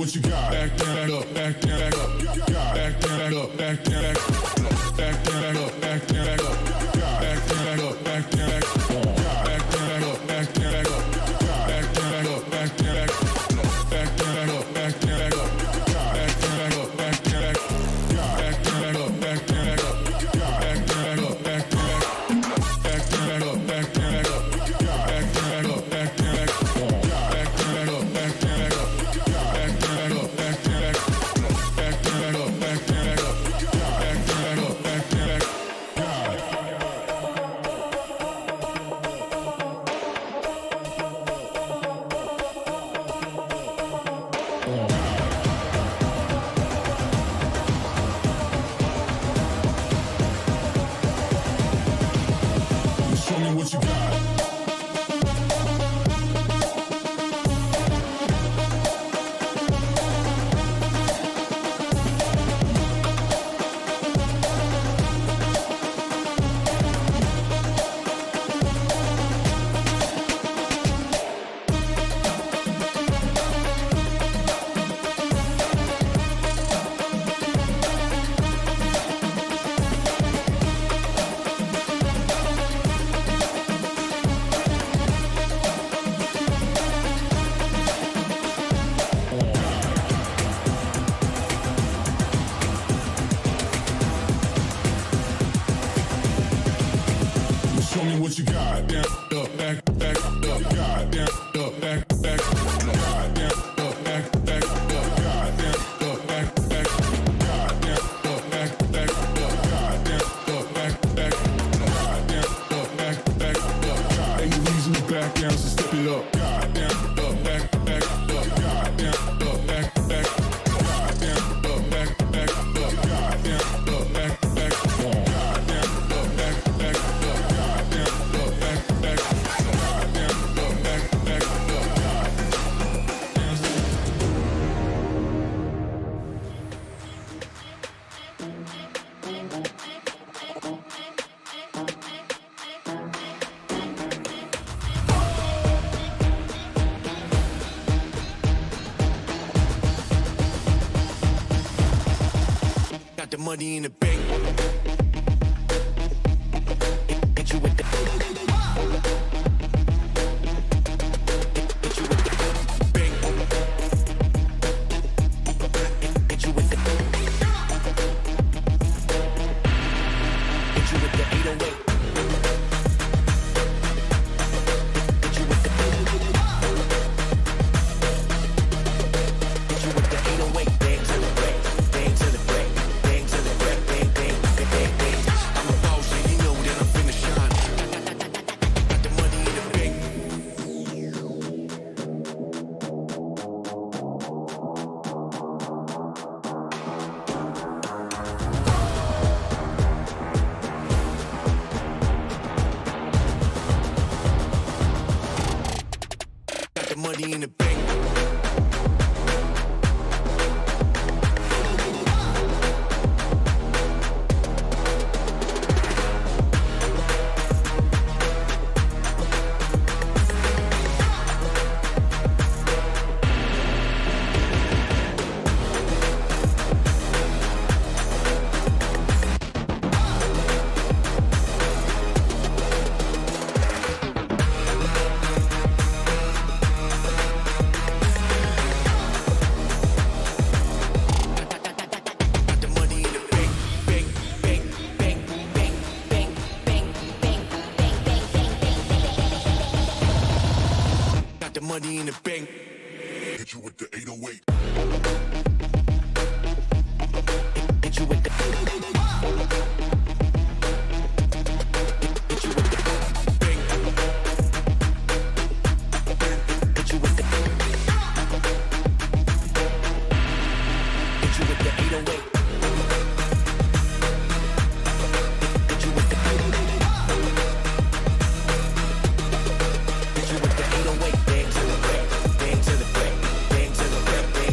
what you got. Back down, up, back down, back up. Back down, up, back down, back up. Back down, up, back down, back up. Back down, up, back down, back up. Back down, up, back down, back up. Back down, up, back down, back up. Back down, up, back down, back up. Back down, up, back down, back up. Back down, up, back down, back up. Back down, up, back down, back up. Back down, up, back down, back up. Back down, up, back down, back up. Back down, up, back down, back up. Back down, up, back down, back up. Back down, up, back down, back up. Back down, up, back down, back up. Show me what you got. Show me what you got. Down, up, back, back, up, God, down, up, back, back, God, down, up, back, back, up, God, down, up, back, back, God, down, up, back, back, up, God, down, up, back, back, God, down, up, back, back, up, God. Ain't no reason to back down, so step it up. God, down, up, back, back, up, God, down, up, back, back, God, down, up, back, back, up, God, down, up, back, back, God, down, up, back, back, up, God, down, up, back, back, God, down, up, back, back, up, God. Got the money in the bank. Hit you with the. Hit you with the bank. Hit you with the. Hit you with the 808. Hit you with the. Hit you with the 808. Bang to the break. Bang to the break. Bang to the break. Bang, bang, bang, bang, bang. I'm a boss and you know that I'm finna shine. Got the money in the bank. Got the money in the bank. Got the money in the bank. Bank, bank, bank, bank, bank, bank, bank, bank, bank, bank, bank. Got the money in the bank. Hit you with the 808. Hit you with the. Hit you with the bank. Hit you with the. Hit you with the 808. Hit you with the. Hit you with the 808. Bang to the break. Bang to the break. Bang to the break. Bang,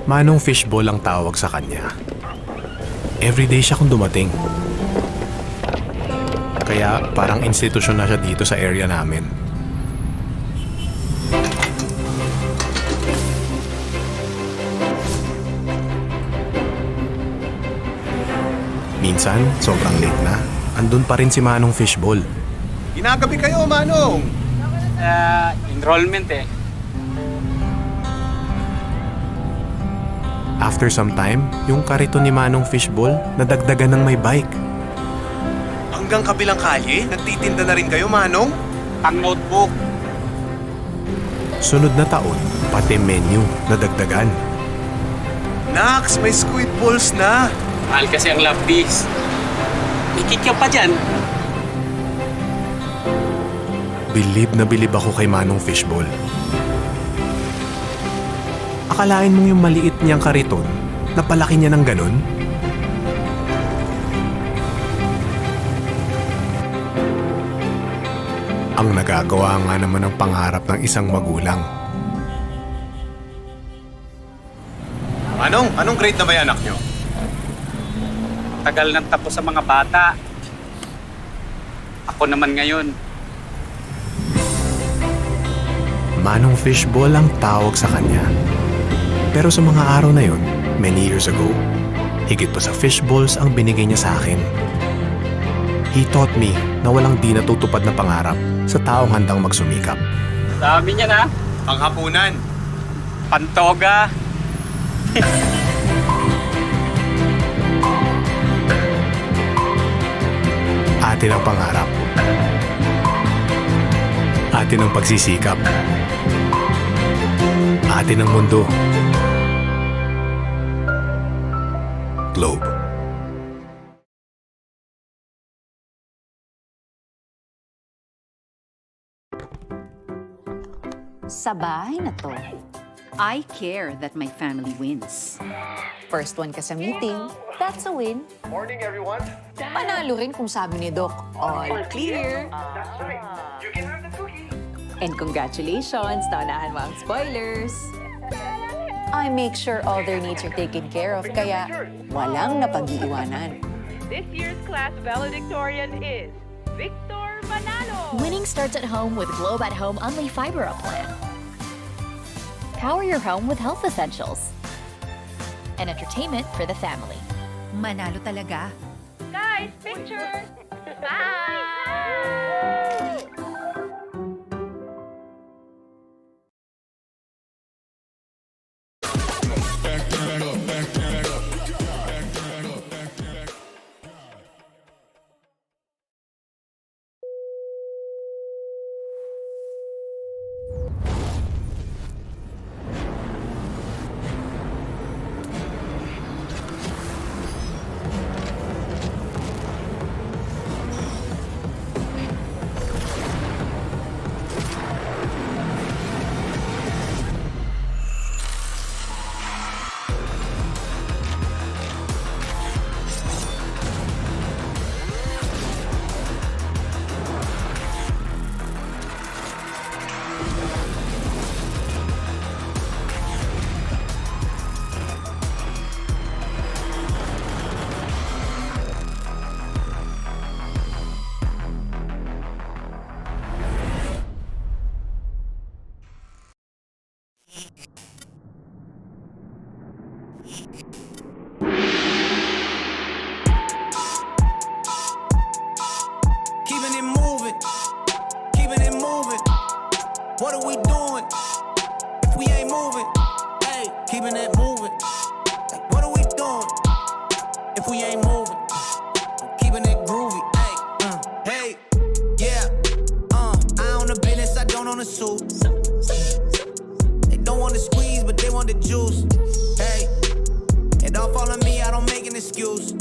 Manong Fishball ang tawag sa kanya. Everyday siya kung dumating. Kaya parang institusyon na siya dito sa area namin. Minsan, sobrang late na. Andun pa rin si Manong Fishball. Ginagabi kayo, Manong! Enrollment eh. After some time, yung kariton ni Manong Fishball nadagdagan ng may bike. Hanggang kabilang kalye, nagtitinda na rin kayo, Manong? Ang notebook. Sunod na taon, pati menu nadagdagan. Nax, may squid balls na! Mahal kasi ang lapis. May kikyam pa dyan. Bilib na bilib ako kay Manong Fishball. Akalain mong yung maliit niyang kariton, napalaki niya ng ganun? Ang nagagawa nga naman ng pangarap ng isang magulang. Manong, anong grade na ba yung anak nyo? Tagal nang tapos sa mga bata. Ako naman ngayon. Manong Fishball ang tawag sa kanya. Pero sa mga araw na yun, many years ago, higit pa sa fishballs ang binigay niya sa akin. He taught me na walang di natutupad na pangarap sa taong handang magsumikap. Dami niya na. Panghapunan. Pantoga. Atin ang pangarap. Atin ang pagsisikap. Atin ang mundo. Globe. Sa bahay na to, I care that my family wins. First one ka sa meeting, that's a win. Morning, everyone. Panalo rin kung sabi ni Doc, all clear. That's right. You can have the cookie. And congratulations, naunahan mo ang spoilers. I make sure all their needs are taken care of, kaya walang napag-iiwanan. This year's class valedictorian is Victor Manalo. Winning starts at home with Globe at Home Unli Fiber Up Plan. Power your home with health essentials. And entertainment for the family. Manalo talaga. Guys, picture. Bye. Keeping it moving, keeping it moving. What are we doing if we ain't moving? Hey, keeping it moving. Like, what are we doing if we ain't moving? Keeping it groovy. Hey, yeah. I own a business, I don't own a suit. They don't want to squeeze, but they want the juice. Hey, it all fall on me, I don't make an excuse.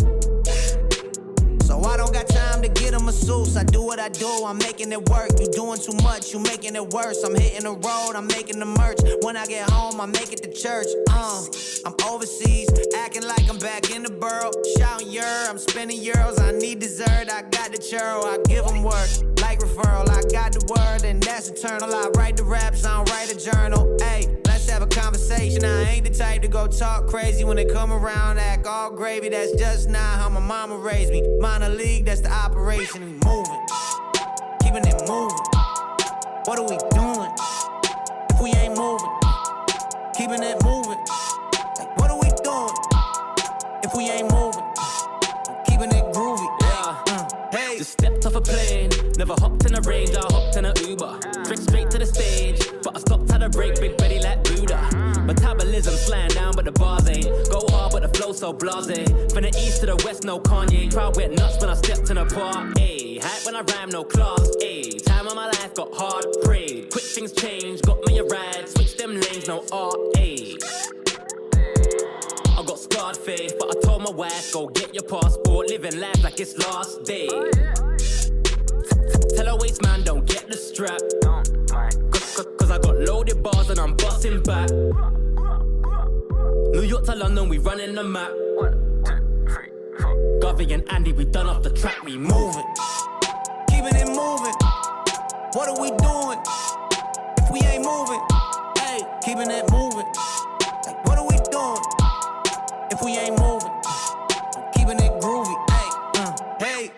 So I don't got time to get a masseuse. I do what I do, I'm making it work. You doing too much, you making it worse. I'm hitting the road, I'm making the merch. When I get home, I make it to church. I'm overseas, acting like I'm back in the borough. Shouting I'm spending euros, I need dessert. I got the churro, I give them work. Like referral, I got the word, and that's eternal. I write the raps, I don't write a journal. Hey, let's have a conversation. I ain't the type to go talk crazy when they come around, act all gravy. That's just not how my mama raised me. Minor league, that's the operation. We moving, keeping it moving. What are we doing if we ain't moving? Keeping it moving. Like, what are we doing if we ain't moving? Keeping it groovy. Hey. Just stepped off a plane, never hopped in a range, I hopped in a Uber. Trick straight to the stage, but I stopped at a break, big belly like Buddha. Metabolism flying down, but the bars ain't. Go hard, but the flow so blasé. From the east to the west, no Kanye. Crowd went nuts when I stepped in a bar. Ayy, hype when I rhyme, no class. Ayy, time of my life got hard, prayed. Quick things change, got me a ride. Switch them lanes, no art. Ayy. I got scarred face, but I told my wife, go get your passport, living life like it's last day. Tell her waist man, don't get the strap. Cause I got loaded bars and I'm busting back. New York to London, we running the map. 1, 2, 3, 4. Govy and Andy, we done off the track, we moving. Keeping it moving. What are we doing if we ain't moving? Hey, keeping it moving. Like, what are we doing if we ain't moving? Keeping it groovy. Hey, hey.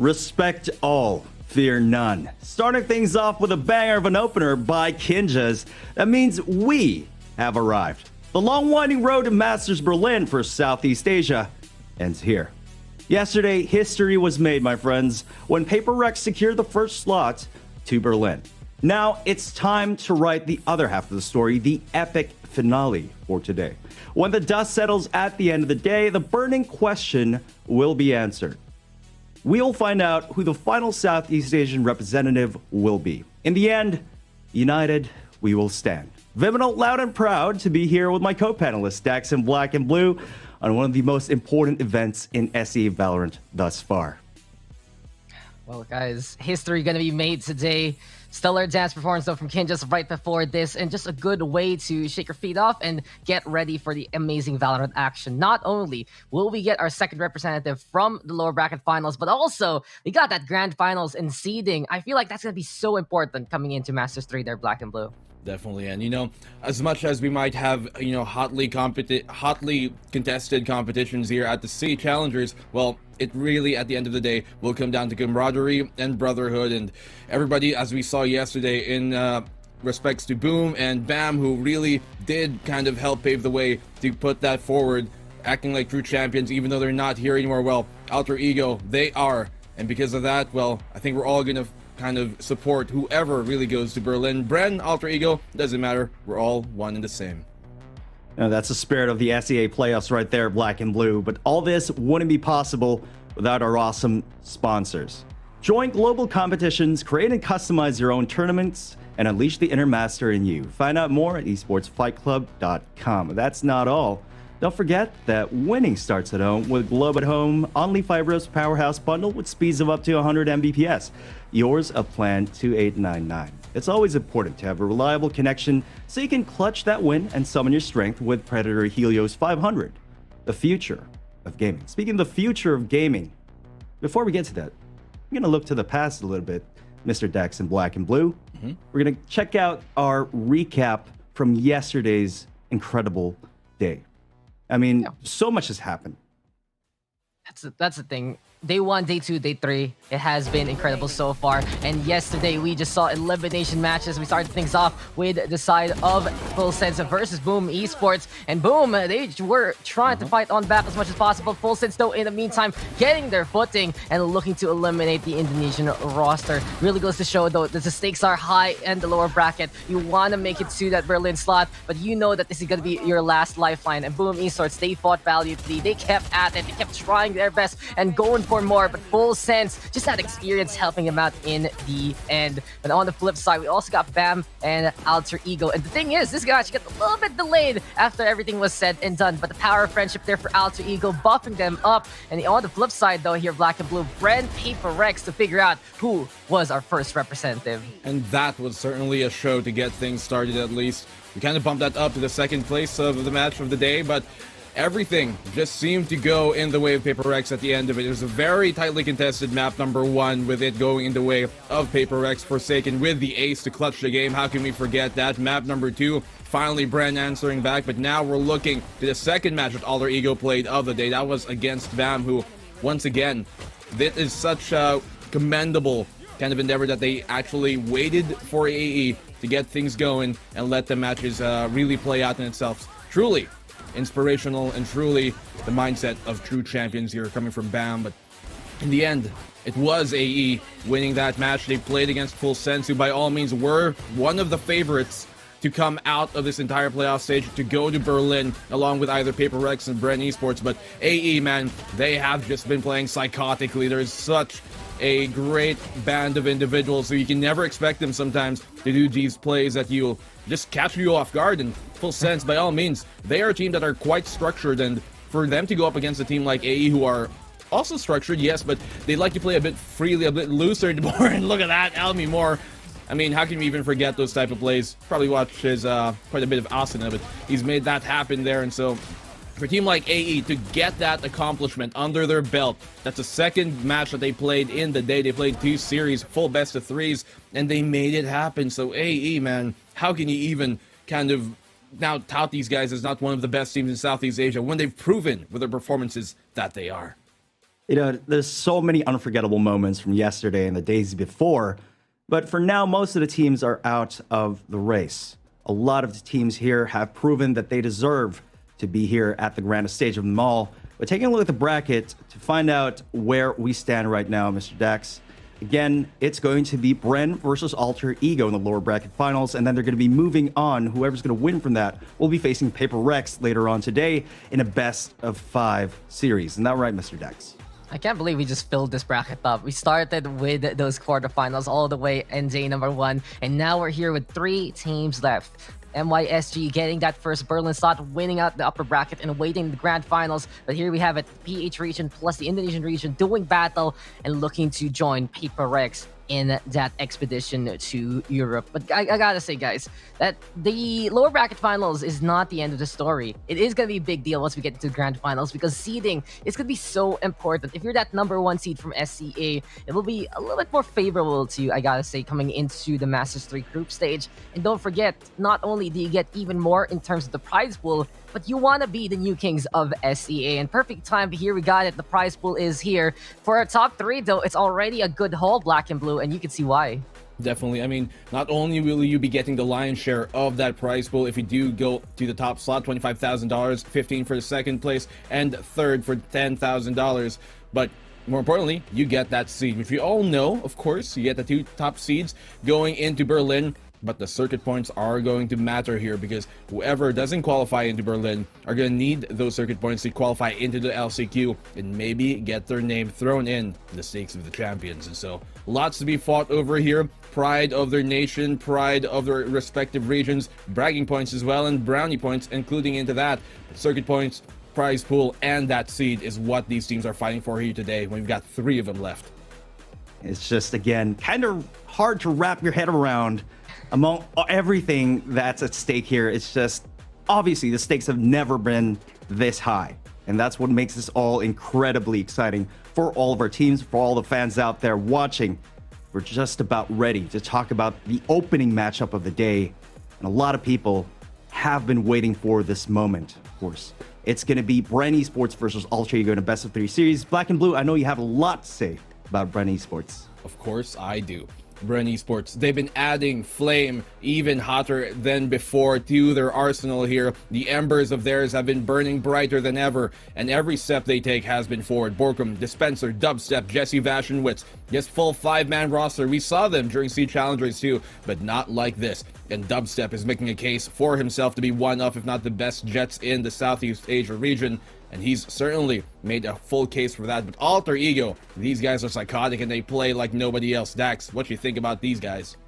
Respect all, fear none. Starting things off with a banger of an opener by Kinjaz. That means we have arrived. The long winding road to Masters Berlin for Southeast Asia ends here. Yesterday, history was made, my friends, when Paper Rex secured the first slot to Berlin. Now it's time to write the other half of the story, the epic finale for today. When the dust settles at the end of the day, the burning question will be answered. We'll find out who the final Southeast Asian representative will be. In the end, united, we will stand. Viminal, loud and proud to be here with my co-panelists, Dax in Black and Blue, on one of the most important events in SE Valorant thus far. Well, guys, history gonna be made today. Stellar dance performance though from Kinjaz right before this, and just a good way to shake your feet off and get ready for the amazing Valorant action. Not only will we get our second representative from the lower bracket finals, but also we got that grand finals and seeding. I feel like that's gonna be so important coming into Masters 3 there, Black and Blue. Definitely, and you know, as much as we might have, you know, hotly contested competitions here at the City Challengers, well, it really, at the end of the day, will come down to camaraderie and brotherhood, and everybody, as we saw yesterday, in respects to Boom and Bam, who really did kind of help pave the way to put that forward, acting like true champions, even though they're not here anymore. Well, Alter Ego, they are, and because of that, well, I think we're all gonna kind of support whoever really goes to Berlin. Bren, Alter Ego, doesn't matter. We're all one and the same. Now, that's the spirit of the SEA playoffs right there, Black and Blue. But all this wouldn't be possible without our awesome sponsors. Join global competitions, create and customize your own tournaments, and unleash the inner master in you. Find out more at esportsfightclub.com. That's not all. Don't forget that winning starts at home with Globe at Home Only Fibro's Powerhouse Bundle with speeds of up to 100 Mbps. Yours of plan 2899. It's always important to have a reliable connection so you can clutch that win and summon your strength with Predator Helios 500. The future of gaming. Speaking of the future of gaming, before we get to that, I'm going to look to the past a little bit, Mr. Dax in Black and Blue. We're going to check out our recap from yesterday's incredible day. I mean, so much has happened. That's the thing. day 1, day 2, day 3, it has been incredible so far. And yesterday, we just saw elimination matches. We started things off with the side of Full Sense versus Boom Esports. And Boom, they were trying to fight on back as much as possible. Full Sense, though, in the meantime, getting their footing and looking to eliminate the Indonesian roster. Really goes to show, though, that the stakes are high in the lower bracket. You want to make it to that Berlin slot, but you know that this is going to be your last lifeline. And Boom Esports, they fought valiantly. They kept at it. They kept trying their best and going for more, but Full Sense just had experience helping him out in the end. But on the flip side, we also got Bam and Alter Ego. And the thing is, this match got a little bit delayed after everything was said and done, but the power of friendship there for Alter Ego, buffing them up. And on the flip side, though, here, Black and Blue, Bren, Paper Rex to figure out who was our first representative. And that was certainly a show to get things started, at least. We kind of bumped that up to the second place of the match of the day, but everything just seemed to go in the way of Paper Rex at the end of it. It was a very tightly contested map number 1, with it going in the way of Paper Rex Forsaken with the ace to clutch the game. How can we forget that? Map number 2, finally Bren answering back, but now we're looking to the second match that Alter Ego played of the day. That was against Bam, who, once again, this is such a commendable kind of endeavor that they actually waited for AE to get things going and let the matches really play out in itself. Truly inspirational and truly the mindset of true champions here coming from Bam. But in the end, it was AE winning that match. They played against Full Sense, who by all means were one of the favorites to come out of this entire playoff stage, to go to Berlin along with either Paper Rex and Bren Esports. But AE, man, they have just been playing psychotically. There's such a great band of individuals, so you can never expect them sometimes to do these plays that you'll just catch you off guard. And Full Sense, by all means, they are a team that are quite structured, and for them to go up against a team like AE, who are also structured, yes, but they like to play a bit freely, a bit looser and more. And look at that, Almi Moore. I mean, how can we even forget those type of plays? Probably watches quite a bit of Asuna, but he's made that happen there. And so for a team like AE to get that accomplishment under their belt, that's the second match that they played in the day. They played 2 series, full best of 3s, and they made it happen. So AE, man, how can you even kind of now tout these guys as not one of the best teams in Southeast Asia when they've proven with their performances that they are? You know, there's so many unforgettable moments from yesterday and the days before, but for now, most of the teams are out of the race. A lot of the teams here have proven that they deserve to be here at the grandest stage of them all. But taking a look at the bracket to find out where we stand right now, Mr. Dax, again, it's going to be Bren versus Alter Ego in the lower bracket finals, and then they're going to be moving on. Whoever's going to win from that will be facing Paper Rex later on today in a best of 5 series. Isn't that right, Mr. Dax? I can't believe we just filled this bracket up. We started with those quarterfinals all the way in day number 1, and now we're here with 3 teams left. MYSG getting that first Berlin slot, winning out the upper bracket and waiting the grand finals. But here we have it, PH region plus the Indonesian region doing battle and looking to join Paper Rex in that expedition to Europe. But I gotta say, guys, that the lower bracket finals is not the end of the story. It is gonna be a big deal once we get to the grand finals, because seeding is gonna be so important. If you're that number 1 seed from SCA, it will be a little bit more favorable to you, I gotta say, coming into the Masters 3 group stage. And don't forget, not only do you get even more in terms of the prize pool, but you want to be the new kings of SEA. And perfect time, here we got it. The prize pool is here. For our top 3, though, it's already a good haul, Black and Blue, and you can see why. Definitely. I mean, not only will you be getting the lion's share of that prize pool if you do go to the top slot, $25,000, $15,000 for the second place, and third for $10,000, but more importantly, you get that seed. If you all know, of course, you get the 2 top seeds going into Berlin. But the circuit points are going to matter here, because whoever doesn't qualify into Berlin are going to need those circuit points to qualify into the LCQ and maybe get their name thrown in the stakes of the champions. And so lots to be fought over here. Pride of their nation, pride of their respective regions, bragging points as well, and brownie points including into that. Circuit points, prize pool, and that seed is what these teams are fighting for here today when we've got 3 of them left. It's just, again, kind of hard to wrap your head around among everything that's at stake here. It's just, obviously, the stakes have never been this high. And that's what makes this all incredibly exciting for all of our teams, for all the fans out there watching. We're just about ready to talk about the opening matchup of the day. And a lot of people have been waiting for this moment, of course. It's going to be Bren Esports versus Alter Ego in a best of 3 series. Black and Blue, I know you have a lot to say about Bren Esports. Of course I do. Bren Esports, they've been adding flame even hotter than before to their arsenal here. The embers of theirs have been burning brighter than ever, and every step they take has been forward. Borkum, Dispenser, Dubstep, Jesse Vash, and Wits. Yes, full 5-man roster. We saw them during Sea Challengers too, but not like this. And Dubstep is making a case for himself to be one of, if not the best Jets in the Southeast Asia region. And he's certainly made a full case for that. But Alter Ego, these guys are psychotic and they play like nobody else. Dax, what do you think about these guys?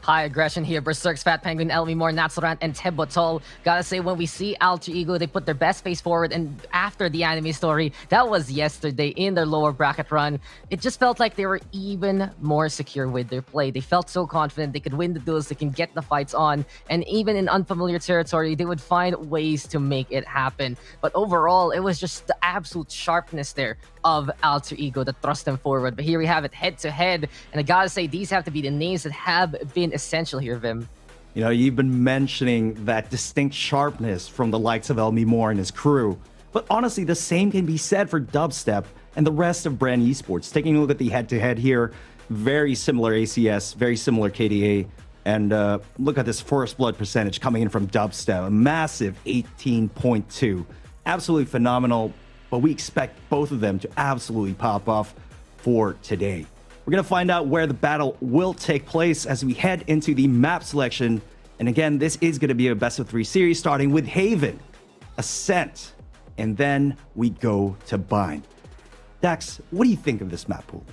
High aggression here. Berserks, Fat Penguin, Elmi Moore, Natsurant, and Tebotol. Gotta say, when we see Alter Ego, they put their best face forward. And after the anime story, that was yesterday in their lower bracket run, it just felt like they were even more secure with their play. They felt so confident they could win the duels, they can get the fights on. And even in unfamiliar territory, they would find ways to make it happen. But overall, it was just the absolute sharpness there of Alter Ego that thrust them forward. But here we have it head to head. And I gotta say, these have to be the names that have been essential here, Vim. You know, you've been mentioning that distinct sharpness from the likes of Elmi Moore and his crew. But honestly, the same can be said for Dubstep and the rest of Bren Esports. Taking a look at the head-to-head here, very similar ACS, very similar KDA. And look at this first blood percentage coming in from Dubstep, a massive 18.2. Absolutely phenomenal, but we expect both of them to absolutely pop off for today. We're going to find out where the battle will take place as we head into the map selection. And again, this is going to be a best of 3 series, starting with Haven, Ascent, and then we go to Bind. Dax, what do you think of this map pool?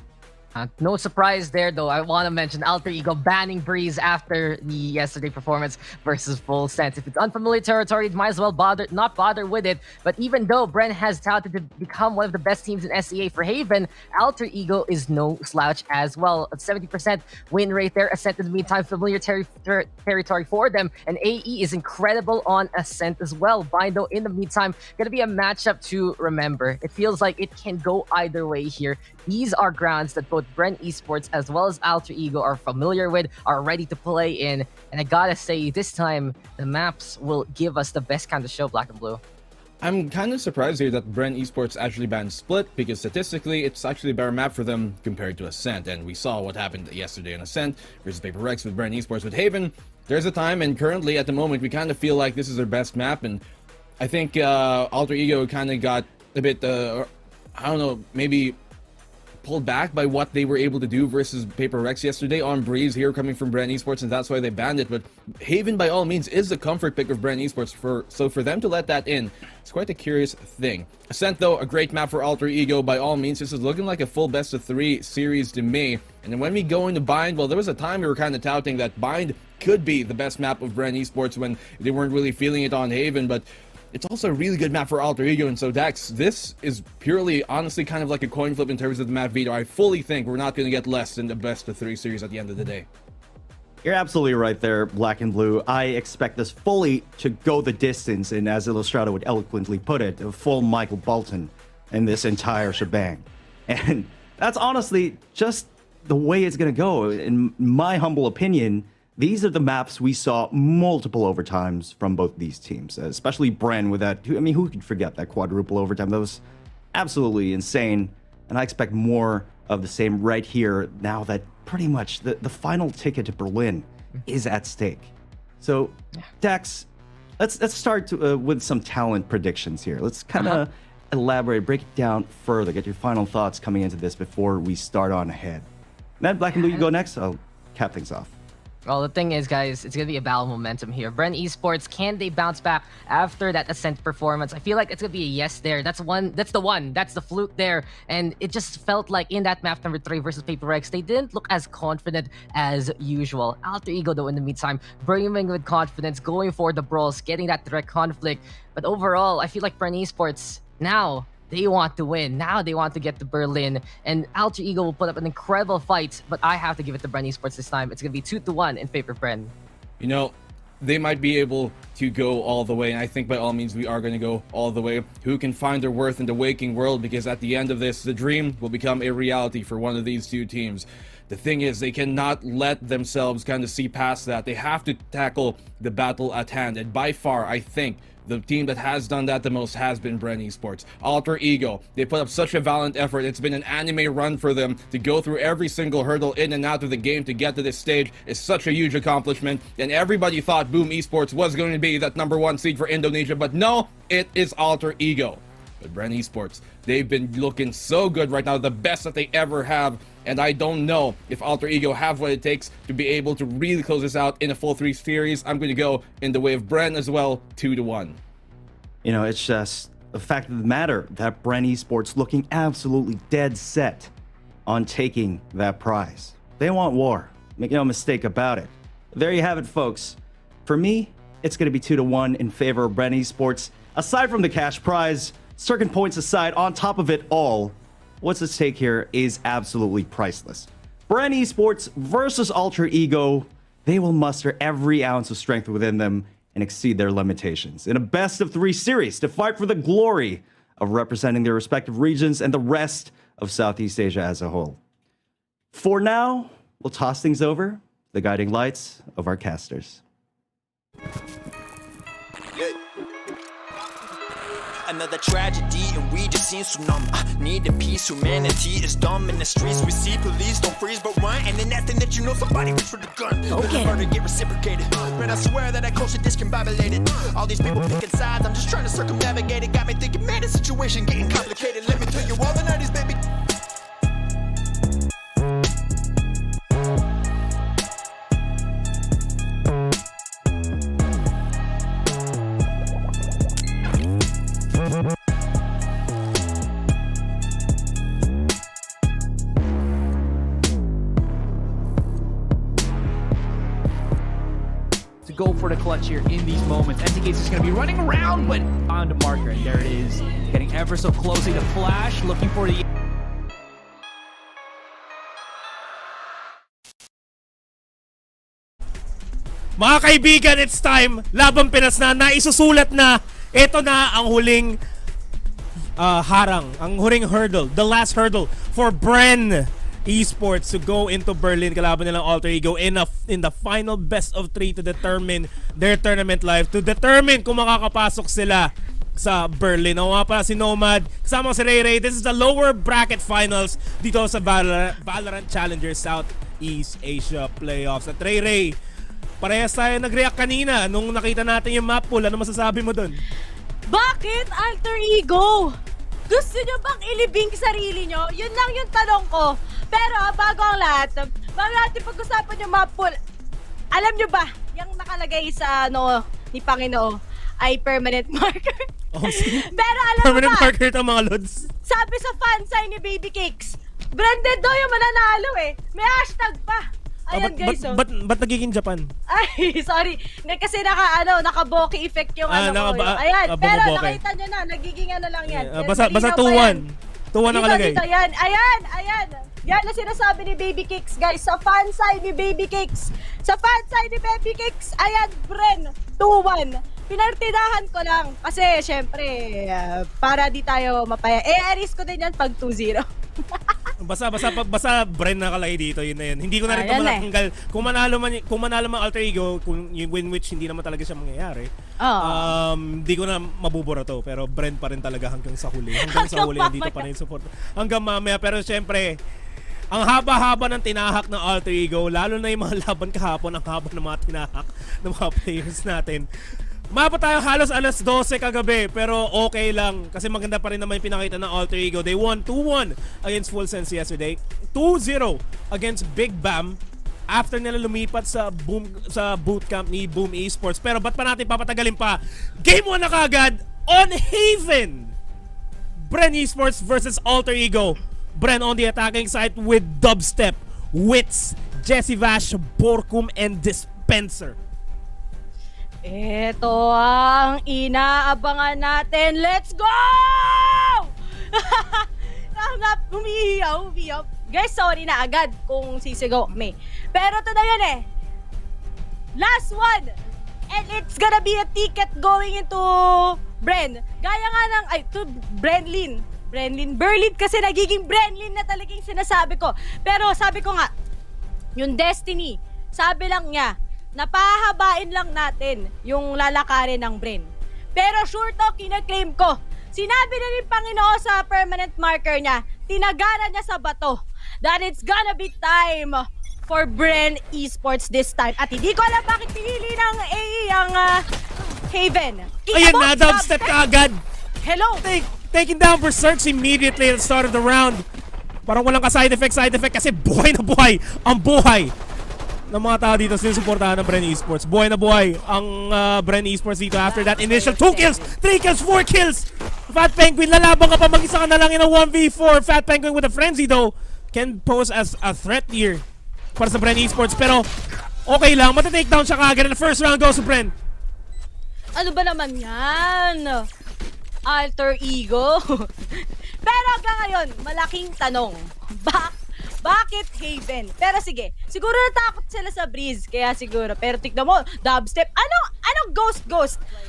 No surprise there, though. I want to mention Alter Ego banning Breeze after the yesterday performance versus Full Sense. If it's unfamiliar territory, it might as well not bother with it. But even though Bren has touted to become one of the best teams in SEA for Haven, Alter Ego is no slouch as well. A 70% win rate there. Ascent in the meantime, familiar territory for them. And AE is incredible on Ascent as well. Bind, though, in the meantime, going to be a matchup to remember. It feels like it can go either way here. These are grounds that both Bren Esports as well as Alter Ego are familiar with, are ready to play in. And I gotta say, this time, the maps will give us the best kind of show, Black and Blue. I'm kind of surprised here that Bren Esports actually banned Split, because statistically, it's actually a better map for them compared to Ascent. And we saw what happened yesterday in Ascent versus Paper Rex with Bren Esports. With Haven, there's a time, and currently at the moment, we kind of feel like this is their best map. And I think Alter Ego kind of got a bit, I don't know, maybe pulled back by what they were able to do versus Paper Rex yesterday on Breeze here coming from Bren Esports, and that's why they banned it. But Haven, by all means, is the comfort pick of Bren Esports, so for them to let that in, it's quite a curious thing. Ascent, though, a great map for Alter Ego. By all means, this is looking like a full best of 3 series to me. And then when we go into Bind, well, there was a time we were kind of touting that Bind could be the best map of Bren Esports when they weren't really feeling it on Haven, but it's also a really good map for Alter Ego. And so, Dax, this is purely, honestly, kind of like a coin flip in terms of the map veto. I fully think we're not going to get less than the best of 3 series at the end of the day. You're absolutely right there, Black and Blue. I expect this fully to go the distance, and as Illustrato would eloquently put it, a full Michael Bolton in this entire shebang. And that's honestly just the way it's going to go. In my humble opinion, these are the maps we saw multiple overtimes from both these teams, especially Bren with that. I mean, who could forget that quadruple overtime? That was absolutely insane. And I expect more of the same right here now that pretty much the final ticket to Berlin is at stake. So, Dax, let's start with some talent predictions here. Let's kind of elaborate, break it down further, get your final thoughts coming into this before we start on ahead. Then, Black and Blue, you go next. I'll cap things off. Well, the thing is, guys, it's going to be a battle of momentum here. Bren Esports, can they bounce back after that Ascent performance? I feel like it's going to be a yes there. That's the one. That's the fluke there. And it just felt like in that map number 3 versus Paper Rex, they didn't look as confident as usual. Alter Ego, though, in the meantime, brimming with confidence, going for the brawls, getting that direct conflict. But overall, I feel like Bren Esports now, they want to win. Now they want to get to Berlin. And Alter Ego will put up an incredible fight, but I have to give it to Bren Esports this time. It's going to be 2-1 in favor of Bren. You know, they might be able to go all the way, and I think by all means we are going to go all the way. Who can find their worth in the waking world? Because at the end of this, the dream will become a reality for one of these two teams. The thing is, they cannot let themselves kind of see past that. They have to tackle the battle at hand. And by far, I think the team that has done that the most has been Bren Esports. Alter Ego, they put up such a valiant effort. It's been an anime run for them to go through every single hurdle in and out of the game to get to this stage. Is such a huge accomplishment. And everybody thought Boom Esports was going to be that #1 seed for Indonesia, but no, it is Alter Ego. But Bren Esports, they've been looking so good right now, the best that they ever have. And I don't know if Alter Ego have what it takes to be able to really close this out in a full 3 series. I'm going to go in the way of Bren as well, 2-1. You know, it's just the fact of the matter that Bren Esports looking absolutely dead set on taking that prize. They want war. Make no mistake about it. There you have it, folks. For me, it's going to be 2-1 in favor of Bren Esports. Aside from the cash prize, circuit points aside, on top of it all, what's at stake here is absolutely priceless. Bren Esports versus Alter Ego, they will muster every ounce of strength within them and exceed their limitations in a best-of-3 series to fight for the glory of representing their respective regions and the rest of Southeast Asia as a whole. For now, we'll toss things over to the guiding lights of our casters. Another tragedy and we just seem so numb. Need a peace, humanity is dumb. In the streets we see police don't freeze but run. And then that thing that you know somebody reach for the gun. Okay. The murder get reciprocated. Man, I swear that culture discombobulated. All these people picking sides, I'm just trying to circumnavigate it. Got me thinking, man, the situation getting complicated. Let me tell you all the 90s, baby. Go for the clutch here in these moments. NTK's just going to be running around, but on the marker, and there it is. Getting ever so closely to Flash, looking for the... Mga kaibigan, it's time. Labang Pinas na, naisusulat na. Ito na ang huling harang, ang huling hurdle, the last hurdle for Bren Esports to go into Berlin. Kalaban nilang Alter Ego in the final best of 3 to determine their tournament life, to determine kung makakapasok sila sa Berlin. O nga pala si Nomad, kasama si Ray Ray. This is the lower bracket finals dito sa Valorant Challenger Southeast Asia Playoffs. At Ray Ray, parehas tayo nag-react kanina nung nakita natin yung map pool. Ano masasabi mo dun? Bakit Alter Ego? Gusto nyo bang ilibing sarili nyo? Yun lang yung tanong ko. Pero bago ang lahat, bago natin pag-usapan yung map pool, alam nyo ba, yung nakalagay sa ni Panginoon ay permanent marker. Oh, pero alam permanent mo ba, marker ito mga lods. sabi sa fansite ni Baby Cakes, branded daw yung mananalo eh. May hashtag pa. Ayan guys, Ba't nagiging Japan? Ay, sorry. Kasi naka-bokeh effect yung Ayan, pero nakita nyo na, nagiging lang yan. Basta 2-1. 2-1 nakalagay. Dito, yan. Ayan. Yan na sinasabi ni Baby Cakes, guys. Sa fansite ni Baby Cakes. Ayan, Bren. 2-1. Pinartidahan ko lang. Kasi, syempre, para di tayo mapaya. Aris ko din yan pag 2-0. Basta Bren nakalagay dito, yun na yun. Hindi ko na rin tumatanggal. Kung manalo man Alter Ego, kung yung win which hindi naman talaga siya mangyayari. Hindi ko na mabubura to, pero Bren pa rin talaga hanggang sa huli. Hanggang sa huli, dito pa rin support. Hanggang mamaya, pero syempre, ang haba-haba ng tinahak ng Alter Ego, lalo na yung mga laban kahapon, ang haba ng mga tinahak ng mga players natin. Mapa tayo halos alas 12 kagabi, pero okay lang kasi maganda pa rin naman yung pinakita ng Alter Ego. They won 2-1 against Full Sense yesterday, 2-0 against Big Bam after nila lumipat sa bootcamp ni Boom Esports. Pero ba't pa natin papatagalin pa? Game 1 na kagad on Haven! Bren Esports versus Alter Ego. Bren on the attacking side with Dubstep, Wits, Jesse Vash, Borkum, and Dispenser. Ito ang inaabangan natin. Let's go! Humihiyaw. Guys, sorry na agad kung sisigaw kami. Pero ito na yan eh. Last one. And it's gonna be a ticket going into Bren. Gaya nga ng, to Brenlin. Berlin kasi nagiging Brenlin na talagang sinasabi ko. Pero sabi ko nga, yung Destiny, sabi lang niya, napahabain lang natin yung lalakarin ng Bren. Pero sure to, kina-claim ko. Sinabi na rin Panginoon sa permanent marker niya, tinagana niya sa bato, that it's gonna be time for Bren Esports this time. At hindi ko alam bakit pinili ng AE ang Haven. Ayan na, dubstep ka agad. Hello! Taking down Berserks immediately at the start of the round. Parang walang ka-side effect kasi buhay na buhay ang buhay ng mga tao dito sinusuportahan ng Bren Esports. Buhay na buhay ang Bren Esports dito after that initial 2 kills, 3 kills, 4 kills. Fat Penguin, lalaban ka pa, mag-isa ka na lang in a 1v4. Fat Penguin with a frenzy though can pose as a threat here para sa Bren Esports. Pero okay lang, mata-take down siya kagad and the first round goes to Bren. Ano ba naman yan? Alter ego? Pero hanggang ngayon, malaking tanong. Bakit Haven? Pero sige, siguro natakot sila sa Breeze, kaya siguro. Pero tignan mo, dubstep. Anong ghost?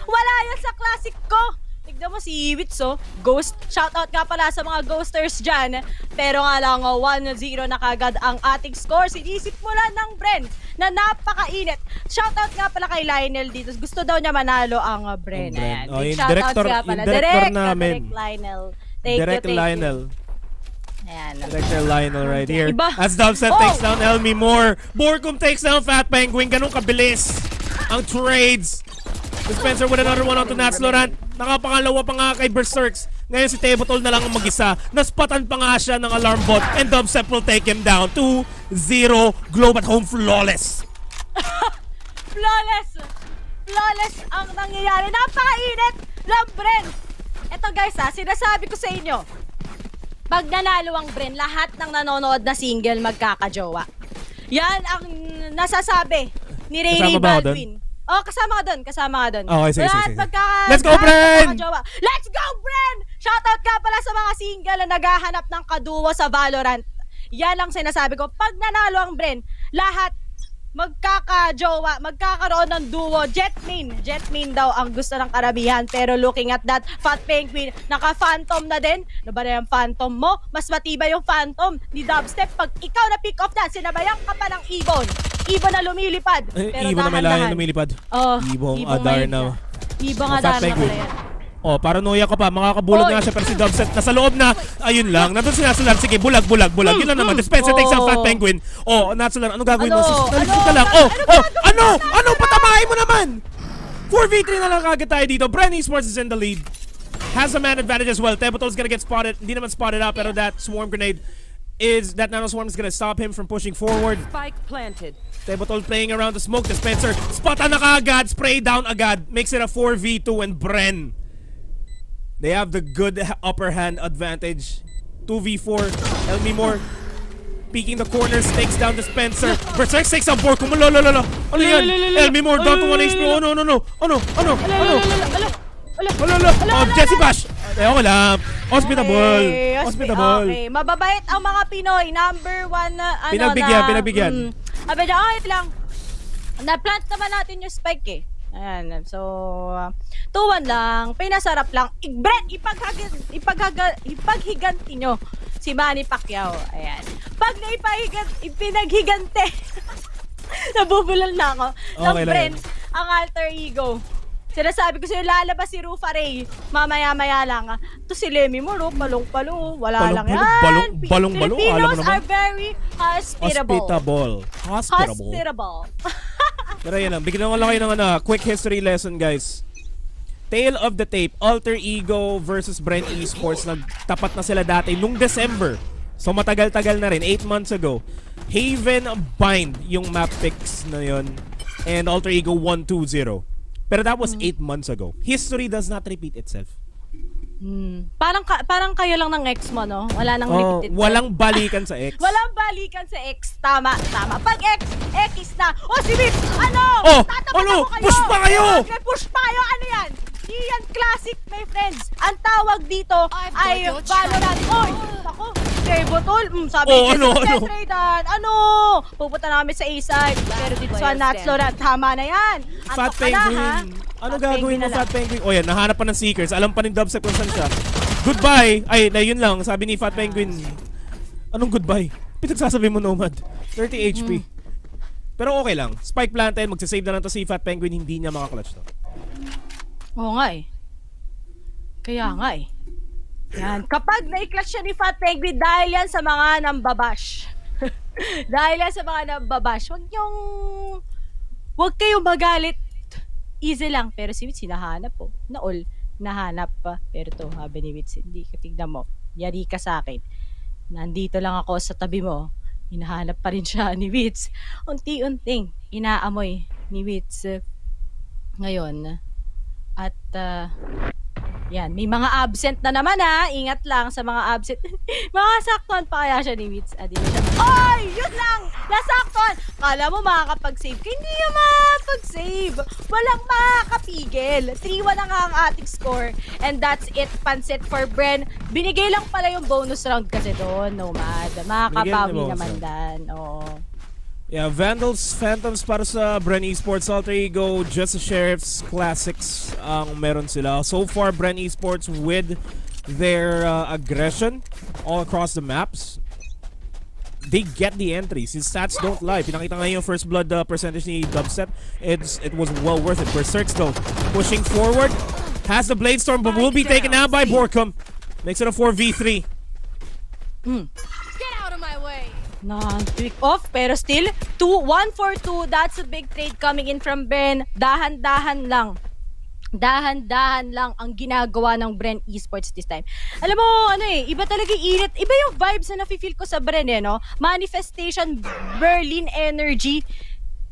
Wala yan sa classic ko. Tignan mo si Witz, Ghost. Shoutout nga pala sa mga ghosters dyan. Pero nga lang, 1-0 na kagad ang ating score. Sinisip mula ng Bren na napakainit. Shoutout nga pala kay Lionel dito. Gusto daw niya manalo ang Bren. Ayan. Oh, yung Shoutout nga pala. director namin. Direct Lionel. Direct Lionel. Ayan. Director Lionel right here. Iba. As Dubstep takes down Elmi Moore. Borkum takes down Fat Penguin. Ganun kabilis ang trades. Dispenser with another one onto Nats Laurent. Nakapangalawa pa nga kay Berserks. Ngayon si Tabletol na lang ang mag-isa. Naspatan pa nga siya ng alarm bot. And Dubstep will take him down. 2-0. Globe at home flawless. Flawless ang nangyayari. Napakainit ng Bren. Eto guys sinasabi ko sa inyo. Pag nanalo ang Bren, lahat ng nanonood na single magkakajowa. Yan ang nasasabi ni Ray Baldwin. Oh, kasama ka doon. Okay, sige. Let's go, Bren! Let's go, Bren! Shoutout ka pala sa mga single na naghahanap ng kaduo sa Valorant. Yan lang sinasabi ko. Pag nanalo ang Bren, lahat magkakajowa, magkakaroon ng duo. Jet main daw ang gusto ng karamihan. Pero looking at that, Fat Penguin, naka-phantom na din. Ano ba na yung phantom mo? Mas matibay yung phantom ni Dubstep. Pag ikaw na pick off dyan, sinabayan ka pa ng Ibon na lumilipad. Pero Ibon na may layan lumilipad. Ibong Adar na. Ibong Adar na pala yan. Oh, paranoia ka pa. Makakabulog na siya pero si Dubstep nasa loob na. Ayun lang. Nandun sinasulat. Sige, bulag. Yun lang naman. Dispenser takes out Fat Penguin. Oh, nasulat. Ano gagawin mo? Nandun ka lang. Ano? Patamahin mo naman. 4v3 na lang kagad tayo dito. Bren Esports is in the lead. Has a man advantage as well. Tebotol's gonna get spotted. Hindi naman spotted out pero that swarm grenade that nano swarm is gonna stop him from pushing forward. Spike planted. Tebotol playing around the smoke. Dispenser. Spot na kagad. Spray down agad. Makes it a 4v2 and Bren. They have the good upper hand advantage. 2v4. Elmi Moore peeking the corners, takes down Dispenser. Berserk takes on board. Ano yan? Elmi Moore down to 1 HP. Ano? Jesse Bash. Okay lang. Hospitable. Okay. Mababait ang mga Pinoy. Number 1 Pinagbigyan. Wait lang. Na-plant naman natin yung spike Ayan, so 2-1 lang, pinasarap lang. Bren, ipaghiganti nyo si Manny Pacquiao. Ayan. Pag ipinaghigante, nabubulol na ako ng Bren, ang alter ego. Sinasabi ko sa'yo, lalabas si Rufa Ray. Mamaya-maya lang. Ito si Lemmy mo, palong-palong. Wala lang yan. Filipinos are very hospitable. Pero yan lang, bigyan ko lang kayo ng quick history lesson guys. Tale of the tape, Alter Ego versus Bren Esports. Nagtapat na sila dati nung December. So matagal-tagal na rin, 8 months ago. Haven bind yung map picks na yun. And Alter Ego 1-2-0. Pero that was 8 months ago. History does not repeat itself. Parang kayo lang ng ex mo, no? Wala nang repeated. Walang balikan sa ex. Walang balikan sa ex. Tama. Pag ex na. Si Vic, Push pa kayo! Push pa kayo, ano yan? Di yan classic, my friends. Ang tawag dito ay Valorant. Ako, Tebotol. Sabi pupunta namin sa A-side. Pero dito sa Nats Laurent, tama na yan. Fat Penguin. Ano gagawin mo, Fat Penguin? Yan, nahanap pa ng Seekers. Alam pa ni Dubstep kung saan siya. Goodbye! Yun lang. Sabi ni Fat Penguin. Anong goodbye? Pinagsasabi mo, Nomad. 30 HP. Pero okay lang. Spike planted, magsasave na lang to si Fat Penguin, hindi niya makaklatch to. Oo nga eh. Kaya nga eh. Yan. Kapag na-clutch siya ni Fat Penguin, dahil yan sa mga nambabash. Dahil yan sa mga nambabash. Huwag kayong magalit. Easy lang. Pero si Wits, hinahanap po. Nahanap pa. Pero to, habi ni Wits, hindi. Tignan mo. Yari ka sa akin. Nandito lang ako sa tabi mo. Hinahanap pa rin siya ni Wits. Unti-unting inaamoy ni Wits ngayon. At yan, may mga absent na naman ha. Ingat lang sa mga absent. Mga sakton pa kaya siya ni Wits. Ay! Yun lang! Nasakton! Kala mo makakapag-save ka. Hindi yung makakapag-save. Walang makakapigil. 3-1 na nga ang ating score. And that's it. Pansit for Bren. Binigay lang pala yung bonus round kasi doon. Nomad. Makakabawi naman dan. Oo. Yeah, Vandals, Phantoms para sa Bren Esports, Alter Ego, Just the Sheriffs, Classics ang meron sila. So far, Bren Esports with their aggression all across the maps, they get the entries. His stats don't lie. Pinakita nga yung first blood percentage ni Dubstep. It was well worth it. Berserks though, pushing forward, has the Blade Storm, but will be taken out by Borkum. Makes it a 4v3. Get out of my way! Tweak off, pero still 1 for 2. That's a big trade coming in from Bren. Dahan-dahan lang. Dahan-dahan lang ang ginagawa ng Bren Esports this time. Alam mo, iba talaga yung init. Iba yung vibes na nafe-feel ko sa Bren, no? Manifestation, Berlin energy.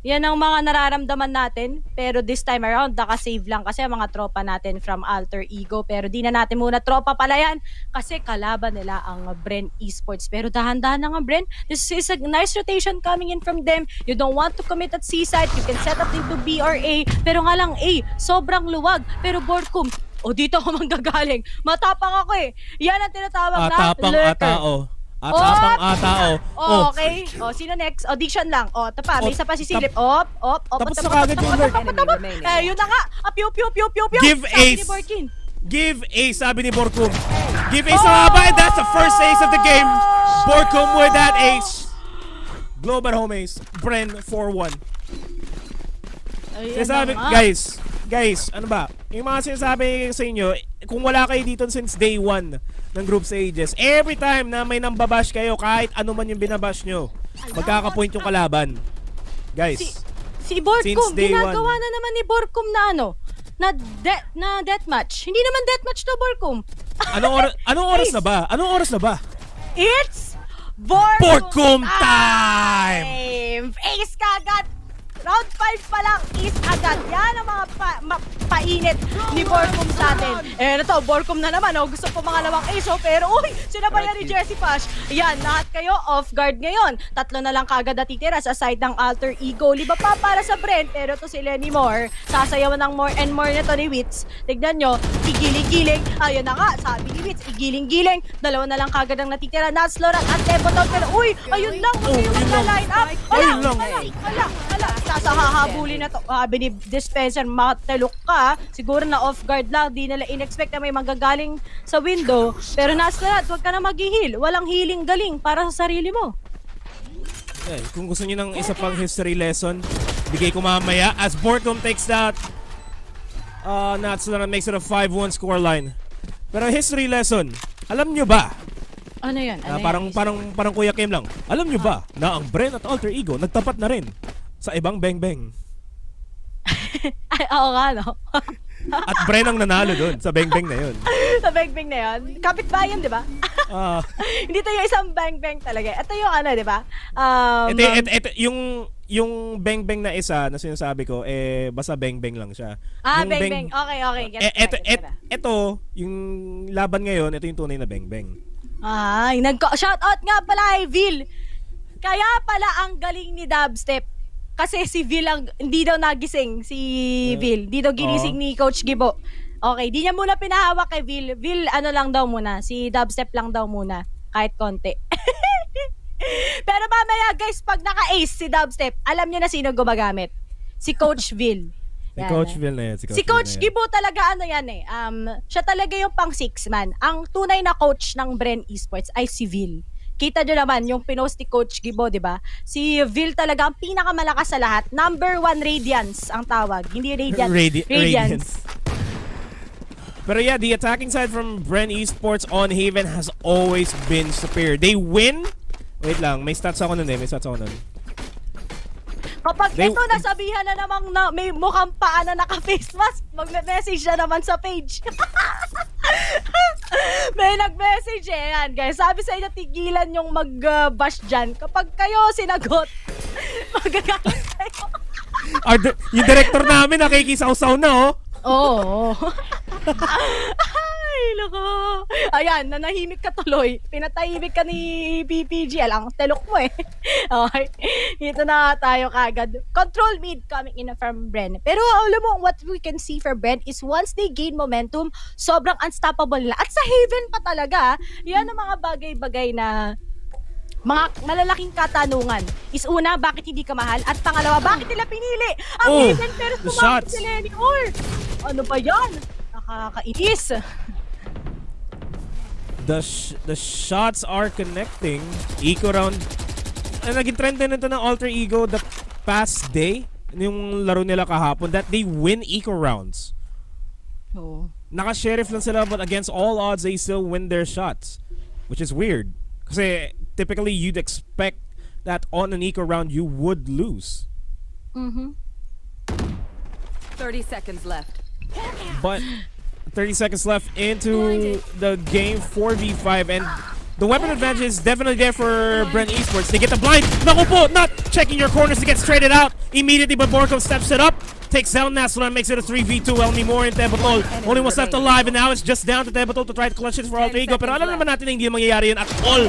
Yan ang mga nararamdaman natin. Pero this time around, naka-save lang kasi ang mga tropa natin from Alter Ego. Pero di na natin muna tropa pala yan kasi kalaban nila ang Bren Esports. Pero dahan-dahan na nga, Bren. This is a nice rotation coming in from them. You don't want to commit at C-side. You can set up into B or A. Pero nga lang A, sobrang luwag. Pero Borkum, dito ako manggagaling. Matapang ako eh. Yan ang tinatawag na Atapang lurker. atao. Atapang atao. Okay. Sino next? Diction lang. Ito pa. May isa pa si Silip. Tapos na kagad yung lurk. Yun na nga. Pew. Give ace. Give ace, sabi ni Borkum. Give ace na ba? And that's the first ace of the game. Borkum with that ace. Global home ace. Bren 4-1. Sinasabi, guys, ano ba? Yung mga sinasabi sa inyo, kung wala kayo dito since day 1 ng group stages, every time na may nambabash kayo, kahit ano man yung binabash nyo, magkaka-point yung kalaban. Guys, si Borkum, ginagawa na naman ni Borkum na deathmatch. Hindi naman deathmatch to, Borkum. Anong oras na ba? Anong oras na ba? It's Borkum time! Ace kagad! Round 5 pa lang, is agad. Yan ang mga painit ni Borkum sa atin. Borkum na naman. Gusto po mga lawang ace. Pero, sinabayan ni Jessie Pash. Yan, lahat kayo off guard ngayon. 3 na lang kagad natitira sa side ng Alter Ego. Liba pa para sa Bren, pero to si Lenny Moore. Sasayawan ng more and more nito ni Wits. Tignan nyo, igiling-giling. Ayun na nga, sabi ni Wits, igiling-giling. 2 na lang kagad ang natitira. Natsloran at Teboton. Pero, ayun lang, yung magla-line up. Wala. Sa hahabulin na to. Sabi ni Dispenser, matalok ka. Siguro na off guard lang. Di nila in-expect na may magagaling sa window. Pero nasa lahat, huwag ka na mag-heal. Walang healing galing para sa sarili mo. Kung gusto niyo ng isa pang history lesson, bigay ko mamaya. As Borkum takes that, Natsularan makes it a 5-1 scoreline. Pero history lesson, alam nyo ba? Ano yan? Parang Kuya Kim lang. Alam nyo ba na ang Bren at Alter Ego nagtapat na rin sa ibang beng-beng? Ay, oo nga, no? At Bren ang nanalo doon sa beng-beng na yun. Sa beng-beng na yun? Kapitbayan, di ba? Hindi tayo isang beng-beng talaga. Ito yung di ba? Ito yung beng-beng na isa na sinasabi ko, basta beng-beng lang siya. Beng-beng. Okay. Ito, yung laban ngayon, ito yung tunay na beng-beng. Shoutout nga pala kay Vil. Kaya pala ang galing ni Dubstep. Kasi si Vil hindi daw nagising si Vil. Hindi daw ginising ni Coach Gibo. Okay, di niya muna pinahawak kay Vil. Vil, lang daw muna. Si Dubstep lang daw muna. Kahit konti. Pero mamaya guys, pag naka-ace si Dubstep, alam niyo na sino gumagamit. Si Coach Vil. Si Coach Vil na yan. Si Coach Gibo talaga siya talaga yung pang 6 man. Ang tunay na coach ng Bren Esports ay si Vil. kita nyo naman yung pinost ni Coach Gibo, di ba? Si Vil talaga ang pinakamalakas sa lahat. Number 1 Radiance ang tawag. Hindi Radiant. Radiance. Pero yeah, the attacking side from Bren Esports on Haven has always been superior. They win. Wait lang, may stats ako nun. Kapag ito nasabihan na namang na may mukhang paa na naka-face mask, mag-message na naman sa page. May nag-message yan, guys. Sabi sa inyo, tigilan yung mag-bash dyan. Kapag kayo sinagot, magagalit kayo. Yung director namin nakikisaw-saw na, oh. Oo. Ay, loko. Ayan, nanahimik ka tuloy. Pinatahimik ka ni PPGL. Ang telok mo eh. Okay. Dito na tayo kagad. Control mid coming in from Bren. Pero alam mo, what we can see for Bren is once they gain momentum, sobrang unstoppable nila. At sa Haven pa talaga, yan ang mga bagay-bagay na mga malalaking katanungan. Is una, bakit hindi ka mahal? At pangalawa, bakit nila pinili ang Haven pero sumama si Lenny Or? Ano ba yan? Nakakainis. The shots are connecting. Eco round. Naging trend din ito ng Alter Ego the past day. Yung laro nila kahapon that they win eco rounds. Oo. Naka-sheriff lang sila but against all odds they still win their shots. Which is weird. Kasi typically you'd expect that on an eco round you would lose. 30 seconds left. But 30 seconds left into the game 4v5 and the weapon advantage is definitely there for Bren Esports. They get the blind. Naku po, not checking your corners to get straighted out. Immediately, but Borkom steps it up. Takes down Naslan, makes it a 3v2. Elmi more in Tebotol. Only one's left alive and now it's just down to Tebotol to try to clutch it for Alter Ego. Pero alam naman natin na hindi mangyayari yun at all.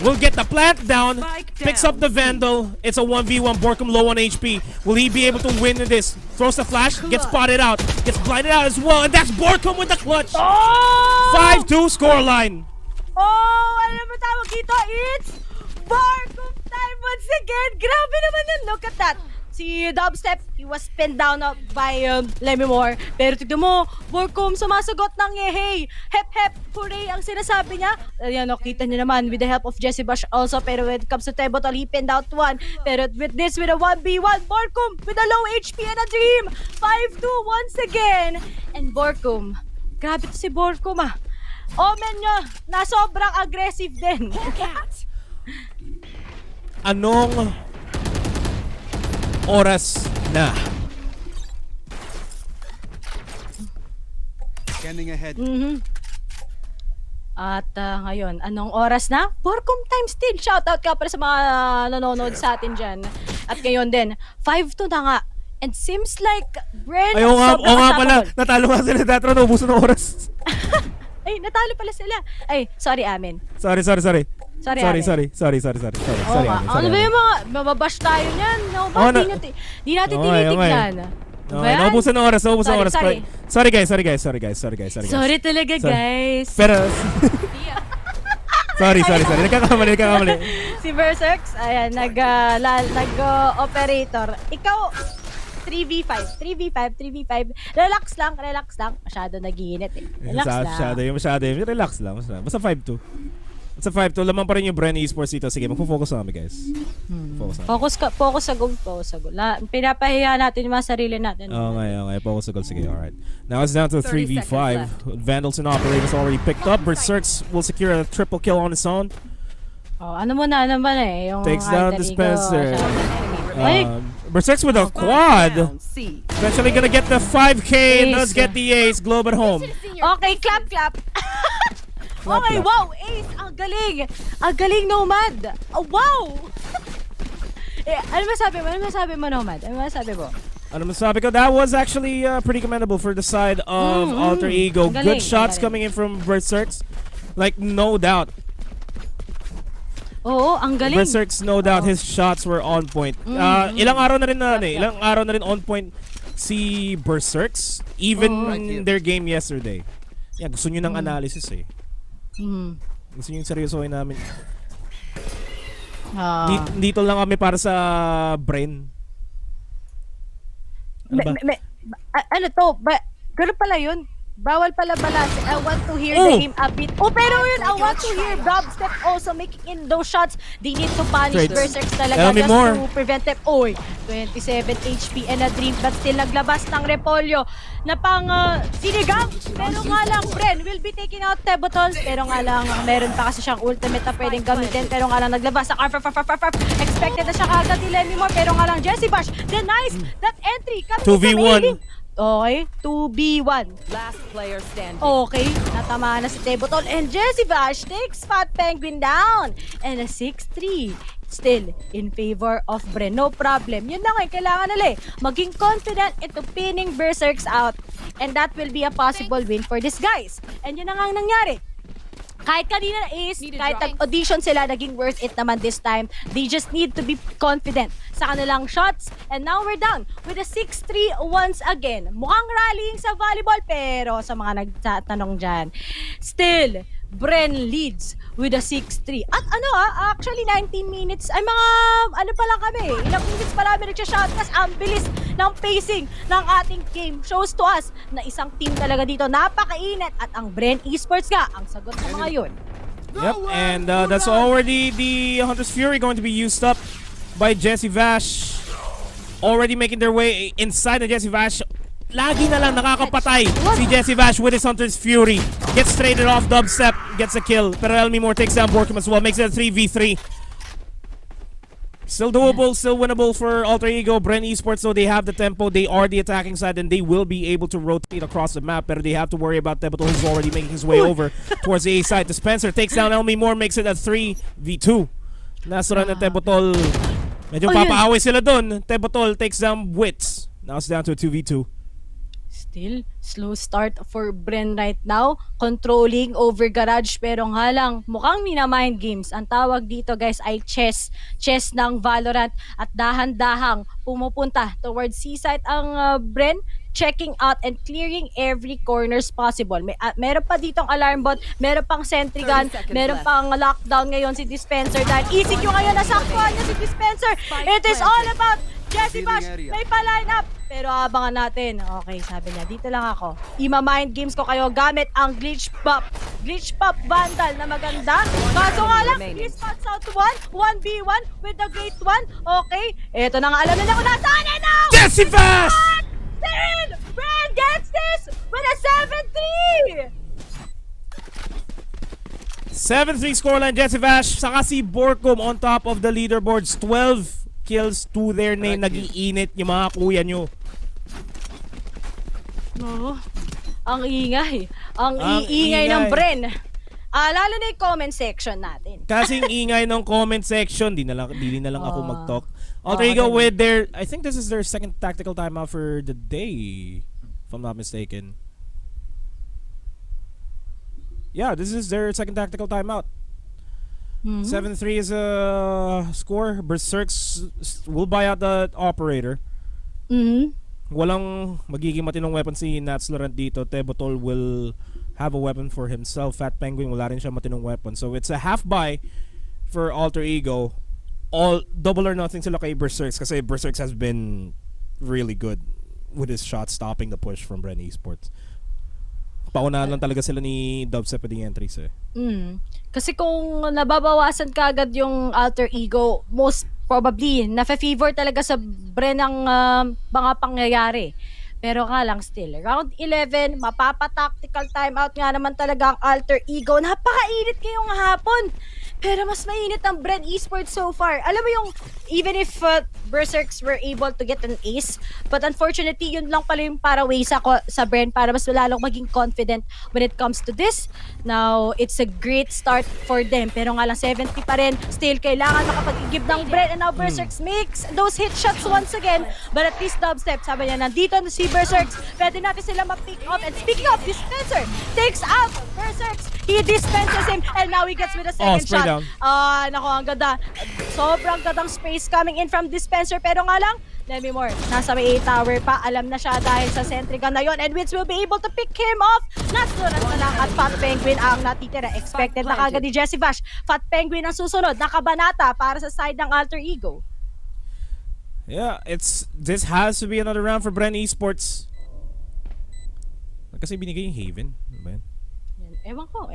Will get the plant down. Picks up the Vandal. It's a 1v1. Borkom low on HP. Will he be able to win in this? Throws the flash. Gets spotted out. Gets blinded out as well. And that's Borkom with the clutch. 5-2 scoreline. Oh, alam mo tawag dito, it's Borkom time once again. Grabe naman yun. Look at that. Si Dubstep, he was pinned down by Lemmy Moore. Pero tignan mo, Borkom sumasagot ng yehey. Hep hep, hooray ang sinasabi niya. Ayan o, kita niyo naman with the help of Jesse Bush also. Pero when it comes to Tebotol, he pinned out one. Pero with this, with a 1v1, Borkom with a low HP and a dream. 5-2 once again. And Borkom, grabe to si Borkom ah. Omen nyo na sobrang aggressive din. Anong oras na? Scanning ahead. At ngayon, anong oras na? Borkom time still. Shoutout ka para sa mga nanonood sa atin dyan. At ngayon din, 5-2 na nga. And seems like Bren Ay, oo nga pala. Natalo nga sila Datro. Naubusan ng oras. Ay, natalo pala sila. Ay, sorry amin. Sorry. Sorry. Ano ba yung mga mababash tayo niyan? No, di natin tinitignan. Okay, naubusan ng oras. Sorry guys. Sorry talaga guys. Pero Sorry. Nagkakamali. Si Berserks, ayan, nag-operator. Ikaw, 3v5. Relax lang. Masyado nagiinit eh. Relax lang. Relax lang. Basta 5-2. Basta 5-2. Lamang pa rin yung Bren Esports dito. Sige, magpo-focus na kami, guys. Focus sa goal. Pinapahiya natin yung mga sarili natin. Okay. Focus sa goal. Sige, alright. Now it's down to 3v5. Vandals and Operators already picked up. Berserks will secure a triple kill on his own. Ano mo na eh. Yung takes down Dispenser. Berserks with a quad. Eventually gonna get the 5K and does get the ace. Globe at home. Okay, clap. Okay, wow, ace. Ang galing, Nomad. Oh, wow. Ano masabi mo, Nomad? Ano masabi ko? That was actually pretty commendable for the side of Alter Ego. Good shots coming in from Berserks. Like, no doubt. Oo, ang galing. Berserks, no doubt, his shots were on point. Ilang araw na rin on point si Berserks, even in their game yesterday. Yeah, gusto nyo ng analysis eh. Gusto nyo yung seryosohin namin. Dito lang kami para sa Bren. Ano to? Ganun pala yun? Bawal pala balance. I want to hear the game a bit. Oh, pero yun, I want to hear dubstep also making in those shots. They need to punish Trades. Berserks talaga Tell me just more. to prevent them. Oy, 27 HP and a dream but still naglabas ng Repolyo na pang sinigang. Pero nga lang, Bren will be taking out Tebotol. Pero nga lang, meron pa kasi siyang ultimate na pwedeng gamitin. Pero nga lang, naglabas ang expected na siya kagad ni Lemmy Moore. Pero nga lang, Jessie Bash denies that entry. 2v1. Okay, 2v1. Last player standing. Okay, natama na si Tebotol and Jessie Bash takes Fat Penguin down. And a 6-3. Still in favor of Bren. No problem. Yun na nga, kailangan nila maging confident into pinning Berserks out. And that will be a possible win for these guys. And yun na nga ang nangyari. Kahit kanina is, kahit nag-audition sila, naging worth it naman this time. They just need to be confident sa kanilang shots. And now we're down with a 6-3 once again. Mukhang rallying sa volleyball, pero sa mga nagtatanong dyan, still, Bren leads with a 6-3. At actually 19 minutes, ay mga, pa lang kami, ilang minutes pa namin nagsha-shot, kasi ang bilis ng pacing ng ating game. Shows to us na isang team talaga dito, napakainit, at ang Bren Esports nga, ang sagot sa mga yun. Yep, and that's already the Hunter's Fury going to be used up by Jessie Vash. Already making their way inside the Jessie Vash. Lagi na lang nakakapatay si Jessie Vash with his Hunter's Fury. Gets traded off dubstep, gets a kill. Pero Elmi Moore takes down Borkum as well, makes it a 3v3. Still doable, still winnable for Alter Ego. Bren Esports, though, they have the tempo, they are the attacking side, and they will be able to rotate across the map. Pero they have to worry about Tebotol, who's already making his way over towards the A side. The Spencer takes down Elmi Moore, makes it a 3v2. Nasa run na Tebotol. Medyo papaaway sila dun. Tebotol takes down Wits. Now it's down to a 2v2. Still, slow start for Bren right now. Controlling over Garage, pero nga lang, mukhang minamind games. Ang tawag dito guys ay chess. Chess ng Valorant. At dahan-dahang pumupunta towards C-site ang Bren. Checking out and clearing every corners possible. Meron pa ditong alarm bot, meron pang sentry gun, meron pang lockdown ngayon si Dispenser. Dahil ECQ ngayon, nasaktuhan niya si Dispenser. It is all about Jessie Bash. May pa-line up. Pero abangan natin. Okay, sabi niya, dito lang ako. Ima-mind games ko kayo gamit ang Glitch Pop. Glitch Pop Vandal na maganda. Kaso nga lang, he spots out 1v1 with the Great One. Okay, eto na nga, alam na kung nasaan eh now! Jessie Bash! Still, Bren gets this with a 7-3! 7-3 scoreline, Jessie Vash. Saka si Borkum on top of the leaderboards. 12 kills to their name. Nag-iinit yung mga kuya nyo. No, ang ingay. Ang iingay ng Bren. Lalo na yung comment section natin. Kasing ingay ng comment section, di na lang ako mag-talk. Alter Ego with their, I think this is their second tactical timeout for the day, if I'm not mistaken. Yeah, this is their second tactical timeout. 7-3 is a score. Berserks will buy out the operator. Walang magiging matinong weapon si Nats Laurent dito. Tebotol will have a weapon for himself. Fat Penguin, wala rin siya matinong weapon. So it's a half buy for Alter Ego. All double or nothing sila kay Berserks kasi Berserks has been really good with his shot stopping the push from Bren Esports. Paunahan lang talaga sila ni Dubstep at the entries eh. Kasi kung nababawasan kaagad yung Alter Ego, most probably nafe-favor talaga sa Bren ang mga pangyayari. Pero nga lang still, round 11, mapapa-tactical timeout nga naman talaga ang Alter Ego. Napakainit ngayong hapon. Pero mas mainit ang Bren Esports so far. Alam mo yung, even if Berserks were able to get an ace, but unfortunately, yun lang pala yung paraway sa Bren para mas lalong maging confident when it comes to this. Now, it's a great start for them. Pero nga lang, 70 pa rin. Still, kailangan makapag-give ng Bren. And now, Berserks makes those hit shots once again. But at least, Dubstep, sabi niya, nandito na si Berserks. Pwede natin sila ma-pick up. And speaking of, Dispenser takes out Berserks. He dispenses him. And now, he gets with a second shot. Nako, ang ganda. Sobrang gandang space coming in from Dispenser. Pero nga lang, Lemmy Moore, nasa may A tower pa. Alam na siya dahil sa sentry gun na yun. And Wits will be able to pick him off. Natsurat na lang at Fat Penguin ang natitira. Expected na kagad ni Jessie Vash. Fat Penguin ang susunod. Nakabanata para sa side ng Alter Ego. Yeah, this has to be another round for Bren Esports. Kasi binigay yung Haven. Ano ba yan? Ewan ko.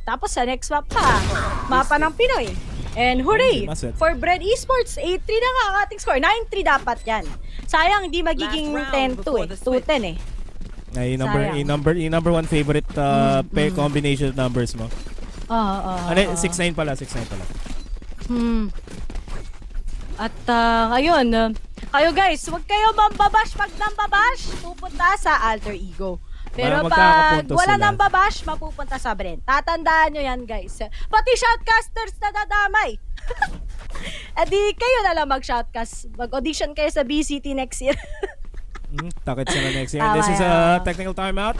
Tapos sa next map pa, mapa ng Pinoy. And hooray! For Bren Esports, 8-3 na nga ang ating score. 9-3 dapat yan. Sayang, hindi magiging 10-2 eh. 2-10 eh. Yung number one favorite pair combination of numbers mo. 6-9 pala. At ayun, kayo guys, huwag kayo mambabash pag nambabash, pupunta sa Alter Ego. Pero pag wala nang babash, mapupunta sa Bren. Tatandaan nyo yan, guys. Pati shoutcasters na dadamay. E di kayo na lang mag-shoutcast. Mag-audition kayo sa VCT next year. Takit sila next year. This is a technical timeout.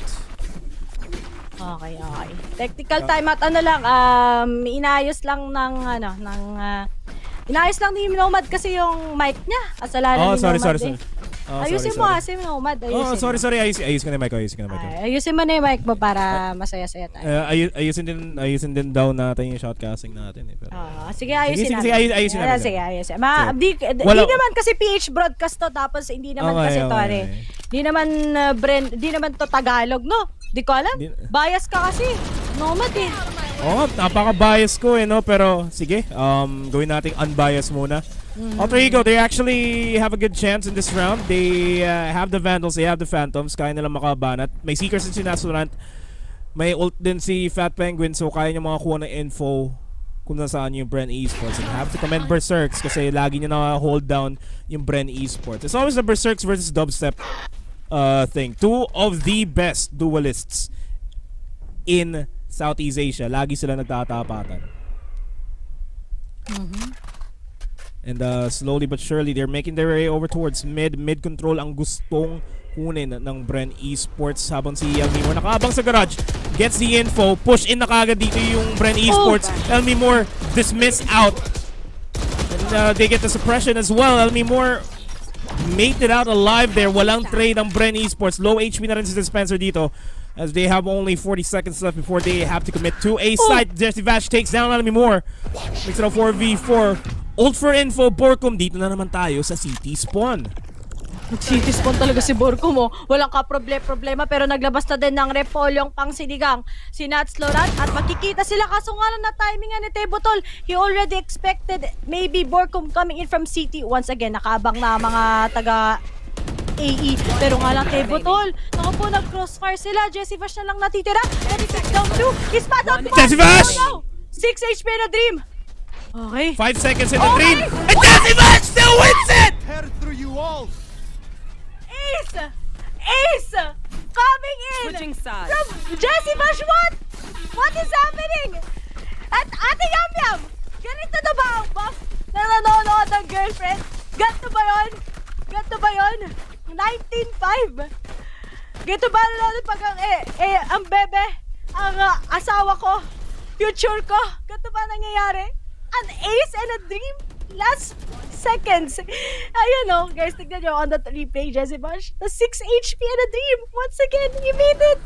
Okay. Technical timeout, inayos lang inayos lang ni Nomad kasi yung mic niya. Kasalanan ni Nomad. Ayusin mo Nomad. Sorry. Ayusin ko na yung mic. Ayusin mo na yung mic mo para masaya-saya tayo. Ayusin din daw natin yung shoutcasting natin. Pero... sige, ayusin natin. Sige, ayusin. Di naman kasi PH broadcast to, tapos hindi naman kasi to. Di naman, Bren, di naman to Tagalog, no? Di ko alam. Bias ka kasi. Nomad eh. Napaka-bias ko no? Pero sige, gawin nating unbiased muna. Alter Ego, they actually have a good chance in this round. They have the Vandals, they have the Phantoms. Kaya nilang makabanat. May Seekers din si Nasurant. May ult din si Fat Penguin. So kaya niya makakuha ng info kung nasaan yung Bren Esports. And have to commend Berserks kasi lagi niya na-hold down yung Bren Esports. It's always the Berserks versus Dubstep thing. Two of the best duelists in Southeast Asia. Lagi sila nagtatapatan. And slowly but surely, they're making their way over towards mid. Mid control ang gustong kunin ng Bren Esports habang si Elmimore nakaabang sa garage. Gets the info. Push in na kagad dito yung Bren Esports. Elmimore dismissed out. And they get the suppression as well. Elmimore made it out alive there. Walang trade ng Bren Esports. Low HP na rin si Dispenser dito, as they have only 40 seconds left before they have to commit to a site. Jesse Vash takes down Elmimore. Makes it a 4v4. Ult for info, Borkum. Dito na naman tayo sa City Spawn. City Spawn talaga si Borkum mo. Walang ka-problema pero naglabas na din ng repolyong pang sinigang si Nats Laurent at makikita sila kaso nga lang na timing ni Tebotol. He already expected maybe Borkum coming in from City. Once again, nakaabang na mga taga AE. Pero nga lang Tebotol. Naku po, nag-crossfire sila. Jesse Vash na lang natitira. And he takes down 2. He's passed out. Jesse Vash! 6 HP na Dream. Okay. 5 seconds in the dream. And Jesse Vash still wins it! Tear through you all. Ace! Coming in! Switching sides. From Jesse Vash, what? What is happening? At Ate Yum Yum! Ganito na ba ang buff na nanonood ng girlfriend? Ganito ba yun? 19-5! Ganito ba nanonood pag ang bebe, ang asawa ko, future ko? Ganito ba nangyayari? An ace and a dream? Last seconds. Ayun guys, tignan nyo on the replay, Jesse Vash. The 6 HP and a dream. Once again, he made it.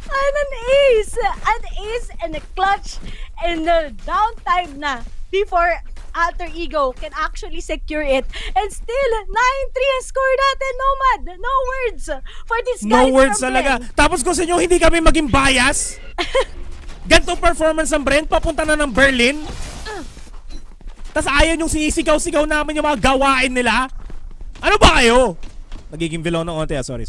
And an ace. An ace and a clutch. And the downtime na before Alter Ego can actually secure it. And still, 9-3 ang score natin. Nomad. No words for this guys. No words talaga. Tapos kung sa inyo, hindi kami maging bias. Ganitong performance ng Bren, papunta na ng Berlin. Tapos ayaw yung sinisigaw-sigaw namin yung mga gawain nila. Ano ba kayo? Nagiging villain ng onte. Sorry.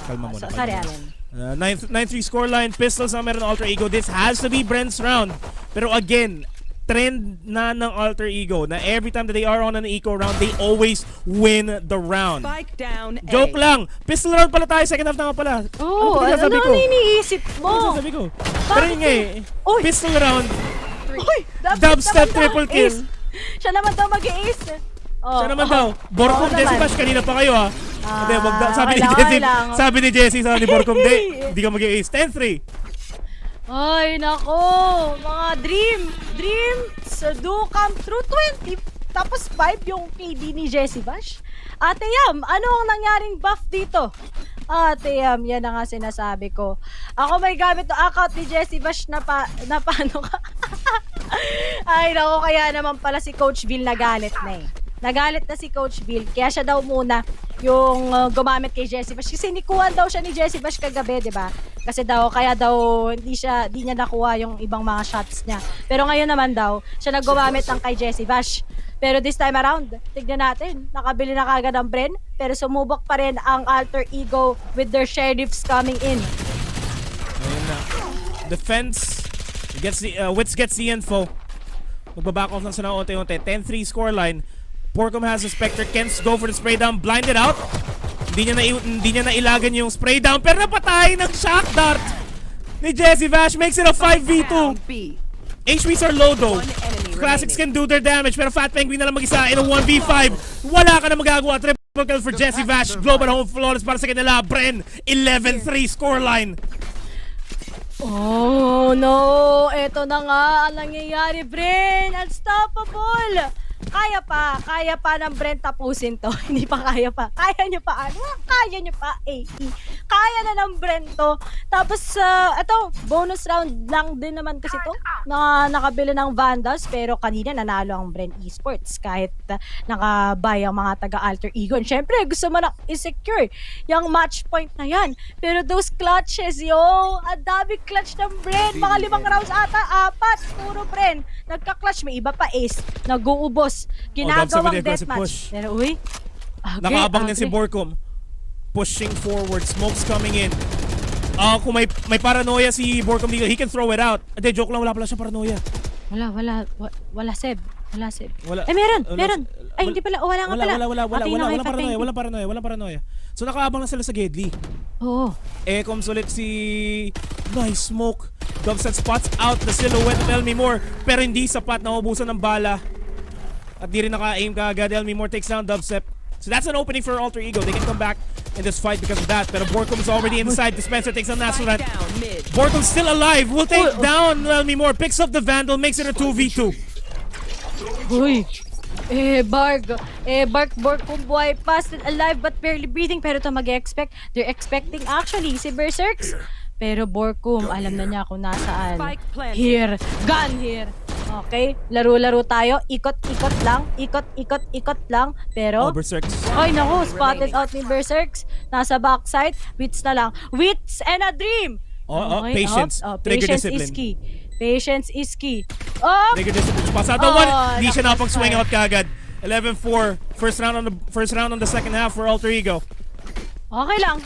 Kalma muna. Sorry, Alan. 9-3 scoreline. Pistols na meron ng Alter Ego. This has to be Bren's round. Pero again, trend na ng Alter Ego na every time that they are on an eco round, they always win the round. Spike down A. Joke lang. Pistol round pala tayo. Second half na nga pala. Ano iniisip mo? Ano sabi ko? Pero yun nga pistol round. Uy! Dubstep triple kill. Siya naman daw mag-ace. Siya naman daw. Borkum, Jesse Bash, kanina pa kayo Hindi, sabi ni Jesse, sabi ni Borkum, hindi ka mag-ace. 10-3. Ay, nako. Mga dreams do come true. 20. Tapos 5 yung KD ni Jesse Bash. Ate Yam, ano ang nangyaring buff dito? Ate Yam, yan na nga sinasabi ko. Ako may gamit ng account ni Jesse Bash na paano ka? Ay, nako, kaya naman pala si Coach Bill nagalit na nagalit na si Coach Bill. Kaya siya daw muna yung gumamit kay Jessie Bash. Kasi nikuhan daw siya ni Jessie Bash kagabi, di ba? Kasi daw, kaya daw hindi niya nakuha yung ibang mga shots niya. Pero ngayon naman daw, siya naggumamit ng kay Jessie Bash. Pero this time around, tignan natin, nakabili na kagad ang Bren, pero sumubok pa rin ang Alter Ego with their sheriffs coming in. Ayun na. Defense gets Wits gets the info. Magbaback off lang sila unti-unti. 10-3 scoreline. Porcom has the Spectre. Kens go for the spray down. Blinded out. Hindi niya nailagan yung spray down. Pero napatay ng shock dart ni Jessie Bash. Makes it a 5v2. HPs are low though. Classics can do their damage. Pero Fat Penguin na lang mag-isa in a 1v5. Wala ka na magagawa. Triple kill for Jessie Bash. Global home flawless para sa kanila. Bren, 11-3 scoreline. Oh no! Eto na nga ang nangyayari, Bren! Unstoppable! Kaya pa ng Bren tapusin to. Hindi pa kaya pa. Kaya nyo pa, ano? Kaya nyo pa, AE. Kaya na ng Bren to. Tapos, eto, bonus round lang din naman kasi to. Na nakabili ng Vandals, pero kanina nanalo ang Bren Esports kahit nakabay ang mga taga-Alter Ego. And syempre, gusto mo na i-secure yung match point na yan. Pero those clutches, ang dami clutch ng Bren. Mga 5 rounds ata, 4. Puro Bren. Nagka-clutch, may iba pa ace. Nag-uubos. Ginagawang deathmatch. Pero uy, nakaabang din si Borcom. Pushing forward, smokes coming in. Kung may paranoia si Borcom dito, he can throw it out. Hindi, joke lang, wala pala siya paranoia. Wala Seb. Wala. Meron. Ay, hindi pala. Wala nga pala. Wala paranoia. So nakaabang na sila sa Gedli. Oo. Comes ulit si nice smoke. Dubstep spots out the silhouette of Elmi Moore. Pero hindi sapat, naubusan ng bala. At di rin naka-aim kaagad. Elmi Moore takes down Dubstep. So that's an opening for Alter Ego. They can come back in this fight because of that. Pero Borcom is already inside. Dispenser takes down Nasrat. Borcom's still alive. Will take down Elmi Moore. Picks up the Vandal. Makes it a 2v2. Uy. Borcom buhay pa. Still alive but barely breathing. Pero ito mag-expect. They're expecting actually si Berserks. Pero Borcom, alam na niya kung nasaan. Here. Gun here. Okay, laro-laro tayo. Ikot-ikot lang. Pero Berserks. Ay naku, spotted out ni Berserks. Nasa backside. Wits na lang. Wits and a dream. Okay, patience. Trigger discipline. Patience is key. Trigger discipline. Pasado one. Hindi siya napag-swing out kaagad. 11-4. First round on the second half for Alter Ego. Okay lang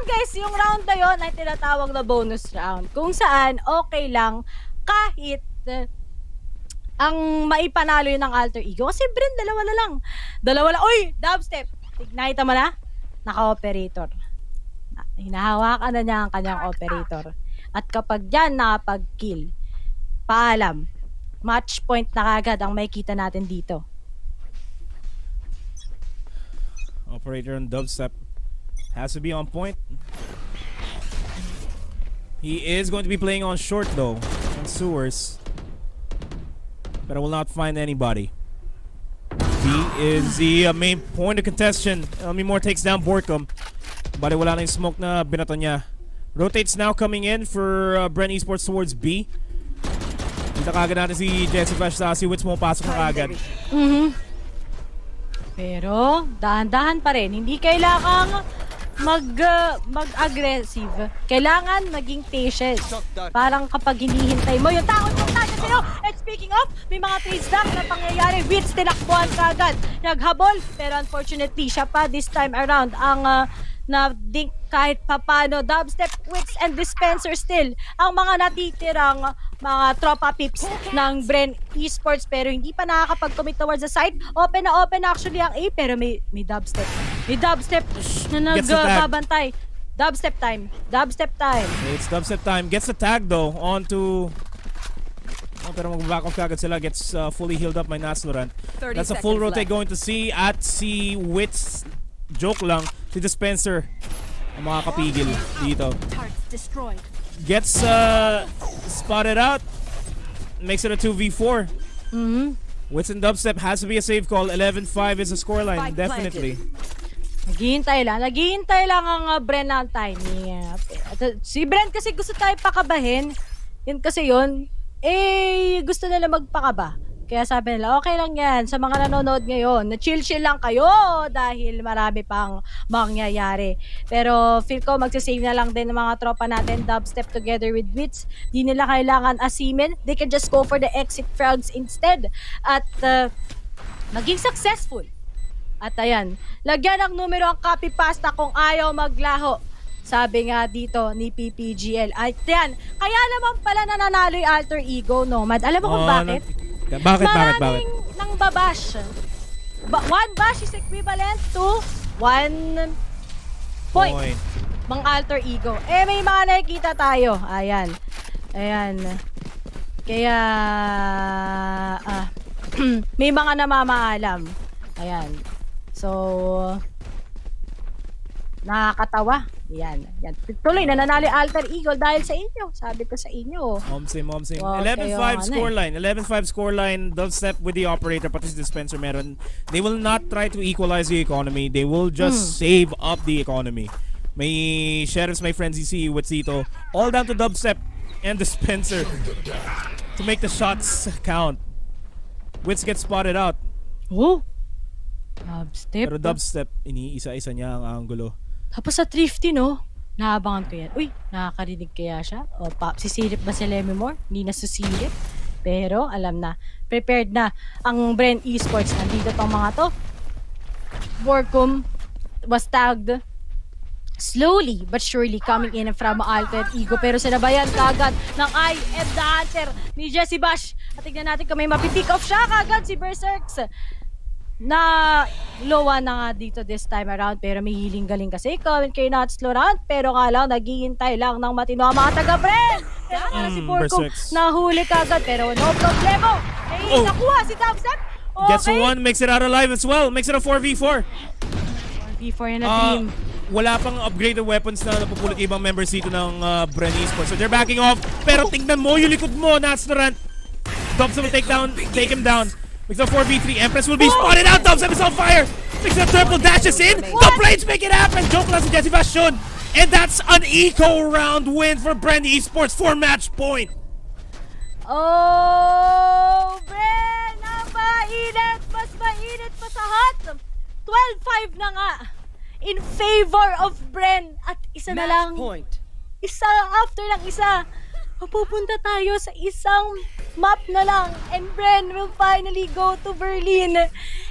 guys. Yung round na yun ay tinatawag na bonus round. Kung saan, okay lang kahit ang maipanalo yun ng Alter Ego. Kasi Bren, dalawa lang. Uy, Dubstep. Nakita mo na? Naka-operator. Hinahawakan na niya ang kanyang operator. At kapag yan nakapag-kill, paalam, match point na kagad ang makikita natin dito. Operator on Dubstep has to be on point. He is going to be playing on short though, on sewers. But I will not find anybody. He is the main point of contention. Elmi Moore takes down Borcom. But wala na yung smoke na binato niya. Rotates now coming in for Bren Esports towards B. Kita kagad natin si Jessie Bash sa si Wits mo pasok na kagad. Pero dahan-dahan pa rin. Hindi kailangang mag-aggressive. Kailangan maging patient. Parang kapag hinihintay mo yung takot yung target sino. And speaking of, may mga trades na pangyayari. Wits tinakbuhan kagad. Naghabol. Pero unfortunately, siya pa this time around ang na-dink kahit papano. Dubstep, Wits, and Dispenser still ang mga natitirang mga tropa pips ng Bren Esports, pero hindi pa nakakapag-commit towards the side. Open actually ang A, pero may Dubstep. May Dubstep na nagbabantay. Dubstep time. It's Dubstep time. Gets the tag though onto... pero mag-back off kagad sila. Gets fully healed up by Naslorant. That's a full rotate going to see at si Wits. Joke lang, si Dispenser ang mga kapigil dito. Gets spotted out. Makes it a 2v4. Wits and Dubstep has to be a save call. 11-5 is the scoreline, definitely. Naghihintay lang ang Bren ng timing. Si Bren kasi gusto tayo pakabahin. Yun kasi yun. Gusto nila magpakaba. Kaya sabi nila, okay lang yan sa mga nanonood ngayon. Na-chill-chill lang kayo dahil marami pang mangyayari. Pero feel ko magsisave na lang din ng mga tropa natin. Dubstep together with Wits. Di nila kailangan asimin. They can just go for the exit frogs instead. At maging successful. At ayan, lagyan ng numero ang copy pasta kung ayaw maglaho. Sabi nga dito ni PPGL. At yan, kaya naman pala nananalo yung alter ego, Nomad. Alam mo kung bakit? Bakit? Maraming nang babash. One bash is equivalent to 1 point. Mang alter ego. Eh, may mga nakikita tayo. Ayan. Kaya, may mga namamaalam. Ayan. So, nakakatawa. Yan. Tuloy, nananalo alter ego dahil sa inyo. Sabi ko sa inyo. Momsim. Wow, 11-5 scoreline. 11-5 scoreline. Dubstep with the operator, pati si dispenser meron. They will not try to equalize the economy. They will just save up the economy. May sheriffs, my friends, you see what's dito. All down to Dubstep and dispenser to make the shots count. Wits gets spotted out. Oh! Dubstep. Pero Dubstep, iniisa-isa niya ang angulo. Tapos sa Thrifty, no? Naabangan ko yan. Uy, nakakarinig kaya siya? O, sisilip ba si Lemimore? Hindi na susilip. Pero, alam na. Prepared na ang Bren Esports. Nandito tong mga to. Borkum was tagged slowly but surely coming in from Alter Ego. Pero sinabayan kagad ng I am the Hunter ni Jesse Bash. At tignan natin kung may mapipick off siya kagad si Berserks. Na lowa na nga dito this time around, pero may healing galing kasi comment kay Nuts Laurent, pero nga lang naghihintay lang ng matino ang mga taga-Bren. Pero nga si Borkum nahuli kagad, pero no problemo. Nakuha si Dubstep. Okay. Gets one, makes it out alive as well. Makes it a 4v4. 4v4 yan na team. Wala pang upgraded weapons na napupulot ibang members dito ng Bren Esports. So they're backing off. Pero tingnan mo yung likod mo, Nuts Laurent. Dubstep will take him down. Makes a 4v3. Empress will be spotted out. Dubstep is on fire. Makes a triple dashes in. The Blades make it happen. Joke lang si Jesse Bastion. And that's an eco round win for Bren Esports for match point. Oh, Bren! Napakainit! Mas mainit pa sa hot! 12-5 na nga in favor of Bren. At isa na lang. Isa after lang isa. Pupunta tayo sa isang map na lang and Bren will finally go to Berlin.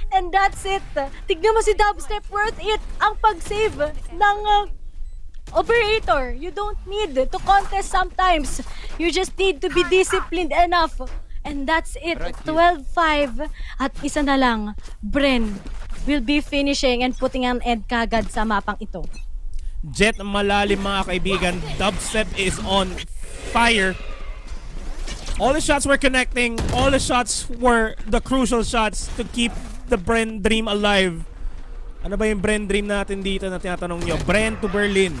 And that's it. Tignan mo si Dubstep, worth it ang pag-save ng operator. You don't need to contest sometimes. You just need to be disciplined enough. And that's it. 12-5 at isa na lang. Bren will be finishing and putting an end kagad sa mapang ito. Jet malalim mga kaibigan. Dubstep is on fire. All the shots were connecting. All the shots were the crucial shots to keep the Bren dream alive. Ano ba yung Bren dream natin dito na tinatanong nyo? Bren to Berlin.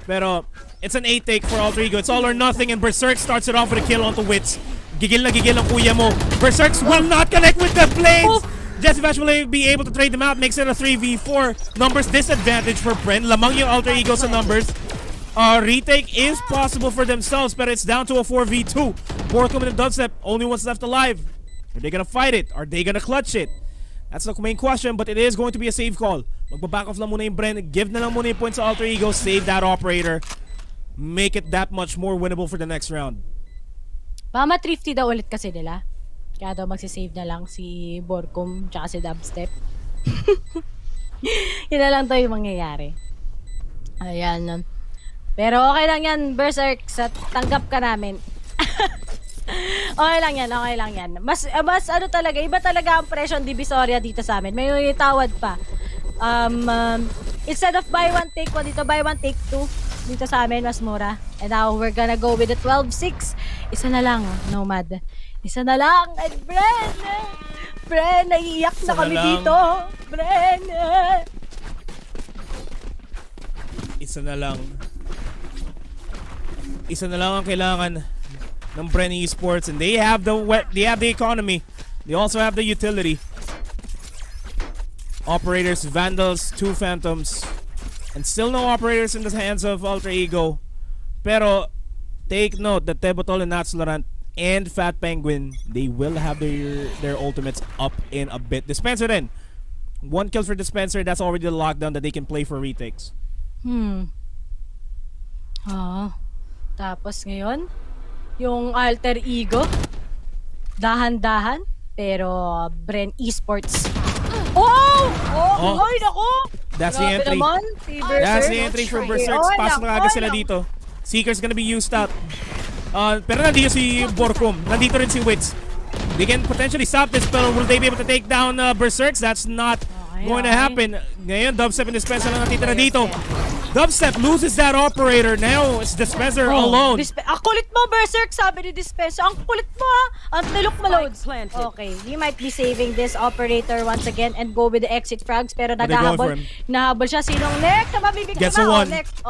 Pero it's an 8 take for Alter Ego. It's all or nothing and Berserk starts it off with a kill onto Wits. Gigil na gigil ang kuya mo. Berserks will not connect with the blades. Jesse Bash will be able to trade them out. Makes it a 3v4. Numbers disadvantage for Bren. Lamang yung Alter Ego sa numbers. Retake is possible for themselves, but it's down to a 4v2. Borkum and Dubstep, only ones left alive. Are they gonna fight it? Are they gonna clutch it? That's the main question, but it is going to be a save call. Magbaback off lang muna yung Bren. Give na lang muna yung points sa Alter Ego. Save that operator. Make it that much more winnable for the next round. Mama thrifty daw ulit kasi nila. Kaya daw magsisave na lang si Borkum tsaka si Dubstep. Yun na lang daw yung mangyayari. Ayan. Pero okay lang yan, Berserk. Tanggap ka namin. Okay lang yan. Mas ano talaga, iba talaga ang presyo ng Divisoria dito sa amin. May tawad pa. Instead of buy one take one dito, buy one take two dito sa amin, mas mura. And now we're gonna go with the 12-6. Isa na lang, Nomad. Isa na lang. And Bren, naiiyak na kami dito. Bren. Isa na lang. Isa na lang ang kailangan ng Bren Esports, and they have the economy. They also have the utility. Operators, Vandals, 2 Phantoms, and still no operators in the hands of Alter Ego. Pero take note that Tebotol and Nats Laurent and Fat Penguin, they will have their ultimates up in a bit. Dispenser then. 1 kill for Dispenser. That's already the lockdown that they can play for retakes. Tapos ngayon, yung alter ego, dahan-dahan, pero Bren Esports. Ay, naku! That's the entry. That's the entry for Berserks. Pasok na agad sila dito. Seeker's gonna be used up. Pero nandito si Borkum. Nandito rin si Wits. They can potentially stop this, but will they be able to take down Berserks? That's not going to happen. Ngayon, Dubstep and Dispenser lang natitira dito. Dubstep loses that operator. Now, it's Dispenser alone. Ang kulit mo, Berserk, sabi ni Dispenser. Ang kulit mo, ha? Ang tilok maloads. Okay, he might be saving this operator once again and go with the exit frags, pero naghahabol. Nahabol siya. Sinong next? Mabibigyan Gets a one. Next.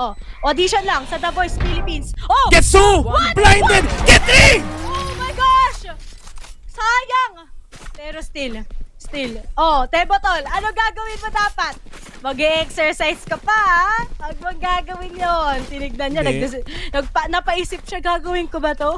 Audition lang sa The Voice Philippines. Gets two! Blinded! Get three! Oh my gosh! Sayang! Pero still. Tebotol, ano gagawin mo dapat? Mag-exercise ka pa, ha? Huwag mong gagawin yun. Tinignan niya, napaisip siya, gagawin ko ba to?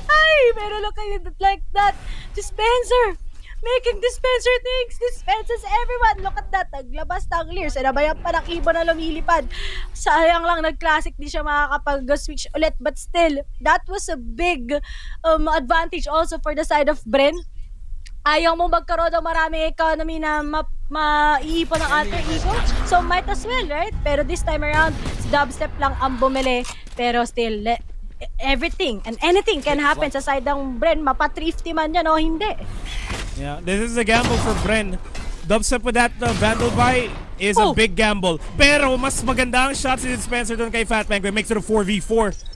Ay, pero look at it like that. Dispenser! Making Dispenser things! Dispenses everyone! Look at that, naglabas ng Lears. Nabayan pa ng ibon na lumilipad. Sayang lang, nag-classic, di siya makakapag-switch ulit. But still, that was a big advantage also for the side of Bren. Ayaw mo magkaroon ng maraming economy na maiipon ng alter ego. So might as well, right? Pero this time around, si Dubstep lang ang bumili. Pero still, everything and anything can happen sa side ng Bren. Mapa-thrifty man yan o hindi. Yeah, this is a gamble for Bren. Dubstep with that Vandal buy is a big gamble. Pero mas maganda ang shot si Dispenser doon kay Fat Penguin. Makes it a 4v4.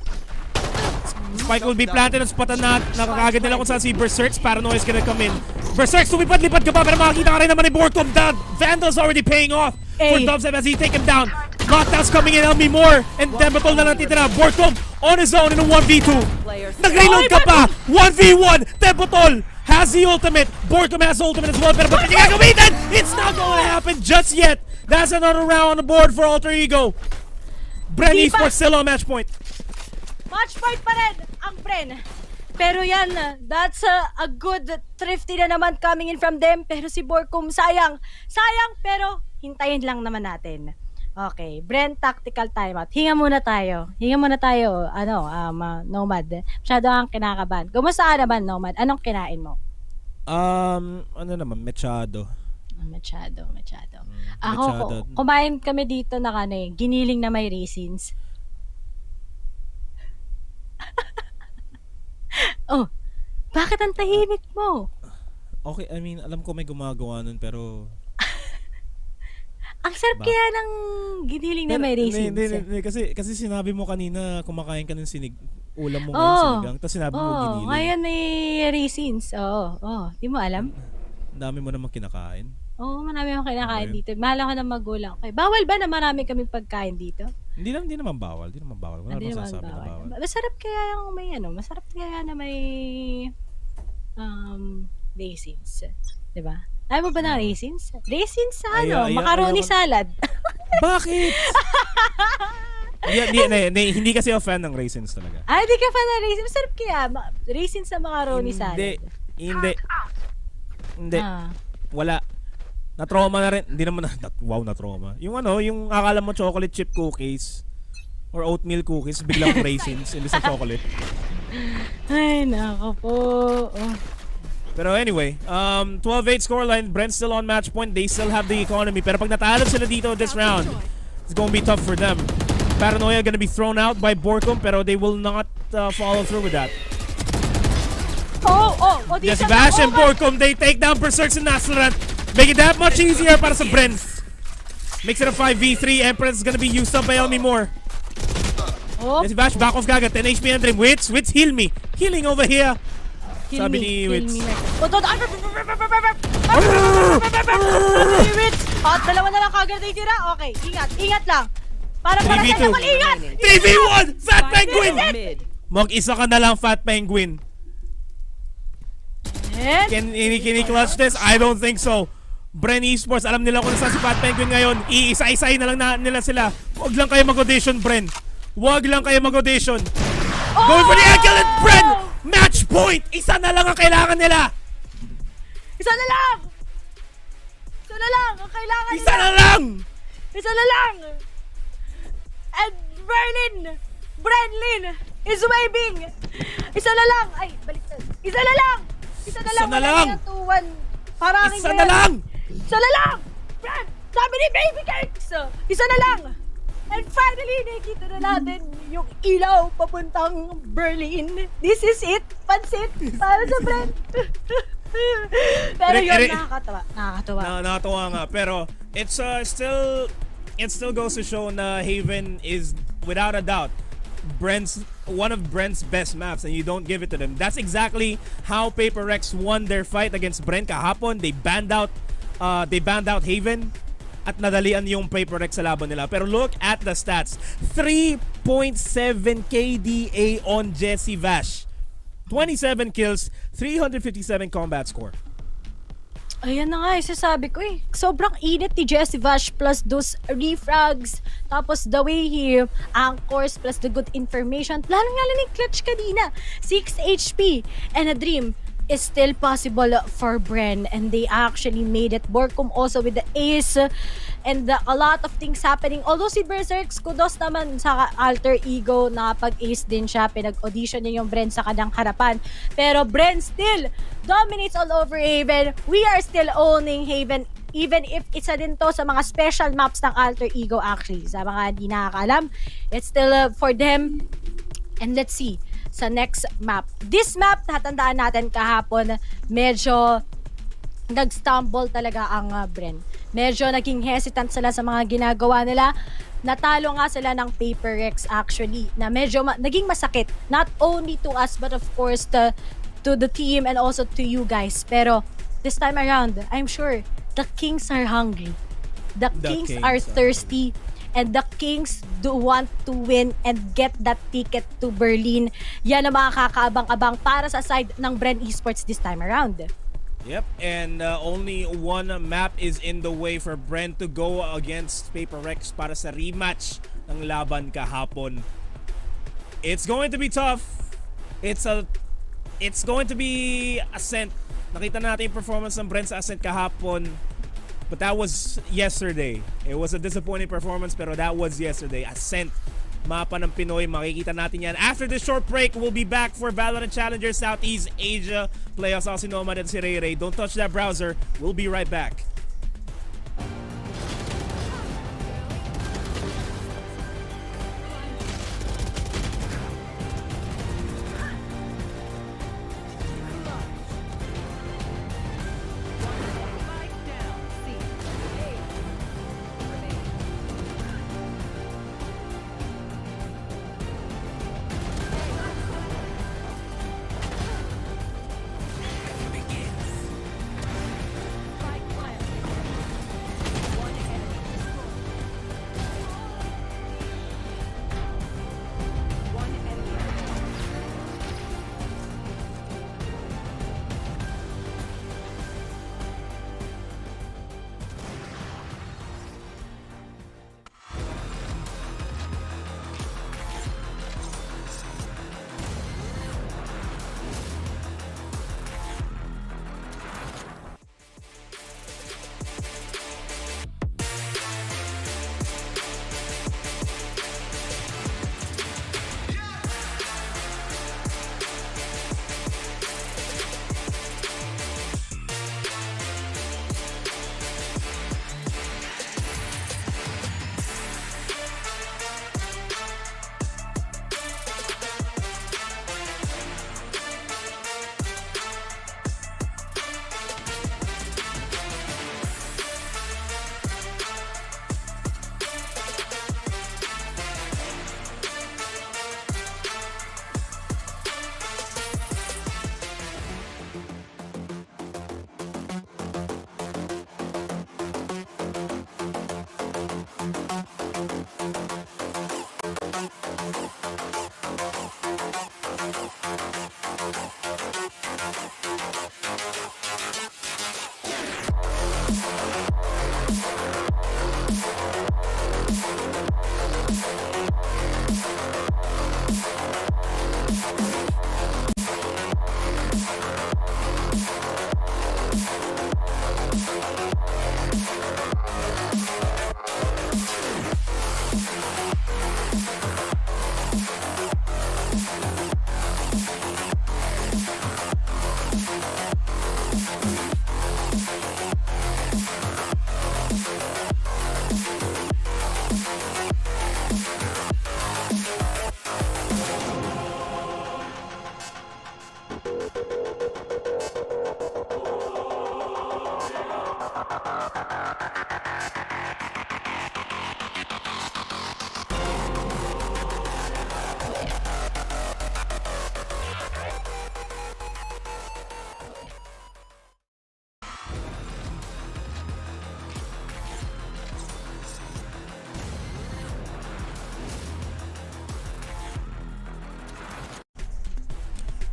Spike will be planted on spot na nakakagad nila kung saan si Berserks. Paranoia is gonna come in. Berserks, lumipad-lipad ka pa, pero makakita ka rin naman ni Borkum. The Vandal's already paying off for Dubstep as he take him down. Knockdown's coming in, help me more. And Dembotol na lang titira. Borkum on his own in a 1v2. Nag-reload ka pa. 1v1. Dembotol has the ultimate. Borkum has the ultimate as well. Pero bakit niya gagamitin? It's not gonna happen just yet. That's another round on the board for Alter Ego. Bren Esports still on match point. Match point pa rin ang Bren. Pero yan, that's a good thrifty na naman coming in from them. Pero si Borkum, sayang, pero hintayin lang naman natin. Okay, Bren tactical timeout. Hinga muna tayo, Nomad. Masyado ang kinakabahan. Kumusta ka naman, Nomad? Anong kinain mo? Ano naman, mechado. Machado. Ako, kumain kami dito na giniling na may raisins. Bakit ang tahimik mo? Okay, I mean, alam ko may gumagawa nun, pero... Ang sarap kaya ng giniling na may raisins. Hindi, kasi sinabi mo kanina, kumakain ka ng ulam mo ngayon sinigang, tapos sinabi mo giniling. Ngayon may raisins. Di mo alam? Ang dami mo namang kinakain. Marami akong kinakain dito. Mahal ako ng magulang. Okay. Bawal ba na marami kaming pagkain dito? Hindi naman bawal. Wala namang sasabi na bawal. Masarap kaya yung may masarap kaya na may raisins. Diba? Ayaw mo ba ng raisins? Raisins sa macaroni salad. Bakit? Hindi kasi ako fan ng raisins talaga. Hindi ka fan ng raisins? Masarap kaya. Raisins sa macaroni salad. Hindi. Wala. Na-trauma na rin. Hindi naman na-trauma. Yung yung akala mo chocolate chip cookies or oatmeal cookies, biglang raisins imbis ng chocolate. Ay, nako po. Pero anyway, 12-8 scoreline. Bren still on match point. They still have the economy. Pero pag natalo sila dito this round, it's gonna be tough for them. Paranoia gonna be thrown out by Borkum, pero they will not follow through with that. Yes, Vash and Borkum, they take down Berserks and Naslaran. Make it that much easier para sa Bren. Makes it a 5v3. Empress is gonna be used up by Elmi Moore. Yes, Vash, back off kagad. 10 HP and Dream. Wits, heal me. Healing over here. Sabi ni Wits. At dalawa na lang kagad na itira. Okay, ingat lang. Para sa naman, ingat! 3v1! Fat Penguin! Mag-isa ka na lang, Fat Penguin. Can clutch this? I don't think so. Bren Esports, alam nila kung saan si Fat Penguin ngayon. Iisa-isahin na lang nila sila. Huwag lang kayo mag-audition, Bren. Huwag lang kayo mag-audition. Going for the ankle and Bren match point! Isa na lang ang kailangan nila! Isa na lang! Isa na lang ang kailangan Isa na lang! Isa na lang! And Brenlin is waving! Isa na lang! Ay, baliktad. Isa na lang! Isa na lang! Isa na lang! Parang Isa na lang! Isa na lang! Brad! Sabi ni Baby Cakes! Isa na lang! And finally, nakikita na natin yung ilaw papuntang Berlin. This is it! Pansit! Para sa Brent! Pero yun, nakakatawa. Nakakatawa nga. Pero it still goes to show na Haven is without a doubt one of Brent's best maps, and you don't give it to them. That's exactly how Paper Rex won their fight against Brent kahapon. They banned out Haven at nadalian yung Paper Rex sa laban nila. Pero look at the stats. 3.7 KDA on Jesse Vash. 27 kills, 357 combat score. Ayan na nga, sasabi ko eh. Sobrang init ni Jesse Vash plus those refrags. Tapos the way he anchors plus the good information. Lalong-lalo yung clutch kanina. 6 HP and a dream is still possible for Bren, and they actually made it. Borkum also with the ace and a lot of things happening. Although si Berserks, kudos naman sa alter ego na pag-ace din siya. Pinag-audition niya yung Bren sa kanyang harapan. Pero Bren still dominates all over Haven. We are still owning Haven, even if isa din to sa mga special maps ng alter ego actually. Sa mga di nakakaalam, it's still for them. And let's see sa next map. This map, tatandaan natin kahapon, medyo nag-stumble talaga ang Bren. Medyo naging hesitant sila sa mga ginagawa nila. Natalo nga sila ng Paper Rex actually, na medyo naging masakit. Not only to us, but of course to the team and also to you guys. Pero this time around, I'm sure the Kings are hungry. The Kings are thirsty. And the Kings do want to win and get that ticket to Berlin. Yan ang mga kakaabang-abang para sa side ng Bren Esports this time around. Yep, and only one map is in the way for Bren to go against Paper Rex para sa rematch ng laban kahapon. It's going to be tough. It's going to be Ascent. Nakita natin yung performance ng Bren sa Ascent kahapon. But that was yesterday. It was a disappointing performance, pero that was yesterday. Ascent, mapa ng Pinoy, makikita natin yan. After this short break, we'll be back for Valorant Challenger Southeast Asia playoffs. Ako si Nomad at si Ray Ray. Don't touch that browser. We'll be right back.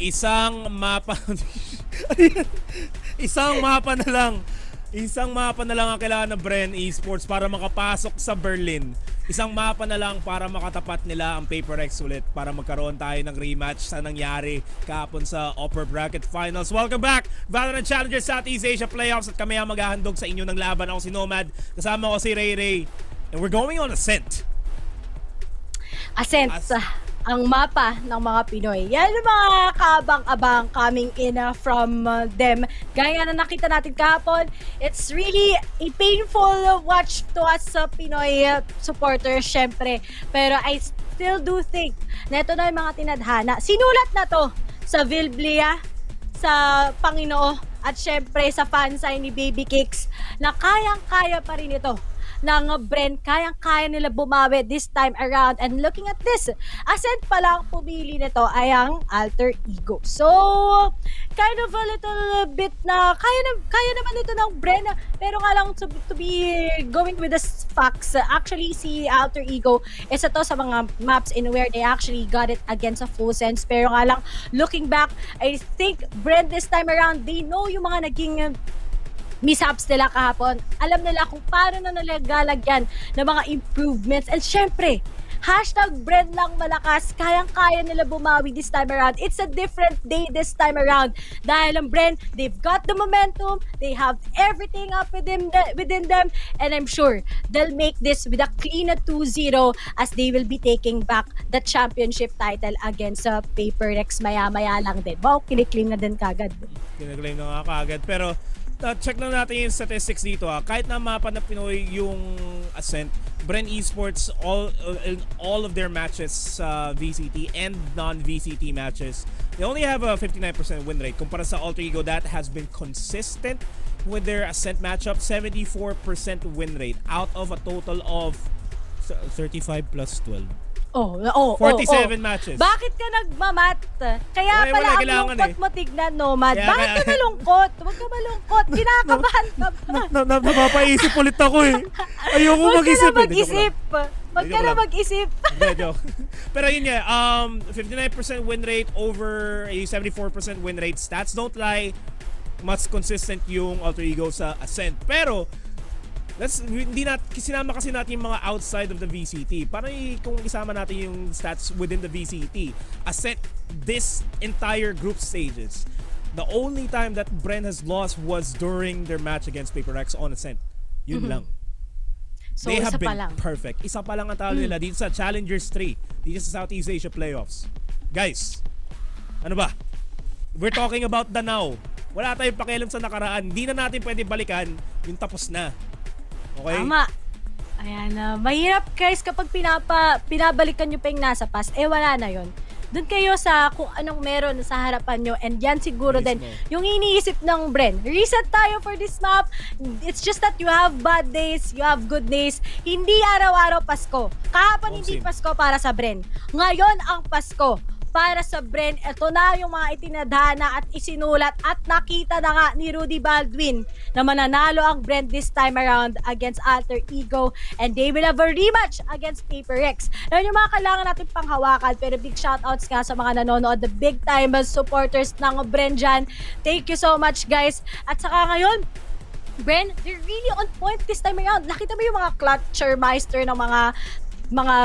Isang mapa Isang mapa na lang. Isang mapa na lang ang kailangan ng Bren Esports para makapasok sa Berlin. Isang mapa na lang para makatapat nila ang PaperX ulit para magkaroon tayo ng rematch sa nangyari kahapon sa upper bracket finals. Welcome back, Valorant Challenger Southeast Asia Playoffs, at kami ang maghahandog sa inyo ng laban. Ako si Nomad, kasama ko si Ray Ray, and we're going on Ascent. Ascent, ang mapa ng mga Pinoy. Yan yung mga kaabang-abang coming in from them. Gaya na nakita natin kahapon, it's really a painful watch to us sa Pinoy supporters, syempre. Pero I still do think na ito na yung mga tinadhana. Sinulat na to sa Vilblia, sa Panginoo, at syempre sa fansite ni Baby Cakes na kayang-kaya pa rin ito ng Bren, kayang-kaya nila bumawi this time around. And looking at this, Ascent pa lang pumili nito ay ang Alter Ego. So, kind of a little bit na kaya naman ito ng Bren, pero nga lang to be going with the facts. Actually, si Alter Ego isa to sa mga maps in where they actually got it against a full sense. Pero nga lang, looking back, I think Bren this time around, they know yung mga naging mishaps nila kahapon. Alam nila kung paano na nila galagyan ng mga improvements. And syempre, #Bren lang malakas. Kayang-kaya nila bumawi this time around. It's a different day this time around. Dahil ang Bren, they've got the momentum. They have everything up within them. And I'm sure they'll make this with a clean 2-0 as they will be taking back the championship title against PaperX maya-maya lang din. Wow, kiniklaim na din kagad. Kiniklaim na nga kagad. Pero check na natin yung statistics dito Kahit na mapa na Pinoy yung Ascent, Bren Esports, all of their matches sa VCT and non-VCT matches, they only have a 59% win rate. Kumpara sa Alter Ego, that has been consistent with their Ascent matchup, 74% win rate out of a total of 35 plus 12. 47 matches. Bakit ka nagmamat? Kaya pala ang lungkot mo tignan, Nomad. Bakit ka nalungkot? Huwag ka malungkot. Kinakabahan ka ba? Napapaisip ulit ako Ayoko mag-isip. Huwag ka na mag-isip. Pero yun nga, 59% win rate over a 74% win rate. Stats don't lie. Mas consistent yung Alter Ego sa Ascent. Pero sinama kasi natin yung mga outside of the VCT. Parang kung isama natin yung stats within the VCT, Ascent, this entire group stages, the only time that Bren has lost was during their match against PaperX on Ascent. Yun lang. So, they have been lang. perfect. Isa pa lang ang talo nila dito sa Challengers 3, dito sa Southeast Asia Playoffs. Guys, ano ba? We're talking about the now. Wala tayong pakialam sa nakaraan. Hindi na natin pwede balikan yung tapos na. Okay? Tama. Ayan, mahirap guys kapag pinabalikan nyo pa yung nasa past, wala na yon. Doon kayo sa kung anong meron sa harapan nyo, and yan siguro din yung iniisip ng Bren. Reset tayo for this map. It's just that you have bad days, you have good days. Hindi araw-araw Pasko. Kahapon hindi Pasko para sa Bren. Ngayon ang Pasko para sa Bren. Ito na yung mga itinadhana at isinulat at nakita na nga ni Rudy Baldwin na mananalo ang Bren this time around against Alter Ego, and they will have a rematch against PaperX. Yan yung mga kailangan natin panghawakan, pero big shoutouts nga sa mga nanonood, the big time supporters ng Bren dyan. Thank you so much guys. At saka ngayon, Bren, they're really on point this time around. Nakita mo yung mga clutcher meister ng mga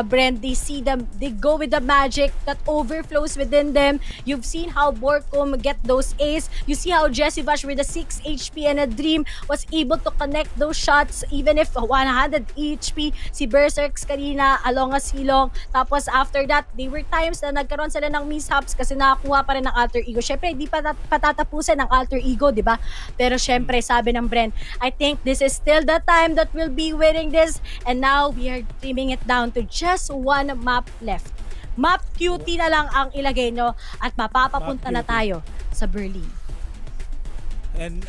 Bren, they see them, they go with the magic that overflows within them. You've seen how Borkom get those A's. You see how Jesse Vash with a 6 HP and a Dream was able to connect those shots even if 100 HP si Berserks kanina along a silong. Tapos after that, there were times na nagkaroon sila ng mishaps kasi nakakuha pa rin ng Alter Ego. Syempre, hindi pa patatapusin ng Alter Ego, di ba? Pero syempre, sabi ng Bren, I think this is still the time that we'll be winning this, and now we are trimming it down to just one map left. Map QT na lang ang ilagay nyo at mapapapunta na tayo sa Berlin. And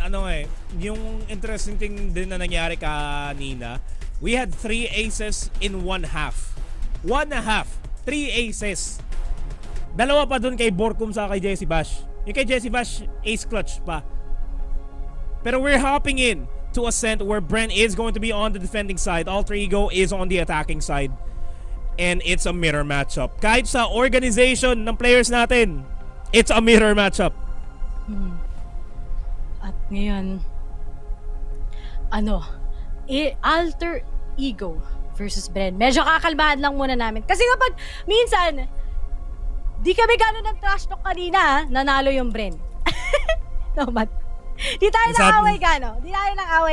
yung interesting thing din na nangyari kanina, we had 3 aces in one half. 3 aces. Dalawa pa dun kay Borkum sa kay Jesse Bash. Yung kay Jesse Bash, ace clutch pa. Pero we're hopping in to Ascent where Bren is going to be on the defending side. Alter Ego is on the attacking side. And it's a mirror matchup. Kahit sa organization ng players natin, It's a mirror matchup. At ngayon, Alter Ego versus Bren. Medyo kakalmahan lang muna namin. Kasi kapag minsan, di kami gano'n ng trash talk kanina, nanalo yung Bren. No, but di tayo nang-away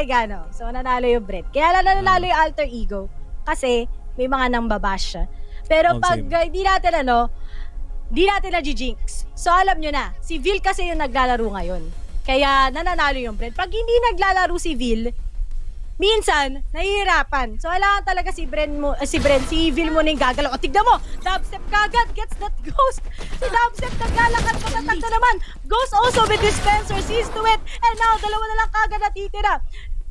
gano. So, nanalo yung Bren. Kaya lang nanalo yung Alter Ego. Kasi, may mga nang babash siya. Pero pag hindi natin na-jinx. So, alam nyo na, si Vil kasi yung naglalaro ngayon. Kaya, nananalo yung Bren. Pag hindi naglalaro si Vil, minsan, nahihirapan. So, kailangan talaga si Vil mo ning gagalaw. O, tignan mo, dubstep kagad, gets that ghost. Si dubstep naglalakad, patatagto naman. Ghost also with dispenser, sees to it. And now, dalawa na lang kagad natitira.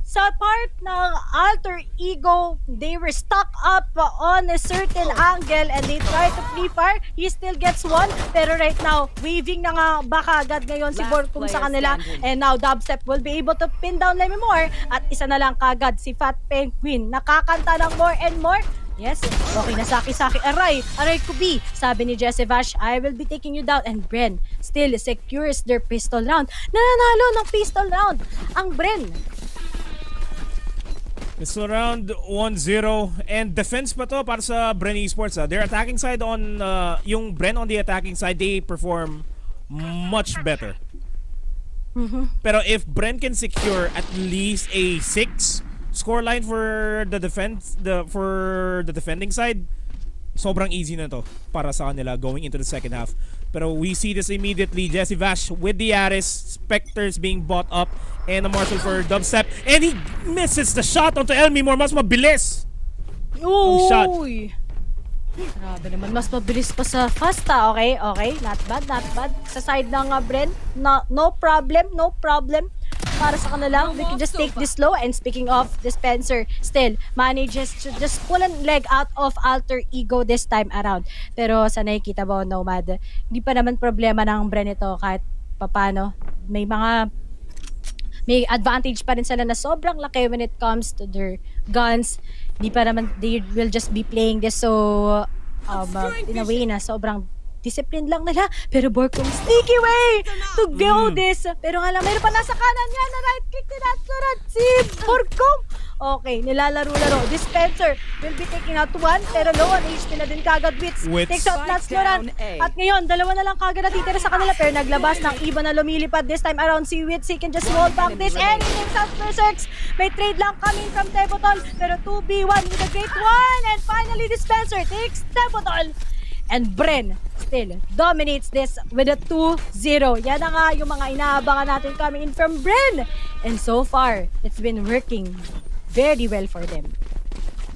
Sa part ng Alter Ego, they were stuck up on a certain angle and they try to free fire. He still gets one. Pero right now, waving na nga baka agad ngayon si Borkum sa kanila. And now, Dubstep will be able to pin down Lemmy Moore. At isa na lang kagad si Fat Penguin. Nakakanta ng more and more. Yes, okay na saki-saki. Aray kubi. Sabi ni Jesse Vash, I will be taking you down. And Bren still secures their pistol round. Nananalo ng pistol round ang Bren. It's around 1-0 and defense pa to para sa Bren Esports. Their attacking side on yung Bren on the attacking side, they perform much better. Pero if Bren can secure at least a 6 scoreline for the defending side, sobrang easy na to para sa kanila going into the second half. Pero we see this immediately. Jesse Vash with the Aris, Spectres being bought up, and a Marshall for Dubstep. And he misses the shot onto Elmi Moore. Mas mabilis ang shot. Grabe naman. Mas mabilis pa sa Fasta. Okay. Not bad. Sa side ng Bren, no problem. Para sa kanila, we can just take this slow. And speaking of, Dispenser still manages to just pull a leg out of Alter Ego this time around. Pero sa nakikita mo, Nomad, hindi pa naman problema ng Bren ito kahit papano. May advantage pa rin sila na sobrang laki when it comes to their guns. Hindi pa naman, they will just be playing this so in a way na sobrang discipline lang nila. Pero Borkum, sneaky way to go this. Pero nga lang, mayroon pa nasa kanan niya na right click tinatsurat si Borkum. Okay, nilalaro-laro. Dispenser will be taking out one, pero low on HP na din kagad Wits. Takes out Natsloran. At ngayon, dalawa na lang kagad natitira sa kanila, pero naglabas ng iba na lumilipad this time around si Wits. He can just roll back this and he takes out Berserks. May trade lang coming from Tebotol, pero 2v1 with a great one. And finally, Dispenser takes Tebotol. And Bren still dominates this with a 2-0. Yan na nga yung mga inaabangan natin coming in from Bren. And so far, it's been working very well for them.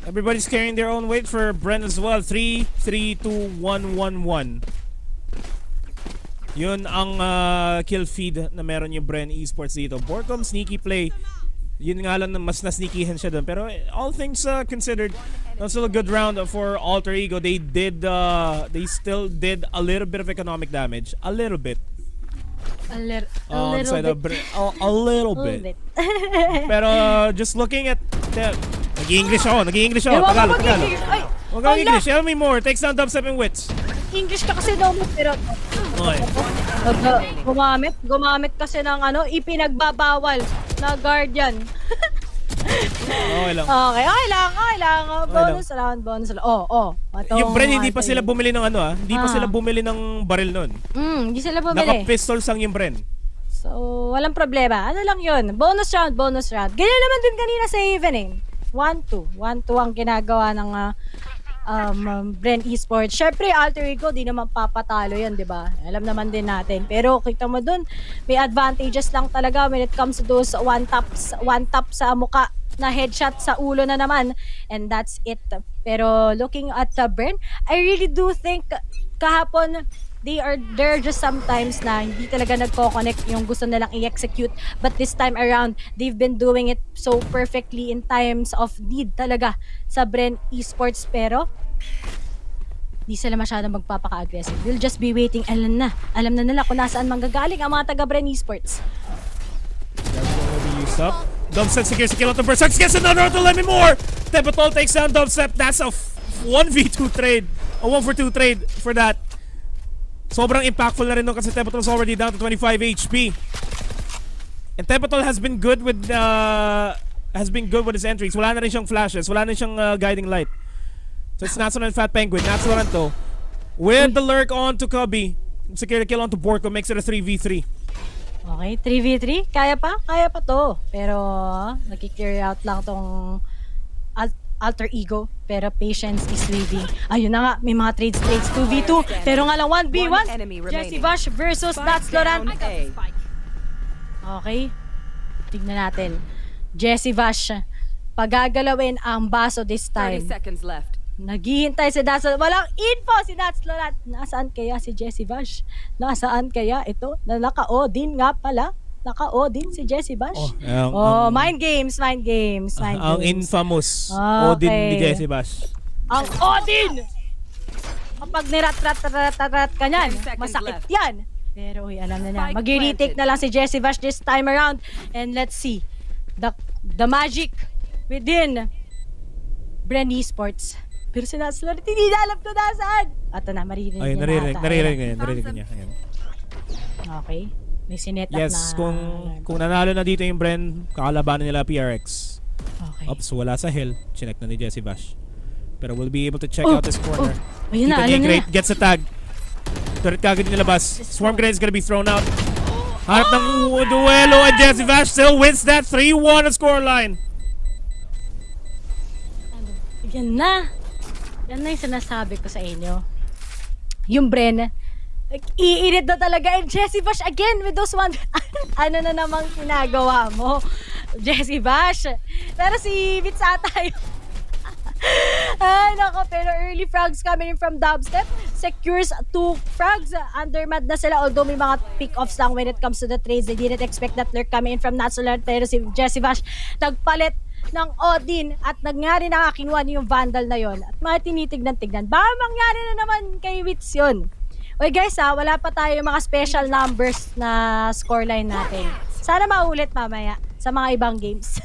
Everybody's carrying their own weight for Bren as well. 3-3-2-1-1-1. Yun ang kill feed na meron yung Bren Esports dito. Borkum, sneaky play. Yun nga lang, mas na-sneakyhan siya doon. Pero all things considered, that's still a good round for Alter Ego. They still did a little bit of economic damage. A little bit. A little bit. Pero just looking at the... Nag-i-English ako. Tagalog. Huwag kang English. Tell me more. Takes down Dubstep and Wits. English ka kasi daw, pero gumamit kasi ng ipinagbabawal na guardian. Okay lang. Okay lang. Bonus round. Yung Bren, hindi pa sila bumili ng hindi pa sila bumili ng baril nun. Hindi sila bumili. Naka-pistol sang yung Bren. So, walang problema. Ano lang yun? Bonus round. Ganyan naman din kanina sa Haven eh. 1-2 ang ginagawa ng Bren Esports. Syempre, Alter Ego, di naman papatalo yan, di ba? Alam naman din natin. Pero kita mo dun, may advantages lang talaga when it comes to those one tap sa muka na headshot sa ulo na naman. And that's it. Pero looking at Bren, I really do think kahapon, there are just sometimes na hindi talaga nagko-connect yung gusto nilang i-execute. But this time around, they've been doing it so perfectly in times of need talaga sa Bren Esports. Pero di sila masyadong magpapaka-aggressive. We'll just be waiting. Alam na nila kung nasaan manggagaling ang mga taga Bren Esports. Dubstep secures the kill out of Berserk. Gets another to Lemmy Moore. Tebotol takes down Dubstep. That's a 1v2 trade. A 1-for-2 trade for that. sobrang impactful na rin nun kasi Tepotol's already down to 25 HP. And Tepotol has been good with his entries. Wala na rin siyang flashes, wala na siyang guiding light. So it's Natsulan and Fat Penguin. Natsulan to with the lurk on to Cubby. Secure the kill on to Borko, makes it a 3v3. Okay, 3v3. Kaya pa to. Pero naki-carry out lang tong alter ego. Pero patience is leading. Ayun na nga, may mga trades 2v2. Pero nga lang 1v1. Jesse Bash versus Nats Laurent. Okay. Tignan natin. Jesse Bash, pagagalawin ang baso this time. 30 seconds left. Naghihintay si Nats. Walang info si Nats Laurent. Nasaan kaya si Jesse Bash? Nasaan kaya ito? Naka-o din nga pala. Naka-o din si Jesse Bash. Mind games. Ang infamous Okay. Odin ni Jesse Bash. Ang Odin! Kapag nirat-rat ka niyan, masakit yan. Pero alam na niya. Mag-retake na lang si Jesse Bash this time around. And let's see. The magic within Bren Esports. Pero si Nats Laurent, hindi na alam ko nasaan. Ato na, maririnig niya. Naririnig niya. Ayan. Okay. May sinet up na. Yes, kung nanalo na dito yung Bren, kakalabanan nila PRX. Okay. Oops, wala sa hill. Chinek na ni Jesse Bash. Pero we'll be able to check out this corner. Ayun na, alam Great gets a tag. Turret kagad nilabas. Swarm grenade is gonna be thrown out. Harap ng duelo and Jesse Bash still wins that 3-1 on scoreline. Yan na yung sinasabi ko sa inyo. Yung Bren, iinit na talaga. And Jesse Bash again with those one. Ano na namang ginagawa mo, Jesse Bash? Pero si Vitz ata yun. Ay, nako, pero early frags coming in from Dubstep. Secures 2 frags. Undermad na sila, although may mga pick-offs lang when it comes to the trades. They didn't expect that lurk coming in from Natsulan. Pero si Jesse Bash nagpalit ng Odin at nangyari na kinuha niyo yung Vandal na yon. At mga tinitignan-tignan. Baka mangyari na naman kay Witz yun. Oy guys wala pa tayo mga special numbers na scoreline natin. Sana maulit mamaya sa mga ibang games.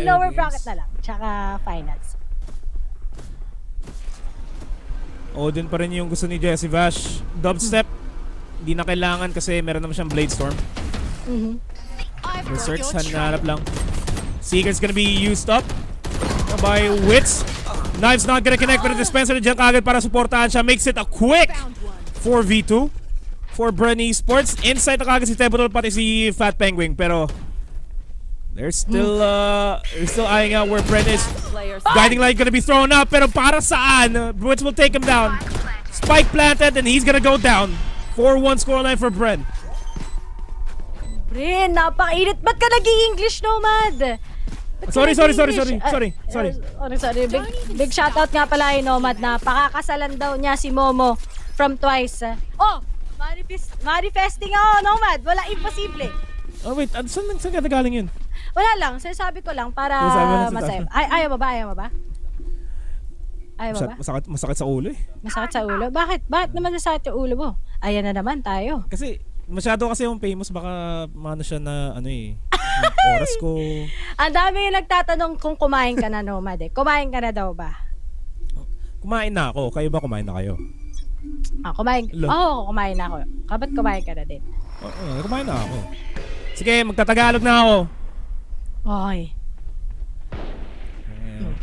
Lower bracket na lang. Tsaka finals. Odin pa rin yung gusto ni Jesse Bash. Dubstep, hindi na kailangan kasi meron naman siyang Blade Storm. Research, hanap lang. Seeker's gonna be used up by Witz. Knife's not gonna connect, pero dispenser na dyan kagad para supportahan siya. Makes it a quick 4v2 for Bren Esports. Inside na kagad si Tebotol pati si Fat Penguin, pero they're still eyeing out where Bren is. Guiding light gonna be thrown up, pero para saan? Witz will take him down. Spike planted and he's gonna go down. 4-1 scoreline for Bren. Bren, napakainit. Ba't ka nag-i-English, Nomad? Sorry. Big shoutout nga pala kay Nomad na pakakasalan daw niya si Momo from Twice. Manifesting ako, Nomad. Wala imposible. Oh wait, saan ka galing yun? Wala lang, sinasabi ko lang para masaya. Ayaw mo ba? Masakit sa ulo eh. Masakit sa ulo? Bakit? Bakit naman masakit yung ulo mo? Ayan na naman tayo. Kasi masyado kasi yung famous, baka mano siya na oras ko. Ang dami yung nagtatanong kung kumain ka na, Nomad eh. Kumain ka na daw ba? Kumain na ako. Kayo ba kumain na kayo? Kumain na ako. Kabat kumain ka na din? Kumain na ako. Sige, magtatagalog na ako. Okay.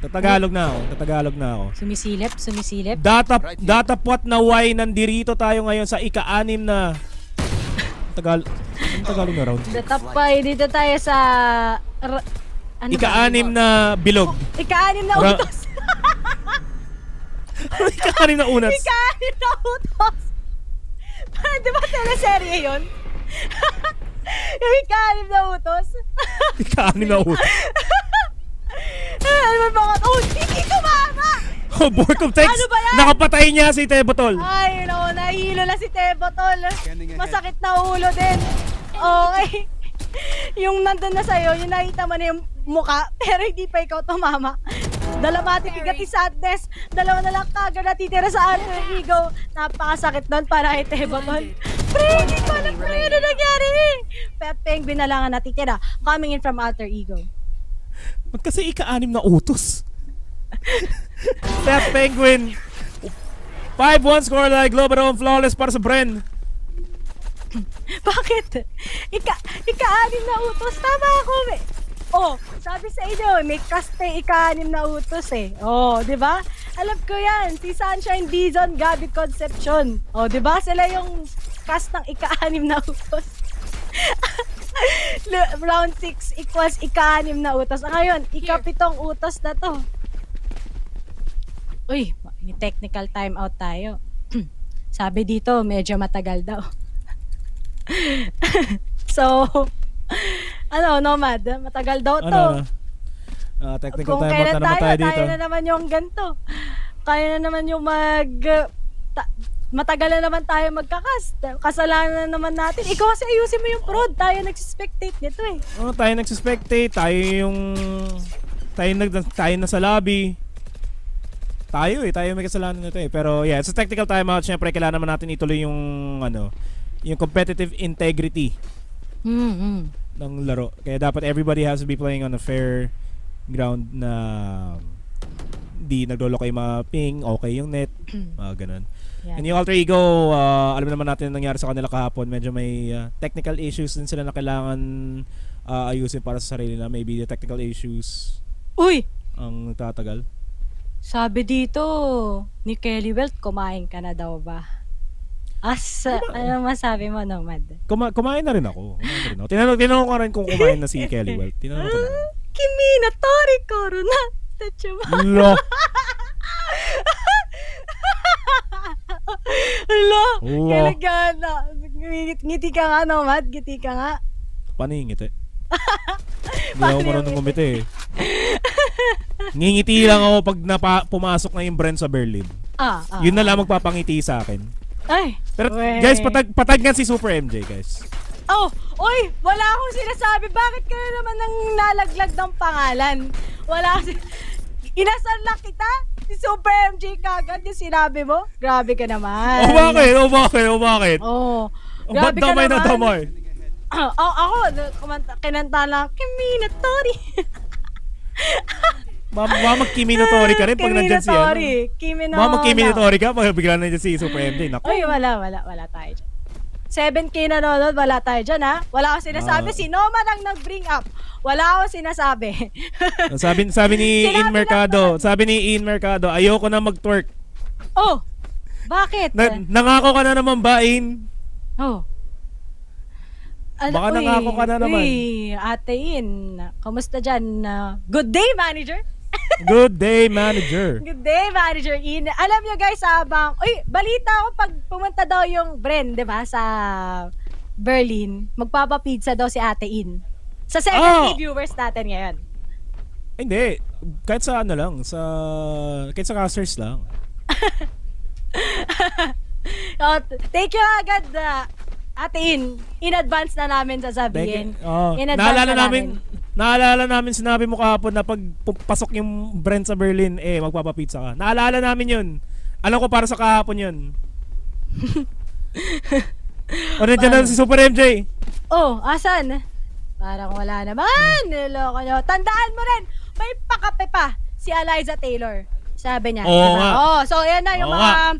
Tagalog na ako. Sumisilip. Datapwat na why nandirito tayo ngayon sa ika-6 na Tagalog na round. Datapay, dito tayo sa ika-6 na bilog. Ika-6 na utos. Ika-6 na unas. Ika-6 na utos. Di ba teleserye yun? Yung ika-6 na utos. Ika-6 na utos. Ano ba mga... hindi tumama! Bork of text. Ano ba yan? Nakapatay niya si Tebotol. Ay, nahilo na si Tebotol. Masakit na ulo din. Okay. Yung nandun na sa'yo, yung nakita mo na yung muka, pero hindi pa ikaw tumama. Dalamati pigati sadness. Dalawa na lang kagad natitira sa alter ego. Napakasakit nun para kay Tebotol. Pre, hindi ko alam pre, ano nangyari? Pep Penguin na lang ang natitira. Coming in from alter ego. Ba't kasi ika-6 na utos? Pep Penguin 5-1 scoreline, Global flawless para sa Bren. Bakit? Ika-anim na utos. Tama ako eh. Oh, sabi sa inyo, may cast na ika-anim na utos eh. Oh, di ba? Alam ko yan. Si Sunshine, Dizon, Gabi, Concepcion. Oh, di ba? Sila yung cast ng ika-anim na utos. Round 6 equals ika-anim na utos. Ngayon, ika-pitong utos na to. Uy, may technical timeout tayo. Sabi dito, medyo matagal daw. So, Nomad, matagal daw to. Technical Kung timeout na naman tayo dito. Kaya na naman yung ganito. Kaya na naman yung matagal na naman tayo magkakast. Kasalanan na naman natin. Ikaw kasi ayusin mo yung prod. Tayo nagsispectate nito eh. Tayo nagsispectate. Tayo na sa lobby. Tayo may kasalanan nito eh. Pero yeah, it's a technical timeout. Siyempre, kailangan naman natin ituloy yung yung competitive integrity ng laro. Kaya dapat everybody has to be playing on a fair ground na di nagloloko yung mga ping, okay yung net, ganun. Yeah. And yung Alter Ego, alam naman natin ang nangyari sa kanila kahapon. Medyo may technical issues din sila na kailangan ayusin para sa sarili na. Maybe the technical issues ang tatagal. Sabi dito ni Kelly Welt, kumain ka na daw ba? Ano masabi mo, Nomad? Kumain na rin ako. Tinanong ko rin kung kumain na si Kelly Welt. Tinanong ko na. Kimi na tori korona. Tachuma. Lo. Lo. Kalagana. Ngiti ka nga, Nomad. Ngiti ka nga. Paano yung ngiti? Hindi ako marunong ngumiti eh. Ngingiti lang ako pag pumasok na yung Bren sa Berlin. Yun na lang magpapangiti sa akin. Ay, pero guys, patag nga si Super MJ, guys. Wala akong sinasabi. Bakit ka naman nang nalaglag ng pangalan? Wala kasi. Inasal lang kita? Si Super MJ kagad yung sinabi mo? Grabe ka naman. Bakit? Grabe ka naman. Damay. Ako, kinanta lang, Kimi na tori. Mama Kimi no Tori ka rin pag nandyan si Mama Kimi no Tori ka pag bigla nandyan si Super MJ. Naku. Wala tayo dyan. 7K nanonood, wala tayo dyan ha. Wala akong sinasabi. Si Noman ang nag-bring up. Wala akong sinasabi. sabi ni Ian Mercado, ayoko na mag-twerk. Bakit? Nangako ka na naman ba, In? Baka nangako ka na naman. Ate In, kamusta dyan? Good day, manager. Good day, manager. Good day, manager In. Alam nyo guys, balita ko pag pumunta daw yung Bren, di ba, sa Berlin, magpapapizza daw si Ate In. Sa 70 viewers natin ngayon. Hindi. Kahit sa kahit sa casters lang. Thank you agad, Ate in advance na namin sasabihin. Naalala namin sinabi mo kahapon na pag pasok yung Bren sa Berlin, magpapapizza ka. Naalala namin yun. Alam ko para sa kahapon yun. Nandiyan na si Super MJ. Asan? Parang wala naman. Niloko nyo. Tandaan mo rin, may pakape pa si Eliza Taylor. Sabi niya. So ayan na yung mga...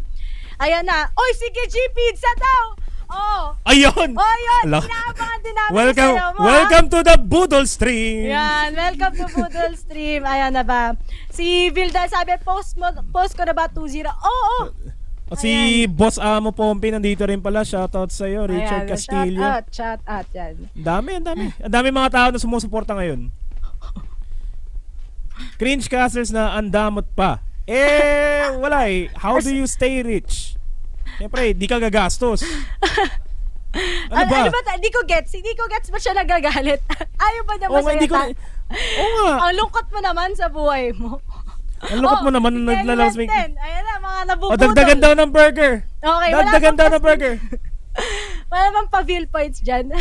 Ayan na. Sige, G Pizza daw. Ayun! Inaabangan din namin welcome to the Boodle Stream! Yan, welcome to Boodle Stream. Ayan na ba? Si Vilda sabi, post ko na ba 2-0? Si Boss Amo Pompi nandito rin pala. Shoutout sa'yo, Richard Castillo. Shout out yan. Ang dami mga tao na sumusuporta ngayon. Cringe casters na andamot pa. Wala eh. How do you stay rich? Siyempre, di ka gagastos. Ano ba? Hindi ko gets ba siya nagagalit? Ayaw ba niya masaya? Ang lungkot mo naman sa buhay mo. Ang lungkot mo naman nung naglalabas. Ayan na, mga nabubudol. Dagdagan daw ng burger. Okay, dagdagan daw ng burger. Wala bang pa-feel points dyan?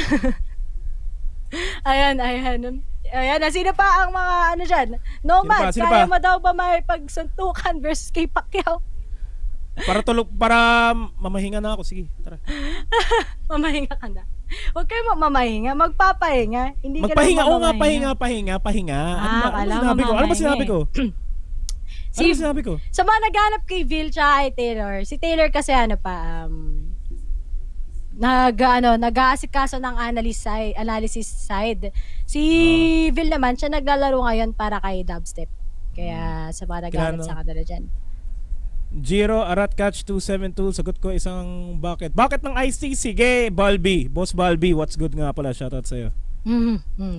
Ayan. Sino pa ang mga dyan? Nomad, kaya mo daw ba may pagsuntukan versus kay Pacquiao? Para mamahinga na ako. Sige, tara. Mamahinga ka na. Huwag kayo mamahinga, magpapahinga. Hindi magpahinga, ka na pahinga. Ano ba sinabi ko? Ano sinabi ko? Sa mga naghanap kay Vil tsaka kay Taylor, si Taylor kasi nag-aasikaso ng analysis side. Si Vil naman, siya naglalaro ngayon para kay Dubstep. Kaya sa mga naghanap sa kanila dyan. Jiro, Arat Catch 272, sagot ko isang bucket. Bucket ng IC, sige, Balbi. Boss Balbi, what's good nga pala, shoutout sa'yo.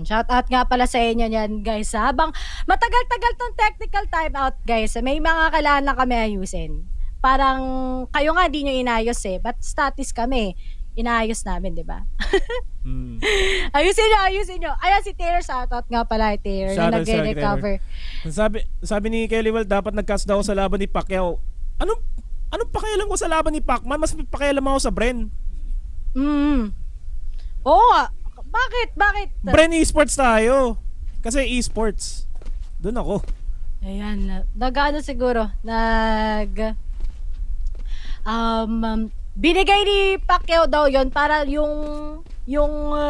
Shoutout nga pala sa inyo yan, guys. Habang matagal-tagal tong technical timeout, guys, may mga kailangan na kami ayusin. Parang kayo nga di nyo inayos but status kami. Inaayos namin, di ba? Ayusin nyo. Ayan si Taylor, shoutout nga pala Taylor na nag-recover. Sabi ni Kelly, well, dapat nag-cast daw sa laban ni Pacquiao. Anong pakialam ko sa laban ni Pacman? Mas pakialam ako sa Bren. Oo nga. Bakit? Bren Esports tayo. Kasi Esports. Doon ako. Ayan. Siguro. Binigay ni Pacquiao daw yon para yung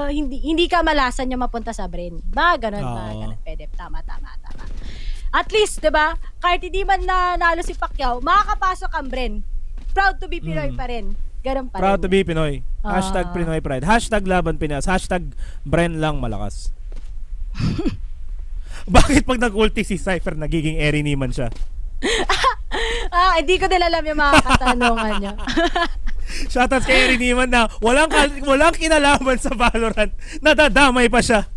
hindi ka malasan niya mapunta sa Bren. Ganun. Pwede. Tama. At least, 'di ba? Kahit hindi man nanalo si Pacquiao, makakapasok ang Bren. Proud to be Pinoy pa rin. Ganun pa rin. Proud to be Pinoy. Hashtag Pinoy Pride. Hashtag Laban Pinas. Hashtag Bren lang malakas. Bakit pag nag-ulti si Cypher, nagiging Eri Niman siya? Hindi ko din alam yung mga katanungan niyo. Shoutout kay Eri Niman na walang kinalaman sa Valorant. Nadadamay pa siya.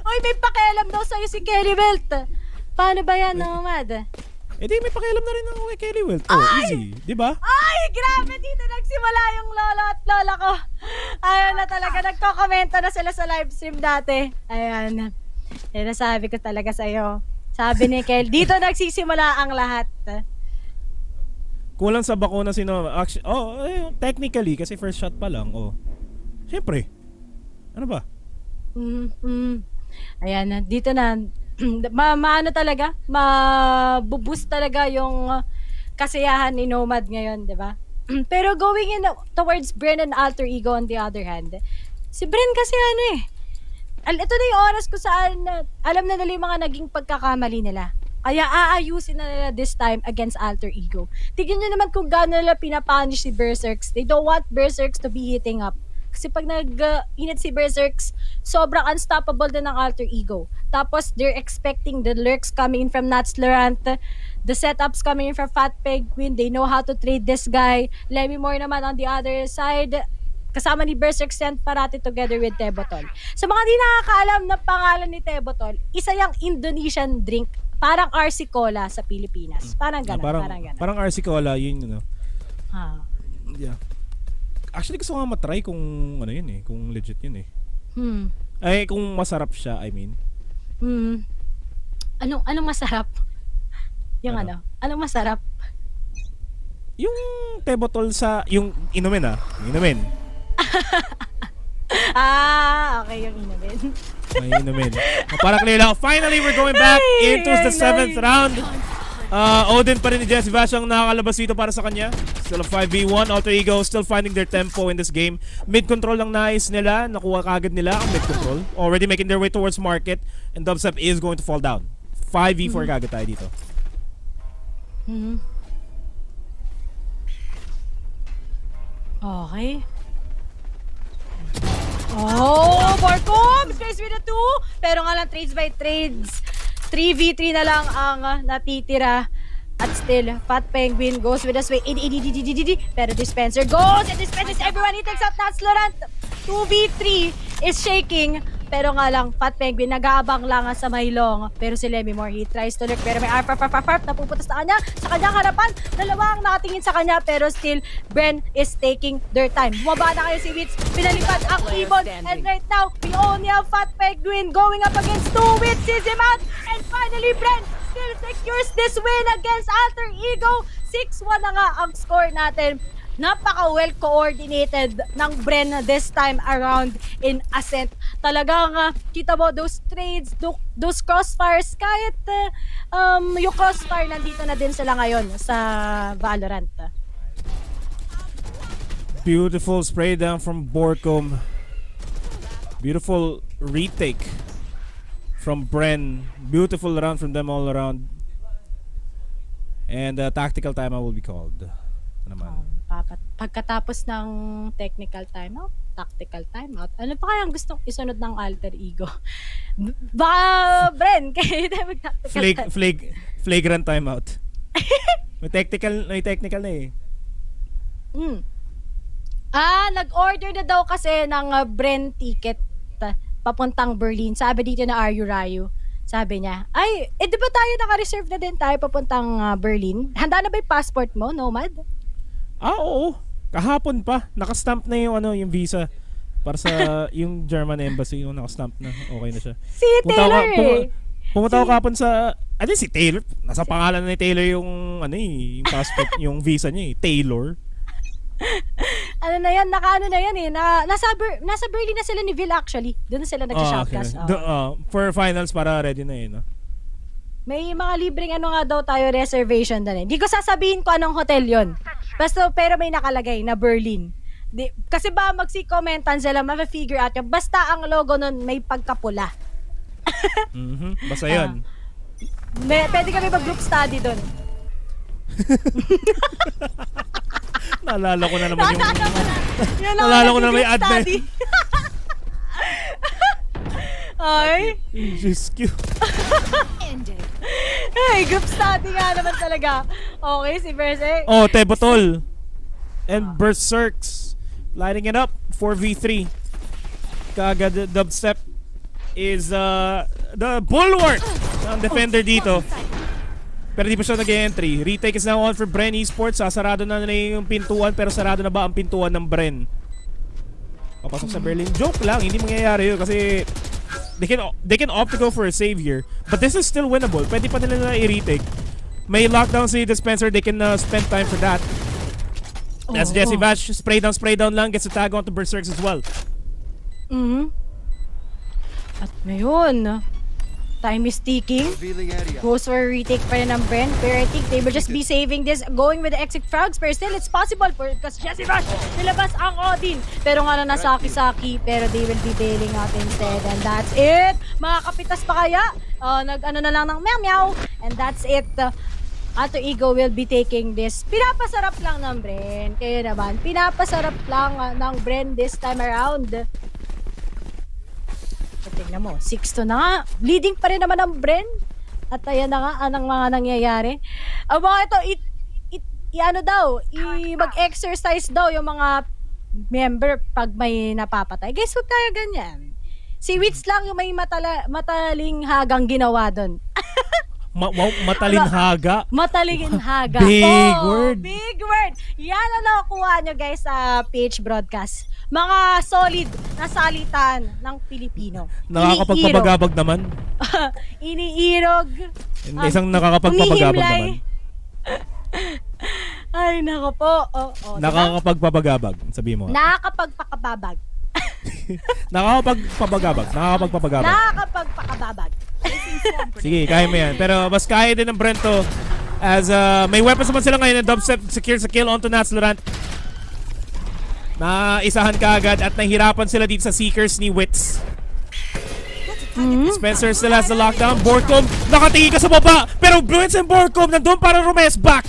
Oy, may pakialam daw sa'yo si Kelly Welt. Paano ba yan, Nomad? Di may pakialam na rin ako kay Kelly Welt. Easy, di ba? Ay, grabe, dito nagsimula yung lola at lola ko. Ayan na talaga, nagko-komento na sila sa live stream dati. Ayan. Yan nasabi ko talaga sa'yo. Sabi ni Kelly, dito nagsisimula ang lahat. Kulang sa bakuna si Noma. Technically, kasi first shot pa lang. Siyempre. Ano ba? Ayan, dito na maano talaga, mabuboost talaga yung kasiyahan ni Nomad ngayon, 'di ba? Pero going in towards Bren and Alter Ego on the other hand, si Bren kasi ito na yung oras ko saan alam na nila yung mga naging pagkakamali nila. Kaya aayusin na nila this time against Alter Ego. Tignan nyo naman kung gaano nila pinapunish si Berserks. They don't want Berserks to be hitting up. Kasi pag nag-init si Berserks, sobrang unstoppable din ng Alter Ego. Tapos, they're expecting the lurks coming in from Nats Laurent, the setups coming in from Fat Penguin. They know how to trade this guy. Lemmy Moore naman on the other side, kasama ni Berserk sent parati together with Tebotol. Sa mga di nakakaalam na pangalan ni Tebotol, isa yung Indonesian drink, parang RC Cola sa Pilipinas. Parang gano'n. Parang RC Cola, yun. Yeah. Actually, gusto ko nga matry kung kung legit yun Ay, kung masarap siya, I mean. Anong masarap? Anong masarap? Yung Tebotol yung inumin Inumin. Okay, yung inumin. May inumin. Para clear lang. Finally, we're going back into the 7th round. Odin pa rin ni Jesse Vash ang nakakalabas dito para sa kanya. Still a 5v1. Alter Ego still finding their tempo in this game. Mid-control lang nais nila. Nakuha kagad nila ang mid-control. Already making their way towards market. And Dubstep is going to fall down. 5v4 kagad tayo dito. Okay. Borcom! Space with a 2. Pero nga lang, trades by trades. 3v3 na lang ang natitira. At still, Fat Penguin goes with a sway. Pero Dispenser goes and dispenses everyone. He takes out Nats Laurent. 2v3 is shaking. Pero nga lang, Fat Penguin nag-aabang lang sa may long. Pero si Lemmy Moore, he tries to look. Pero may arp napuputas na kanya. Sa kanyang harapan, dalawa ang nakatingin sa kanya. Pero still, Bren is taking their time. Bumaba na kayo si Wits. Pinalipad ang Ibon. And right now, we only have Fat Penguin going up against 2 Wits. Sees him out. And finally, Bren still secures this win against Alter Ego. 6-1 na nga ang score natin. Napaka-well coordinated ng Bren this time around in Ascent. Talagang kita mo those trades, those crossfires, kahit yung crossfire nandito na din sila ngayon sa Valorant. Beautiful spray down from Borcom. Beautiful retake from Bren. Beautiful round from them all around. And tactical timeout will be called. Ano naman? Pagkatapos ng technical timeout, tactical timeout, ano pa kayang gustong isunod ng alter ego? Baka, Bren, kayo tayo mag-tactical Flagrant timeout. may technical na eh. Nag-order na daw kasi ng Bren ticket papuntang Berlin. Sabi dito na Are You Rayo? Sabi niya, di ba tayo naka-reserve na din tayo papuntang Berlin? Handa na ba yung passport mo, Nomad? Oo. Kahapon pa. Naka-stamp na yung yung visa para sa yung German embassy, yung naka-stamp na. Okay na siya. Si Taylor pumunta ako kahapon sa si Taylor. Nasa pangalan ni Taylor yung yung passport, yung visa niya Taylor. Ano na yan, nasa Berlin na sila ni Vil actually. Doon na sila nag-shopcast. For finals para ready na no? May mga libreng nga daw tayo reservation doon. Hindi ko sasabihin ko anong hotel yon. Pero may nakalagay na Berlin. Kasi ba magsi-commentan sila, ma-figure out yun. Basta ang logo nun may pagkapula. Basta yun. Pwede kami mag-group study doon. Naalala ko na naman Naalala ko na naman yung admin. Ay. Just cute. Hey, group study nga naman talaga. Okay, si Berse. Tebotol. And Berserks. Lighting it up. 4v3. Kagad dubstep is the bulwark ng defender dito. Pero di pa siya nag-entry. Retake is now on for Bren Esports. Sasarado na yung pintuan, pero sarado na ba ang pintuan ng Bren? Papasok sa Berlin. Joke lang, hindi mangyayari yun kasi they can opt to go for a save here. But this is still winnable. Pwede pa nila na i-retake. May lockdown si Dispenser. They can spend time for that. That's Jesse Bash. Spray down lang. Gets a tag onto Berserks as well. At ngayon, time is ticking. Goes for a retake pa rin ng Bren. Pero I think they will just be saving this, going with the exit frogs. Pero still, it's possible because Jesse Bash nilabas ang Odin. Pero nga na nasaki-saki. Pero they will be bailing out instead. And that's it. Mga kapitas pa kaya? Nag-ano na lang ng meow-meow. And that's it. Alter Ego will be taking this. Pinapasarap lang ng Bren. Kaya naman, pinapasarap lang ng Bren this time around. Tingnan mo, 6-2 na nga. Leading pa rin naman ang Bren. At ayan na nga, anong mga nangyayari. Ang mga ito, mag-exercise daw yung mga member pag may napapatay. Guys, huwag tayo ganyan. Si Wits lang yung may mataling hagang ginawa doon. Mataling haga? Mataling haga. Big word. Big word. Yan ang nakukuha nyo guys sa PH Broadcast. Mga solid na salitan ng Filipino. Nakakapagpabagabag naman. Iniirog. Isang nakakapagpabagabag naman. Ay, nako po. Nakakapagpabagabag, sabi mo. Nakakapagpakababag. Nakakapagpabagabag. Sige, kaya mo yan. Pero mas kaya din ng Brento as may weapons naman sila ngayon and dubstep secures a kill onto Nats Laurent. Naisahan ka agad at nahihirapan sila dito sa Seekers ni Wits. Spencer still has the lockdown. Borcom, nakatingin ka sa baba. Pero Wits and Borcom nandun para Romes back.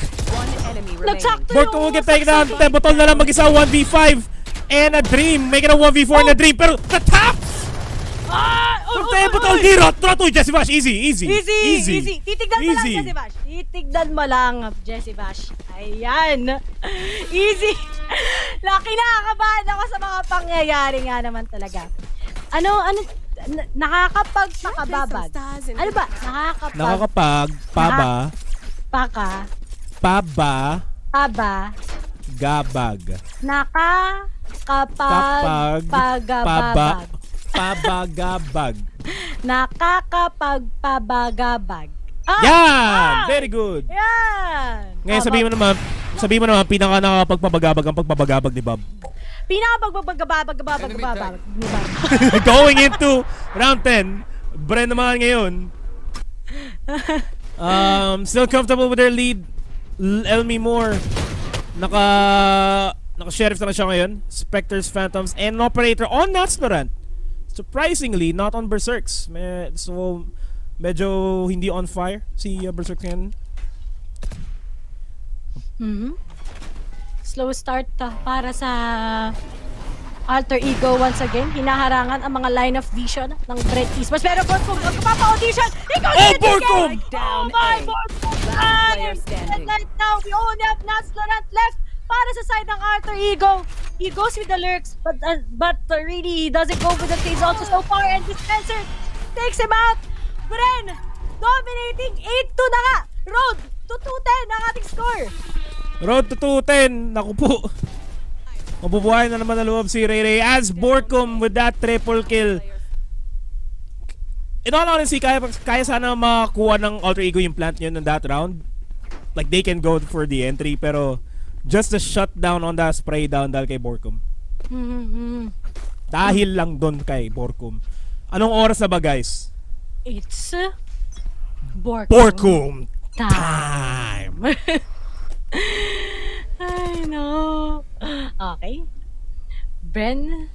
Borcom will get taken down. Tebotol na lang mag-isa 1v5. And a Dream. Make it a 1v4 and a Dream. Pero the taps! From Tebotol, Ratoy, Jesse Bash. Easy. Titignan mo lang, Jesse Bash. Titignan mo lang, Jesse Bash. Ayan. Easy. Kinakabahan ako sa mga pangyayari nga naman talaga. Nakakapagpakababag. Ano ba? Gabag. Nakakapagpabagabag. Nakakapagpabagabag. Yan! Very good. Yan! Ngayon sabihin mo naman pinaka nakakapagpabagabag ang pagpabagabag ni Bob. Pinakapagpabagabag ni Bob. Going into round 10, Bren naman ngayon. Still comfortable with their lead. Elmi Moore naka-sheriff na siya ngayon. Spectres, Phantoms, and an operator on Nats Laurent. Surprisingly, not on Berserks. So, medyo hindi on fire si Berserk ngayon. Slow start para sa Alter Ego once again. Hinaharangan ang mga line of vision ng Bren Esports. Pero Borkum, magpapa-audition! Borkum! Oh my Borkum! And right now, we only have Naslorant left para sa side ng Alter Ego. He goes with the lurks, but really, he doesn't go with the things also so far. And Dispenser takes him out. Bren, dominating 8-2 na nga. Road to 210 ang ating score. Road to 210. Naku po. Mabubuhay na naman na loob si Ray as Borkum with that triple kill. In all honesty, kaya sana makakuha ng Alter Ego yung plant yun in that round. Like they can go for the entry, pero just the shutdown on the spray down dahil kay Borkum. Dahil lang doon kay Borkum. Anong oras na ba, guys? It's Borkum time. I know. Okay. Bren,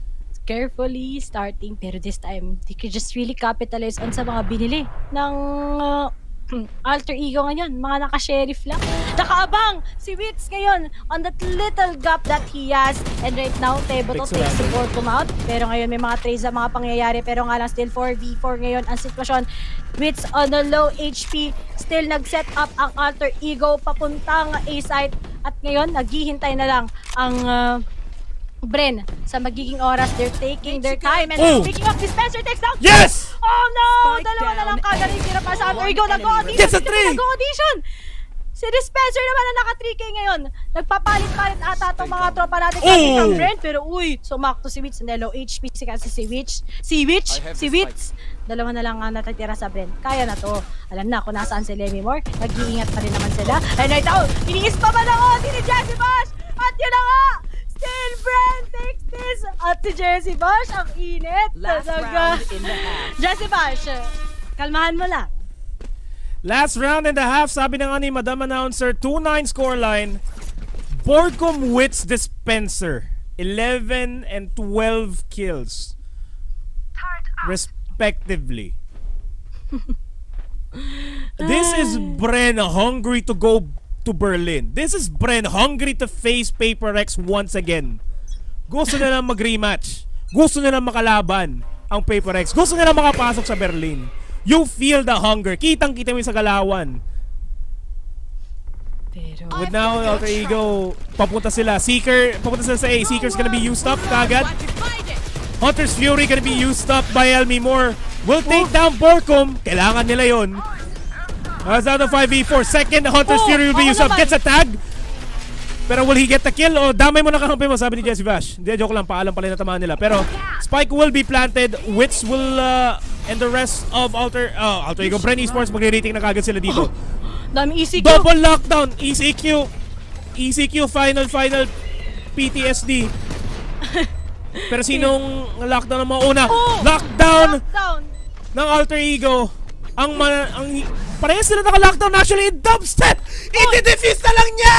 carefully starting, pero this time, they could just really capitalize on sa mga binili ng Alter Ego ngayon. Mga naka-sheriff lang. Nakaabang si Witz ngayon on that little gap that he has. And right now, Teboto takes the Borkum out. Pero ngayon may mga trades na mga pangyayari. Pero nga lang still 4v4 ngayon ang sitwasyon. Witz on the low HP. Still nag-set up ang Alter Ego papuntang A-site. At ngayon, naghihintay na lang ang Bren sa magiging oras. They're taking their time. And speaking of, Dispenser takes down. Yes! Oh no! Dalawa na lang kagad yung tira para sa Alter Ego. Nag-audition! Gets a 3! Nag-audition! Si Dispenser naman na naka-3K ngayon. Nagpapalit-palit ata itong mga tropa natin kasi from Bren. Pero sumakto si Witz. Low HP kasi si Witch. Si Witz. Dalawa na lang ang natitira sa Bren. Kaya na to. Alam na kung nasaan si Lemmy Moore. Nag-iingat pa rin naman sila. And right now, iniis pa ba ng ulti ni Jesse Bash? At yun na nga! Still Bren takes this! At si Jesse Bash, ang init. Last round in the half. Jesse Bash, kalmahan mo lang. Last round and a half, sabi ng ani Madam Announcer, 2-9 scoreline. Borkum Witz Dispenser, 11 and 12 kills. Respectively. This is Bren hungry to go to Berlin. This is Bren hungry to face Paper X once again. Gusto nila mag-rematch. Gusto nila makalaban ang Paper X. Gusto nila makapasok sa Berlin. You feel the hunger. Kitang-kita mo sa galawan. With now, Alter Ego, papunta sila. Papunta sila sa A. Seeker's gonna be used up kagad. Hunter's Fury gonna be used up by Elmi Moore. Will take down Borkum. Kailangan nila yun. That's out of 5v4. Second, Hunter's Fury will be used up. Gets a tag. Pero will he get the kill? O damay mo nakakampi mo, sabi ni Jesse Bash. Hindi, joke lang. Paalam pala yung natamaan nila. Pero Spike will be planted. Witz will, and the rest of Alter Ego. Bren Esports, magre-rating na kagad sila dito. Dami ECQ. Double lockdown. ECQ final PTSD. Pero sinong lockdown ang mauna? Lockdown ng Alter Ego. Ang parehas sila naka-lockdown actually in dubstep. I-defuse na lang niya.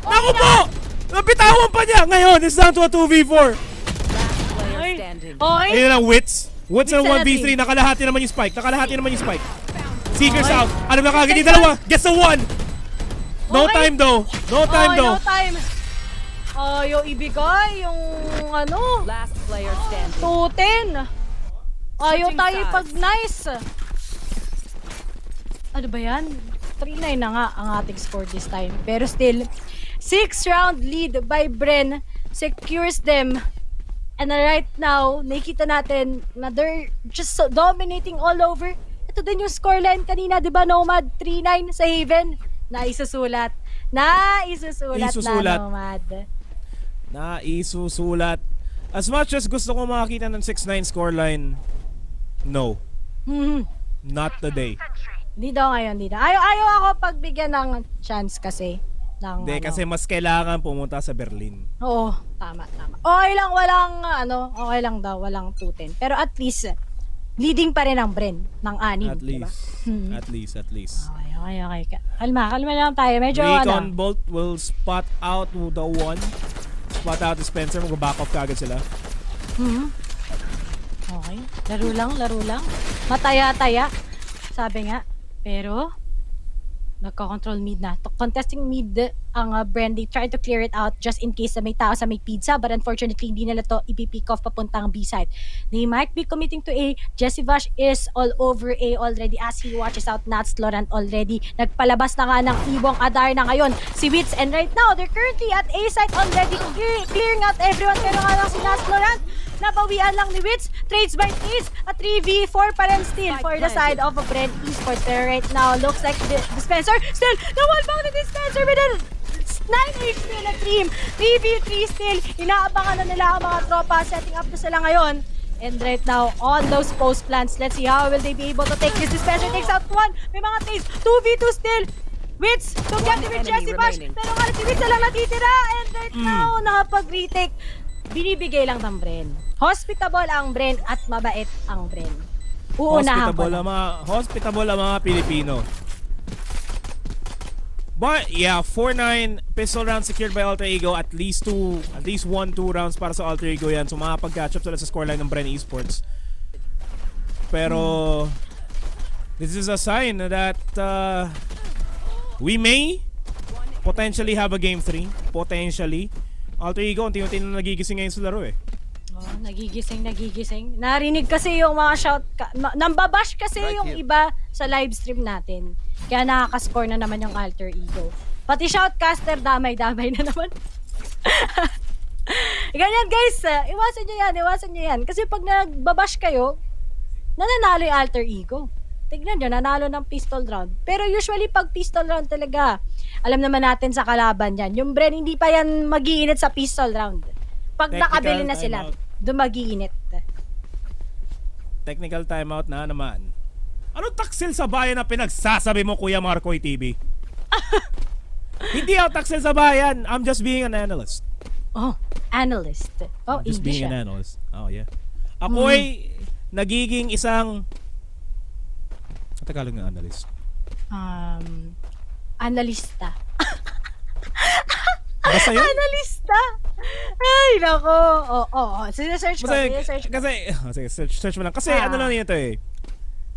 Naku po! Napitawan pa niya. Ngayon, it's down to a 2v4. Ayun lang, Witz. Witz ng 1v3. Nakalahati naman yung Spike. Seekers out. Ano na kagad yung dalawa? Gets the 1. No time though. No time. Ayaw ibigay yung Last player standing. 2-10. Ayaw tayo pag-nice. Ano ba yan? 3-9 na nga ang ating score this time. Pero still, 6-round lead by Bren secures them. And right now, nakita natin na they're just so dominating all over. Ito din yung scoreline kanina, di ba, Nomad? 3-9 sa Haven. Naisusulat na Nomad. Naisusulat. As much as gusto ko makakita ng 6-9 scoreline, no. Not today. Hindi daw ngayon, hindi daw. Ayaw ako pagbigyan ng chance kasi. Hindi, kasi mas kailangan pumunta sa Berlin. Oo, tama. Okay lang, okay lang daw, walang 2-10. Pero at least, leading pa rin ang Bren ng 6. At least. Diba? At least. Okay. Kalma lang tayo. Medyo Recon Bolt will spot out the 1. Spot out the Spencer. Mag-back off kagad sila. Okay. Laro lang. Mataya-taya. Sabi nga. Pero, nagko-control mid na. Contesting mid ang Brandy, try to clear it out just in case na may tao sa may pizza, but unfortunately hindi nila to ipipick off papuntang B side. They might be committing to A. Jesse Vash is all over A already as he watches out Nats Laurent already. Nagpalabas na nga ng Ibong Adar na ngayon si Wits, and right now they're currently at A side already, clearing out everyone, pero nga lang si Nats Laurent nabawian lang ni Wits. Trades by trades. A 3v4 pa rin still for the side of Bren Esports. Pero right now, looks like the Dispenser still nawalbang na Dispenser with a 9 HP na team. 3v3 still. Inaabangan na nila ang mga tropa. Setting up na sila ngayon. And right now, on those post plants, let's see how will they be able to take this. Dispenser takes out one. May mga trades. 2v2 still. Wits together with Jesse Bash. Pero nga si Wits na lang natitira. And right now, nakapag-retake. Binibigay lang ng Bren. Hospitable ang Bren at mabait ang Bren. Uunahan ko lang. Hospitable ang mga Pilipino. But yeah, 4-9 pistol round secured by Alter Ego. At least 1-2 rounds para sa Alter Ego yan. So makapag-catch up sila sa scoreline ng Bren Esports. Pero this is a sign that we may potentially have a game 3. Potentially. Alter Ego, unti-unti na nagigising ngayon sa laro eh. Oh, nagigising. Narinig kasi yung mga shout, nambabash kasi right yung here. Iba sa live stream natin. Kaya nakaka-score na naman yung Alter Ego. Pati shoutcaster, damay-damay na naman. Ganyan guys, iwasan nyo yan. Kasi pag nagbabash kayo, nananalo yung Alter Ego. Tignan nyo, nanalo ng pistol round. Pero usually pag pistol round talaga, alam naman natin sa kalaban yan. Yung Bren, hindi pa yan mag-iinit sa pistol round. Pag nakabili na sila, doon mag-iinit. Technical timeout na naman. Anong taksil sa bayan na pinagsasabi mo, Kuya Marcoy TV? Hindi ako taksil sa bayan. I'm just being an analyst. Oh, analyst. Oh, just English being an analyst. Oh, yeah. Ako'y nagiging isang... Tagalog ng analyst. Analista. Basta yun? Analista. Ay, nako. Search ko. Sige, search mo lang. Kasi ano lang yun ito eh.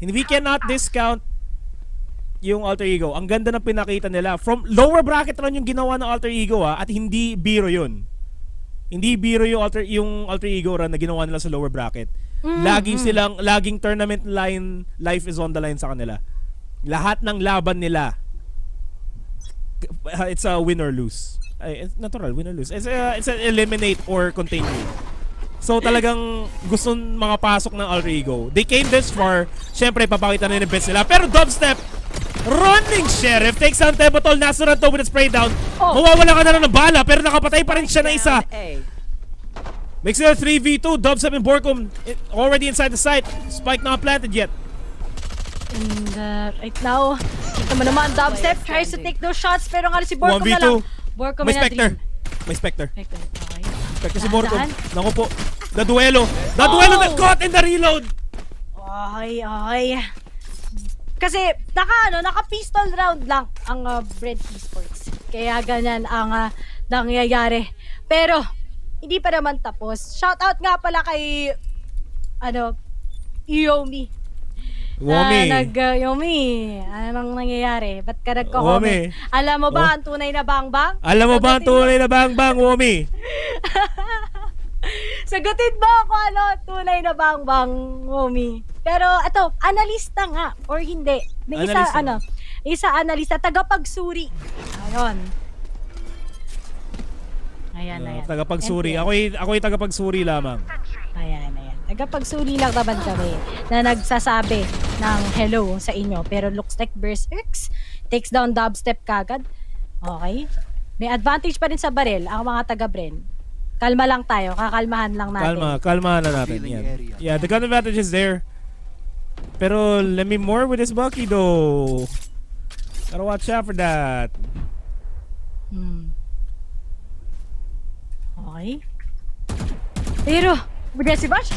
We cannot discount yung Alter Ego. Ang ganda ng pinakita nila. From lower bracket run yung ginawa ng Alter Ego at hindi biro yun. Hindi biro yung Alter Ego run na ginawa nila sa lower bracket. Laging tournament line, life is on the line sa kanila. Lahat ng laban nila, it's a win or lose. It's natural, win or lose. It's an eliminate or continue. So talagang gusto mga pasok ng Alter Ego. They came this far. Siyempre, papakita na yung best nila. Pero dubstep, running Sheriff takes on Tebotol. Nasuran to with a spray down. Mawawala ka na ng bala, pero nakapatay pa rin siya na isa. Makes it a 3v2. Dubstep and Borkum already inside the site. Spike not planted yet. And right now, kita mo naman, Dubstep tries to take those shots, pero nga si Borkum na lang. Borkum may Spectre. May Spectre. Spectre si Borkum. Naku po. Naduelo na caught in the reload. Okay. Kasi naka-pistol round lang ang Bren Esports. Kaya ganyan ang nangyayari. Pero hindi pa naman tapos. Shoutout nga pala kay Yomi. Yomi, anong nangyayari? Ba't ka nagko-comment? Alam mo ba ang tunay na bang-bang? Womi? Sagutin mo ako tunay na bang-bang, Womi. Pero ito, analista nga or hindi. May isa analista, tagapagsuri. Ayan. Tagapagsuri. Ako'y tagapagsuri lamang. Ayan. Tagapagsuri lang naman kami na nagsasabi ng hello sa inyo. Pero looks like Berserks takes down Dubstep kagad. Okay. May advantage pa rin sa baril ang mga taga-Bren. Kalma lang tayo. Kakalmahan lang natin. Kalmahan na natin. Yeah, the gun advantage is there. Pero let me more with this Bucky though. Gotta watch out for that. Okay. Pero Jesse Bash,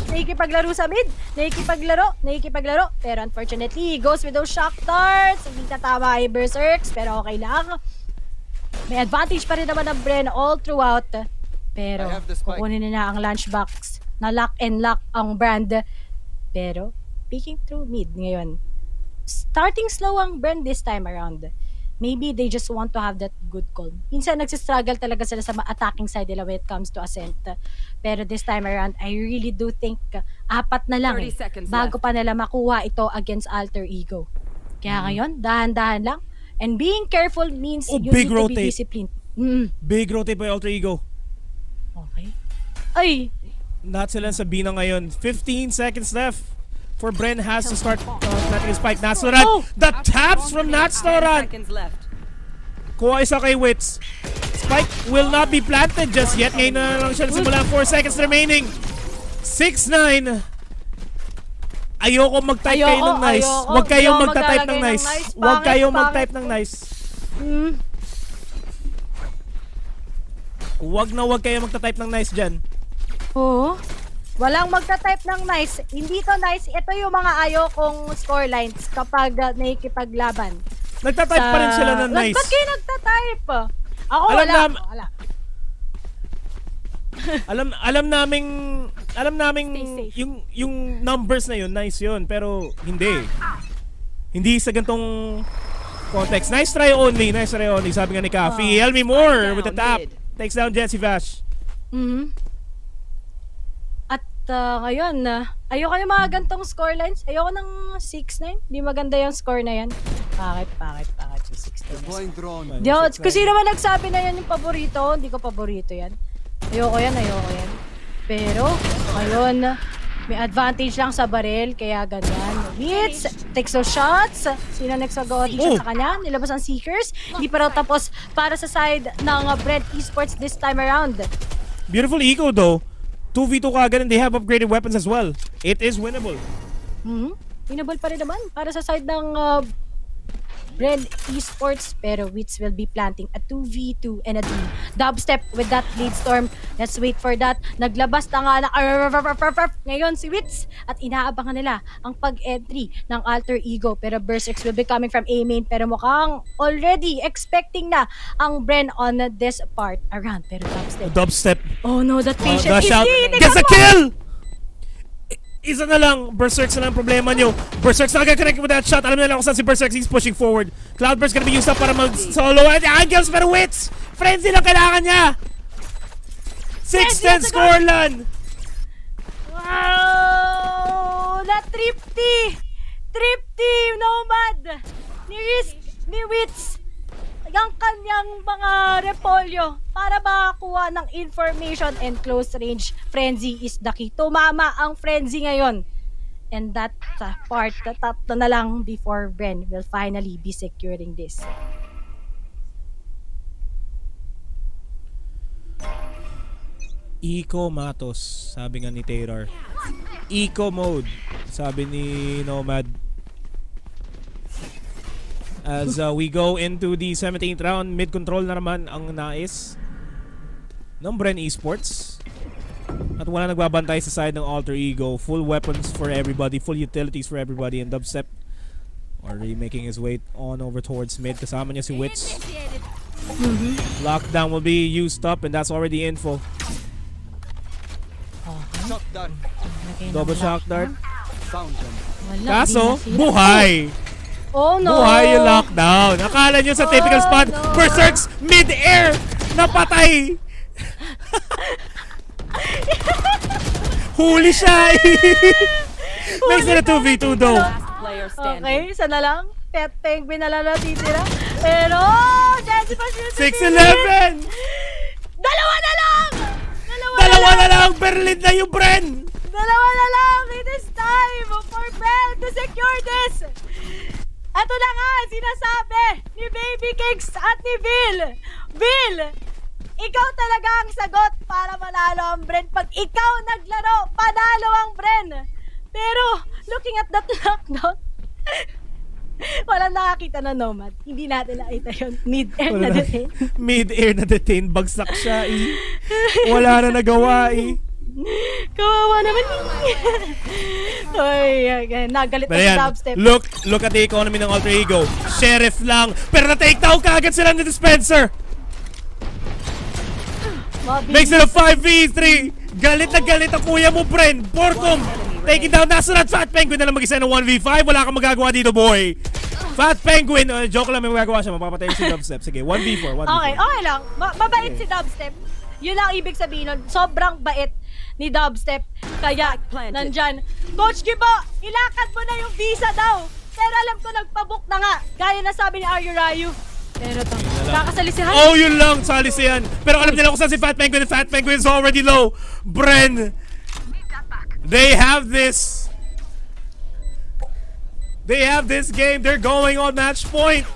nakikipaglaro sa mid, nakikipaglaro, pero unfortunately, he goes with those shock darts, hindi tatama ay Berserks, pero okay lang. May advantage pa rin naman ng Bren all throughout, pero kukunin na ang lunchbox na lock and lock ang brand. Pero, peeking through mid ngayon. Starting slow ang brand this time around. Maybe they just want to have that good call. Minsan nagsistruggle talaga sila sa attacking side nila when it comes to Ascent. Pero this time around, I really do think 4 na lang 30 seconds bago pa nila makuha ito against Alter Ego. Kaya ngayon, dahan-dahan lang. And being careful means you big need to be rotate. disciplined. Big rotate by Alter Ego. Okay. Ay! Not sila sa B na ngayon. 15 seconds left. For Bren has to start planting his spike. Natsuran, the taps from Natsuran. Kuha isa kay Wits. Spike will not be planted just yet. Ngayon na lang siya simula. 4 seconds remaining. 6-9. Ayoko mag-type kayo ng nice. Huwag kayong magta-type ng nice. Huwag kayong mag-type ng nice. Huwag kayong magta-type ng nice dyan. Oo. Walang magta-type ng nice. Hindi to nice. Ito yung mga ayokong scorelines kapag nakikipaglaban. Nagta-type pa rin sila ng nice. Ba't kayo nagta-type? Ako wala. Alam naming yung numbers na yun, nice yun, pero hindi sa gantong context. Nice try only, sabi nga ni Kafi. Help me more with the tap. Takes down Jesse Vash. At ngayon, ayoko yung mga gantong scorelines. Ayoko ng 6-9. Hindi maganda yung score na yan. Bakit yung 6-9? Kung sino man nagsabi na yan yung paborito, hindi ko paborito yan. Ayoko yan. Pero, ngayon, may advantage lang sa barrel, kaya ganyan. Hits, takes those shots. Sino next mag-audition sa kanya? Nilabas ang Seekers. Hindi pa raw tapos para sa side ng Bren Esports this time around. Beautiful eco though. 2v2 kagad and they have upgraded weapons as well. It is winnable. Winnable pa rin naman para sa side ng Bren Esports, pero Wits will be planting a 2v2 and a team. Dubstep with that lead storm. Let's wait for that. Naglabas na nga na ngayon si Wits at inaabangan nila ang pag-entry ng Alter Ego, pero Berserks will be coming from A main, pero mukhang already expecting na ang Bren on this part around. Pero Dubstep. Oh no, that patient is key. Gets a kill! Isa na lang, Berserks na lang problema nyo. Berserks nakaka-connect with that shot. Alam na lang kung saan si Berserks. He's pushing forward. Cloudburst gonna be used up para mag-solo. And Angels, pero Wits! Frenzy lang kailangan niya! 6-10 scoreline! Wow! Na Tripty Nomad! Ni Wits! Ang kanyang mga repolyo para makakuha ng information and close range. Frenzy is the key. Tumama ang Frenzy ngayon. And that part, tatlo na lang before Bren will finally be securing this. Eco Matos, sabi nga ni Taylor. Eco mode, sabi ni Nomad. As we go into the 17th round, mid-control na naman ang nais ng Bren Esports. At wala nagbabantay sa side ng Alter Ego. Full weapons for everybody, full utilities for everybody. And Dubstep already making his way on over towards mid. Kasama niya si Wits. Lockdown will be used up and that's already info. Double shock dart. Kaso, buhay! Oh no! Buhay yung lockdown. Akala nyo sa typical spot, Berserks mid-air! Napatay! Huli siya! Next na 2v2 though. Okay, isa na lang. Pet Penguin na lang natitira. Pero, Jesse pa siya 6-11! Dalawa na lang! Dalawa na lang! Berlin na yung Bren! Dalawa na lang! It is time for Bren to secure this! Ito na nga, sinasabi ni Baby Cakes at ni Bill. Bill, ikaw talaga ang sagot para manalo ang Bren. Pag ikaw naglaro, panalo ang Bren. Pero, looking at that lockdown, walang nakakita na Nomad. Hindi natin nakita yun. Mid-air na detain. Mid-air na detain. Bagsak siya eh. Wala na nagawa eh. Kawawa naman. Oy, nagalit na si Dubstep. Look at the economy ng Alter Ego. Sheriff lang. Pero na-takedown kaagad sila ni Dispenser. Makes it a 5v3. Galit na galit ang kuya mo, Bren. Borcom, taking down Nasunat. Fat Penguin na lang mag-isa ng 1v5. Wala kang magagawa dito, boy. Fat Penguin, joke lang, may magagawa siya. Mapapatay si Dubstep. Sige, 1v4. Okay, okay lang. Mabait si Dubstep. Yun lang ibig sabihin nun. Sobrang bait ni Dubstep. Kaya, nandyan. Coach Gibo, ilakad mo na yung visa daw. Pero alam ko nagpabook na nga. Gaya na sabi ni Aryu Rayu. Pero to, kakasalisihan. Oh, yun lang, salisihan. Pero alam nila kung saan si Fat Penguin. Fat Penguin is already low. Bren, they have this. They have this game. They're going on match point.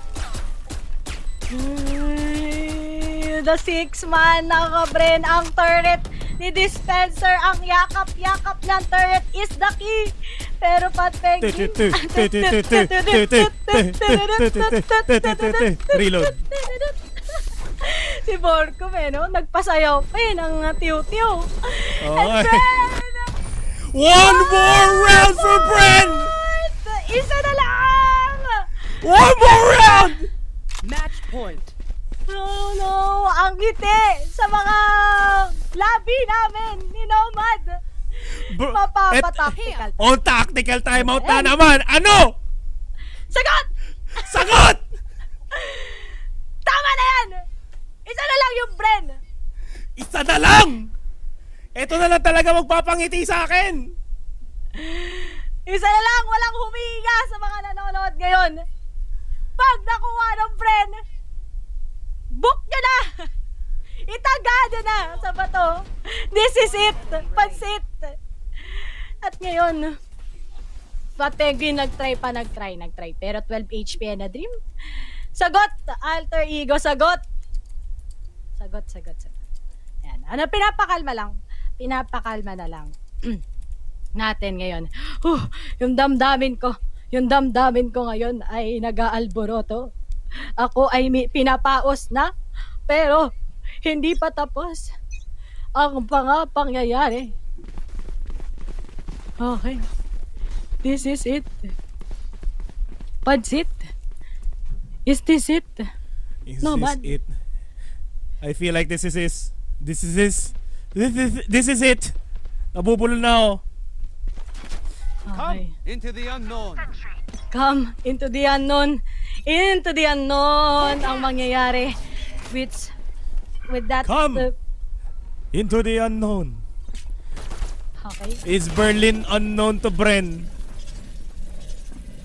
The 6-man na Bren, ang turret ni Dispenser, ang yakap-yakap ng turret is the key. Pero Fat Penguin. Reload. Si Borcom no? Nagpasayaw pa ng tiw-tiw. And Bren! One more round for Bren! Isa na lang! One more round! Match point. No, ang ngiti sa mga labi namin ni Nomad. Mapapataktikal. On tactical timeout na naman. Ano? Sagot! Sagot! Tama na yan! Isa na lang yung Bren. Isa na lang! Ito na lang talaga magpapangiti sa akin. Isa na lang, walang humihinga sa mga nanonood ngayon. Pag nakuha ng Bren, book nyo na! Itaga nyo na sa bato. This is it. Pansit. At ngayon, Fat Penguin nagtry. Pero 12 HP na Dream. Sagot! Alter Ego, sagot! Sagot. Yan. Ano, pinapakalma na lang. Natin ngayon. Yung damdamin ko ngayon ay nag-aalboroto. Ako ay pinapaos na, pero hindi pa tapos ang pangyayari. Okay. This is it. Pansit. Is this it? Is this it? I feel like this is it. Nabubulol na ako. Okay. Into the unknown. Come into the unknown. Into the unknown ang mangyayari. With that. Come into the unknown. Okay. Is Berlin unknown to Bren?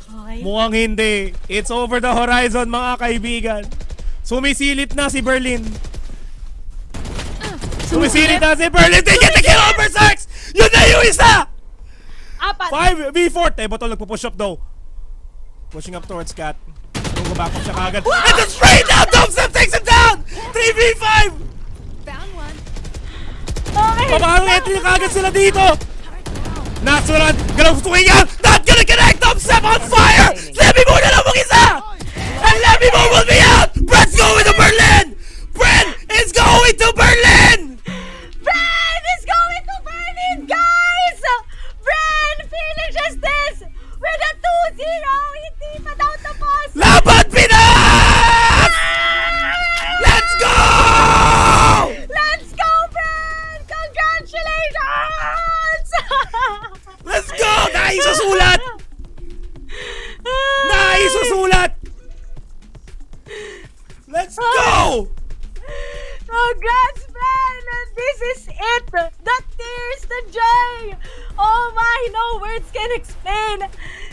Okay. Mukhang hindi. It's over the horizon, mga kaibigan. Sumisilip na si Berlin. Sumisilip na si Berlin. They get the kill over Sarks! Yun na yung isa! 5v4. Tebotol nagpo-push up daw. Pushing up towards Cat. Gumaback up siya kagad. And then straight down! Dubstep takes him down! 3v5! Found one. Okay. Papahangitin niya kagad sila dito! Nasulat! Galaw swing out! Not gonna connect! Dubstep on fire! Lemmy mo na lang mag-isa! And Lemmy mo will be out! Bren's going to Berlin! Bren is going to Berlin! Bren is going to Berlin, guys! Bren finishes this with a 2-0! Hindi pa daw tapos! Laban Pinas! Let's go! Let's go, Bren! Congratulations! Let's go! Naisusulat! Naisusulat! Let's go! Congrats, Bren! This is it! The tears, the joy! Oh my, no words can explain!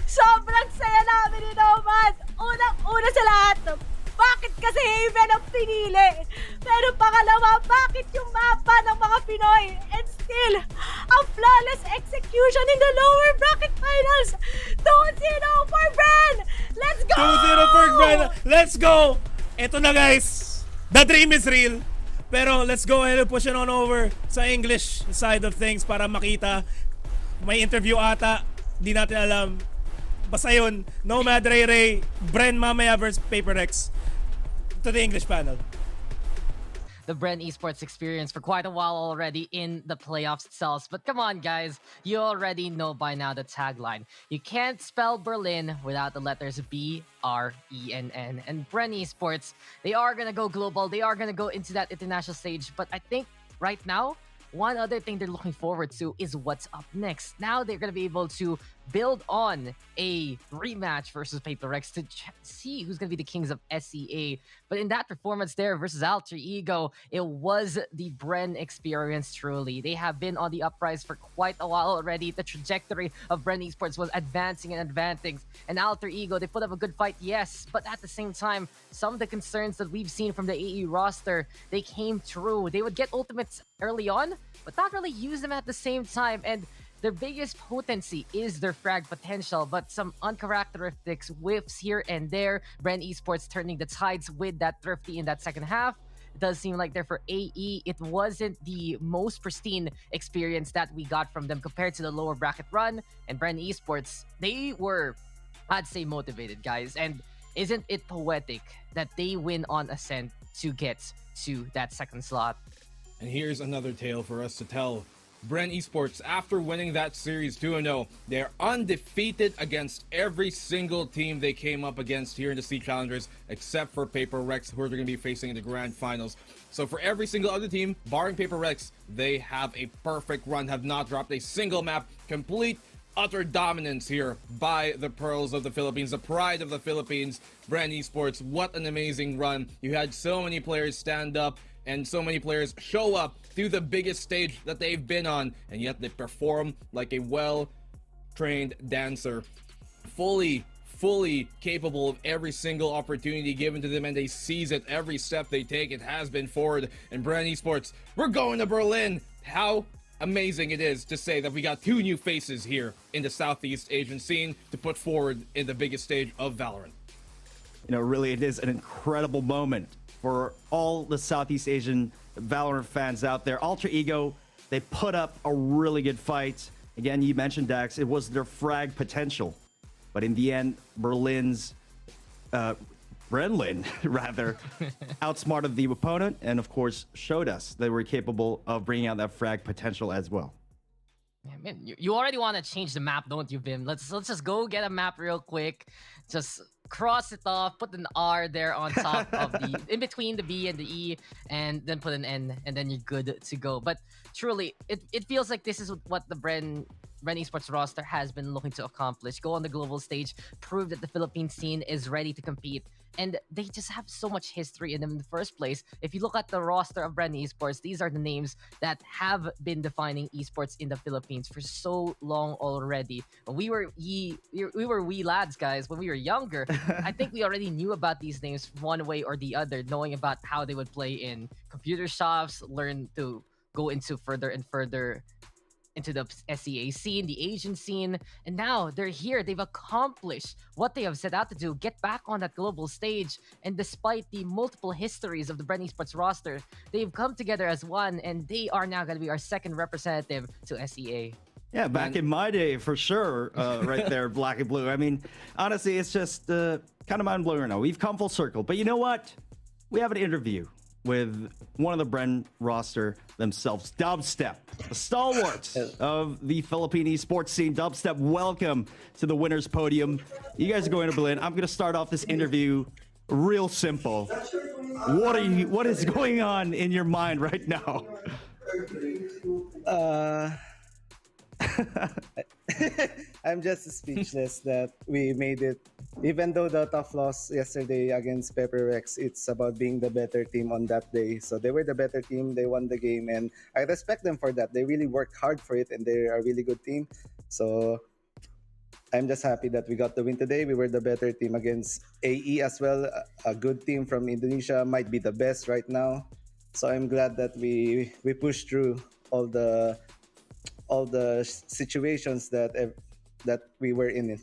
Sobrang saya namin ni Nomad! Unang-una sa lahat, bakit kasi Haven ang pinili? Pero pangalawa, bakit yung mapa ng mga Pinoy? And still, a flawless execution in the lower bracket finals! 2-0 for Bren! Let's go! 2-0 for Bren! Let's go! Ito na, guys! The dream is real! Pero let's go ahead and push it on over sa English side of things para makita. May interview ata, di natin alam. Basta yun, Nomad Ray Ray, Bren mamaya versus Paper X to the English panel. The Bren Esports experience for quite a while already in the playoffs itself. But come on, guys, you already know by now the tagline. You can't spell Berlin without the letters B-R-E-N-N. And Bren Esports, they are gonna go global. They are gonna go into that international stage. But I think right now, one other thing they're looking forward to is what's up next. Now they're going to be able to build on a rematch versus Paper Rex to see who's going to be the kings of SEA. But in that performance there versus Alter Ego, it was the Bren experience truly. They have been on the uprise for quite a while already. The trajectory of Bren Esports was advancing and advancing. And Alter Ego, they put up a good fight, yes. But at the same time, some of the concerns that we've seen from the AE roster, they came true. They would get ultimates early on, but not really use them at the same time. And their biggest potency is their frag potential, but some uncharacteristic whiffs here and there. Bren Esports turning the tides with that thrifty in that second half. It does seem like they're for AE. It wasn't the most pristine experience that we got from them compared to the lower bracket run. And Bren Esports, they were, I'd say, motivated, guys. And isn't it poetic that they win on Ascent to get to that second slot? And here's another tale for us to tell. Bren Esports, after winning that series 2-0, they're undefeated against every single team they came up against here in the Sea Challengers, except for Paper Rex, who they're going to be facing in the Grand Finals. So for every single other team, barring Paper Rex, they have a perfect run, have not dropped a single map, complete utter dominance here by the Pearls of the Philippines, the pride of the Philippines. Bren Esports, what an amazing run. You had so many players stand up and so many players show up to the biggest stage that they've been on, and yet they perform like a well-trained dancer, fully capable of every single opportunity given to them, and they seize it. Every step they take, it has been forward. And Bren Esports, we're going to Berlin. How amazing it is to say that we got two new faces here in the Southeast Asian scene to put forward in the biggest stage of Valorant. You know, really, it is an incredible moment for all the Southeast Asian Valorant fans out there. Alter Ego, they put up a really good fight. Again, you mentioned, Dax, it was their frag potential. But in the end, Brenlin, rather, outsmarted the opponent and, of course, showed us they were capable of bringing out that frag potential as well. Yeah, man, you already want to change the map, don't you, Vim? Let's just go get a map real quick. Just cross it off, put an R there on top of the, in between the B and the E, and then put an N, and then you're good to go. But truly, it feels like this is what the Bren Esports roster has been looking to accomplish. Go on the global stage, prove that the Philippine scene is ready to compete. And they just have so much history in them in the first place. If you look at the roster of Bren Esports, these are the names that have been defining esports in the Philippines for so long already. We were wee lads, guys, when we were younger. I think we already knew about these names one way or the other, knowing about how they would play in computer shops, learn to go into further and further into the SEA scene, the Asian scene, and now they're here. They've accomplished what they have set out to do, get back on that global stage, and despite the multiple histories of the Bren Esports roster, they've come together as one, and they are now going to be our second representative to SEA. Yeah, back in my day, for sure, right there, black and blue. I mean, honestly, it's just kind of mind-blowing right now. We've come full circle, but you know what? We have an interview with one of the Bren roster themselves, Dubstep, the stalwarts of the Philippine esports scene. Dubstep, welcome to the winner's podium. You guys are going to Berlin. I'm going to start off this interview real simple. What is going on in your mind right now? I'm just speechless that we made it. Even though the tough loss yesterday against Pepper Rex, it's about being the better team on that day. So they were the better team, they won the game, and I respect them for that. They really worked hard for it, and they're a really good team. So I'm just happy that we got the win today. We were the better team against AE as well. A good team from Indonesia, might be the best right now. So I'm glad that we pushed through all the situations that we were in it.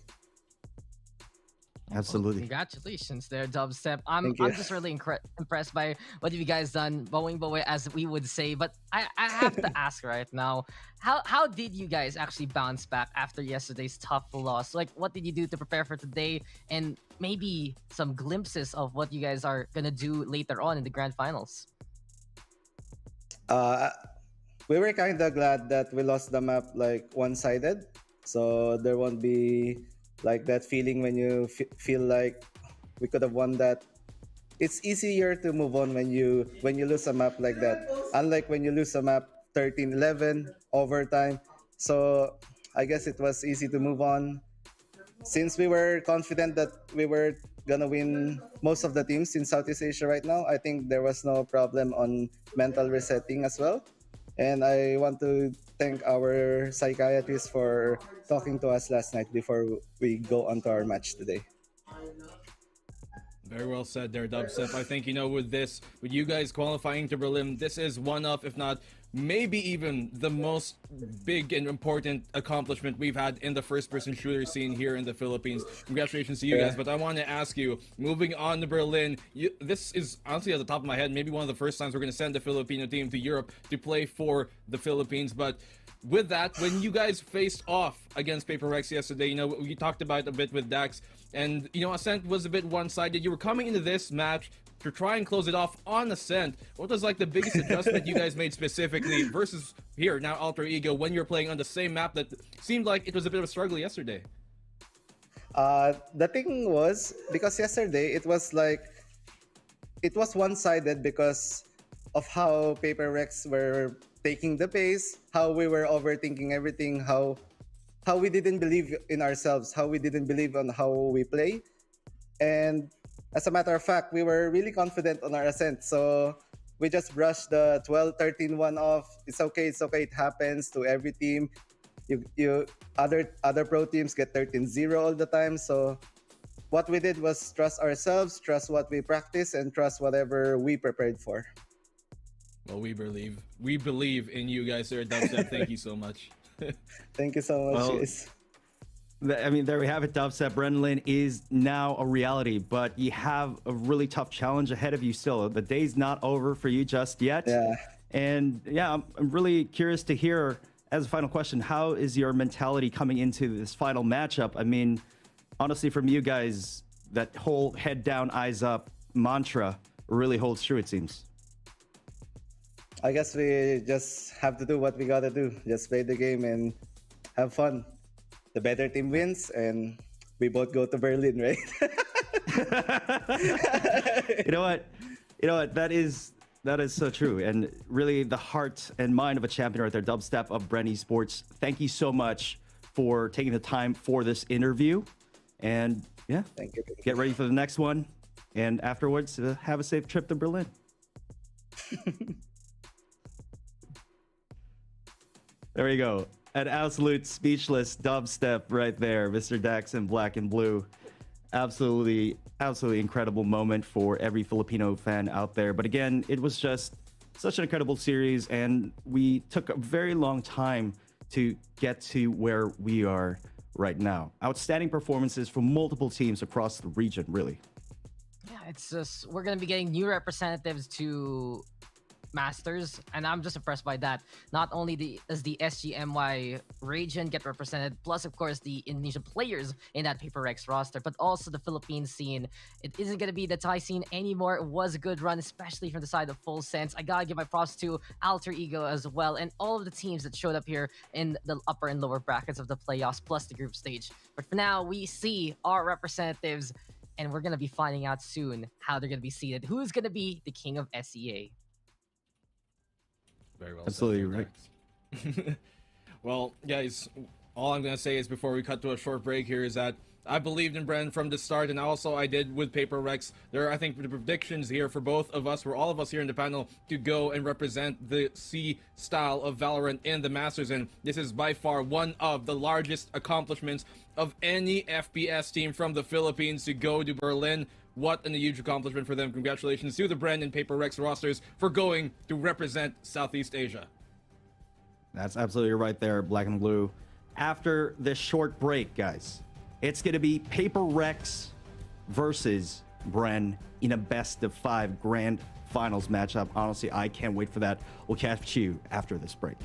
Absolutely. Congratulations there, Dubstep. I'm just really impressed by what you guys done, bowing as we would say. But I have to ask right now, how did you guys actually bounce back after yesterday's tough loss? Like, what did you do to prepare for today? And maybe some glimpses of what you guys are gonna do later on in the grand finals. We were kind of glad that we lost the map like one-sided, so there won't be like that feeling when you feel like we could have won that. It's easier to move on when you lose a map like that. Unlike when you lose a map 13-11 overtime. So I guess it was easy to move on. Since we were confident that we were gonna win most of the teams in Southeast Asia right now, I think there was no problem on mental resetting as well. And I want to thank our psychiatrist for talking to us last night before we go on to our match today. Very well said there, Dubstep. I think, with you guys qualifying to Berlin, this is one of, if not, maybe even the most big and important accomplishment we've had in the first-person shooter scene here in the Philippines. Congratulations to you guys. But I want to ask you, moving on to Berlin, this is honestly at the top of my head, maybe one of the first times we're going to send the Filipino team to Europe to play for the Philippines. But with that, when you guys faced off against Paper Rex yesterday, we talked about it a bit with Dax, and Ascent was a bit one-sided. You were coming into this match to try and close it off on Ascent. What was like the biggest adjustment you guys made specifically versus here now Alter Ego when you're playing on the same map that seemed like it was a bit of a struggle yesterday? The thing was, because yesterday it was one-sided because of how Paper Rex were taking the pace, how we were overthinking everything, how we didn't believe in ourselves, how we didn't believe on how we play. And as a matter of fact, we were really confident on our Ascent. So we just brushed the 12-13-1 off. It's okay, it happens to every team. Other pro teams get 13-0 all the time. So what we did was trust ourselves, trust what we practice, and trust whatever we prepared for. Well, we believe in you guys, sir. Dubstep, thank you so much. Thank you so much. Guys. There we have it, Dubstep. Brenlin is now a reality, but you have a really tough challenge ahead of you still. The day's not over for you just yet. Yeah. And I'm really curious to hear, as a final question, how is your mentality coming into this final matchup? I mean, honestly, from you guys, that whole head down, eyes up mantra really holds true, it seems. I guess we just have to do what we gotta do. Just play the game and have fun. The better team wins, and we both go to Berlin, right? You know what? That is so true. And really the heart and mind of a champion right there, Dubstep of Bren Esports. Thank you so much for taking the time for this interview. And thank you. Get ready for the next one. And afterwards, have a safe trip to Berlin. There you go. An absolute speechless Dubstep right there, Mr. Dax in black and blue. Absolutely incredible moment for every Filipino fan out there. But again, it was just such an incredible series, and we took a very long time to get to where we are right now. Outstanding performances from multiple teams across the region, really. Yeah, it's just, we're going to be getting new representatives to Masters, and I'm just impressed by that. Not only does the SGMY region get represented, plus of course the Indonesian players in that Paper Rex roster, but also the Philippine scene. It isn't going to be the Thai scene anymore. It was a good run, especially from the side of Full Sense. I gotta give my props to Alter Ego as well, and all of the teams that showed up here in the upper and lower brackets of the playoffs, plus the group stage. But for now, we see our representatives, and we're going to be finding out soon how they're going to be seated. Who's going to be the king of SEA? Very well. Absolutely right. Well, guys, all I'm going to say is before we cut to a short break here is that I believed in Bren from the start, and also I did with Paper Rex. There are, I think, the predictions here for both of us, for all of us here in the panel, to go and represent the C style of Valorant in the Masters, and this is by far one of the largest accomplishments of any FPS team from the Philippines to go to Berlin. What a huge accomplishment for them. Congratulations to the Bren and Paper Rex rosters for going to represent Southeast Asia. That's absolutely right there, black and blue. After this short break, guys, it's going to be Paper Rex versus Bren in a best-of-5 grand finals matchup. Honestly, I can't wait for that. We'll catch you after this break.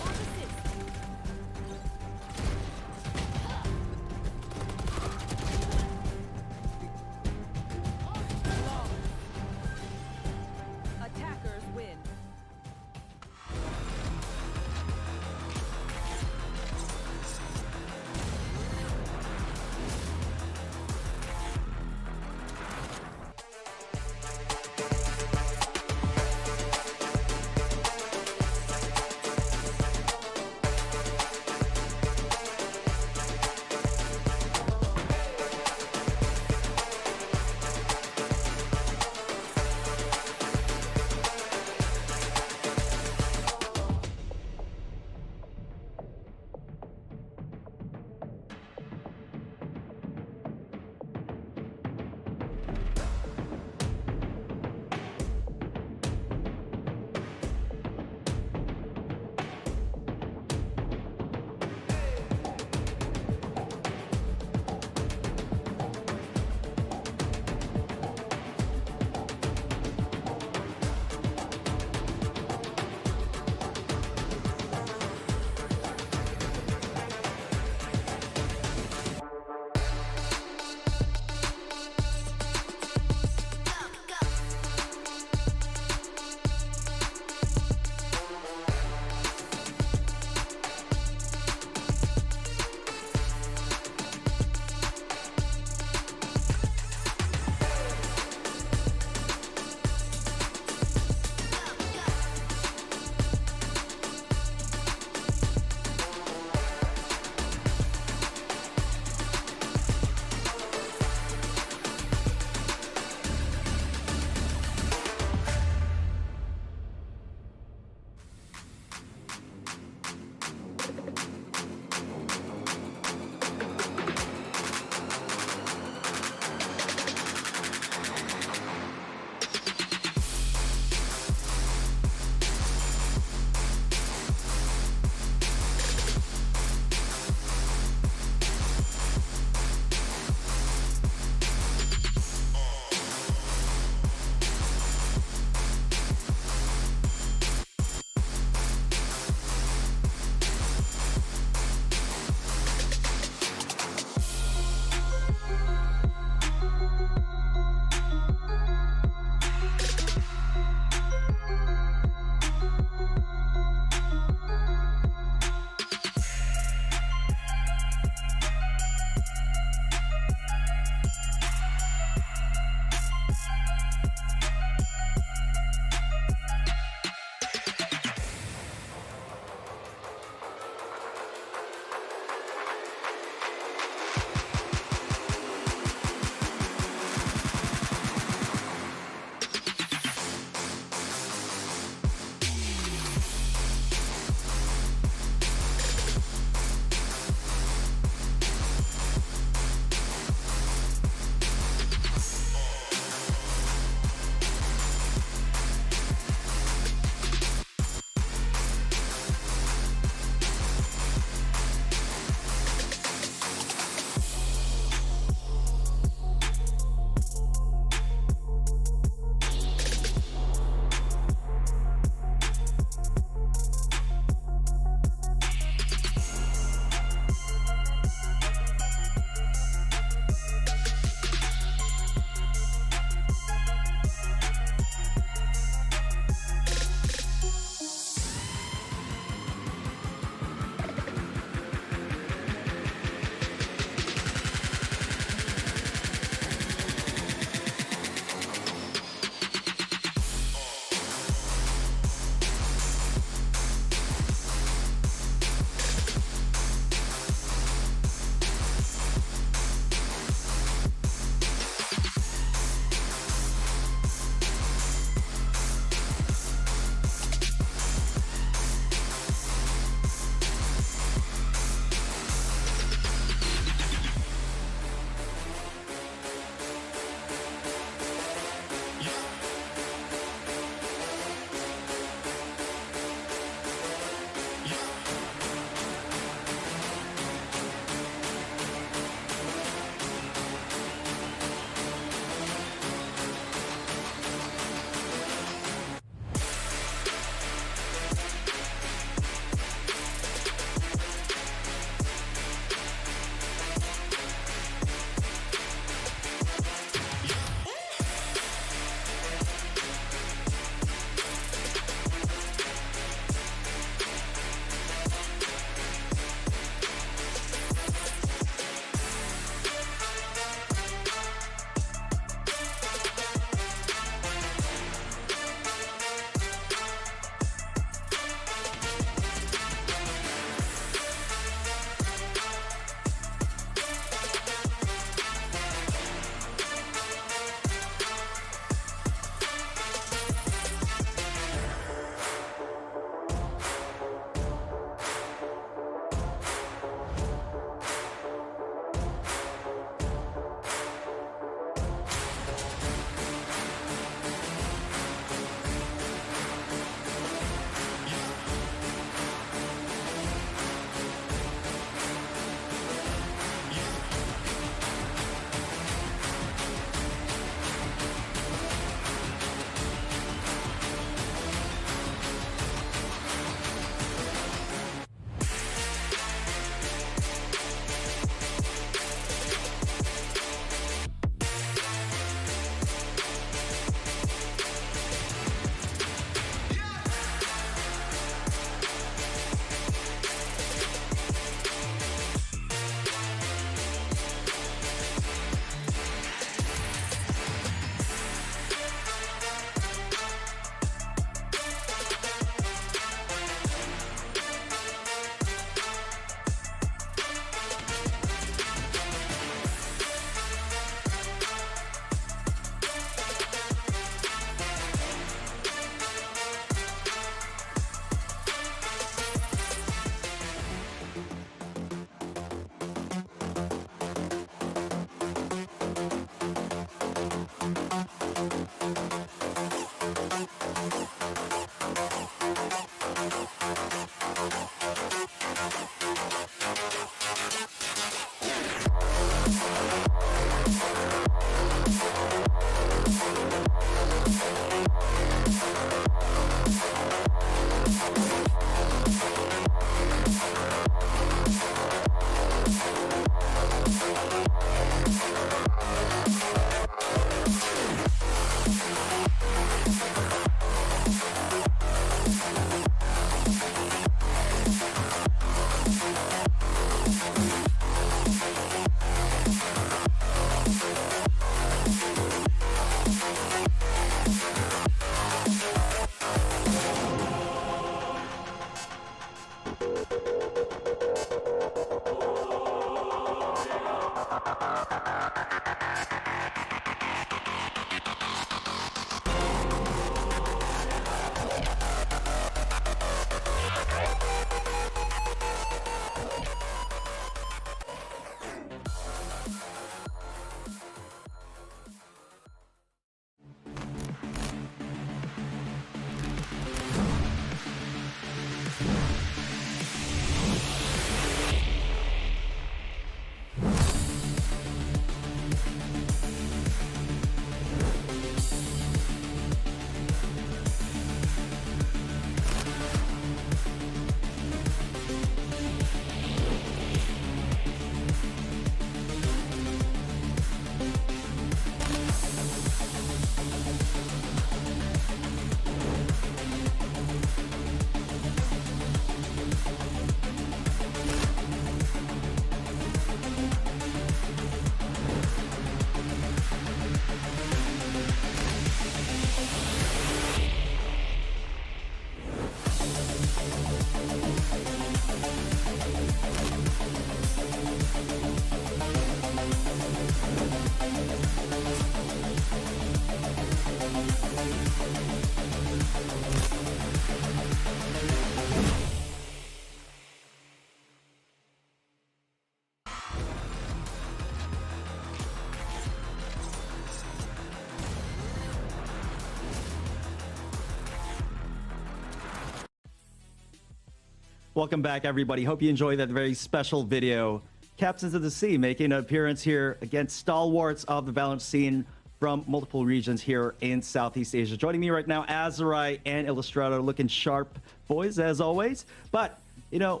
Welcome back, everybody. Hope you enjoyed that very special video. Captains of the Sea making an appearance here against stalwarts of the Valorant scene from multiple regions here in Southeast Asia. Joining me right now, Azurai and Illustrator, looking sharp, boys, as always. But, you know,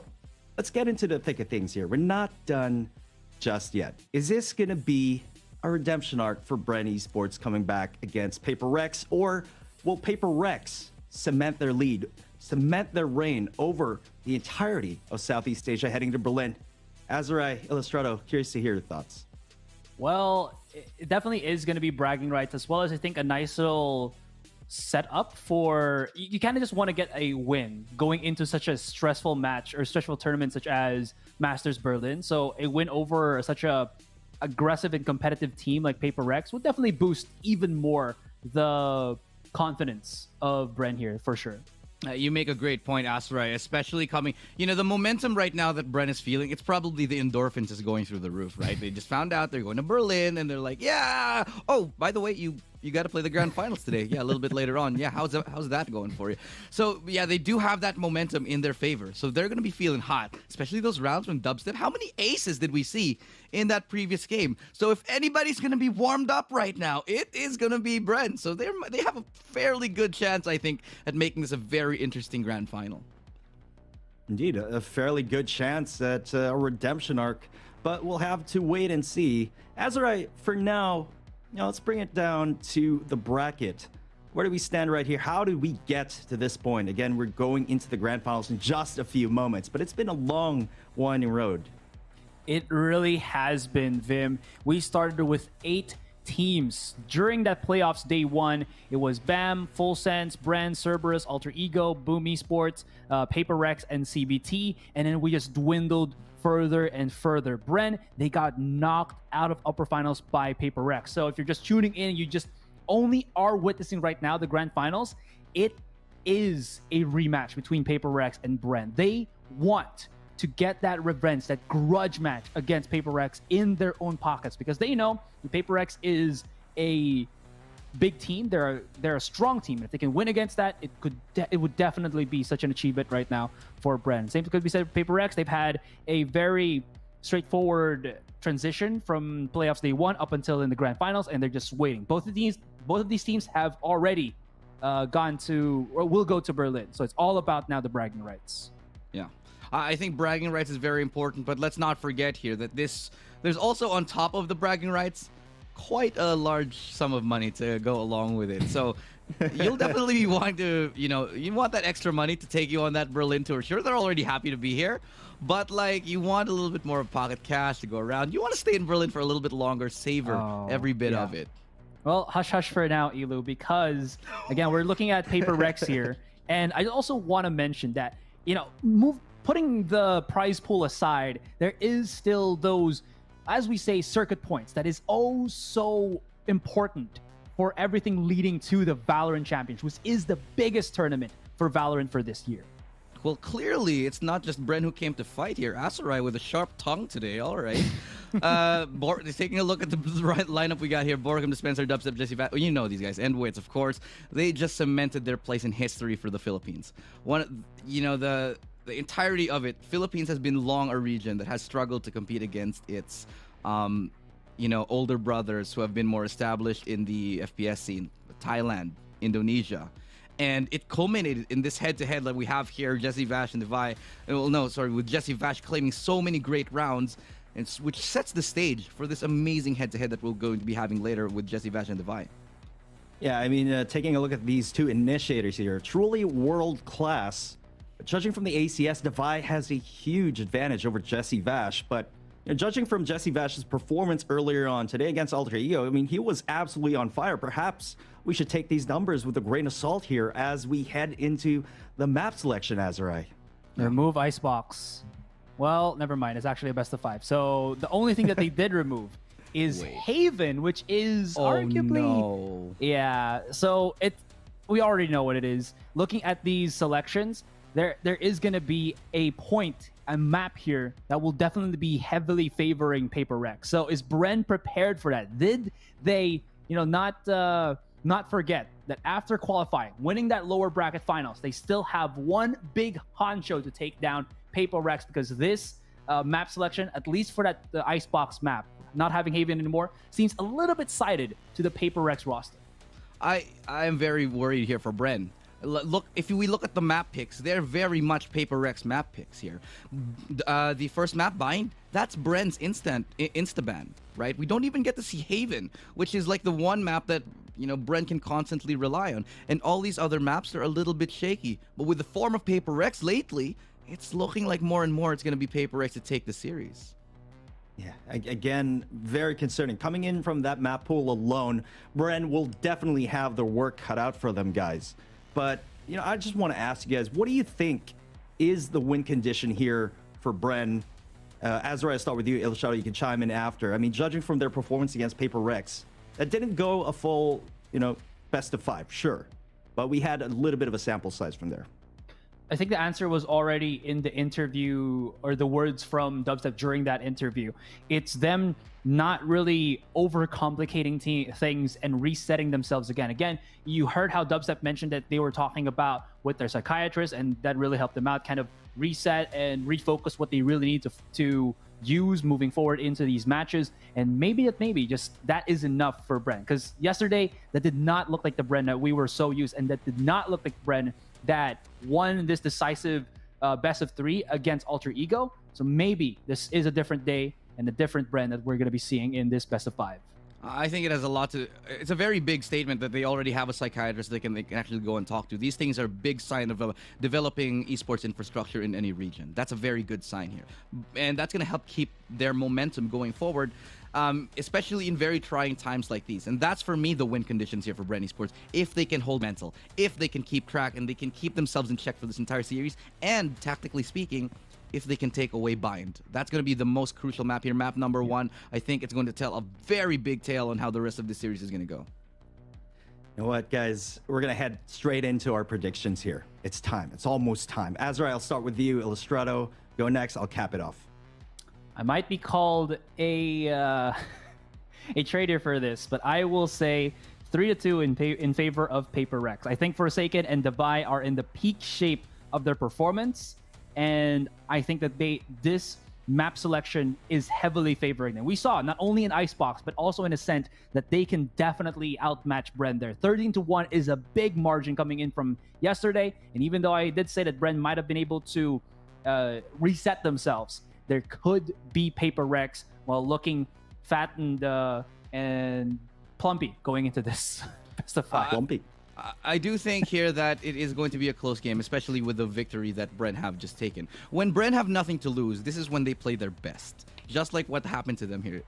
let's get into the thick of things here. We're not done just yet. Is this going to be a redemption arc for Bren Esports coming back against Paper Rex, or will Paper Rex cement their lead, cement their reign over the entirety of Southeast Asia heading to Berlin? Azurai, Illustrato, curious to hear your thoughts. Well, it definitely is going to be bragging rights, as well as I think a nice little setup for... You kind of just want to get a win going into such a stressful match or stressful tournament such as Masters Berlin. So a win over such a aggressive and competitive team like Paper Rex will definitely boost even more the confidence of Bren here, for sure. You make a great point, Asrai, especially coming... You know, the momentum right now that Bren is feeling, it's probably the endorphins is going through the roof, right? They just found out they're going to Berlin, and they're like, yeah! Oh, by the way, you got to play the grand finals today. Yeah, a little bit later on. Yeah, how's that going for you? So, yeah, they do have that momentum in their favor. So they're going to be feeling hot, especially those rounds when Dubstep... How many aces did we see in that previous game? So if anybody's going to be warmed up right now, it is going to be Bren. So they have a fairly good chance, I think, at making this a very interesting grand final. Indeed, a fairly good chance at a redemption arc, but we'll have to wait and see. Azurai, for now, let's bring it down to the bracket. Where do we stand right here? How did we get to this point? Again, we're going into the grand finals in just a few moments, but it's been a long, winding road. It really has been, Vim. We started with 8 teams. During that playoffs day 1, it was BAM, Full Sense, Bren, Cerberus, Alter Ego, Boom Esports, Paper Rex, and CBT. And then we just dwindled further and further. Bren, they got knocked out of upper finals by Paper Rex. So if you're just tuning in, you just only are witnessing right now the grand finals. It is a rematch between Paper Rex and Bren. They want to get that revenge, that grudge match against Paper Rex in their own pockets, because they know the Paper Rex is a big team. They're a strong team. If they can win against that, it would definitely be such an achievement right now for Bren. Same could be said for Paper Rex. They've had a very straightforward transition from playoffs day 1 up until in the grand finals, and they're just waiting. Both of these teams have already gone to, or will go to Berlin. So it's all about now the bragging rights. Yeah. I think bragging rights is very important, but let's not forget here that there's also on top of the bragging rights quite a large sum of money to go along with it. So you'll definitely be wanting to, you want that extra money to take you on that Berlin tour. Sure, they're already happy to be here, but like you want a little bit more of pocket cash to go around. You want to stay in Berlin for a little bit longer, savor every bit of it. Well, hush hush for now, Elu, because again, we're looking at Paper Rex here, and I also want to mention that, putting the prize pool aside, there is still those, as we say, circuit points that is oh so important for everything leading to the Valorant Championship, which is the biggest tournament for Valorant for this year. Well, clearly, it's not just Bren who came to fight here. Azurai with a sharp tongue today, all right. Taking a look at the right lineup we got here. Borgum, Dispenser, Dubstep, Jesse Vash. You know these guys. And Wits, of course. They just cemented their place in history for the Philippines. The entirety of it, Philippines has been long a region that has struggled to compete against its, older brothers who have been more established in the FPS scene, Thailand, Indonesia. And it culminated in this head-to-head that we have here, Jesse Vash and Devi. With Jesse Vash claiming so many great rounds, which sets the stage for this amazing head-to-head that we're going to be having later with Jesse Vash and Devi. Yeah, I mean, taking a look at these two initiators here, truly world-class. Judging from the ACS, Devi has a huge advantage over Jesse Vash, but judging from Jesse Vash's performance earlier on today against Alter Ego, I mean, he was absolutely on fire. Perhaps we should take these numbers with a grain of salt here as we head into the map selection, Azurai. Remove Icebox. Well, never mind. It's actually a best of 5. So the only thing that they did remove is Haven, which is arguably... No. Yeah, so we already know what it is. Looking at these selections, there is going to be a map here that will definitely be heavily favoring Paper Rex. So is Bren prepared for that? Did they, not forget that after qualifying, winning that lower bracket finals, they still have one big honcho to take down Paper Rex, because this map selection, at least for the Icebox map, not having Haven anymore, seems a little bit sided to the Paper Rex roster. I am very worried here for Bren. Look, if we look at the map picks, they're very much Paper Rex map picks here. The first map bind, that's Bren's insta-ban, right? We don't even get to see Haven, which is like the one map that, you know, Bren can constantly rely on. And all these other maps are a little bit shaky. But with the form of Paper Rex lately, it's looking like more and more it's going to be Paper Rex to take the series. Yeah, again, very concerning. Coming in from that map pool alone, Bren will definitely have the work cut out for them, guys. But, you know, I just want to ask you guys, what do you think is the win condition here for Bren? Azra, I start with you. Illustrato, you can chime in after. I mean, judging from their performance against Paper Rex, that didn't go a full, you know, best of 5, sure. But we had a little bit of a sample size from there. I think the answer was already in the interview, or the words from Dubstep during that interview. It's them not really overcomplicating things and resetting themselves again. Again, you heard how Dubstep mentioned that they were talking about with their psychiatrist, and that really helped them out, kind of reset and refocus what they really need to use moving forward into these matches. And maybe just that is enough for Bren. Because yesterday, that did not look like the Bren that we were so used, and that did not look like Bren that won this decisive best of 3 against Alter Ego. So maybe this is a different day and a different Bren that we're going to be seeing in this best of 5. I think it has a lot to... It's a very big statement that they already have a psychiatrist they can actually go and talk to. These things are a big sign of developing esports infrastructure in any region. That's a very good sign here. And that's going to help keep their momentum going forward, especially in very trying times like these. And that's, for me, the win conditions here for Bren Esports. If they can hold mental, if they can keep track, and they can keep themselves in check for this entire series, and tactically speaking, if they can take away bind. That's going to be the most crucial map here. Map number 1, I think it's going to tell a very big tale on how the rest of the series is going to go. You know what, guys? We're going to head straight into our predictions here. It's time. It's almost time. Azra, I'll start with you. Illustrato, go next. I'll cap it off. I might be called a traitor for this, but I will say 3-2 in favor of Paper Rex. I think Forsaken and Dubai are in the peak shape of their performance, and I think that this map selection is heavily favoring them. We saw not only in Icebox, but also in Ascent, that they can definitely outmatch Bren there. 13-1 is a big margin coming in from yesterday, and even though I did say that Bren might have been able to reset themselves, there could be Paper Rex while looking fat and plumpy going into this best of 5. Plumpy. I do think here that it is going to be a close game, especially with the victory that Bren have just taken. When Bren have nothing to lose, this is when they play their best. Just like what happened to them here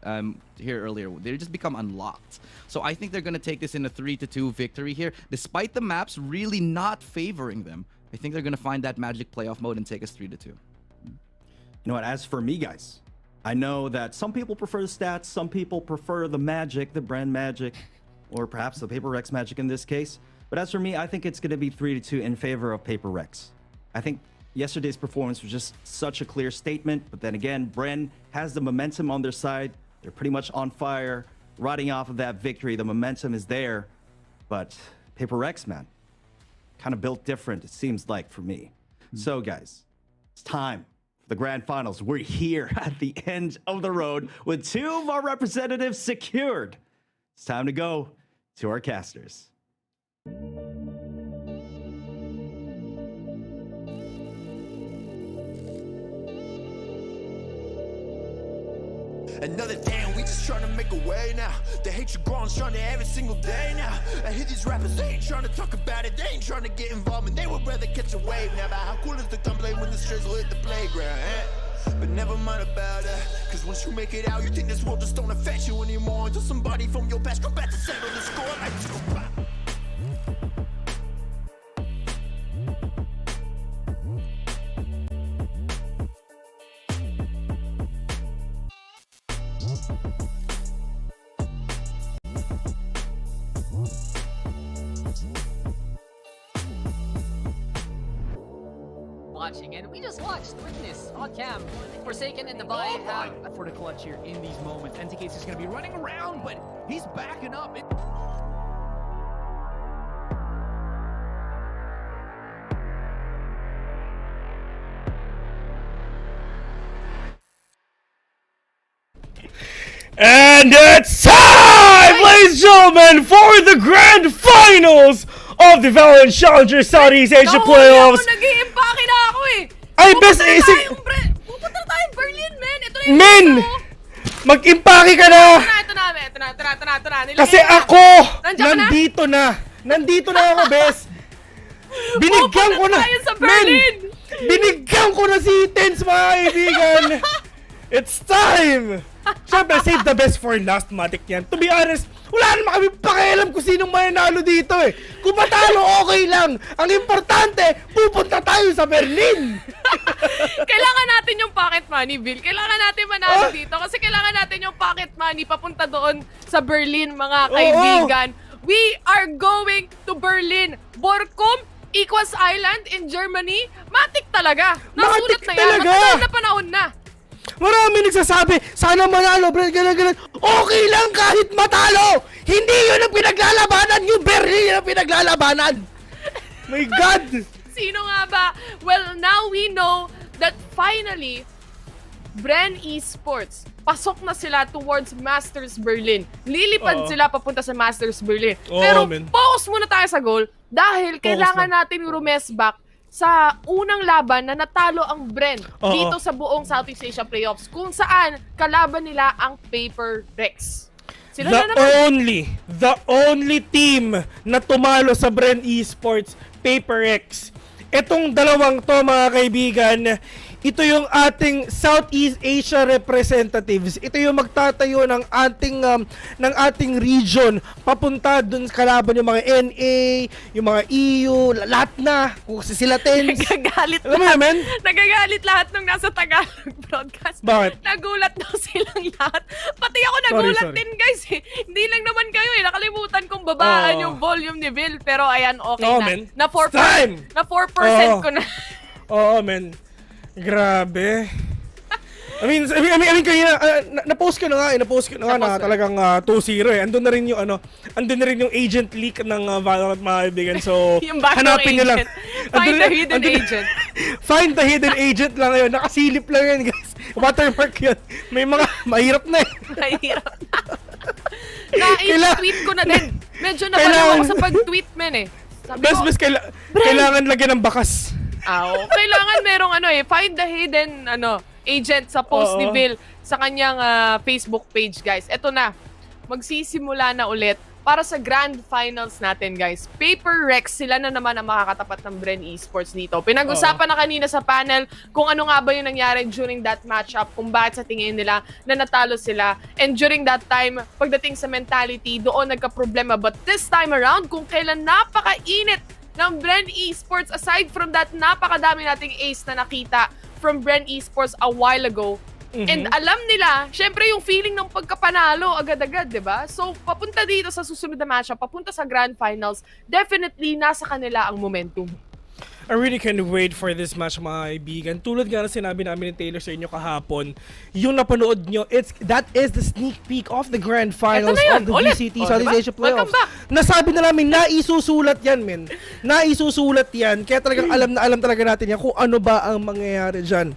earlier. They just become unlocked. So I think they're going to take this in a 3-2 victory here. Despite the maps really not favoring them, I think they're going to find that magic playoff mode and take us 3-2. You know what? As for me, guys, I know that some people prefer the stats. Some people prefer the magic, the Bren magic, or perhaps the Paper Rex magic in this case. But as for me, I think it's going to be 3-2 in favor of Paper Rex. I think yesterday's performance was just such a clear statement. But then again, Bren has the momentum on their side. They're pretty much on fire, riding off of that victory. The momentum is there. But Paper Rex, man, kind of built different, it seems like, for me. So, guys, it's time for the grand finals. We're here at the end of the road with 2 of our representatives secured. It's time to go to our casters. Another day and we just trying to make a way now. The hatred growing stronger every single day now. I hear these rappers, they ain't trying to talk about it. They ain't trying to get involved, and they would rather catch a wave now. But how cool is the gunplay when the stress will hit the playground, eh? But never mind about that, cause once you make it out, you think this world just don't affect you anymore. Until somebody from your past come back to settle the score like this go pop. Watching, and we just watched Witness on cam. Forsaken and Dubai have for the clutch here in these moments. NTK is going to be running around, but he's backing up. And it's time, ladies and gentlemen, for the grand finals of the Valorant Challenger Southeast Asia Playoffs. Nag-i-impake na ako eh. Ay, best Pupunta na tayong Berlin, men. Ito na yung Men! Mag-impake ka na! Ito na. Kasi ako, Nandiyan ka na? nandito na. Nandito na ako, bes. Binigyan ko na. tayo sa Berlin! Binigyan ko na si Tens, mga kaibigan. It's time! Siyempre, save the best for last, matik yan. To be honest, wala naman kami pakialam kung sinong mananalo dito eh. Kung matalo, okay lang. Ang importante, pupunta tayo sa Berlin. Kailangan natin yung pocket money, Bill. Kailangan natin manalo dito kasi kailangan natin yung pocket money papunta doon sa Berlin, mga kaibigan. We are going to Berlin. Borkum, Equals Island in Germany. Matik talaga. Nasulat na yan. Matagal na panahon na. Marami nagsasabi, sana manalo, Bren, ganun. Okay lang kahit matalo! Hindi yun ang pinaglalabanan! Yung Berlin yun ang pinaglalabanan! My God! Sino nga ba? Well, now we know that finally, Bren Esports, pasok na sila towards Masters Berlin. Lilipad sila papunta sa Masters Berlin. Pero focus muna tayo sa goal dahil kailangan natin rumes back sa unang laban na natalo ang Bren dito sa buong Southeast Asia Playoffs kung saan kalaban nila ang Paper Rex. Sila na naman. The only team na tumalo sa Bren Esports, Paper Rex. Itong dalawang to, mga kaibigan, ito yung ating Southeast Asia representatives. Ito yung magtatayo ng ating region papunta dun kalaban yung mga NA, yung mga EU, lahat na. Kung sila Tens. Nagagalit lahat nung nasa Tagalog broadcast. Bakit? Nagulat daw silang lahat. Pati ako nagulat din, guys. Hindi lang naman kayo eh. Nakalimutan kong babaan yung volume ni Bill. Pero ayan, okay na. Na 4% ko na. Oo, men. Grabe. I mean kaya na-post ko na nga talagang 2-0 eh. Andun na rin yung agent leak ng Valorant, mga kaibigan. So, hanapin niyo lang. Find the hidden agent. Find the hidden agent lang ngayon. Nakasilip lang yan, guys. Watermark yun. May mga mahirap na eh. Mahirap na. Na-tweet ko na din. Medyo napalaw ako sa pag-tweet, men eh. Sabi ko, kailangan lagyan ng bakas. Kailangan merong find the hidden agent sa post ni Bill sa kanyang Facebook page, guys. Ito na. Magsisimula na ulit para sa grand finals natin, guys. Paper Rex, sila na naman ang makakatapat ng Bren Esports dito. Pinag-usapan na kanina sa panel kung ano nga ba yung nangyari during that matchup, kung bakit sa tingin nila na natalo sila. And during that time, pagdating sa mentality, doon nagka-problema. But this time around, kung kailan napakainit ng Bren Esports, aside from that, napakadami nating ace na nakita from Bren Esports a while ago. And alam nila, syempre yung feeling ng pagkapanalo agad-agad, diba? So, papunta dito sa susunod na matchup, papunta sa grand finals, definitely nasa kanila ang momentum. I really can't wait for this match, mga kaibigan. Tulad nga na sinabi namin ni Taylor sa inyo kahapon, yung napanood nyo, that is the sneak peek of the grand finals of the VCT Stage Playoffs. Nasabi na namin, naisusulat yan, men. Naisusulat yan. Kaya talagang alam na alam talaga natin yan kung ano ba ang mangyayari dyan.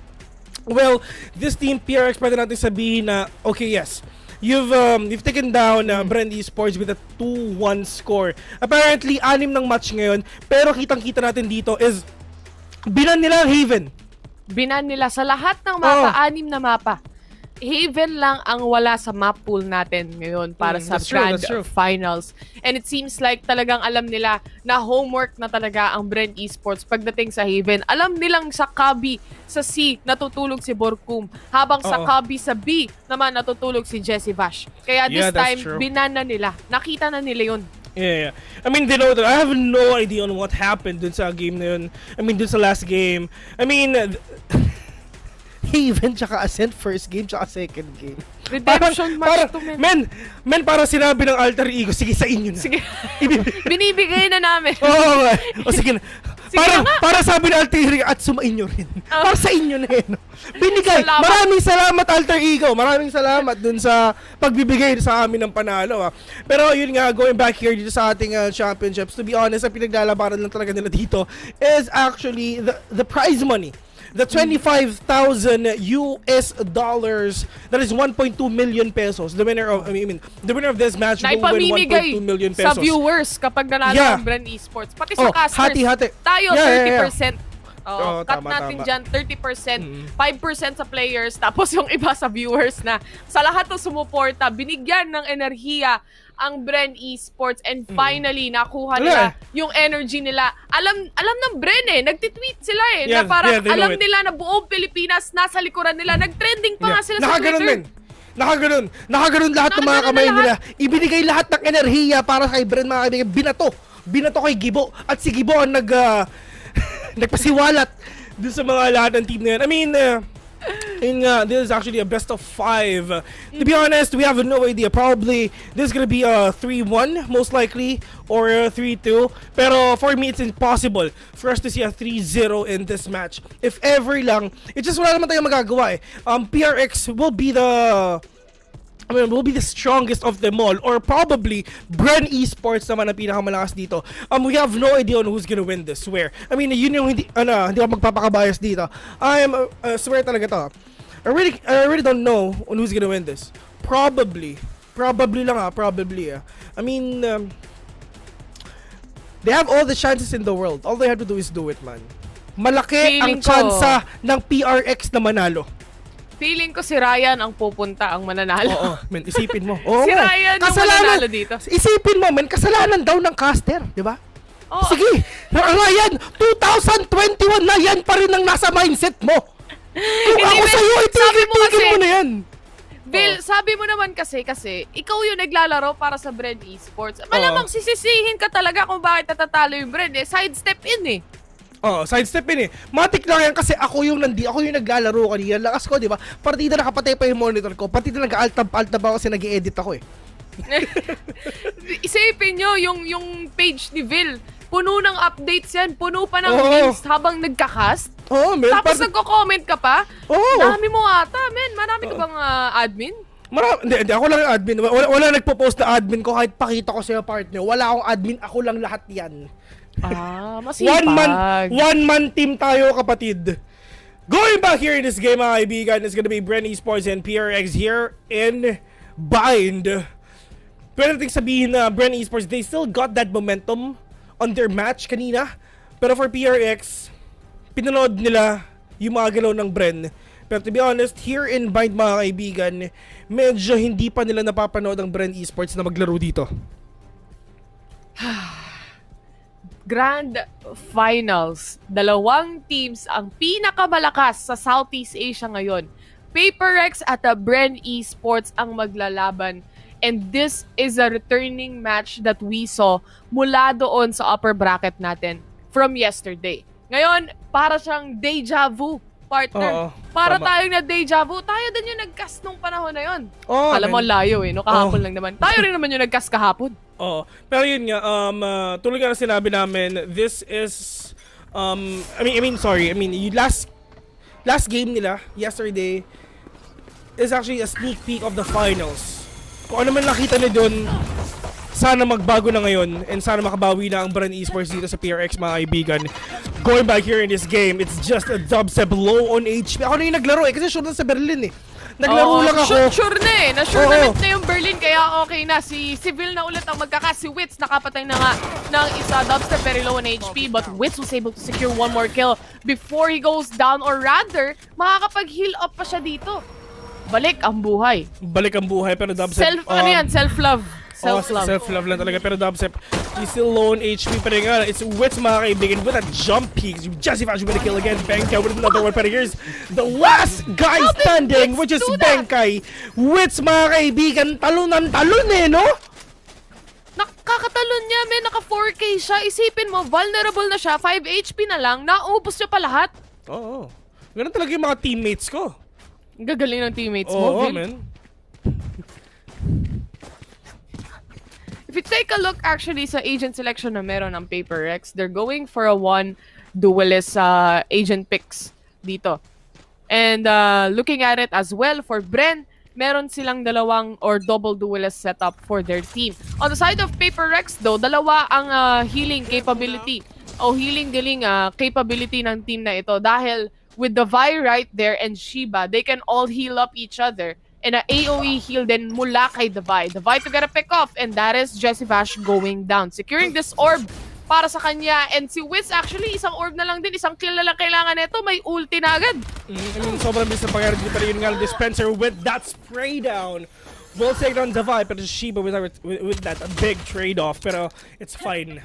Well, this team PRX, pwede natin sabihin na, okay, yes, you've taken down Bren Esports with a 2-1 score. Apparently, 6 ng match ngayon, pero kitang-kita natin dito is binan nila ang Haven. Binan nila sa lahat ng mapa, 6 na mapa. Haven lang ang wala sa map pool natin ngayon para sa grand finals. And it seems like talagang alam nila na homework na talaga ang Bren Esports pagdating sa Haven. Alam nilang sa Kabi, sa C, natutulog si Borkum. Habang sa Kabi, sa B, naman natutulog si Jesse Vash. Kaya this time, binana nila. Nakita na nila yun. Yeah. I mean, they know that. I have no idea on what happened dun sa game na yun. I mean, dun sa last game. I mean, Haven tsaka Ascent first game tsaka second game. Redemption match to, men. Men, para sinabi ng alter ego, sige, sa inyo na. Sige. Binibigay na namin. O sige na. Para sabi ng alter ego, at sumain nyo rin. Para sa inyo na yun. Binigay. Salamat. Maraming salamat, alter ego. Maraming salamat dun sa pagbibigay sa amin ng panalo. Pero yun nga, going back here dito sa ating championships, to be honest, ang pinaglalabanan lang talaga nila dito is actually the prize money. the 25,000 US dollars, that is 1.2 million pesos. The winner of the winner of this match will win 1.2 million pesos. Sa viewers kapag nanalo ang Bren Esports. Pati sa casters. Hati-hati. Tayo 30%. Cut tama, natin dyan, 30%, 5% sa players, tapos yung iba sa viewers na sa lahat ng sumuporta, binigyan ng enerhiya ang Bren Esports and finally nakuha nila yung energy nila. Alam ng Bren nagtitweet sila na parang alam nila na buong Pilipinas nasa likuran nila. Nag-trending pa nga sila sa Twitter. Nakaganon lahat ng mga kamay nila. Ibinigay lahat ng enerhiya para kay Bren, mga kaibigan. Binato kay Gibo at si Gibo ang nagpasiwalat dun sa mga lahat ng team na yun. This is actually a best of 5. To be honest, we have no idea. Probably this is gonna be a 3-1 most likely, or a 3-2. Pero for me, it's impossible for us to see a 3-0 in this match. If ever lang, it's just wala naman tayong magagawa. PRX will be will be the strongest of them all, or probably Bren Esports naman ang pinakamalakas dito. We have no idea on who's gonna win this, swear. Yun yung hindi ako magpapakabayas dito. Swear talaga to. I really don't know on who's gonna win this. Probably lang probably. They have all the chances in the world. All they have to do is do it, man. Malaki ang tsansa ng PRX na manalo. Feeling ko si Ryan ang pupunta ang mananalo. Oo, men, isipin mo. Si Ryan ang mananalo dito. Isipin mo, men, kasalanan daw ng caster, di ba? Sige, Ryan, 2021 na yan pa rin ang nasa mindset mo. Kung ako sa'yo, itigil mo na yan. Bill, sabi mo naman kasi ikaw yung naglalaro para sa Bren Esports. Malamang sisisihin ka talaga kung bakit natatalo yung Bren. Sidestep in sidestep in Matik lang yan kasi ako yung naglalaro kanina. Lakas ko, di ba? Partida nakapatay pa yung monitor ko. Partida nag-altab-altab ako kasi nag-i-edit ako Isipin nyo, yung page ni Vil, puno ng updates yan. Puno pa ng memes habang nagka-cast. Tapos nagko-comment ka pa. Dami mo ata, men. Marami ka bang admin? Hindi, ako lang yung admin. Wala nagpo-post na admin ko kahit pakita ko sa partner. Wala akong admin, ako lang lahat yan. Masipag. One man team tayo, kapatid. Going back here in this game, mga kaibigan, it's gonna be Bren Esports and PRX here in Bind. Pwede natin sabihin na Bren Esports, they still got that momentum on their match kanina. Pero for PRX, pinanood nila yung mga galaw ng Bren. Pero to be honest, here in Bind, mga kaibigan, medyo hindi pa nila napapanood ang Bren Esports na maglaro dito. Grand Finals. Dalawang teams ang pinakamalakas sa Southeast Asia ngayon. PaperX at Bren Esports ang maglalaban. And this is a returning match that we saw mula doon sa upper bracket natin from yesterday. Ngayon, para siyang deja vu, partner. Para tayong na deja vu. Tayo din yung nag-cast nung panahon na yun. Alam mo, layo no? Kahapon lang naman. Tayo rin naman yung nag-cast kahapon. Pero yun nga, tulad nga na sinabi namin, this is, yung last game nila, yesterday, is actually a sneak peek of the finals. Kung ano man nakita nyo dun, sana magbago na ngayon, and sana makabawi na ang Bren Esports dito sa PRX, mga kaibigan. Going back here in this game, it's just a dubstep low on HP. Ako na yung naglaro kasi sure na sa Berlin Naglaro lang ako. Sure na Na-sure na net na yung Berlin, kaya okay na. Si Civil na ulit ang magkakas. Si Wits nakapatay na nga ng isa. Dubstep very low on HP, but Wits was able to secure one more kill before he goes down, or rather, makakapag-heal up pa siya dito. Balik ang buhay. Pero Dubstep... Self-love. Self-love lang talaga. Pero Dubstep, he's still low on HP pa rin nga. It's Wits, mga kaibigan, with a jump peak. Jesse Fash with a kill again. Benkai with another one. Pero here's the last guy standing, which is Benkai. Wits, mga kaibigan, talon no? Nakakatalon niya, naka 4K siya. Isipin mo, vulnerable na siya. 5 HP na lang. Naubos niya pa lahat. Ganun talaga yung mga teammates ko. Gagaling ng teammates mo, Vil. Man. If you take a look actually sa agent selection na meron ng PaperX, they're going for a one duelist agent picks dito. And looking at it as well for Bren, meron silang dalawang or double duelist setup for their team. On the side of PaperX though, dalawa ang healing capability o healing dealing capability ng team na ito dahil with the Vi right there and Shiba, they can all heal up each other. And a AoE heal din mula kay Divide. Divide to get a pick off, and that is Jessie Vash going down. Securing this orb para sa kanya. And si Wiz actually, isang orb na lang din, isang kill na lang kailangan nito, may ulti na agad. I mean, sobrang bilis na pangyari dito, pero yun nga, Dispenser with that spray down. Will take down Divide, pero Shiba with that big trade-off, pero it's fine.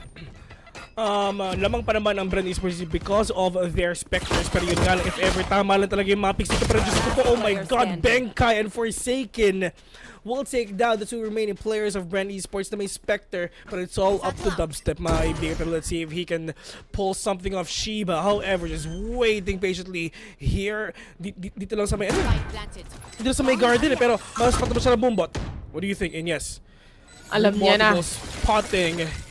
Lamang pa naman ang Bren Esports because of their Spectres. Pero yun nga lang, if ever tama lang talaga yung mga picks dito. Pero just ko, oh my god, Benkai and Forsaken will take down the two remaining players of Bren Esports na may Spectre. But it's all up to Dubstep, mga kaibigan. Pero let's see if he can pull something off Shiba. However, just waiting patiently here. Dito lang sa may, dito sa may garden eh. Pero mas patapos siya ng Boombot. What do you think? And yes, alam niya na. Spotting.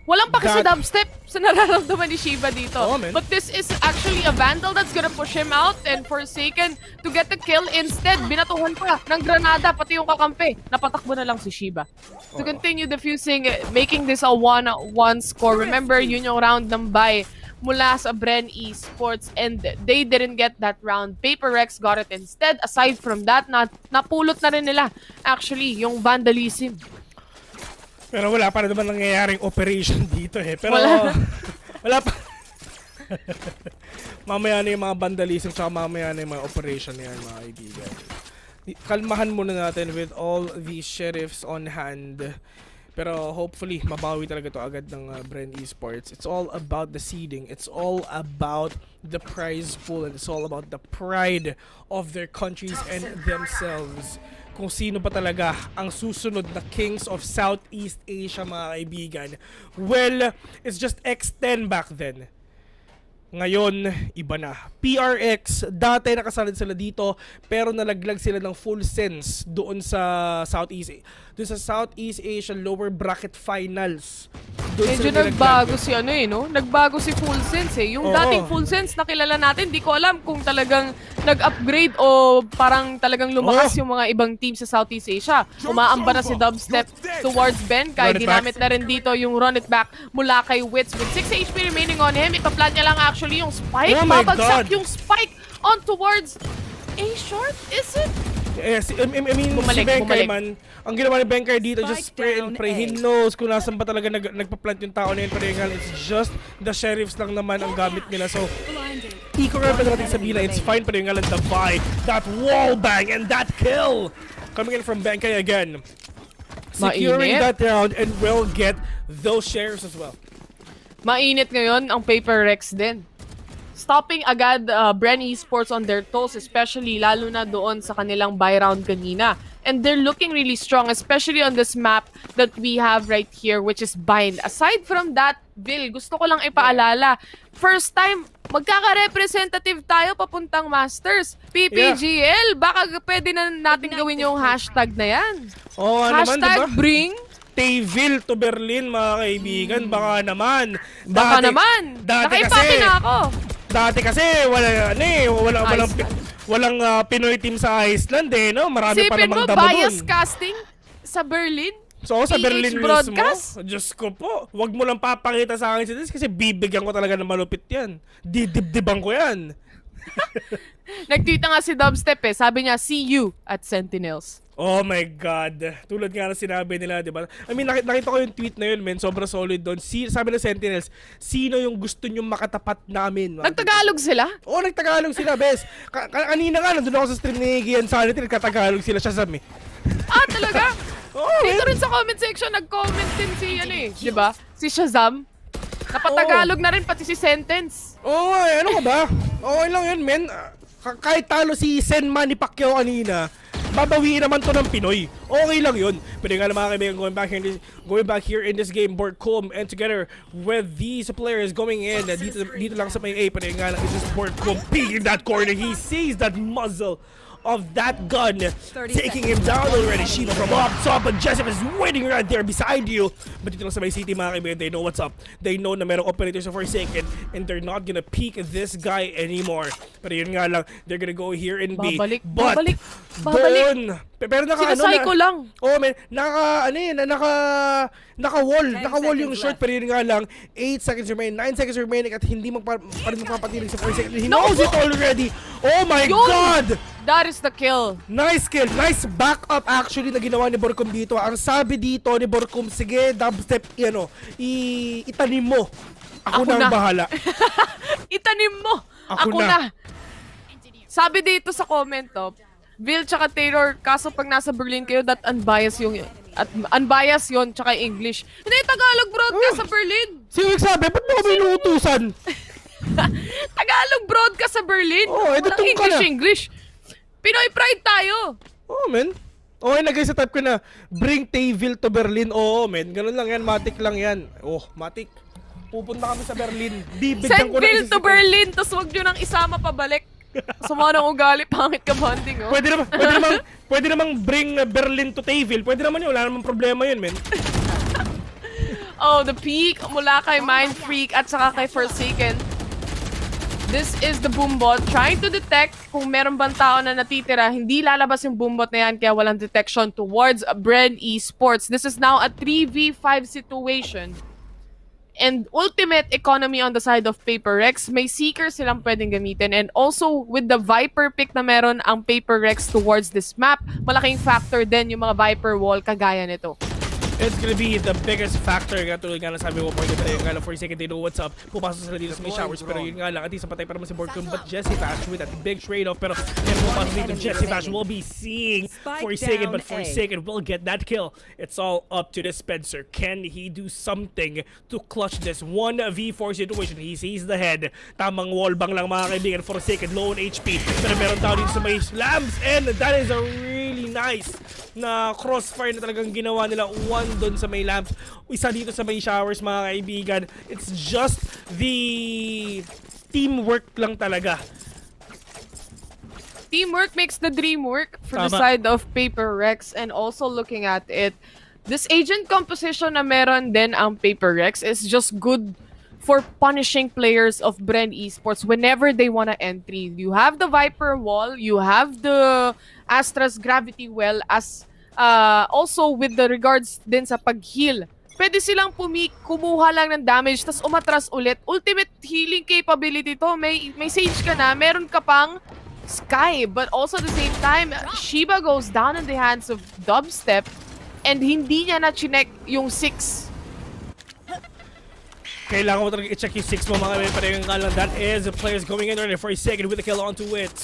Walang pa kasi Dubstep sa nararamdaman ni Shiba dito. Oh, but this is actually a Vandal that's gonna push him out, and Forsaken to get the kill. Instead, binatuhan pa ng granada, pati yung kakampi. Napatakbo na lang si Shiba. To continue defusing, making this a 1-1 score. Remember, yun yung round ng bye mula sa Bren Esports, and they didn't get that round. Paper Rex got it instead. Aside from that, napulot na rin nila actually yung vandalism. Pero wala pa naman nangyayaring operation dito eh. Pero wala pa. Mamaya na yung mga vandalism, tsaka mamaya na yung mga operation na yan, mga kaibigan. Kalmahan muna natin with all the sheriffs on hand. Pero hopefully, mabawi talaga to agad ng Bren Esports. It's all about the seeding. It's all about the prize pool. And it's all about the pride of their countries and themselves. Kung sino pa talaga ang susunod na Kings of Southeast Asia, mga kaibigan. Well, it's just X10 back then. Ngayon, iba na. PRX, dati nakasalad sila dito, pero nalaglag sila ng full sense doon sa Southeast Asia lower bracket finals. Medyo nagbago si no? Nagbago si Full Sense eh. Yung dating Full Sense na kilala natin, di ko alam kung talagang nag-upgrade o parang talagang lumakas yung mga ibang team sa Southeast Asia. Umaamba na si Dubstep towards Benkai. Ginamit na rin dito yung run it back mula kay Wits with 6 HP remaining on him. Ipaplan niya lang actually yung spike. Babagsak yung spike on towards A-short, is it? Yes, I mean, si Benkai man, ang ginawa ni Benkai dito, just spray and pray. He knows kung nasan pa talaga nagpa-plant yung tao na yun. Pero it's just the sheriffs lang naman ang gamit nila. So, i-correct pa natin sabihin na it's fine. Pero yung nga lang the buy, that wall bang, and that kill coming in from Benkai again. Securing that round and will get those sheriffs as well. Mainit ngayon ang Paper Rex din. Stopping agad Bren Esports on their toes, especially lalo na doon sa kanilang buy round kanina. And they're looking really strong, especially on this map that we have right here, which is Bind. Aside from that, Bill, gusto ko lang ipaalala, first time, magkaka-representative tayo papuntang Masters. PPGL, baka pwede na natin gawin yung hashtag na yan. Hashtag naman, diba? Bring Tayville to Berlin, mga kaibigan. Baka naman. Baka naman. Nakaipati na ako. Dati kasi walang Pinoy team sa Iceland eh, no? Marami pa namang damo doon. Bias casting sa Berlin? So sa Berlin broadcast? mismo, Diyos ko po, wag mo lang papakita sa akin si this kasi bibigyan ko talaga ng malupit yan. Didibdiban ko yan. Nagtweet nga si Dubstep eh. Sabi niya, see you at Sentinels. Oh my God. Tulad nga na sinabi nila, di ba? I mean, nakita ko yung tweet na yun, men. Sobrang solid doon. Sabi ng Sentinels, sino yung gusto nyong makatapat namin? Nagtagalog sila? Oo, nagtagalog sila, bes. Kanina nga, nandun ako sa stream ni Gian Sanity, nagkatagalog sila siya sa talaga? Dito rin sa comment section, nag-comment din si, di ba? Si Shazam. Napatagalog na rin pati si Sentence. Oo, ano ka ba? Okay lang yun, men. Kahit talo si Sen Manny Pacquiao kanina, babawiin naman to ng Pinoy. Okay lang yun. Pero nga mga kaibigan, going back here in this game, Borcom, and together with these players going in, dito lang sa may A, pero nga lang, it's just Borcom peeking that corner. He sees that muzzle of that gun, taking him down already. Shiva from up top, but Jessup is waiting right there beside you. But dito lang sa may city, mga kaibigan, they know what's up. They know na merong operators of Forsaken, and they're not gonna peek this guy anymore. Pero yun nga lang, they're gonna go here and B. Babalik. Doon, Pero Sinasay ko lang. Oh, man, naka-wall yung short, pero yun nga lang, 8 seconds remaining, 9 seconds remaining, at hindi magpapatilig sa 4 seconds. He knows it already. Oh my God! That is the kill. Nice kill. Nice backup actually na ginawa ni Borkum dito. Ang sabi dito ni Borkum, sige, dubstep, itanim mo. Ako na ang bahala. Itanim mo. Ako na. Sabi dito sa comment, Vil tsaka Taylor, kaso pag nasa Berlin kayo, that unbiased yung at unbiased yon tsaka English. Hindi, Tagalog broadcast sa Berlin. Sino nagsabi? Ba't mo kami inuutusan? Tagalog broadcast sa Berlin. Walang English. Pinoy pride tayo. Men. Okay na guys, type ko na, bring Tayville to Berlin. Men. Ganun lang yan, matik lang yan. Matik. Pupunta kami sa Berlin. Send Vil to Berlin, tapos wag nyo nang isama pabalik. Suma ng ugali, pangit ka bonding, Pwede namang bring Berlin to Tayville. Pwede naman yun, wala namang problema yun, men. The peak mula kay Mind Freak at saka kay Forsaken. This is the boombot trying to detect kung meron bang tao na natitira. Hindi lalabas yung boombot na yan kaya walang detection towards Bren Esports. This is now a 3v5 situation. And ultimate economy on the side of Paper Rex, may Seeker silang pwedeng gamitin. And also, with the Viper pick na meron ang Paper Rex towards this map, malaking factor din yung mga Viper wall kagaya nito. It's gonna be the biggest factor. Katulad nga lang sabi ko, point na yung nga lang for a second, they know what's up. Pupasok sila dito sa may showers, pero yun nga lang, at least patay para naman si Borkum. But Jesse Fash with that big trade-off, pero yan pupasok dito, Jesse Fash will be seeing Forsaken, but Forsaken will get that kill. It's all up to Dispenser. Can he do something to clutch this 1v4 situation? He sees the head. Tamang wallbang lang mga kaibigan. Forsaken, low on HP, pero meron tao dito sa may slams, and that is a really nice na crossfire na talagang ginawa nila. One doon sa may lamps, isa dito sa may showers mga kaibigan. It's just the teamwork lang talaga. Teamwork makes the dream work for the side of Paper Rex. And also looking at it, this agent composition na meron din ang Paper Rex is just good for punishing players of Bren Esports whenever they want to entry. You have the Viper wall, you have the Astra's Gravity Well, as also with the regards din sa pag-heal. Pwede silang kumuha lang ng damage tas umatras ulit. Ultimate healing capability to. May Sage ka na, meron ka pang Sky, but also at the same time, Shiba goes down in the hands of Dubstep and hindi niya na-chinek yung 6. Kailangan mo talaga i-check yung 6 mo mga kaibigan. Pero yung lang, that is the players going in early for a second with a kill onto it.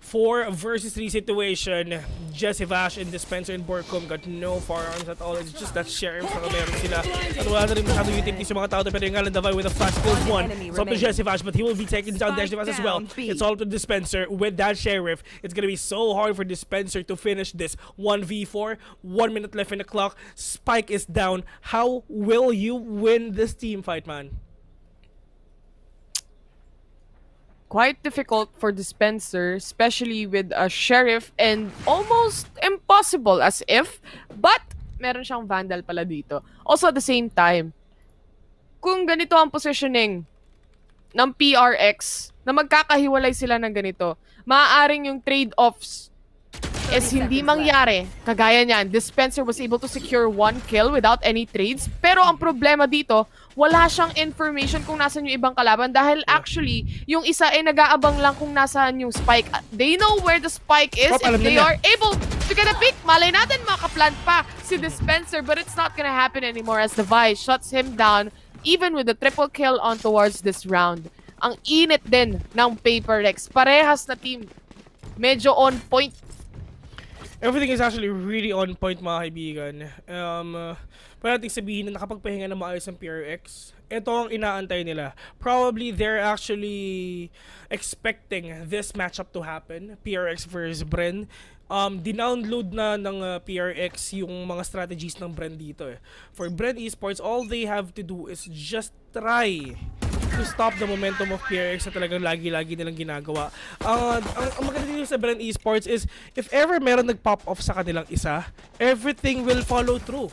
4 versus 3 situation. Jesse Vash and Dispenser and Borkum got no firearms at all. It's just that Sheriff na meron sila. At wala na rin masyadong utility sa mga tao. Pero yung nga lang Davai with a fast kills 1. It's up to Jesse Vash, but he will be taking down Jesse Vash as well. It's all to Dispenser with that Sheriff. It's gonna be so hard for Dispenser to finish this 1v4. 1 minute left in the clock. Spike is down. How will you win this team fight, man? Quite difficult for Dispenser, especially with a Sheriff, and almost impossible as if, but meron siyang Vandal pala dito. Also at the same time, kung ganito ang positioning ng PRX, na magkakahiwalay sila ng ganito, maaaring yung trade-offs is hindi mangyari. Kagaya niyan, Dispenser was able to secure 1 kill without any trades. Pero ang problema dito, wala siyang information kung nasan yung ibang kalaban dahil actually, yung isa ay nag-aabang lang kung nasaan yung Spike. They know where the Spike is if they are able to get a pick. Malay natin makaplant pa si Dispenser, but it's not gonna happen anymore as the Vice shuts him down even with the triple kill on towards this round. Ang init din ng Paper Rex. Parehas na team. Medyo on point. Everything is actually really on point mga kaibigan. Pwede natin sabihin na nakapagpahinga na maayos ang PRX. Ito ang inaantay nila. Probably they're actually expecting this matchup to happen. PRX versus Bren. Dinownload na ng PRX yung mga strategies ng Bren dito eh. For Bren Esports, all they have to do is just try to stop the momentum of PRX na talagang lagi-lagi nilang ginagawa. Ang maganda dito sa Bren Esports is if ever meron nag-pop off sa kanilang isa, everything will follow through.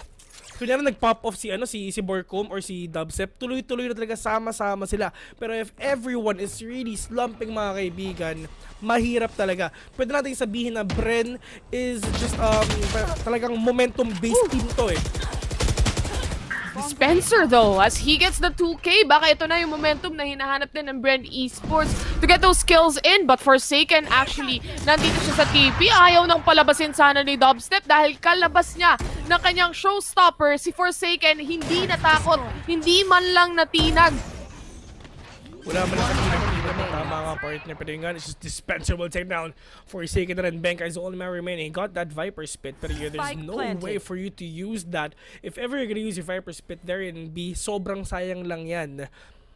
kunyari nag-pop off si Borcom or si Dubstep, tuloy-tuloy na talaga sama-sama sila. Pero if everyone is really slumping mga kaibigan, mahirap talaga. Pwede natin sabihin na Bren is just talagang momentum-based team to eh. Spencer though, as he gets the 2K, baka ito na yung momentum na hinahanap din ng Bren Esports to get those kills in. But Forsaken actually, nandito siya sa TP. Ayaw nang palabasin sana ni Dubstep dahil kalabas niya ng kanyang showstopper. Si Forsaken hindi natakot, hindi man lang natinag. Wala man lang tama nga partner, pero yung it's just dispensable takedown. Forsaken na rin, Benka is the only man remaining. Got that Viper Spit, pero there's no way for you to use that. If ever you're gonna use your Viper Spit there in B, sobrang sayang lang yan.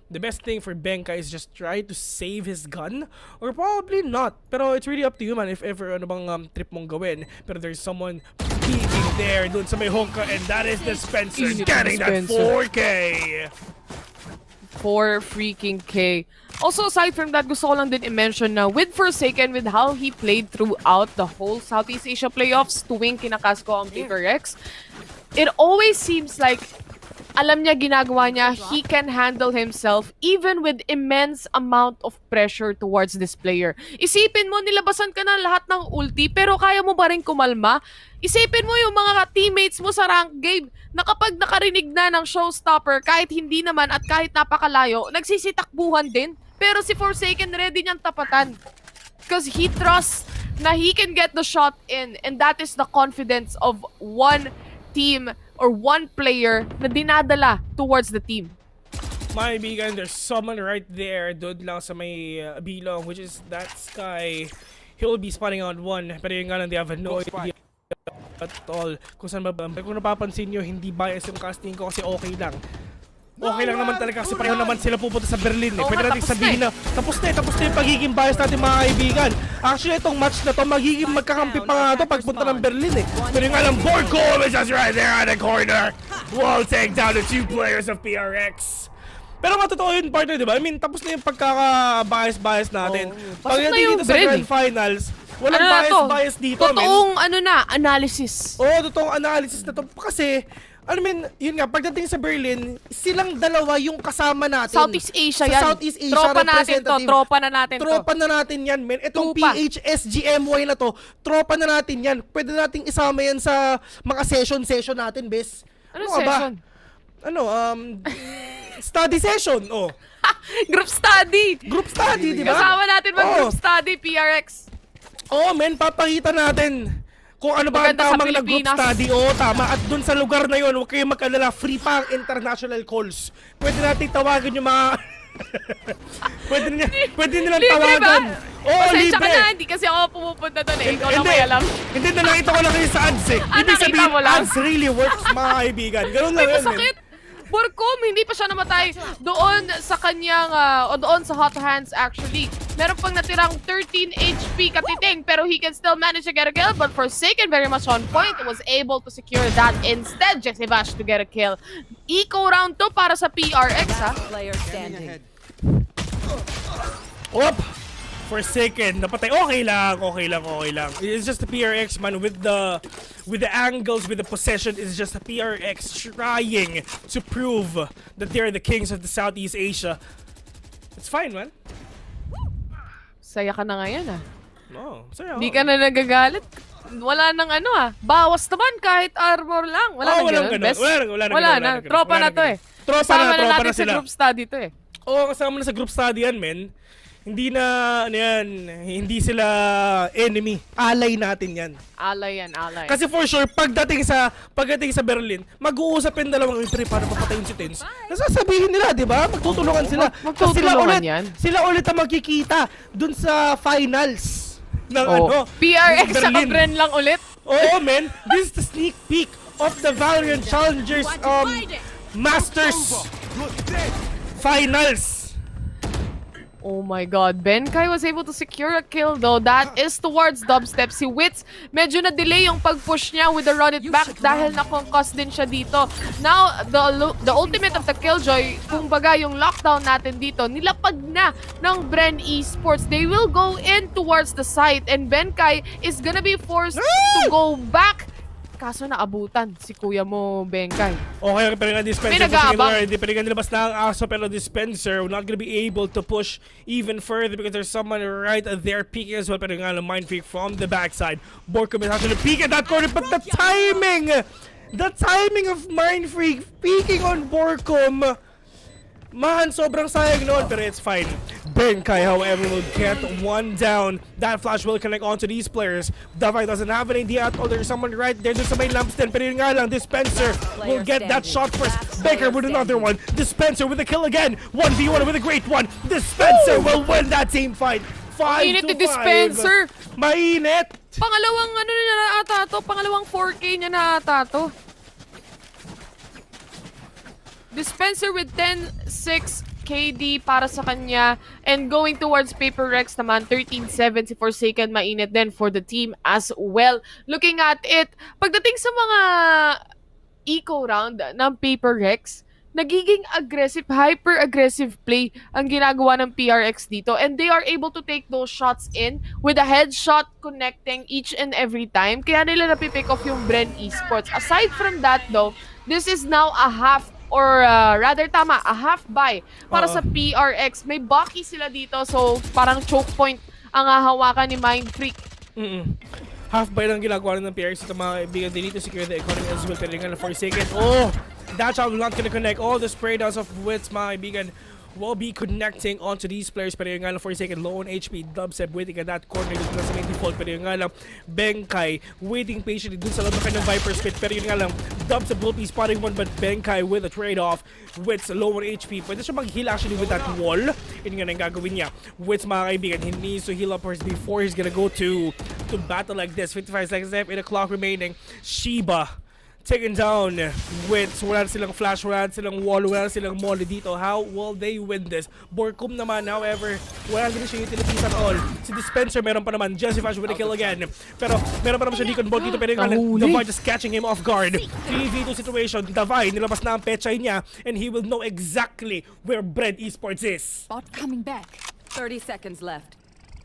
The best thing for Benka is just try to save his gun, or probably not. Pero it's really up to you man if ever ano bang trip mong gawin. Pero there's someone peeking there dun sa may Honka, and that is the Spencer getting that 4K. 4 freaking K. Also, aside from that, gusto ko lang din i-mention na with Forsaken, with how he played throughout the whole Southeast Asia playoffs tuwing kinakasko ang PPGL, it always seems like alam niya ginagawa niya, he can handle himself even with immense amount of pressure towards this player. Isipin mo, nilabasan ka na lahat ng ulti pero kaya mo ba rin kumalma? Isipin mo yung mga teammates mo sa rank game na kapag nakarinig na ng showstopper, kahit hindi naman at kahit napakalayo, nagsisitakbuhan din. Pero si Forsaken ready niyang tapatan. Because he trusts na he can get the shot in, and that is the confidence of one team or one player na dinadala towards the team. My bigan, there's someone right there, doon lang sa may bilong, which is that Sky. He'll be spotting on one, pero yung nga lang, they have no idea at all kung saan ba. Kung napapansin nyo, hindi bias yung casting ko kasi okay lang. Okay lang naman talaga kasi pareho naman sila pupunta sa Berlin eh. Pwede natin sabihin na tapos na yung pagiging bias natin mga kaibigan. Actually, itong match na to, magiging magkakampi pa nga to pagpunta ng Berlin eh. Pero yung alam, Borcom is just right there on the corner. We'll take down the 2 players of PRX. Pero matotoo yun, partner, di ba? I mean, tapos na yung pagkaka-bias natin. Pagdating dito sa Grand Finals, walang bias dito, men. Totoong analysis. Oo, totoong analysis na to. Kasi, yun nga, pagdating sa Berlin, silang dalawa yung kasama natin. Southeast Asia yan. Southeast Asia tropa natin to. Tropa na natin to. Tropa na natin yan, men. Itong PHSGMY na to, tropa na natin yan. Pwede nating isama yan sa mga session natin, bes. Ano session? Study session, oh. Group study, di ba? Kasama natin mag-group study, PRX. Oo, men, papakita natin kung ano ba ang tamang na group study. Oo, tama. At dun sa lugar na yun, huwag kayong mag-alala, free pa ang international calls. Pwede natin tawagan yung mga... pwede nilang tawagan. Oo, pasensya libre. ka na, hindi kasi ako pumupunta doon eh. Ikaw na may alam. Hindi, nakita ko lang kayo sa ads eh. Ibig sabihin, ads really works, mga kaibigan. Ganun lang yun, men. Borcom, hindi pa siya namatay doon sa kanyang, o doon sa hot hands actually. Meron pang natirang 13 HP katiting, pero he can still manage to get a kill. But Forsaken very much on point, was able to secure that instead. Jesse Bash to get a kill. Eco round to para sa PRX, ha? Player standing. Op! Forsaken, napatay. Okay lang. It's just the PRX, man, with the angles, with the possession. It's just the PRX trying to prove that they're the kings of the Southeast Asia. It's fine, man. Saya ka na ngayon, ah. No, saya. Hindi ka na nagagalit. Wala nang bawas naman kahit armor lang. Wala nang ganun, best. Wala na. Tropa na to eh. Kasama na natin sa group study to eh. Oo, kasama na sa group study yan, men. Hindi sila enemy. Alay natin yan. Alay. Kasi for sure, pagdating sa Berlin, mag-uusap yung dalawang entry para papatayin si Tens. Nasasabihin nila, di ba? Magtutulungan sila. Magtutulungan yan. Sila ulit ang magkikita dun sa finals ng PRX sa Bren lang ulit. Oo, men. This is the sneak peek of the Valorant Challengers Masters Finals. Oh my god, Benkai was able to secure a kill though. That is towards Dubstep. Si Wits, medyo na-delay yung pag-push niya with the run it back dahil na-concuss din siya dito. Now, the ultimate of the Killjoy, kumbaga yung lockdown natin dito, nilapag na ng Bren Esports. They will go in towards the site and Benkai is gonna be forced to go back kaso naabutan si kuya mo, Benkay. Okay, pero nga Dispenser, May nag-aabang. hindi pa rin nga nilabas na ang aso, pero Dispenser will not gonna be able to push even further because there's someone right there peeking as well, pero nga Mind Freak from the backside. Borkum is actually peeking at that corner, but the timing of Mind Freak peeking on Borkum, man, sobrang sayang noon, pero it's fine. Benkay, however, will get one down. That flash will connect onto these players. Davai doesn't have an idea at all. There's someone right there. There's somebody Lampston, pero yun nga lang, Dispenser will get that shot first. Baker with another one. Dispenser with a kill again. 1v1 with a great one. Dispenser will win that team fight. 5 Mainit to ni Dispenser. 5. Mainit. Pangalawang ano niya na ata to? Pangalawang 4K niya na ata to. Dispenser with 10-6 KD para sa kanya, and going towards Paper Rex naman 13-7 si Forsaken. Mainit din for the team as well. Looking at it, pagdating sa mga eco round ng Paper Rex, nagiging aggressive, hyper-aggressive play ang ginagawa ng PRX dito, and they are able to take those shots in with a headshot connecting each and every time. Kaya nila napipick off yung Bren Esports. Aside from that though, this is now a half, or rather tama, a half buy para sa PRX. May Bucky sila dito, so parang choke point ang hahawakan ni Mind Freak. Half buy lang ginagawa ng PRX sa mga kaibigan din dito, secure the economy as well, pero nga na Forsaken. That shot will not gonna connect. All the spray downs of wits, mga kaibigan, will be connecting onto these players, pero yung nga lang Forsaken low on HP. Dubsep waiting at that corner dito na sa main default, pero yung nga lang Benkay waiting patiently dun sa labakan ng Viper Spit, pero yung nga lang Dubsep will be spotting one, but Benkay with a trade-off. Wits low on HP, pwede siya mag-heal actually with that wall. Yun nga nang gagawin niya. Wits, mga kaibigan, he needs to heal up first before he's gonna go to battle like this. 55 seconds left, 8 o'clock remaining. Shiba taken down. Wits, wala silang flash, wala silang wall, wala silang molly dito. How will they win this? Borkum naman, however, wala din siya utilities at all. Si Dispenser meron pa naman. Jesse Fash with a kill again. Pero meron pa naman siya Deacon Ball dito, pero yung Davai just catching him off guard. 3v2 situation. Davai, nilabas na ang pechay niya, and he will know exactly where Bren Esports is. Bot coming back. 30 seconds left.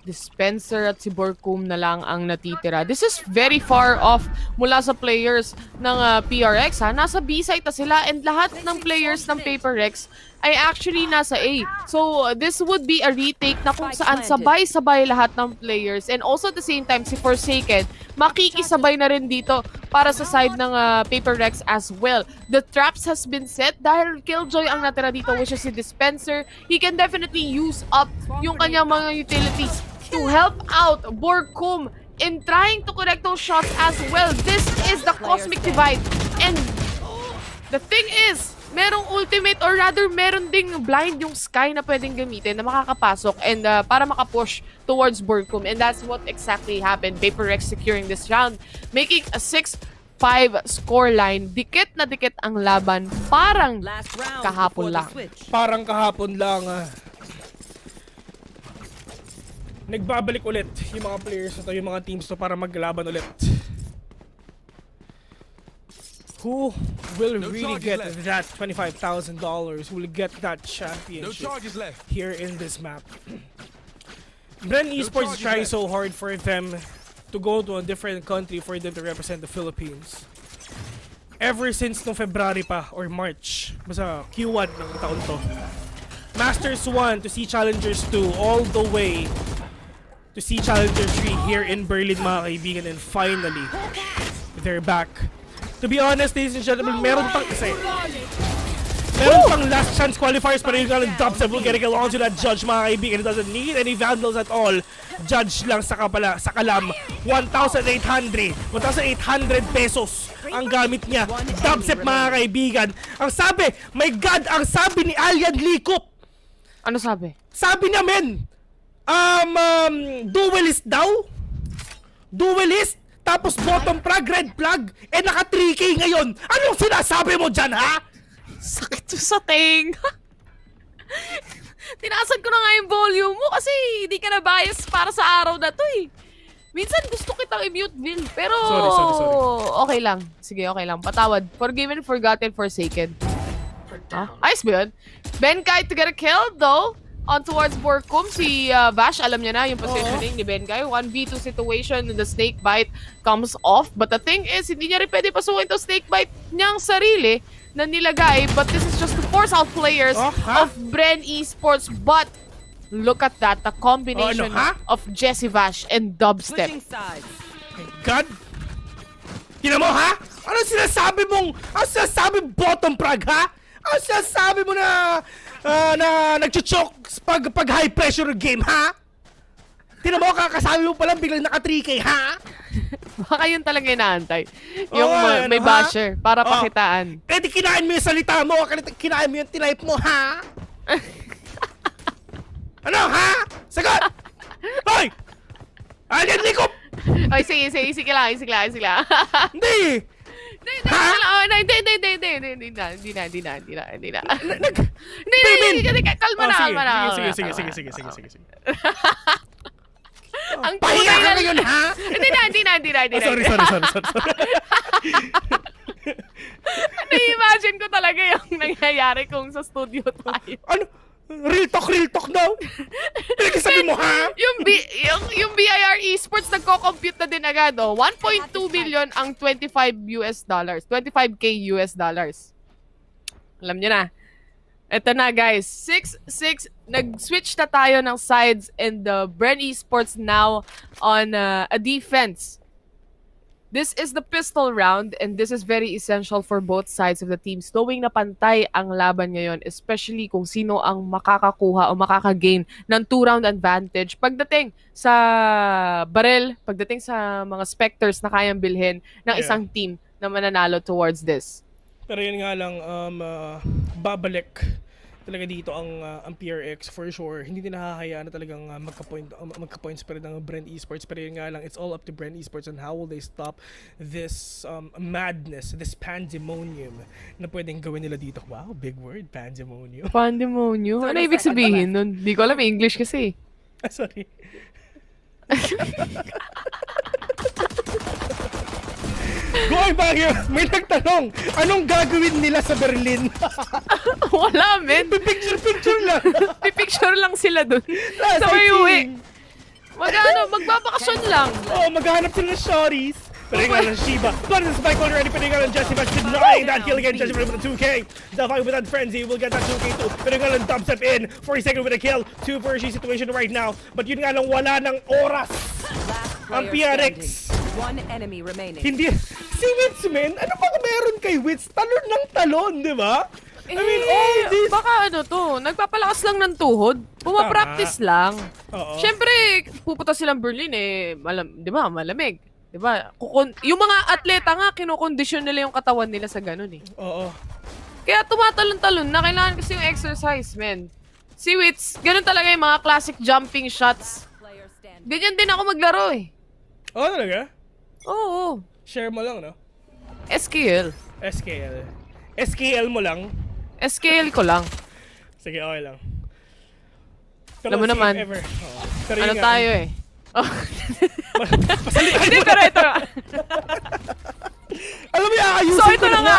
Dispenser at si Borkum na lang ang natitira. This is very far off mula sa players ng PRX. Nasa B site na sila, and lahat ng players ng Paper Rex ay actually nasa A. So this would be a retake na kung saan sabay-sabay lahat ng players, and also at the same time si Forsaken makikisabay na rin dito para sa side ng Paper Rex as well. The traps has been set dahil Killjoy ang natira dito, which is si Dispenser. He can definitely use up yung kanyang mga utilities to help out Borkum in trying to correct those shots as well. This is the Cosmic Divide, and the thing is, merong ultimate, or rather meron ding blind yung Sky na pwedeng gamitin na makakapasok and para makapush towards Borkum, and that's what exactly happened. Paper Rex securing this round, making a 6-5 scoreline. Dikit na dikit ang laban, parang kahapon lang. Parang kahapon lang. Nagbabalik ulit yung mga players na to, yung mga teams to, para maglaban ulit. Who will really get that $25,000? Who will get that championship here in this map? Bren Esports is trying so hard for them to go to a different country for them to represent the Philippines. Ever since no February pa or March, basta Q1 ng taon to. Masters 1 to see Challengers 2, all the way to see Challenger 3 here in Berlin, mga kaibigan, and finally, they're back. To be honest, ladies and gentlemen, meron pang last chance qualifiers, pero yung galang Dubsep will get a kill onto that Judge, mga kaibigan. It doesn't need any vandals at all. Judge lang sa kalam. 1,800 pesos ang gamit niya. Dubsep, mga kaibigan. Ang sabi, my God, ang sabi ni Alyan Likop. Ano sabi? Sabi niya, men, duelist daw. Duelist, tapos bottom frag, red flag, naka 3K ngayon. Anong sinasabi mo dyan, ha? Sakit to sa ting. Tinasan ko na nga yung volume mo kasi hindi ka na bias para sa araw na to eh. Minsan gusto kitang i-mute, Bill, pero sorry. okay lang. Sige, okay lang. Patawad. Forgiven, forgotten, forsaken. Ayos ba yun? Benkay to get a kill, though. on towards Borkum. Si Vash, alam niya na yung positioning ni Benkay. 1v2 situation, the snake bite comes off. But the thing is, hindi niya rin pwede pasukin to snake bite niyang sarili na nilagay. But this is just to force out players of Bren Esports. But look at that, the combination of Jesse Vash and Dubstep. My God! Tingnan mo, ha? Ano sinasabi mong bottom frag, ha? Ano sinasabi mo na nagchuchok pag high pressure game, ha? Tingnan mo, kakasabi mo palang biglang naka 3K, ha? Baka yun talaga inaantay. Yung may basher para pakitaan. Eh di kinain mo yung salita mo, kinain mo yung type mo, ha? Ano, ha? Sagot! Hoy! Alin, likop! Oy, sige lang. Hindi! Kalma na. Sige. Ang tunay na yun, ha? Hindi na. Sorry. Na-imagine ko talaga yung nangyayari kung sa studio tayo. Ano? Real talk daw. Pinag-sabi mo, ha? Yung BIR Esports nagko-compute na din agad, 1.2 million ang $25K US dollars. Alam niyo na. Ito na, guys. 6-6. Nag-switch na tayo ng sides and the Bren Esports now on a defense. This is the pistol round and this is very essential for both sides of the teams. Knowing na pantay ang laban ngayon, especially kung sino ang makakakuha o makakagain ng 2-round advantage pagdating sa barrel, pagdating sa mga specters na kayang bilhin ng isang team na mananalo towards this. Pero yun nga lang, babalik talaga dito ang PRX for sure. Hindi din nakakayaan na talagang magka-points pa rin ng Bren Esports. Pero yun nga lang, it's all up to Bren Esports on how will they stop this madness, this pandemonium na pwedeng gawin nila dito. Wow, big word, pandemonium. Pandemonium? Ano ibig sabihin nun? Di ko alam, English kasi. Sorry. Going back here, may nagtanong, anong gagawin nila sa Berlin? Wala, men. Picture lang. Picture lang sila dun. Sa may uwi. Magbabakasyon lang. Maghanap sila ng shorties. Pero nga ng Shiba. Blood in the spike already. Pero nga ng Jesse Vash denying that kill again. Jesse Vash with a 2K. Delphine with that frenzy will get that 2K too. Pero nga ng dubstep in. 40-second with a kill. 2 for G situation right now. But yun nga lang, wala ng oras. Ang PRX. One enemy remaining. Hindi. Si Wits, man. Ano ba meron kay Wits? Talon ng talon, di ba? I mean, all this... Baka nagpapalakas lang ng tuhod. Pumapractice lang. Siyempre, pupunta silang Berlin di ba, malamig. Di ba? Yung mga atleta nga, kinokondisyon nila yung katawan nila sa ganun Oo. Kaya tumatalon-talon na kailangan kasi yung exercise, man. Si Wits, ganun talaga yung mga classic jumping shots. Ganyan din ako maglaro Talaga? Oo. Share mo lang, no? SKL. SKL mo lang? SKL ko lang. Sige, okay lang. Alam mo naman, Pero tayo Hindi, pero ito na. Alam mo, aayusin ko na nga.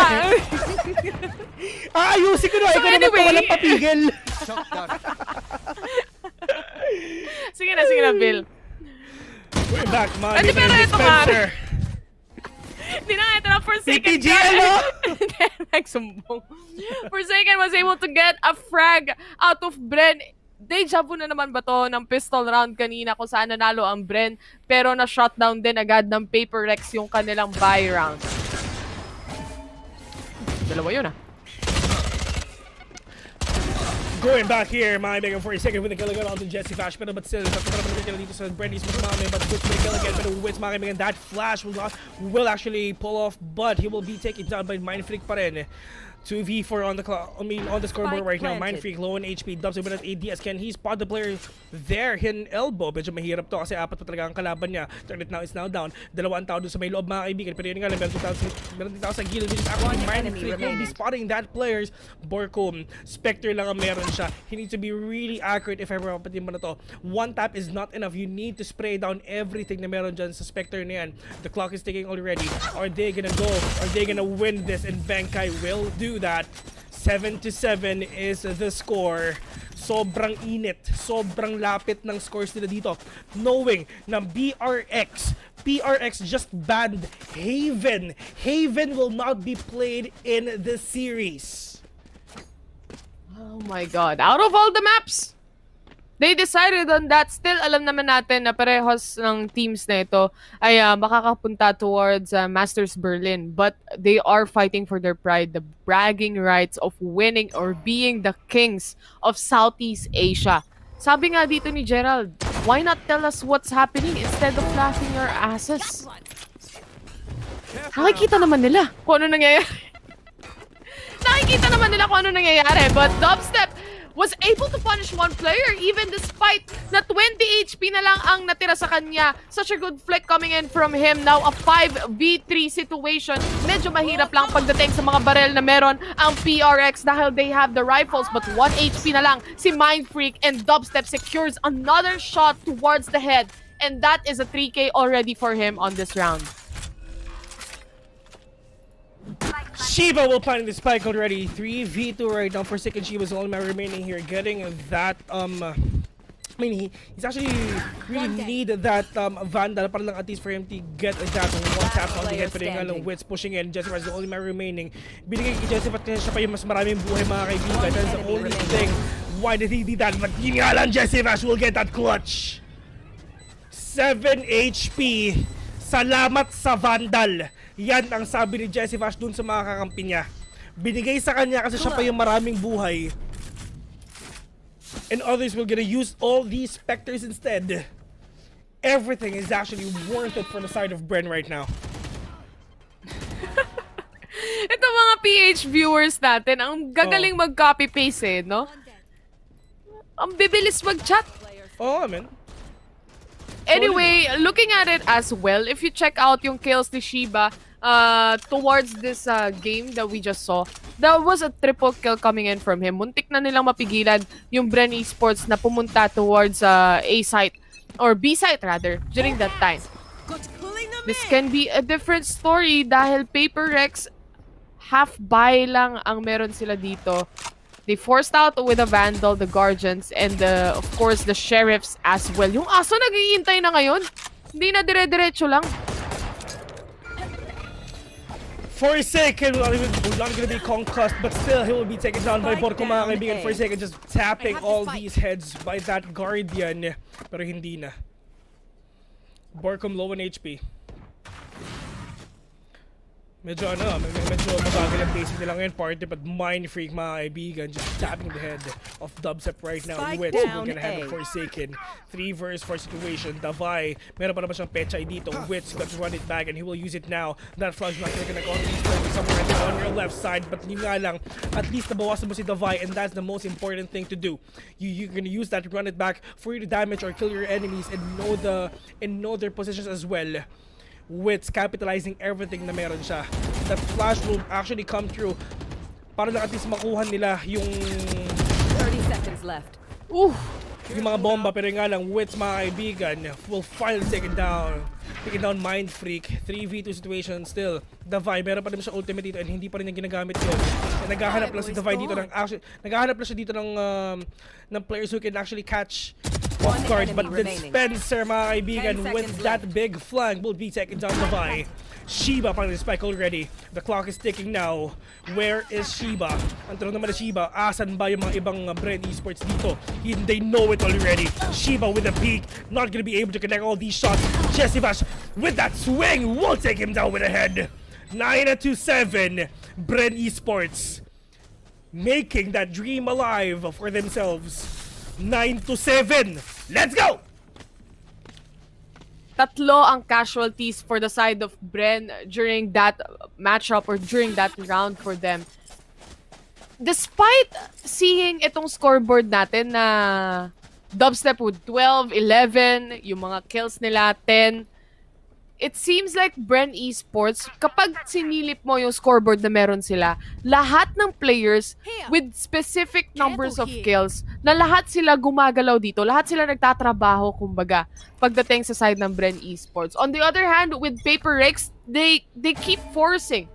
Aayusin ko na. Ikaw naman ito walang papigil. Sige na, Bill. We're back, man. Pero ito nga. Hindi na, ito na. Forsaken. PPGL, no? Nagsumbong. Forsaken was able to get a frag out of Bren. Deja vu na naman ba to ng pistol round kanina kung saan nanalo ang Bren, pero na-shutdown din agad ng Paper Rex yung kanilang buy round. Dalawa yun Going back here, my mega 40-second with the kill again onto Jesse Vash, but still, dito sa Brendy's Mami, but Wits with the kill again, but Wits my mega, that flash will actually pull off, but he will be taken down by Mindfreak pa rin. 2v4 on the clock. On the scoreboard right now. Mindfreak low on HP. Dubs with an ADS. Can he spot the player there? Hidden elbow. Medyo mahirap to kasi 4 pa talaga ang kalaban niya. Turn it now is now down. 2 ang tao doon sa may loob, mga kaibigan. Pero yun nga lang, meron din tao sa gilid. Which is actually Mindfreak will be spotting that player's Borkum. Spectre lang ang meron siya. He needs to be really accurate if ever mapatin mo na to. One tap is not enough. You need to spray down everything na meron dyan sa Spectre na yan. The clock is ticking already. Are they gonna go? Are they gonna win this? And Benkai will do that. 7-7 is the score. sobrang init, sobrang lapit ng scores nila dito. Knowing na PRX just banned Haven. Haven will not be played in the series. Oh my god. Out of all the maps, they decided on that. Still, alam naman natin na parehas ng teams na ito ay makakapunta towards Masters Berlin. But they are fighting for their pride, the bragging rights of winning or being the kings of Southeast Asia. Sabi nga dito ni Gerald, why not tell us what's happening instead of laughing our asses? Nakikita naman nila kung ano nangyayari. Nakikita naman nila kung ano nangyayari. But Dubstep was able to punish one player even despite na 20 HP na lang ang natira sa kanya. Such a good flick coming in from him. Now a 5v3 situation. Medyo mahirap lang pagdating sa mga barrel na meron ang PRX dahil they have the rifles, but 1 HP na lang si Mindfreak, and Dubstep secures another shot towards the head, and that is a 3k already for him on this round. Shiba will plant the spike already. 3v2 right now. For second, Shiba's the only man remaining here. Getting that, I mean, he's actually really need that Vandal para lang at least for him to get that one tap on the head. Pero yung along Wits pushing in. Jessica is the only man remaining. Binigay kay Jessica at siya pa yung mas maraming buhay, mga kaibigan. That's the only thing. Why did he do that? But yun nga lang, Jessica will get that clutch. 7 HP. Salamat sa Vandal. Yan ang sabi ni Jesse Vash dun sa mga kakampi niya. Binigay sa kanya kasi siya pa yung maraming buhay. And others will gonna use all these specters instead. Everything is actually worth it for the side of Bren right now. Ito mga PH viewers natin, ang gagaling mag-copy-paste no? Ang bibilis mag-chat. Oh, man. Anyway, looking at it as well, if you check out yung kills ni Shiba towards this game that we just saw, there was a triple kill coming in from him. Muntik na nilang mapigilan yung Bren Esports na pumunta towards A site, or B site rather, during that time. This can be a different story dahil Paper Rex half buy lang ang meron sila dito. They forced out with the Vandal, the Guardians, and of course the Sheriffs as well. Yung aso nag-iintay na ngayon. Hindi na dire-diretso lang. Forsaken will not gonna be concussed, but still he will be taken down by Borko, mga kaibigan. Forsaken just tapping all these heads by that Guardian. Pero hindi na. Borkom low on HP. Medyo mabagal ang pacing nila ngayon, party, but Mindfreak, mga kaibigan, just tapping the head of Dubstep right now. Wits will gonna have a Forsaken 3 versus 4 situation. Davai, meron pa naman siyang Pechay dito. Wits got to run it back and he will use it now. That flash back, they're gonna go somewhere on your left side, but yun nga lang, at least nabawasan mo si Davai, and that's the most important thing to do. You're gonna use that to run it back for you to damage or kill your enemies and know their positions as well. Wits capitalizing everything na meron siya. That flash will actually come through para lang at least makuha nila yung 30 seconds left. Yung mga bomba, pero nga lang Wits, mga kaibigan, will finally take it down. Taking down Mindfreak. 3v2 situation still. Davai, meron pa rin siya ultimate dito and hindi pa rin niya ginagamit yun. And naghahanap lang si Davai dito ng players who can actually catch off guard, but then Spencer, mga kaibigan, with that big flank will be taken down Davai. Shiba pang the spike already. The clock is ticking now. Where is Shiba? Ang tanong naman na Shiba, asan ba yung mga ibang Bren Esports dito? They know it already. Shiba with a peek, not gonna be able to connect all these shots. Jesse Vash with that swing will take him down with a head. 9-7, Bren Esports making that dream alive for themselves. 9-7, let's go! Tatlo ang casualties for the side of Bren during that matchup or during that round for them. Despite seeing itong scoreboard natin na Dubstep with 12, 11, yung mga kills nila 10, it seems like Bren Esports, kapag sinilip mo yung scoreboard na meron sila, lahat ng players with specific numbers of kills, na lahat sila gumagalaw dito, lahat sila nagtatrabaho, kumbaga, pagdating sa side ng Bren Esports. On the other hand, with Paper Rex, they keep forcing.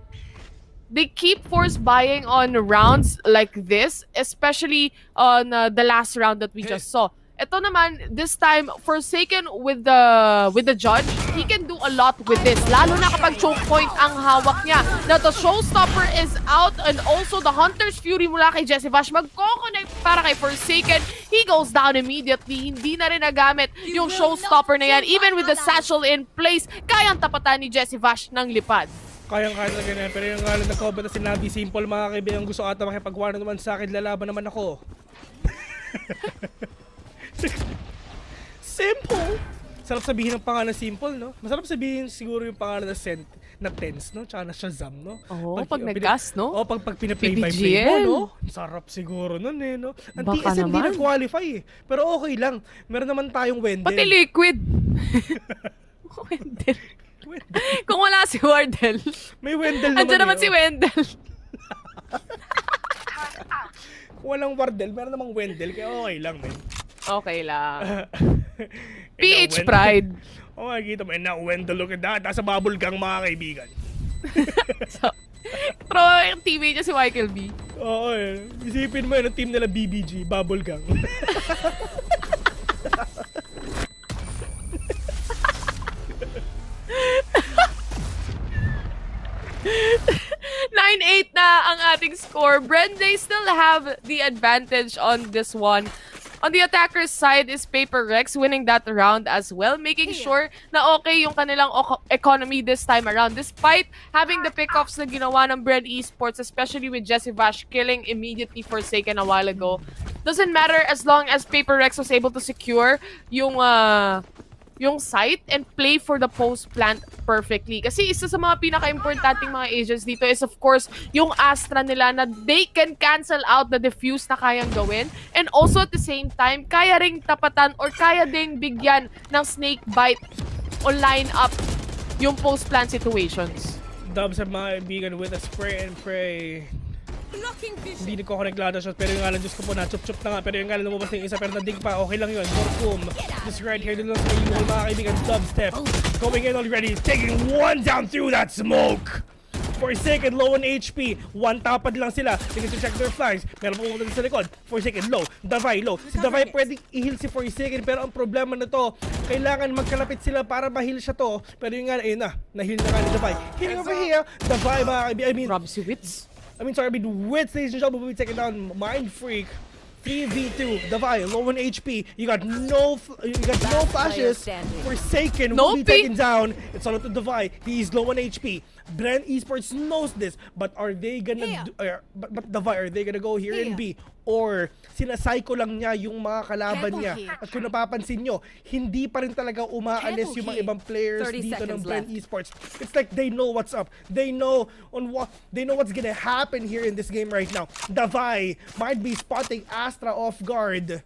they keep force buying on rounds like this, especially on the last round that we just saw. Ito naman, this time, Forsaken with the judge, he can do a lot with this. Lalo na kapag choke point ang hawak niya. Now, the showstopper is out and also the Hunter's Fury mula kay Jessivash magko-connect para kay Forsaken. He goes down immediately. Hindi na rin nagamit yung showstopper na yan. Even with the satchel in place, kayang tapatan ni Jessivash ng lipad. Kayang-kaya na ganyan. Pero yung nga lang na-comment na sinabi, simple mga kaibigan, gusto ata makipagwara naman sa akin, lalaban naman ako. Simple! Sarap sabihin ng pangalan simple, no? Masarap sabihin siguro yung pangalan na tense, no? Tsaka na Shazam, no? Oo, pag nag-gas, no? Oo, pag pinaplay by play mo, no? Sarap siguro nun, eh, no? Ang Baka TSM hindi naman. nag-qualify, eh. Pero okay lang. Meron naman tayong Wendell. Pati Liquid. Wendell. Kung wala si Wardell. May Wendell naman. Andiyan naman si Wendell. Kung walang Wardell, meron namang Wendell. Kaya okay lang, man. Okay lang. PH Pride. Oo, makikita mo. And now, Wendell, look at that. Nasa bubble gang, mga kaibigan. Pero yung teammate niya si Michael B. Oo, eh. Isipin mo yun, ang team nila BBG, bubble gang. 9-8 na ang ating score. Bren, they still have the advantage on this one. On the attacker's side is Paper Rex winning that round as well, making sure na okay yung kanilang economy this time around. Despite having the pickoffs na ginawa ng Bren Esports, especially with Jessivash killing immediately Forsaken a while ago. Doesn't matter as long as Paper Rex was able to secure yung site and play for the post plant perfectly. Kasi isa sa mga pinaka-importanting mga agents dito is of course yung Astra nila na they can cancel out the diffuse na kayang gawin, and also at the same time kaya ring tapatan or kaya ding bigyan ng snake bite o line up yung post plant situations. Dubs sa mga kaibigan with a spray and pray. Hindi nagko-connect lahat shot, pero yung nga lang, Diyos ko po, na-chup-chup na nga, pero yung nga lang lumabas na yung isa, pero na-dig pa, okay lang yun. Morpum, just right here, dun lang sa yung mga kaibigan, dubstep, going in already, taking one down through that smoke! Forsaken, low on HP, one tapad lang sila, they need to check their flanks, meron po pumunta sa likod, Forsaken, low, Davai, low, si Davai pwedeng i-heal si Forsaken, pero ang problema na to, kailangan magkalapit sila para ma-heal siya to, pero yung nga, ayun na, na-heal na nga ni Davai, healing over here, Davai, mga kaibigan, I mean, Robsy Wits. Wits, ladies and gentlemen, will be taking down Mind Freak. 3v2, Davai, low on HP. You got no flashes. Forsaken will be taken down. It's all up to Davai. He is low on HP. Bren Esports knows this, but are they gonna but Davai, are they gonna go here and B? Or sinasayko lang niya yung mga kalaban niya? At kung napapansin nyo, hindi pa rin talaga umaalis yung mga ibang players dito ng Bren Esports. It's like they know what's up. They know what's gonna happen here in this game right now. Davai might be spotting Astra off guard.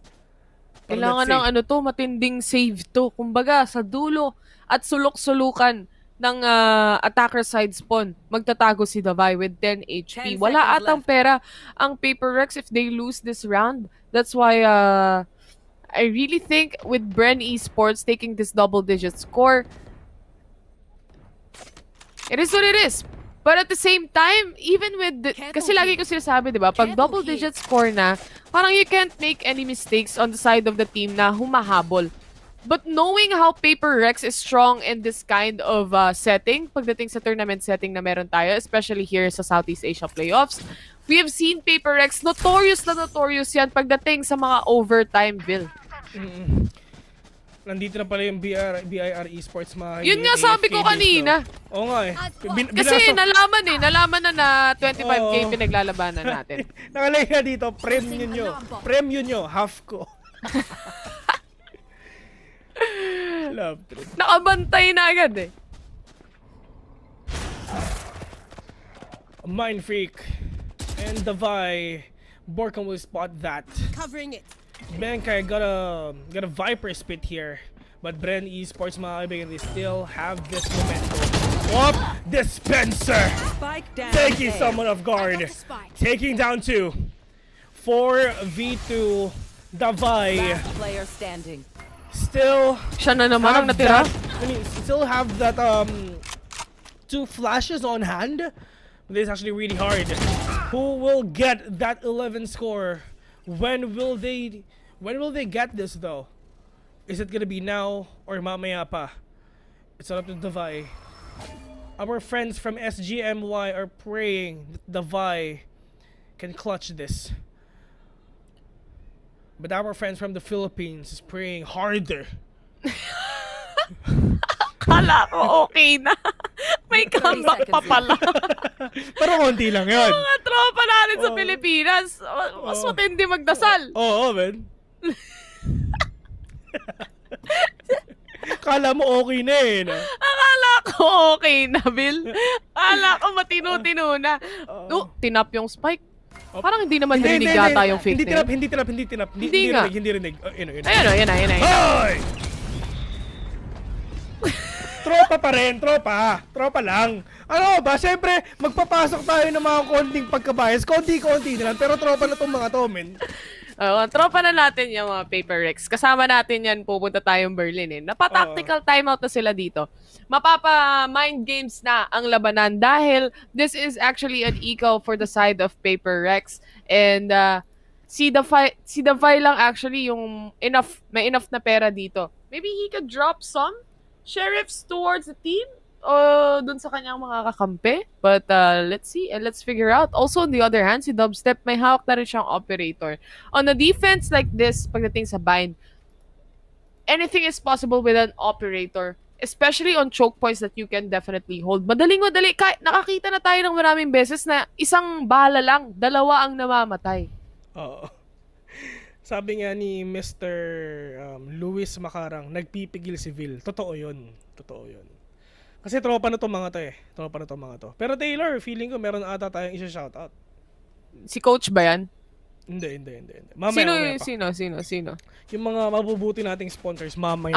Kailangan ng matinding save to. Kumbaga, sa dulo at sulok-sulukan ng attacker side spawn, magtatago si Davai with 10 HP. Wala atang pera ang Paper Rex if they lose this round. That's why I really think with Bren Esports taking this double-digit score, it is what it is. But at the same time, even with kasi lagi ko sinasabi, di ba, pag double-digit score na, parang you can't make any mistakes on the side of the team na humahabol. But knowing how Paper Rex is strong in this kind of setting, pagdating sa tournament setting na meron tayo, especially here sa Southeast Asia playoffs, we have seen Paper Rex notorious yan pagdating sa mga overtime build. Nandito na pala yung BIR Esports mga yun nga sabi ko kanina. Oo nga eh. Kasi nalaman na 25k pinaglalabanan natin. Nakalagay na dito, premium nyo, half ko. Love truth. Nakabantay na agad eh. Mind Freak and Davai. Borkan will spot that. Covering it. Benkai got a Viper spit here. But Bren Esports, mga kaibigan, they still have this momentum. Whoop! Dispenser! Taking someone off guard. Taking down 2. 4v2. Davai. Player standing. Still siya na naman ang natira. Still have that 2 flashes on hand, This is actually really hard. Who will get that 11 score? When will they get this though? Is it gonna be now or mamaya pa? It's up to Davai. Our friends from SGMY are praying that Davai can clutch this. But our friends from the Philippines is praying harder. Kala ko okay na. May comeback pa pala. Pero konti lang yun. Mga tropa natin sa Pilipinas, mas matindi magdasal. Oo, man. Kala mo okay na eh. No? Akala ko okay na, Bill. Akala ko matino-tino na. Tinap yung spike. Parang hindi naman narinig yata yung fake na yun. Hindi tinap. Hindi rinig. Ayun. Hoy! Tropa pa rin, tropa lang. Ano ba, syempre, magpapasok tayo ng mga konting pagkabayas. Konti-konti na lang, pero tropa na tong mga to, men. Tropa na natin yung mga Paper Rex. Kasama natin yan, pupunta tayong Berlin eh. Napa-tactical timeout na sila dito. Mapapa-mind games na ang labanan dahil this is actually an eco for the side of Paper Rex. And si Davai lang actually yung may enough na pera dito. Maybe he could drop some sheriffs towards the team o dun sa kanyang mga kakampi. But let's see and let's figure out. Also, on the other hand, si Dubstep may hawak na rin siyang operator. On a defense like this, pagdating sa bind, anything is possible with an operator. Especially on choke points that you can definitely hold. Madaling. Nakakita na tayo ng maraming beses na isang bala lang, dalawa ang namamatay. Oo. Sabi nga ni Mr. Luis Macarang, nagpipigil si Vil. Totoo yun. Kasi tropa na to mga to. Pero Taylor, feeling ko meron ata tayong isa-shoutout. Si Coach ba yan? Hindi. Mamaya Sino? Yung mga mabubuti nating sponsors, mamaya.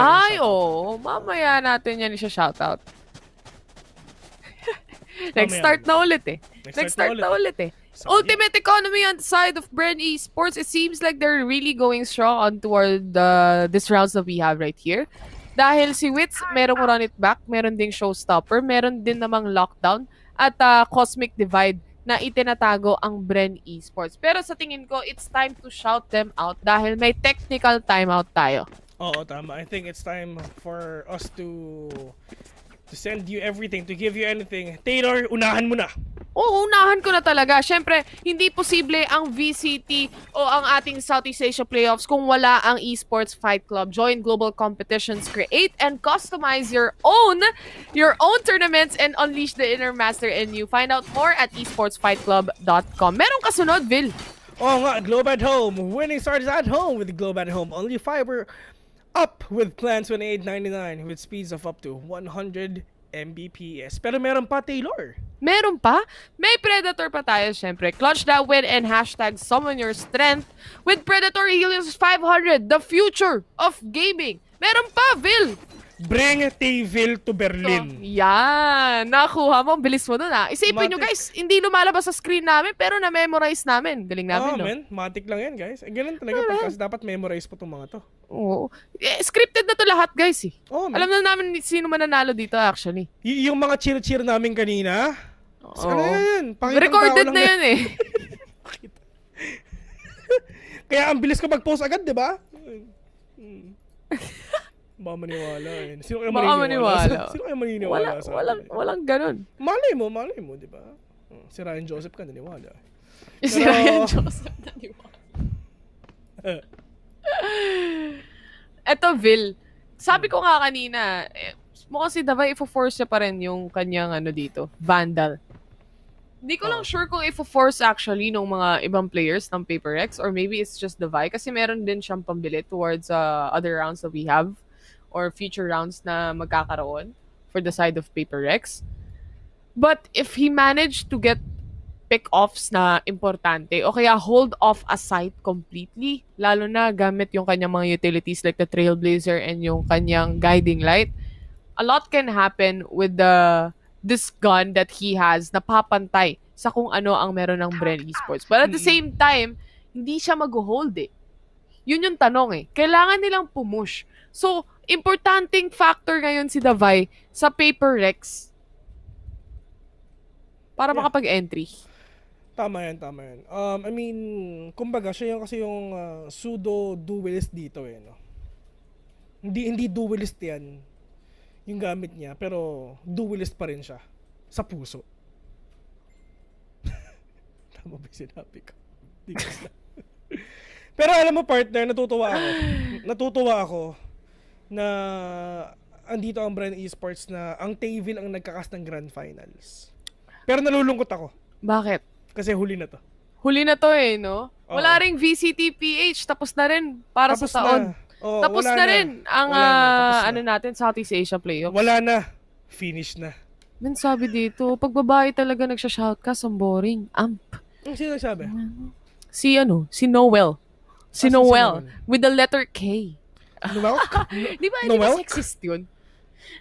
Mamaya natin yan isa-shoutout. Nag-start na ulit eh. Ultimate economy on the side of Bren Esports. It seems like they're really going strong on toward this rounds that we have right here. Dahil si Wits, merong run it back, meron ding showstopper, meron din namang lockdown, at cosmic divide na itinatago ang Bren Esports. Pero sa tingin ko, it's time to shout them out dahil may technical timeout tayo. Oo, tama. I think it's time for us to send you everything, to give you anything. Taylor, unahan mo na. Unahan ko na talaga. Syempre, hindi posible ang VCT o ang ating Southeast Asia playoffs kung wala ang Esports Fight Club. Join global competitions, create and customize your own tournaments, and unleash the inner master in you. Find out more at esportsfightclub.com. Merong kasunod, Vil. Oo nga, Globe at Home. Winning starts at home with Globe at Home. Only fiber up with plans $28.99 with speeds of up to 100 Mbps. Pero meron pa, Taylor. Meron pa? May Predator pa tayo, syempre. Clutch that win and hashtag summon your strength with Predator Helios 500, the future of gaming. Meron pa, Vil. Bring T-Vil to Berlin. Yan. Nakuha mo. Bilis mo dun, ha. Isipin nyo, guys, hindi lumalabas sa screen namin, pero na-memorize namin. Galing namin, no? Man. Matik lang yan, guys. Ganun talaga pagkas dapat memorize po itong mga to. Oo. Scripted na to lahat, guys, eh. Alam na namin sino mananalo dito, actually. Yung mga cheer-cheer namin kanina. Ano yan? Recorded na yan, eh. Kaya ang bilis ko mag-post agad, di ba? Baka maniwala eh. Sino kaya maniniwala? Sino kaya maniniwala sa akin? Walang ganun. Malay mo, di ba? Si Ryan Joseph ka naniwala. Si Ryan Joseph naniwala. Eto, Vil. Sabi ko nga kanina, mukhang si Davai ifo-force niya pa rin yung kanyang dito, Vandal. Hindi ko lang sure kung ifo-force actually ng mga ibang players ng Paper X or maybe it's just Davai kasi meron din siyang pambili towards other rounds that we have or future rounds na magkakaroon for the side of Paper X. But if he managed to get pick-offs na importante o kaya hold off a site completely, lalo na gamit yung kanyang mga utilities like the Trailblazer and yung kanyang Guiding Light, a lot can happen with this gun that he has na papantay sa kung ano ang meron ng Bren Esports. But at the same time, hindi siya mag-hold eh. Yun yung tanong eh. Kailangan nilang pumush. So, importanteng factor ngayon si Davai sa Paper Rex. para makapag-entry. Tama yan. I mean, kumbaga, siya yung kasi yung pseudo-duelist dito no? Hindi duelist yan yung gamit niya, pero duelist pa rin siya sa puso. Tama ba yung sinabi ko? Pero alam mo partner, natutuwa ako na andito ang Bren Esports na ang Tayville ang nagkakas ng Grand Finals. Pero nalulungkot ako. Bakit? Kasi huli na to. Huli na to no? Wala ring VCT PH, tapos na rin para Tapos sa taon. Oo, tapos wala na rin ang Tapos na. natin, Southeast Asia Playoffs. Wala na. Finish na. Man, sabi dito, pag babae talaga nagsha-shout ka, ang boring. Amp. Sino nagsabi? Si Noel. Si Noel. With the letter K. Noel? Di ba sexist yun?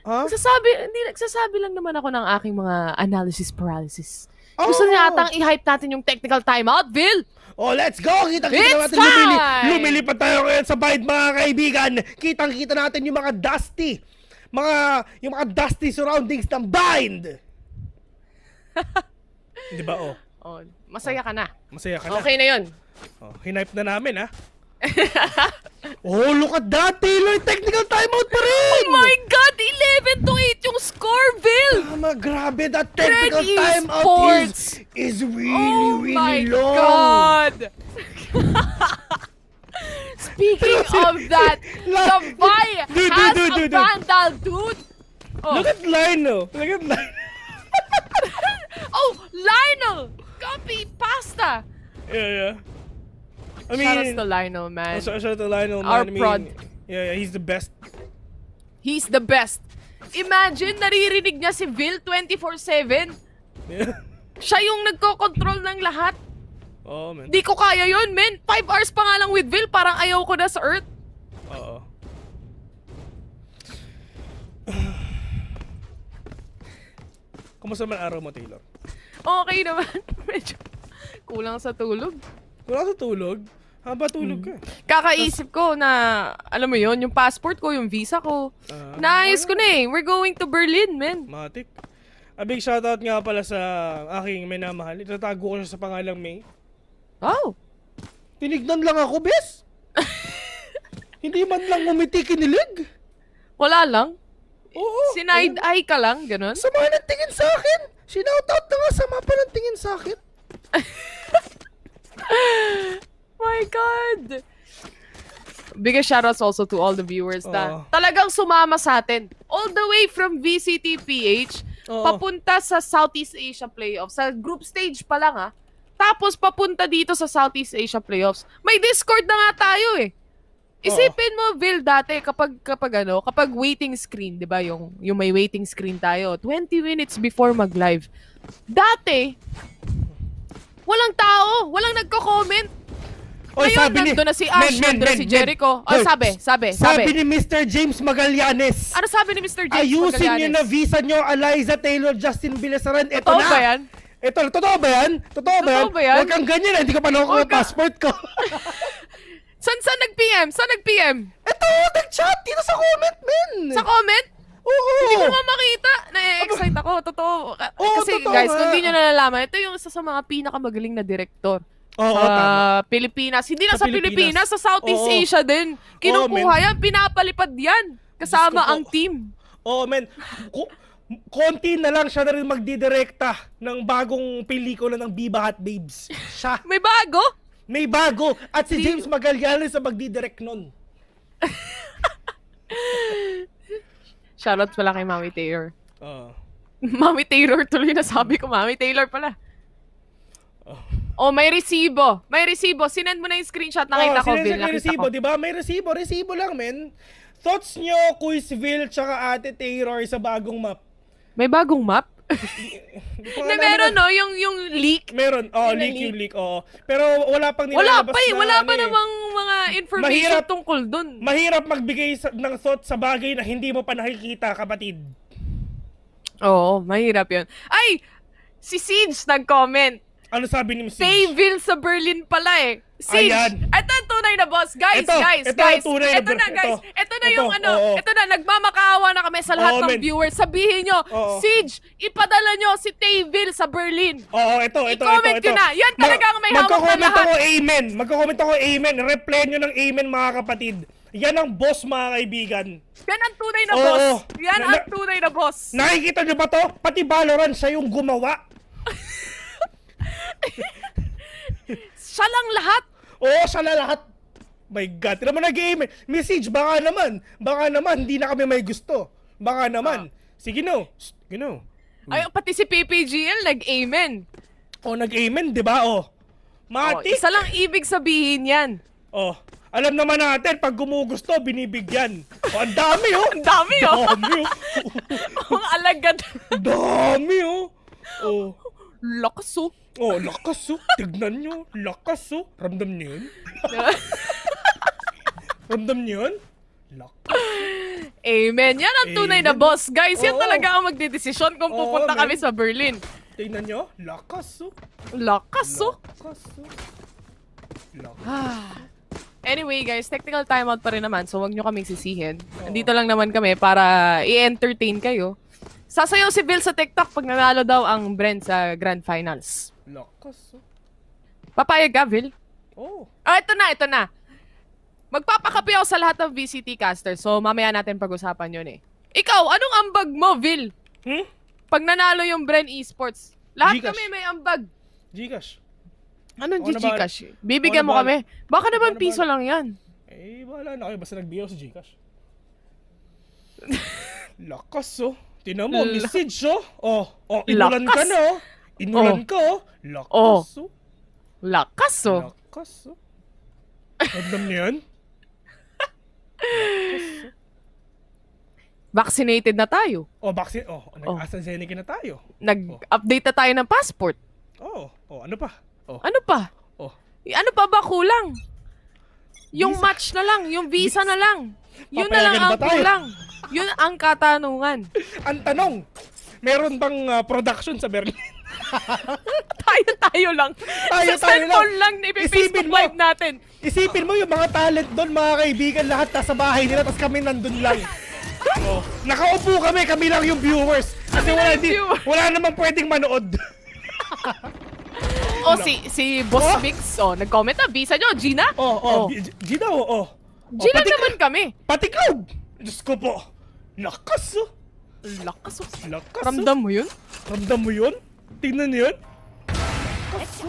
Nagsasabi lang naman ako ng aking mga analysis paralysis. Gusto niya atang i-hype natin yung technical timeout, Vil! Oh, let's go! Kitang-kita natin, lumilipad tayo ngayon sa Bind, mga kaibigan. Kitang-kita natin yung mga dusty. Yung mga dusty surroundings ng Bind. Di ba, Masaya ka na. Masaya ka na. Okay na yun. Hinipe na namin, ha? Look at that, Taylor! Technical timeout pa rin! Oh my God! 11-8 yung score, Vil! Grabe, that technical timeout is really long! Oh my God! Speaking of that, the Vi has a vandal, dude! Look at Lionel! Oh, Lionel! Copy pasta! Yeah. I mean, shout out to Lionel, man. Shout out to Lionel, man. Our prod. Yeah, he's the best. He's the best. Imagine, naririnig niya si Vil 24/7. Yeah. Siya yung nagko-control ng lahat. Oh, man. Di ko kaya yun, man. 5 hours pa nga lang with Vil, parang ayaw ko na sa Earth. Oo. Kumusta man araw mo, Taylor? Okay naman. Medyo kulang sa tulog. Kulang sa tulog? Haba tulog ka. Kakaisip ko na, alam mo yon, yung passport ko, yung visa ko. Naayos ko na eh. We're going to Berlin, man. Matik. A big shoutout nga pala sa aking minamahal. Itatago ko siya sa pangalang May. Oh. Tinignan lang ako, bes. Hindi man lang umiti kinilig. Wala lang? Oo. Sinide-eye ka lang, ganun? Sama ng tingin sa akin. Sinoutout na nga, sama pa ng tingin sa akin. My God! Biggest shoutouts also to all the viewers na talagang sumama sa atin. All the way from VCT PH, papunta sa Southeast Asia Playoffs. Sa group stage pa lang Tapos papunta dito sa Southeast Asia Playoffs. May Discord na nga tayo eh. Isipin mo, Vil, dati kapag waiting screen, 'di ba? Yung may waiting screen tayo, 20 minutes before mag-live. Dati, walang tao, walang nagko-comment. Ngayon, nandun na si Ash, nandun na si Jericho. Sabi ni Mr. James Magallanes. Ano sabi ni Mr. James Ayusin Magallanes? niyo na visa niyo, Eliza Taylor, Justin Bilesaran. Ito Totoo na. ba yan? Totoo ba yan? Totoo ba yan? Huwag kang ganyan, hindi ko pa nakuha ang passport ko. Saan nag-PM? Ito, nag-chat dito sa comment, men. Sa comment? Oo. Hindi ko nga makita. Na-excite ako. Totoo. Kasi totoo guys, nga. kung di nyo nalalaman, ito yung isa sa mga pinakamagaling na direktor. Tama. Pilipinas. Hindi lang sa Pilipinas, sa Southeast Asia din. Kinukuha yan, pinapalipad yan. Kasama ang team. Men. Konti na lang siya na rin magdidirekta ng bagong pelikula ng Viva Hot Babes. Siya. May bago? May bago. At si James Magallanes ang magdidirect nun. Shoutout pala kay Mami Taylor. Mami Taylor tuloy na sabi ko. Mami Taylor pala. May resibo. May resibo. Sinend mo na yung screenshot. Nakita ko, Vil. May resibo, diba? May resibo. Resibo lang, men. Thoughts nyo, Quizville, tsaka Ate Taylor sa bagong map? May bagong map? Meron, no? Yung leak? Meron. Leak. Pero wala pang nilalabas Wala pa namang mga information tungkol dun. Mahirap magbigay ng thought sa bagay na hindi mo pa nakikita, kapatid. Oo, mahirap yun. Ay! Si Siege nag-comment. Ano sabi ni Miss Tayville sa Berlin pala eh. Siege, Ayan. ito ang tunay na boss. Guys, Ito, guys, ito guys. ang tunay na Ito na, boss. guys. Ito na yung Ito, oo. ito na, nagmamakaawa na kami sa lahat ng men. viewers. Sabihin nyo, Oo. Siege, ipadala nyo si Tayville sa Berlin. Oo, ito. I-comment nyo na. Yan talagang may hawak na Magko-comment lahat. ako amen. Magko-comment ako amen. Reply nyo ng amen, mga kapatid. Yan ang boss, mga kaibigan. Yan ang tunay na Oo. boss. Yan ang tunay na boss. Nakikita nyo ba to? Pati Valorant siya yung gumawa. Siya lang lahat. Oo, siya na lahat. My God. Tira mo nag-amen. Message, baka naman, hindi na kami may gusto. Baka naman. Sige no. Sige no. Ay, pati si PPGL nag-amen. Nag-amen, di ba? Mati. Isa lang ibig sabihin yan. Alam naman natin, pag gumugusto, binibigyan. Ang dami, Ang dami, Dami, Ang alagad. Dami, Lakas, lakas, Tignan nyo. Lakas, Ramdam nyo yun? Ramdam nyo yun? Amen. Yan ang tunay na Amen. boss. Guys, yan Oo. talaga ang magdedesisyon kung pupunta man. kami sa Berlin. Tignan nyo. Lakas, Lakas, Lakas, Anyway, guys, technical timeout pa rin naman, so wag nyo kaming sisihin. Andito lang naman kami para i-entertain kayo. Sasayaw si Bill sa TikTok pag nanalo daw ang Bren sa Grand Finals. Lakas, Papayag ka, Bill? Ito na. Magpapakapi ako sa lahat ng VCT caster, so mamaya natin pag-usapan yun eh. Ikaw, anong ambag mo, Bill? Pag nanalo yung Bren Esports. Lahat Gcash. kami may ambag. Gcash. Anong Ako na Gcash? Bibigyan mo kami. Baka naman piso lang yan. Bahala na kayo. Basta nagbiyaw sa Gcash. Lakas, Tinan mo, message, inulan ka na, Inulan ka, Lakas, Lakas, Lakas, Ramdam niyo yan? Vaccinated na tayo. Nag-AstraZeneca na tayo. Nag-update na tayo ng passport. Ano pa? Ano pa? Ano pa ba kulang? Yung match na lang, yung visa na lang. Yun na lang Papayagan ang ba tayo? kulang. Yun ang katanungan. Ang tanong, meron bang production sa Berlin? Tayo lang. Tayo Sa cellphone lang na Facebook Live natin. Isipin mo yung mga talent doon, mga kaibigan, lahat nasa bahay nila, tapos kami nandun lang. Nakaupo kami lang yung viewers. Kasi wala namang pwedeng manood. Si Boss Mix, nag-comment na, visa nyo, Gina? Gina, Gina naman kami. Pati Cloud! Diyos ko po. Lakas, Lakas, Lakas, Ramdam mo yun? Ramdam mo yun? Tingnan niyo yun?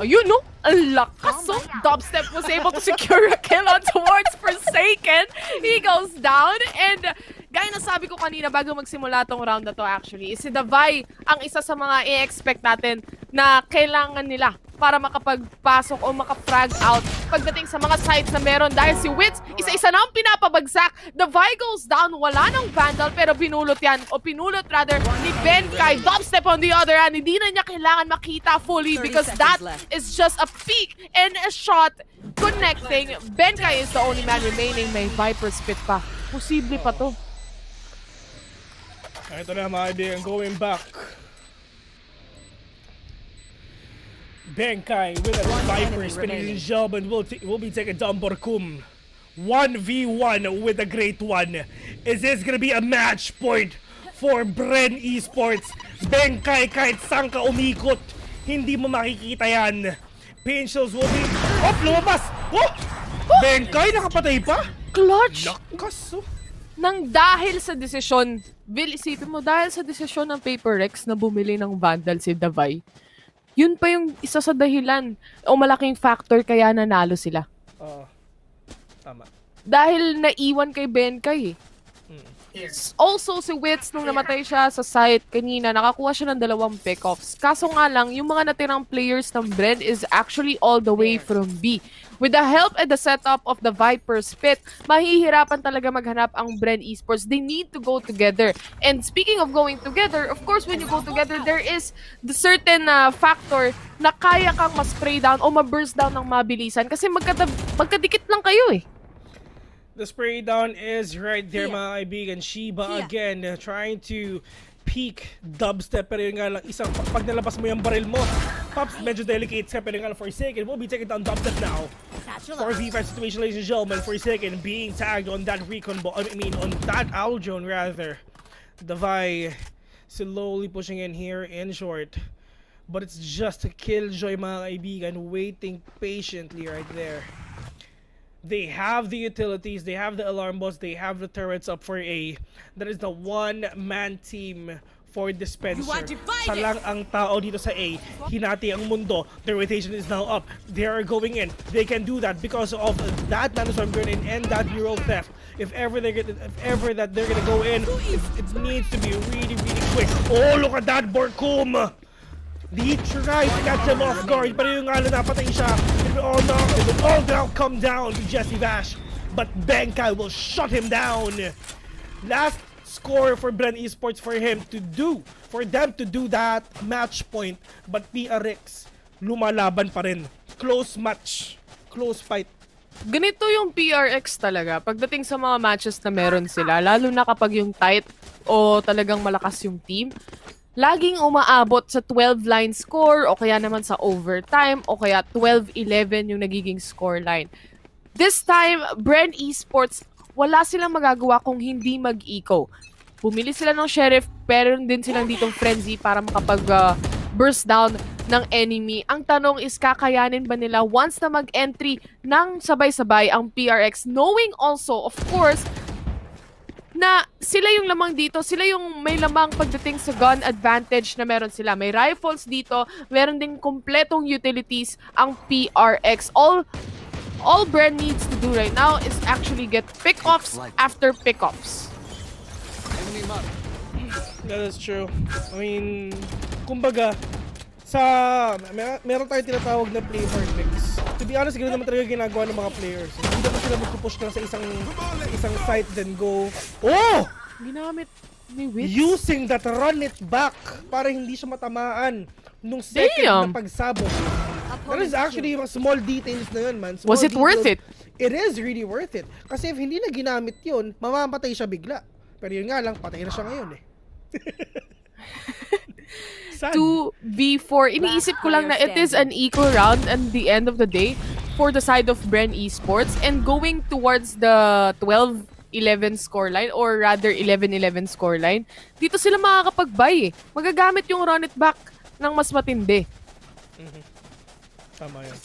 Ayun, no? Ang lakas, Dubstep was able to secure a kill on towards Forsaken. He goes down and gaya na sabi ko kanina bago magsimula tong round na to actually, si Davai ang isa sa mga i-expect natin na kailangan nila para makapagpasok o makafrag out pagdating sa mga sites na meron dahil si Wits, isa-isa na ang pinapabagsak. Davai goes down, wala ng Vandal pero pinulot rather ni Benkai. Dubstep on the other hand, hindi na niya kailangan makita fully because that is just a peek and a shot connecting. Benkai is the only man remaining. May Viper Spit pa. Posible pa to. Ito na mga kaibigan, going back. Benkai with a Viper Spit, ladies and gentlemen, will be taking down Borkum. 1v1 with a great one. Is this gonna be a match point for Bren Esports? Benkai kahit saan ka umikot, hindi mo makikita yan. Pinchels will be... lumabas! Benkai, nakapatay pa? Clutch! Lakas, Nang dahil sa desisyon, Bill, isipin mo, dahil sa desisyon ng Paper Rex na bumili ng Vandal si Davai, yun pa yung isa sa dahilan o malaking factor kaya nanalo sila. Tama. Dahil naiwan kay Benkai eh. Also, si Wits, nung namatay siya sa site kanina, nakakuha siya ng 2 pick-offs. Kaso nga lang, yung mga natirang players ng Bren is actually all the way from B. With the help and the setup of the Viper Spit, mahihirapan talaga maghanap ang Bren Esports. They need to go together. And speaking of going together, of course, when you go together, there is the certain factor na kaya kang ma-spray down o ma-burst down ng mabilisan kasi magkadikit lang kayo eh. The spray down is right there, mga kaibigan. Shiba again trying to peek Dubstep, pero yun nga lang, isang pag nalabas mo yung baril mo, Pops medyo delicate sa Perengal for a second. Will be taken down Dubstep now. 4v5 situation, ladies and gentlemen, for a second. Being tagged on that recon ball. I mean, on that owl drone, rather. Davai slowly pushing in here in short. But it's just a killjoy, mga kaibigan, waiting patiently right there. They have the utilities, they have the alarm bots, they have the turrets up for A. That is the one-man team for Dispenser. Siya lang ang tao dito sa A. Hinati ang mundo. Their rotation is now up. They are going in. They can do that because of that Nanostorm Grenade and that Hero Theft. If ever that they're gonna go in, it needs to be really, really quick. Oh, look at that Borkum! He tried to catch him off guard, pero yung nga napatay siya. It will all now come down to Jesse Vash. But Benkai will shut him down. Last score for Bren Esports for them to do that match point, but PRX lumalaban pa rin. Close match, close fight. Ganito yung PRX talaga pagdating sa mga matches na meron sila, lalo na kapag yung tight o talagang malakas yung team, laging umaabot sa 12-line score o kaya naman sa overtime o kaya 12-11 yung nagiging scoreline. This time, Bren Esports, wala silang magagawa kung hindi mag-eco. Bumili sila ng Sheriff, pero din silang ditong Frenzy para makapag-burst down ng enemy. Ang tanong is, kakayanin ba nila once na mag-entry ng sabay-sabay ang PRX, knowing also, of course, na sila yung lamang dito, sila yung may lamang pagdating sa gun advantage na meron sila. May rifles dito, meron ding kompletong utilities ang PRX. All Bren needs to do right now is actually get pick-offs after pick-offs. That is true. I mean, kumbaga, meron tayong tinatawag na play for picks. To be honest, ganoon naman talaga ginagawa ng mga players. Hindi naman sila magpupush lang sa isang site then go. Oh! Ginamit ni Wits. Using that run it back para hindi siya matamaan nung second na pagsabog. That is actually yung small details na yun, man. Was it worth it? It is really worth it. Kasi if hindi na ginamit yun, mamamatay siya bigla. Pero yun nga lang, patay na siya ngayon eh. 2v4. Iniisip ko lang na it is an equal round at the end of the day for the side of Bren Esports, and going towards the 12-11 scoreline or rather 11-11 scoreline, dito sila makakapag-buy eh. Magagamit yung run it back ng mas matindi. Tama yan.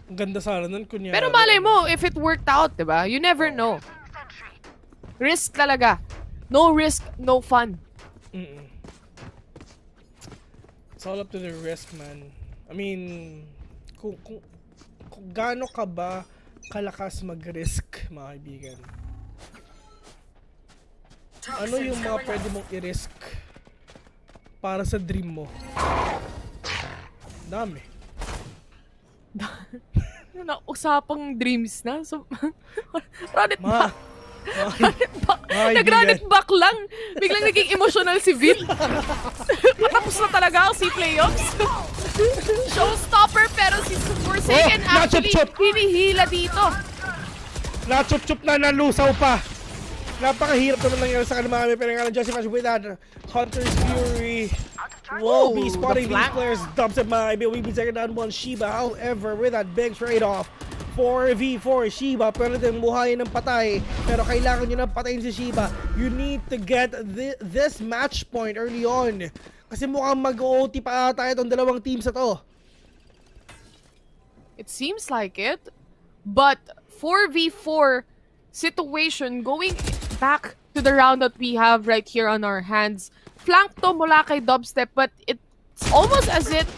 Ang ganda sana nun, kunyari. Pero malay mo, if it worked out, diba? You never know. Risk talaga. No risk, no fun. It's all up to the risk, man. I mean, kung gaano ka ba kalakas mag-risk, mga kaibigan? Ano yung mga pwede mong i-risk para sa dream mo? Dami. Usapang dreams na. So, run it back. Nag-run it back lang. Biglang naging emotional si Vin. Patapos na talaga ang playoffs. Showstopper, pero si Forsaken actually hinihila dito. Nachup-chup na, nalusaw pa. Napakahirap naman nangyari sa kanila mga pero nga Jesse Vash with that Hunter's Fury. Will be spotting these players. Dumps it, mga kaibigan. We'll be taking down one Shiba. However, with that big trade-off, 4v4 Shiba, pwede din buhayin ng patay. Pero kailangan nyo na patayin si Shiba. You need to get this match point early on. Kasi mukhang mag-OT pa ata itong dalawang teams na to. It seems like it. But 4v4 situation going back to the round that we have right here on our hands. Flank to mula kay Dubstep, but it's almost as it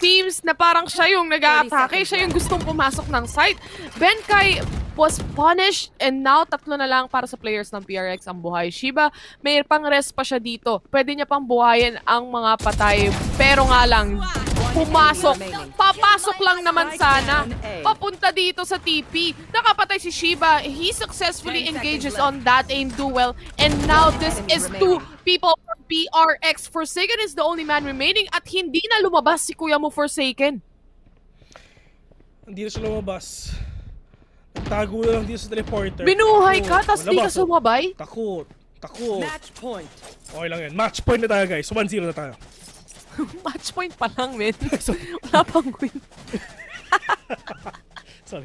seems na parang siya yung nag-a-atake, siya yung gustong pumasok ng site. Benkai was punished and now tatlo na lang para sa players ng PRX ang buhay. Shiba, may pang rest pa siya dito. Pwede niya pang buhayin ang mga patay, pero nga lang, pumasok. Papasok lang naman sana. Papunta dito sa TP. Nakapatay si Shiba. He successfully engages on that aim duel. And now this is two people from PRX. Forsaken is the only man remaining at hindi na lumabas si kuya mo Forsaken. Hindi na siya lumabas. Nagtago na lang dito sa teleporter. Binuhay ka, tas di ka sumabay? Takot. Okay lang yan. Match point na tayo, guys. 1-0 na tayo. Match point pa lang, men. Wala pang win. Sorry.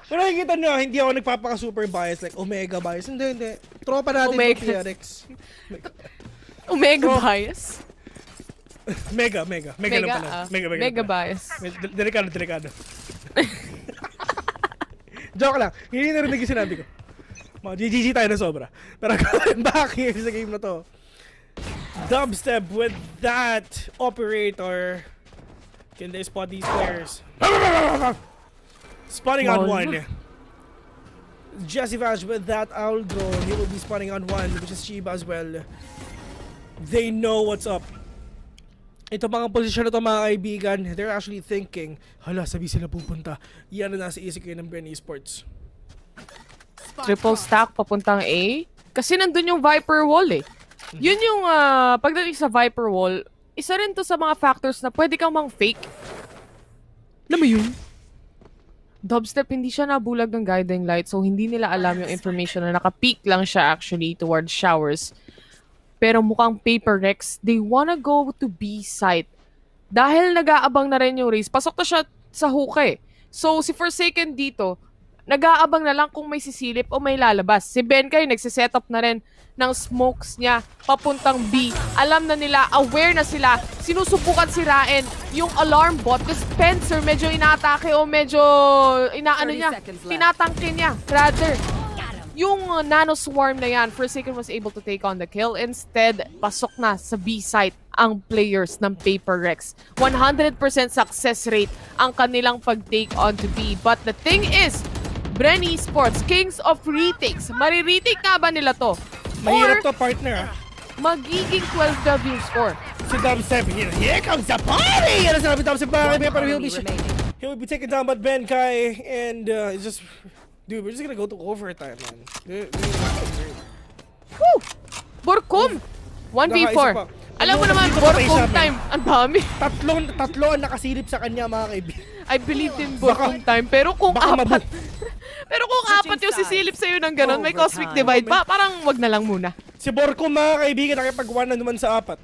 Pero nakikita nyo, hindi ako nagpapaka-super bias, like Omega bias. Hindi. Tropa natin Omega. yung PRX. Omega bias? Mega lang pala. Mega bias. Delikado. Joke lang. Hindi narinig yung sinabi ko. GG tayo na sobra. Pero going back here sa game na to. Dubstep with that operator. Can they spot these players? Spotting on one. Jesse Vash with that owl drone. He will be spotting on one, which is Shiba as well. They know what's up. Ito mga posisyon na ito mga kaibigan, they're actually thinking, hala, sabi sila pupunta. Yan na nasa isip kayo ng Bren Esports. Triple stack papuntang A. Kasi nandun yung Viper Wall eh. Yun yung pagdating sa Viper Wall, isa rin to sa mga factors na pwede kang mang fake. Alam mo yun? Dubstep, hindi siya nabulag ng guiding light, so hindi nila alam yung information na naka-peek lang siya actually towards showers. Pero mukhang Paper Rex, they wanna go to B site. Dahil nag-aabang na rin yung race, pasok na siya sa hook eh. So si Forsaken dito, nag-aabang na lang kung may sisilip o may lalabas. Si Ben kayo nagsiset up na rin ng smokes niya papuntang B. Alam na nila, aware na sila, sinusubukan sirain yung alarm bot. Kasi Spencer medyo inaatake o medyo tinatangke niya. Rather, yung nano swarm na yan, Forsaken was able to take on the kill. Instead, pasok na sa B site ang players ng Paper Rex. 100% success rate ang kanilang pag-take on to B. But the thing is, Bren Esports, Kings of Retakes, mariretake nga ba nila to? Mahirap to, partner. Magiging 12-12 yung score. Si Dubstep, here comes the party! Yan ang sinabi Dubstep, pero he'll be taken down by Ben Kai, and it's just... Dude, we're just gonna go to overtime, man. Woo! Borkom! 1v4. Alam mo naman, Borkom time. Ang dami. Tatlo ang nakasilip sa kanya, mga kaibigan. I believe in Borkom time. Pero kung apat... Pero kung apat yung sisilip sa'yo ng ganon, may cosmic divide pa, parang wag na lang muna. Si Borkom, mga kaibigan, nakipag-1 na naman sa apat.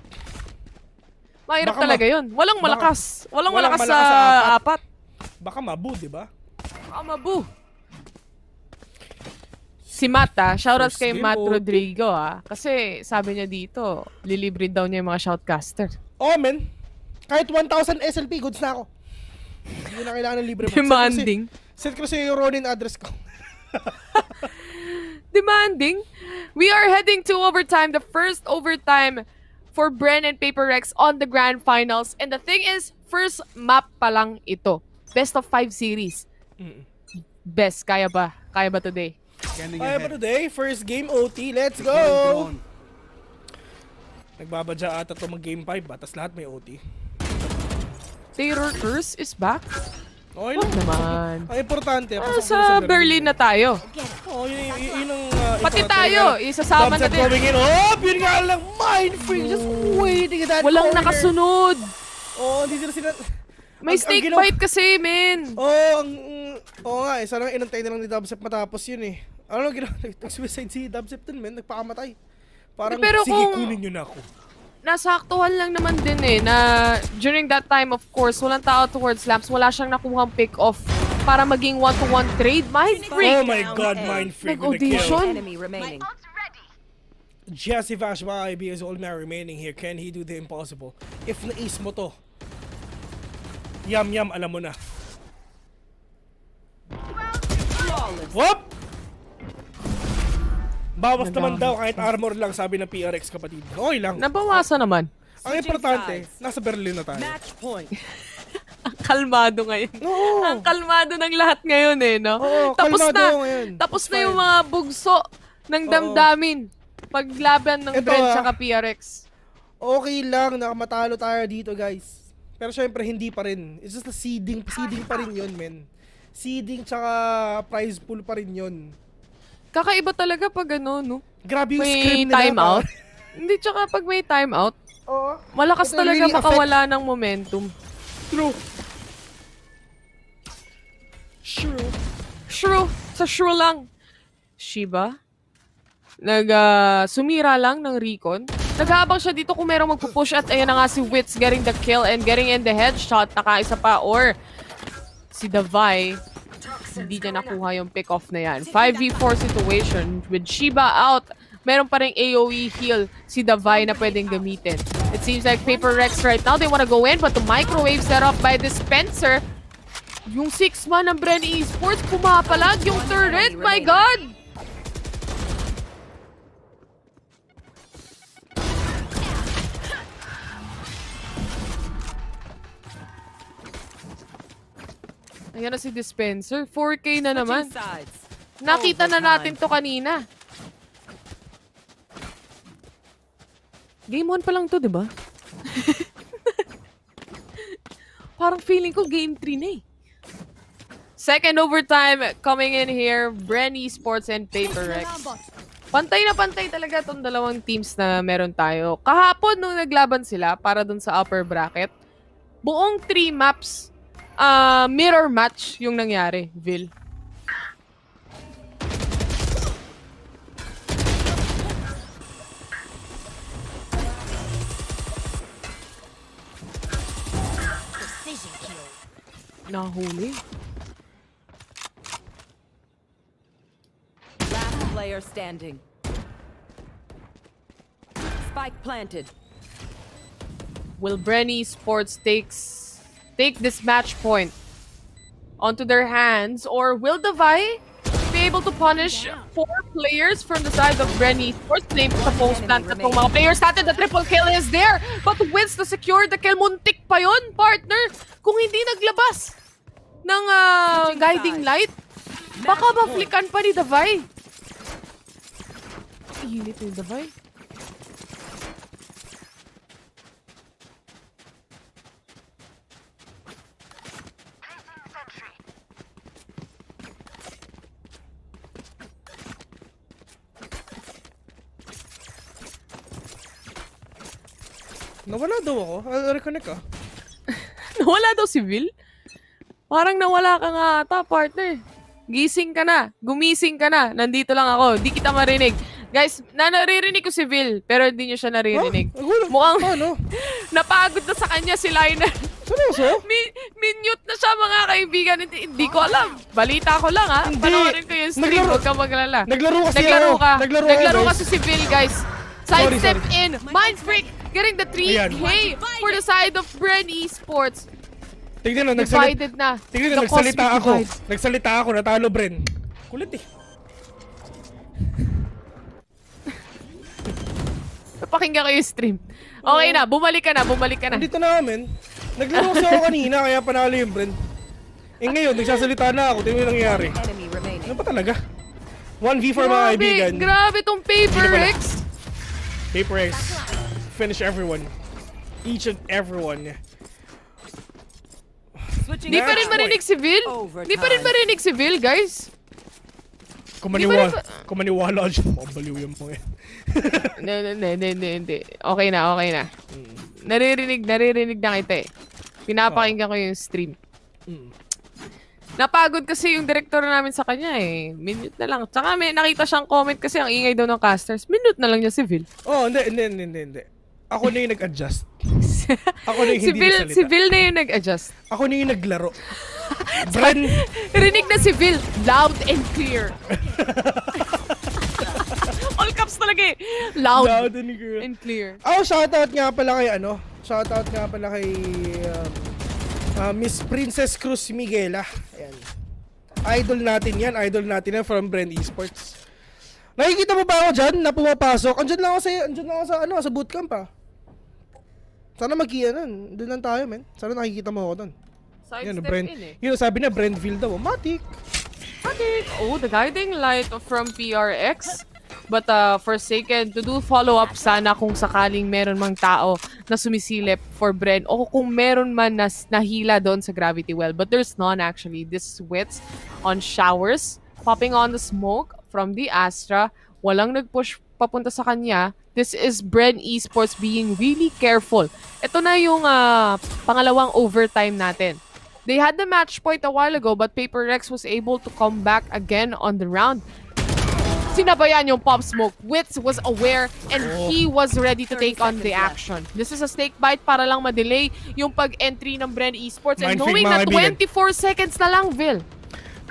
Mahirap talaga yun. Walang malakas. Walang malakas sa apat. Baka mabu, di ba? Baka mabu. Si Matt shoutouts kay Matt Rodrigo kasi sabi niya dito, lilibre daw niya yung mga shoutcaster. Oh men, kahit 1,000 SLP, goods na ako. Hindi na kailangan ng libre. Demanding. Set ko sa yung Ronin address ko. Demanding. We are heading to overtime, the first overtime for Bren and Paper Rex on the grand finals. And the thing is, first map pa lang ito. Best of 5 series. Best, kaya ba? Kaya ba today? Kaya ba today? First game OT, let's go! Nagbabadya ata ito mag-game 5 ba? Tapos lahat may OT. Terror Curse is back? Okay lang. Naman. Ang importante. Sa Berlin na tayo. Oo, yun ang... Pati tayo, isasama na din. Coming in. Oh, yun nga lang. Mind freak. Just waiting at that Walang corner. nakasunod. Oo, hindi sila... May snake bite kasi, men. Oo nga eh. Sana inantay na lang ni Dubstep matapos yun eh. Ano lang ginawa? Nag-suicide si Dubstep dun, men. Nagpakamatay. Parang, pero sige, kung kunin nyo na ako. Nasaktuhan lang naman din eh, na during that time, of course, walang tao towards lamps. Wala siyang nakuhang pick-off para maging 1-to-1 trade. Mind freak! Oh my God, mind freak with the kill. Nag-audition. Jesse Vash, mga kaibigan, is all man remaining here. Can he do the impossible? If na-ace mo to, yum, alam mo na. Whoop! Bawas naman daw kahit armor lang, sabi ng PRX kapatid. Okay lang. Nabawasan naman. Ang importante, nasa Berlin na tayo. Ang kalmado ngayon. Ang kalmado ng lahat ngayon eh, no? Tapos na. Tapos na yung mga bugso ng damdamin. Paglaban ng Bren tsaka PRX. Okay lang, nakamatalo tayo dito, guys. Pero syempre, hindi pa rin. It's just a seeding pa rin yun, men. Seeding tsaka prize pool pa rin yun. Kakaiba talaga pag ano, no? Grabe yung may script nila. timeout. Hindi, tsaka pag may timeout, malakas talaga really makawala ng momentum. True. Sa true lang. Shiba, sumira lang ng recon. Naghabang siya dito kung merong magpupush at ayan na nga si Wits getting the kill and getting in the headshot. Nakaisa pa or si Davai hindi niya nakuha yung pick-off na yan. 5v4 situation with Shiba out. Meron pa rin AoE heal si Davai na pwedeng gamitin. It seems like Paper Rex right now, they wanna go in but the microwave set up by Dispenser. Yung 6-man ng Bren Esports, pumapalag yung turret. My God! Ayan na si Dispenser. 4K na naman. Nakita na natin to kanina. Game 1 pa lang to, di ba? Parang feeling ko game 3 na eh. Second overtime coming in here. Bren Esports and Paper Rex. Pantay na pantay talaga itong dalawang teams na meron tayo. Kahapon nung naglaban sila para dun sa upper bracket, buong 3 maps mirror match yung nangyari, Vil. Nahuli. Last player standing. Spike planted. Will Bren Esports take this match point onto their hands, or will Davai be able to punish 4 players from the side of Bren Esports? Name sa post plant na itong mga players natin. The triple kill is there, but wins to secure the kill. Muntik pa yun, partner. Kung hindi naglabas ng guiding light, baka ma-flickan pa ni Davai. Init ni Davai. Nawala daw ako. Reconnect ka. Nawala daw si Vil? Parang nawala ka nga ata, partner. Gising ka na. Gumising ka na. Nandito lang ako. Di kita marinig. Guys, naririnig ko si Vil, pero hindi nyo siya naririnig. Mukhang napagod na sa kanya si Liner. Minute na siya, mga kaibigan. Hindi ko alam. Balita ko lang, ha? Panoorin ko yung stream. Huwag ka maglala. Naglaro kasi si Vil, guys. Sidestep in. Mind Freak getting the 3K for the side of Bren Esports. Tignan na, divided na. Tignan na, nagsalita ako, natalo Bren. Kulit eh. Napakinggan ko yung stream. Okay na, bumalik ka na. Dito na namin. Naglaro kasi ako kanina, kaya panalo yung Bren. Eh ngayon, nagsasalita na ako. Tingnan mo yung nangyayari. Ano pa talaga? 1v4 mga kaibigan. Grabe tong Paper Rex. Paper Rex. Finish everyone. Each and everyone. Di pa rin marinig si Vil? Di pa rin marinig si Vil, guys? Kung maniwala siya, mabaliw yung mga yan. Hindi. Okay na. Naririnig na kita eh. Pinapakinggan ko yung stream. Napagod kasi yung director namin sa kanya eh. Minute na lang. Tsaka may nakita siyang comment kasi ang ingay daw ng casters. Minute na lang niya si Vil. Oh, hindi. Ako na yung nag-adjust. Ako na yung hindi nagsalita. Si Vil na yung nag-adjust. Ako na yung naglaro. Bren. Rinig na si Vil. Loud and clear. All caps talaga eh. Loud and clear. Shoutout nga pala kay Miss Princess Cruz Miguela. Ayan. Idol natin yan from Bren Esports. Nakikita mo ba ako dyan na pumapasok? Andyan lang ako sa bootcamp pa. Sana doon lang tayo, men. Sana nakikita mo ako doon. Sidestep in eh. Yun, sabi na Brentville daw. Matik. Oh, the guiding light from PRX. But Forsaken, to do follow-up sana kung sakaling meron mang tao na sumisilip for Bren o kung meron man na nahila doon sa Gravity Well. But there's none actually. This Wits on showers, popping on the smoke from the Astra. Walang nag-push papunta sa kanya. This is Bren Esports being really careful. Ito na yung pangalawang overtime natin. They had the match point a while ago, but Paper Rex was able to come back again on the round. sinabayan yung pop smoke. Wits was aware and he was ready to take on the action. This is a snake bite para lang ma-delay yung pag-entry ng Bren Esports. And knowing na 24 seconds na lang, Vil.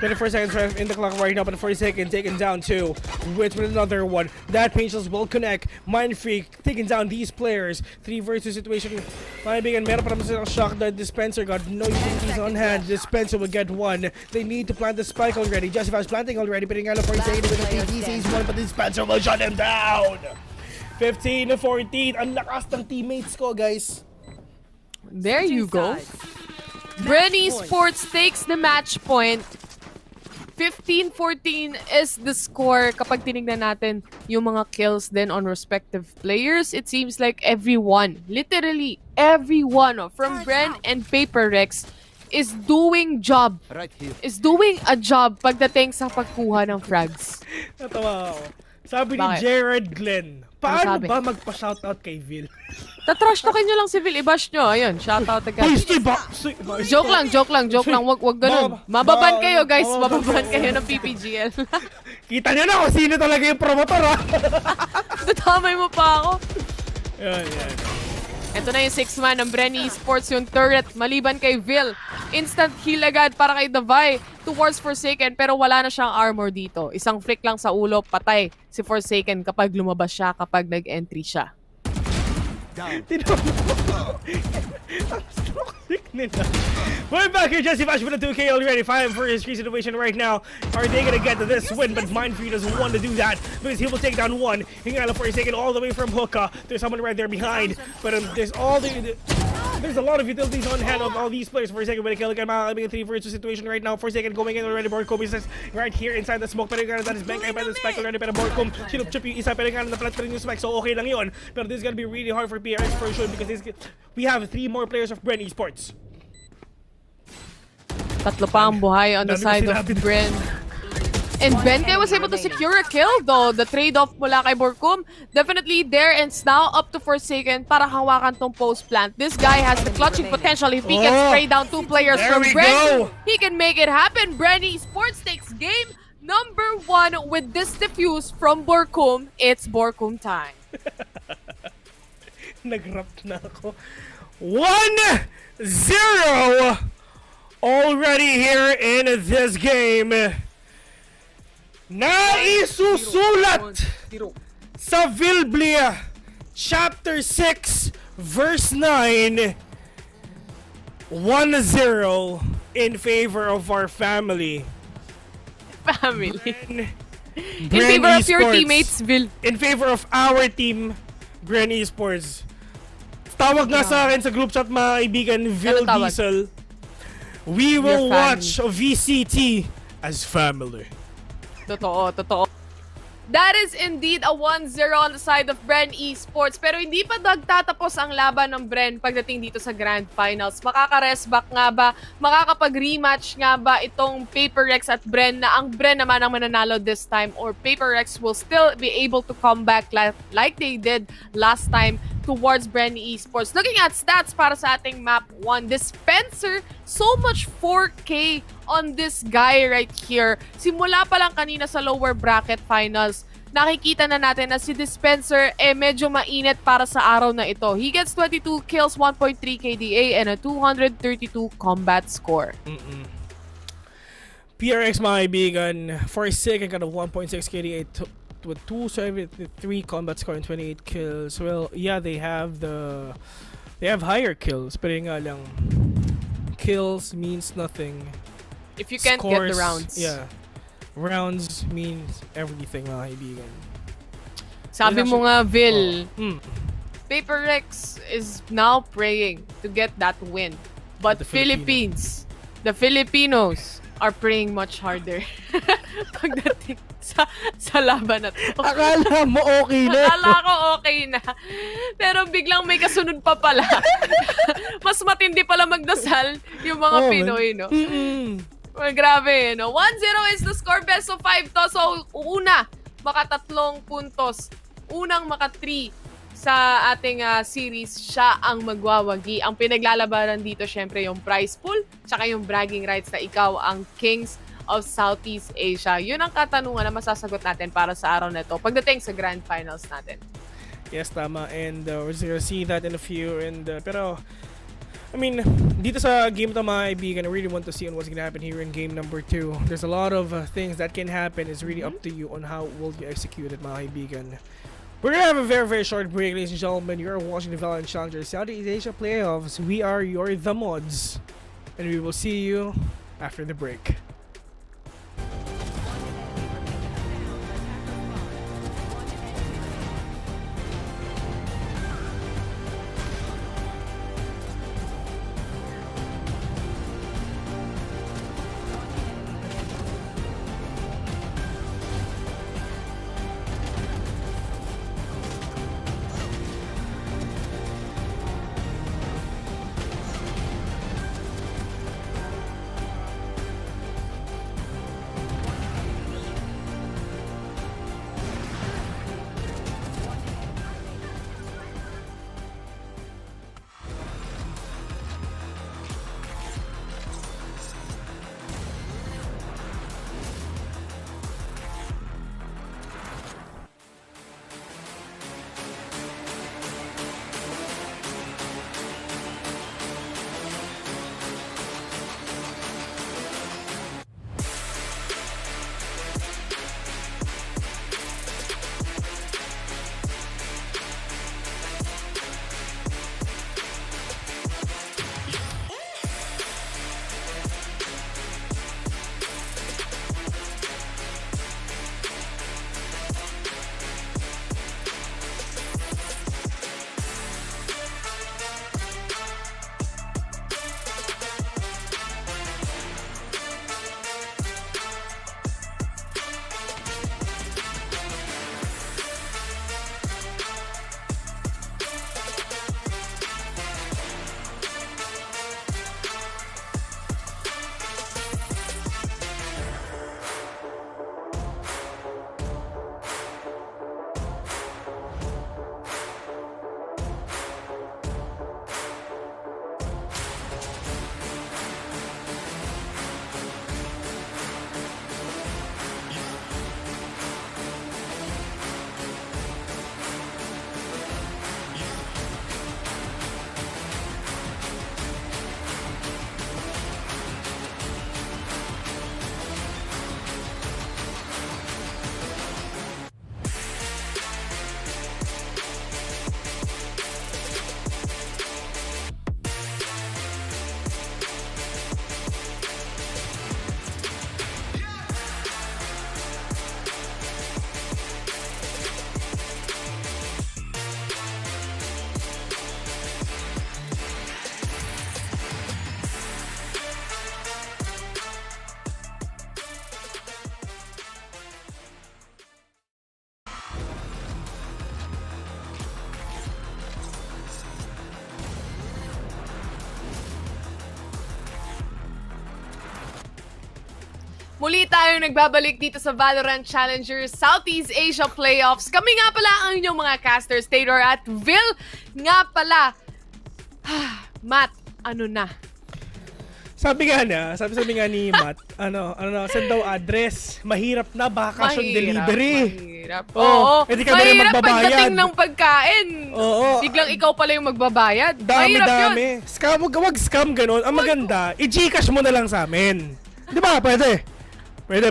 24 seconds in the clock right now, but 40 seconds taken down too. With another one. That Patience will connect. Mind Freak taking down these players. 3 versus situation. Kaibigan, meron pa naman silang shock that Dispenser got no utilities on hand. Dispenser will get one. They need to plant the spike already. Justify's planting already, but in 40 seconds with the PPGL sees one, but Dispenser will shut him down. 15-14. Ang lakas ng teammates ko, guys. There you go. Bren Esports takes the match point. 15-14 is the score kapag tinignan natin yung mga kills then on respective players. It seems like everyone, literally everyone from Bren and Paper Rex is doing is doing a job pagdating sa pagkuha ng frags. Natawa ako. Sabi ni Jared Glenn, paano ba magpa-shoutout kay Vil? Tatrash talkin nyo lang si Vil, i-bash nyo. Ayun, shoutout agad. Joke lang. Wag ganun. Mababan kayo, guys. Mababan kayo ng PPGL. Kita nyo na kung sino talaga yung promotor, ha? Tatamay mo pa ako. Yan. Ito na yung 6-man ng Bren Esports, yung turret, maliban kay Vil. Instant heal agad para kay Davai towards Forsaken, pero wala na siyang armor dito. Isang flick lang sa ulo, patay si Forsaken kapag lumabas siya, kapag nag-entry siya. We're back here, Jesse Vash with a 2K already. 5 for his situation right now. Are they gonna get this win? But Mindfree doesn't want to do that because he will take down one. Hingala for a second all the way from Hookah. There's someone right there behind. But there's a lot of utilities on hand of all these players. For a second, when kill again, makakabing a 3 versus situation right now. For a second, going in already. Borcom is right here inside the smoke. Pero that is banked by the spike already. Pero Borcom, sinup-chip yung isa. Pero na plant pa rin yung spike. So okay lang yun. Pero this is gonna be really hard for PRX for sure because we have 3 more players of Bren Esports. Tatlo pa ang buhay on the side of Bren. And Benke was able to secure a kill though. The trade-off mula kay Borcom, definitely there and now up to Forsaken para hawakan tong post plant. This guy has the clutching potential. If he can spray down 2 players from Bren, he can make it happen. Bren Esports takes game number 1 with this defuse from Borcom. It's Borcom time. Nag-rap na ako. 1-0 already here in this game. Naisusulat sa Biblia, chapter 6, verse 9, 1-0 in favor of our family. In favor of your teammates, Vil. In favor of our team, Bren Esports. Tawag nga sa akin sa group chat, mga kaibigan, Vil Diesel. We will watch VCT as family. Totoo. That is indeed a 1-0 on the side of Bren Esports. Pero hindi pa nagtatapos ang laban ng Bren pagdating dito sa Grand Finals. Makaka-resback nga ba? Makakapag-rematch nga ba itong Paper Rex at Bren na ang Bren naman ang mananalo this time? Or Paper Rex will still be able to come back like they did last time towards Bren Esports. Looking at stats para sa ating map 1, Dispenser, so much 4K on this guy right here. Simula pa lang kanina sa lower bracket finals, nakikita na natin na si Dispenser medyo mainit para sa araw na ito. He gets 22 kills, 1.3 KDA, and a 232 combat score. PRX, mga kaibigan, Forsaken got a 1.6 KDA with 273 combat score and 28 kills. Well, yeah, they have higher kills, pero nga lang, kills means nothing. If you can't get the rounds. Yeah. Rounds means everything, mga kaibigan. Sabi mo nga, Vil, Paper Rex is now praying to get that win. But the Filipinos are praying much harder pagdating sa laban na to. Akala mo okay na. Akala ko okay na. Pero biglang may kasunod pa pala. Mas matindi pala magdasal yung mga Pinoy, no? Well, grabe, no? 1-0 is the score, best of 5 to. So, maka-3 puntos. Unang maka-3 sa ating series, siya ang magwawagi. Ang pinaglalabanan dito, syempre, yung prize pool, tsaka yung bragging rights na ikaw ang kings of Southeast Asia? Yun ang katanungan na masasagot natin para sa araw na ito pagdating sa Grand Finals natin. Yes, tama. And we're just gonna see that in a few. And pero, I mean, dito sa game to mga kaibigan, I really want to see on what's gonna happen here in game number 2. There's a lot of things that can happen. It's really up to you on how will you execute it, mga kaibigan. We're gonna have a very, very short break, ladies and gentlemen. You are watching the Valorant Challenger Southeast Asia Playoffs. We are your The Mods. And we will see you after the break. Muli tayong nagbabalik dito sa Valorant Challenger Southeast Asia Playoffs. Kami nga pala ang inyong mga casters, Taylor at Vil. Nga pala, Matt, ano na? Sabi nga ni Matt, send daw address. Mahirap na, baka cash on delivery. Mahirap. Oo. Hindi ka na rin magbabayad. Pagdating ng pagkain. Oo. Biglang ikaw pala yung magbabayad. Dami. Scam, wag scam ganun. Ang maganda, i-Gcash mo na lang sa amin. Di ba? Pwede. Pwede.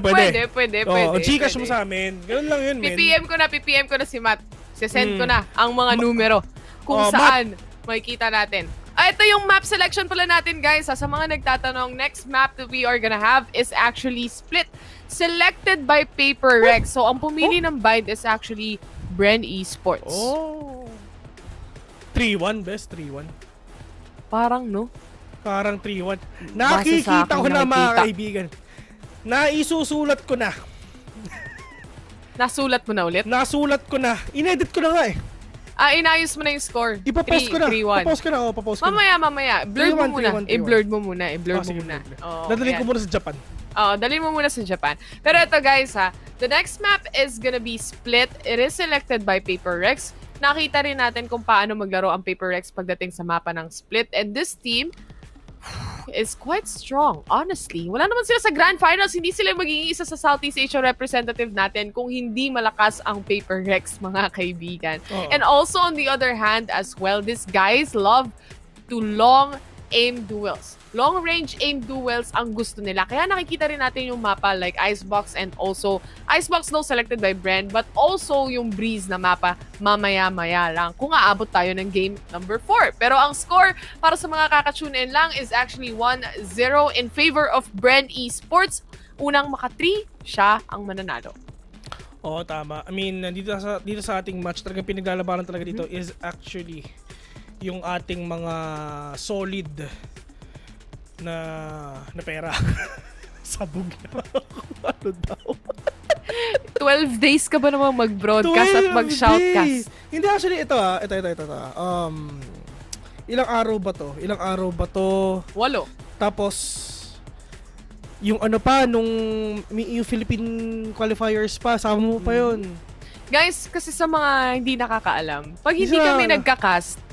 Oo, Gcash mo sa amin. Ganun lang yun, men. PPM ko na si Matt. Sisend ko na ang mga numero kung saan makikita natin. Ito yung map selection pala natin, guys. Sa mga nagtatanong, next map that we are gonna have is actually split. Selected by Paper Rex. So, ang pumili ng bind is actually Bren Esports. 3-1, best 3-1. Parang, no? Parang 3-1. Nakikita ko na, mga kaibigan. Naisusulat ko na. Nasulat mo na ulit? Nasulat ko na. Inedit ko na nga eh. Inayos mo na yung score. Ipapost ko na. 3-1. Papost ko na. Mamaya. Blurred mo muna. I-blurred mo muna. Dadalhin ko muna sa Japan. Dalhin mo muna sa Japan. Pero ito, guys, the next map is gonna be split. It is selected by Paper Rex. Nakita rin natin kung paano maglaro ang Paper Rex pagdating sa mapa ng split. And this team, is quite strong, honestly. Wala naman sila sa Grand Finals. Hindi sila magiging isa sa Southeast Asia representative natin kung hindi malakas ang Paper Rex, mga kaibigan. And also, on the other hand as well, these guys love to long aim duels. Long-range aim duels ang gusto nila. Kaya nakikita rin natin yung mapa like Icebox and also Icebox no selected by Bren, but also yung Breeze na mapa mamaya-maya lang kung aabot tayo ng game number 4. Pero ang score para sa mga kakatune in lang is actually 1-0 in favor of Bren Esports. Unang maka-3, siya ang mananalo. Oo, tama. I mean, dito sa ating match, talagang pinaglalabanan talaga dito is actually yung ating mga solid na pera. Sabog na. Ano daw? 12 days ka ba naman mag-broadcast at mag-shoutcast? Hindi, actually, ito. Ilang araw ba to? 8. Tapos, yung ano pa, yung Philippine qualifiers pa, sama mo pa yun. Guys, kasi sa mga hindi nakakaalam, pag hindi kami nagka-cast,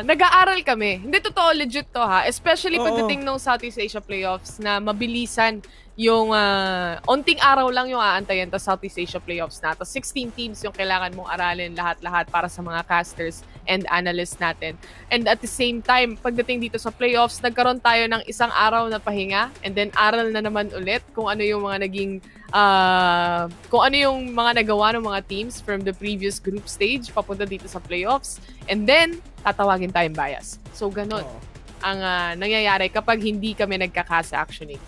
nag-aaral kami. Hindi totoo, legit to ha. Especially pagdating ng Southeast Asia Playoffs na mabilisan yung onting araw lang yung aantayan sa Southeast Asia Playoffs na. Tapos 16 teams yung kailangan mong aralin lahat-lahat para sa mga casters and analysts natin. And at the same time, pagdating dito sa playoffs, nagkaroon tayo ng isang araw na pahinga and then aral na naman ulit kung ano yung mga naging kung ano yung mga nagawa ng mga teams from the previous group stage papunta dito sa playoffs. And then, tatawagin tayong bias. So, ganun ang nangyayari kapag hindi kami nagkakasa actually.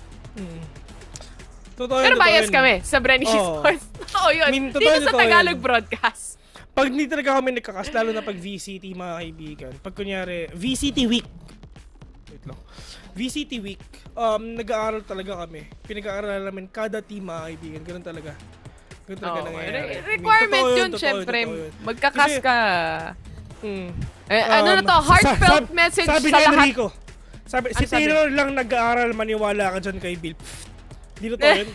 Pero bias kami sa Bren Esports. Oo, yun. I mean, dito sa Tagalog broadcast. Pag hindi talaga kami nagkakas, lalo na pag VCT, mga kaibigan. Pag kunyari, VCT Week. Wait lang. VCT Week, nag-aaral talaga kami. Pinag-aaralan namin kada team, mga kaibigan. Ganun talaga. Ganun talaga nangyayari. Requirement yun, syempre. Magkakas ka. Ano na to? Heartfelt message sa lahat. Sabi ni Enrico. Si Taylor lang nag-aaral, maniwala ka dyan kay Bill. Dito to yun.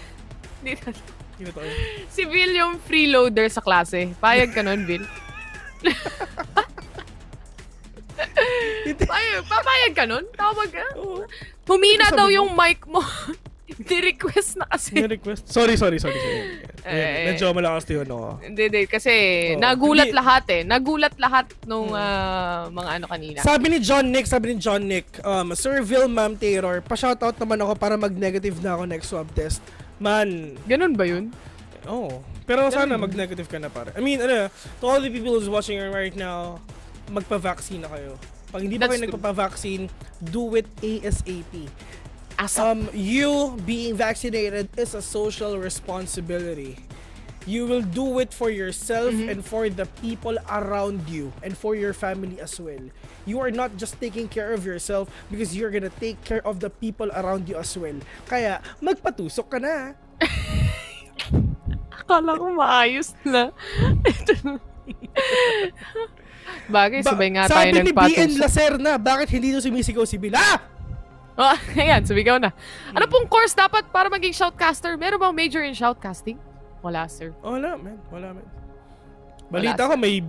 Dito to yun. Si Bill yung freeloader sa klase. Payag ka nun, Bill. Papayag ka nun? Tawag ka? Humina daw yung mic mo. Ni-request na kasi. Ni-request? Sorry. Medyo malakas yun, no? Hindi. Kasi nagulat lahat eh. Nagulat lahat nung mga ano kanina. Sabi ni John Nick, Sir Vil, Ma'am Taylor, pa-shoutout naman ako para mag-negative na ako next swab test. Man. Ganun ba yun? Oo. Pero sana mag-negative ka na pare. I mean, to all the people who's watching right now, magpa-vaccine na kayo. Pag hindi pa kayo nagpa-vaccine, do it ASAP. You being vaccinated is a social responsibility. You will do it for yourself and for the people around you and for your family as well. You are not just taking care of yourself because you're gonna take care of the people around you as well. Kaya, magpatusok ka na. Akala ko maayos na. Bagay, sabay nga tayo nagpatusok. Sabi ni BN Lacerna, bakit hindi nyo sumisigaw si Bila? Ayan, sumigaw na. Ano pong course dapat para maging shoutcaster? Meron bang major in shoutcasting? Wala, sir. Wala, man. Balita ko may...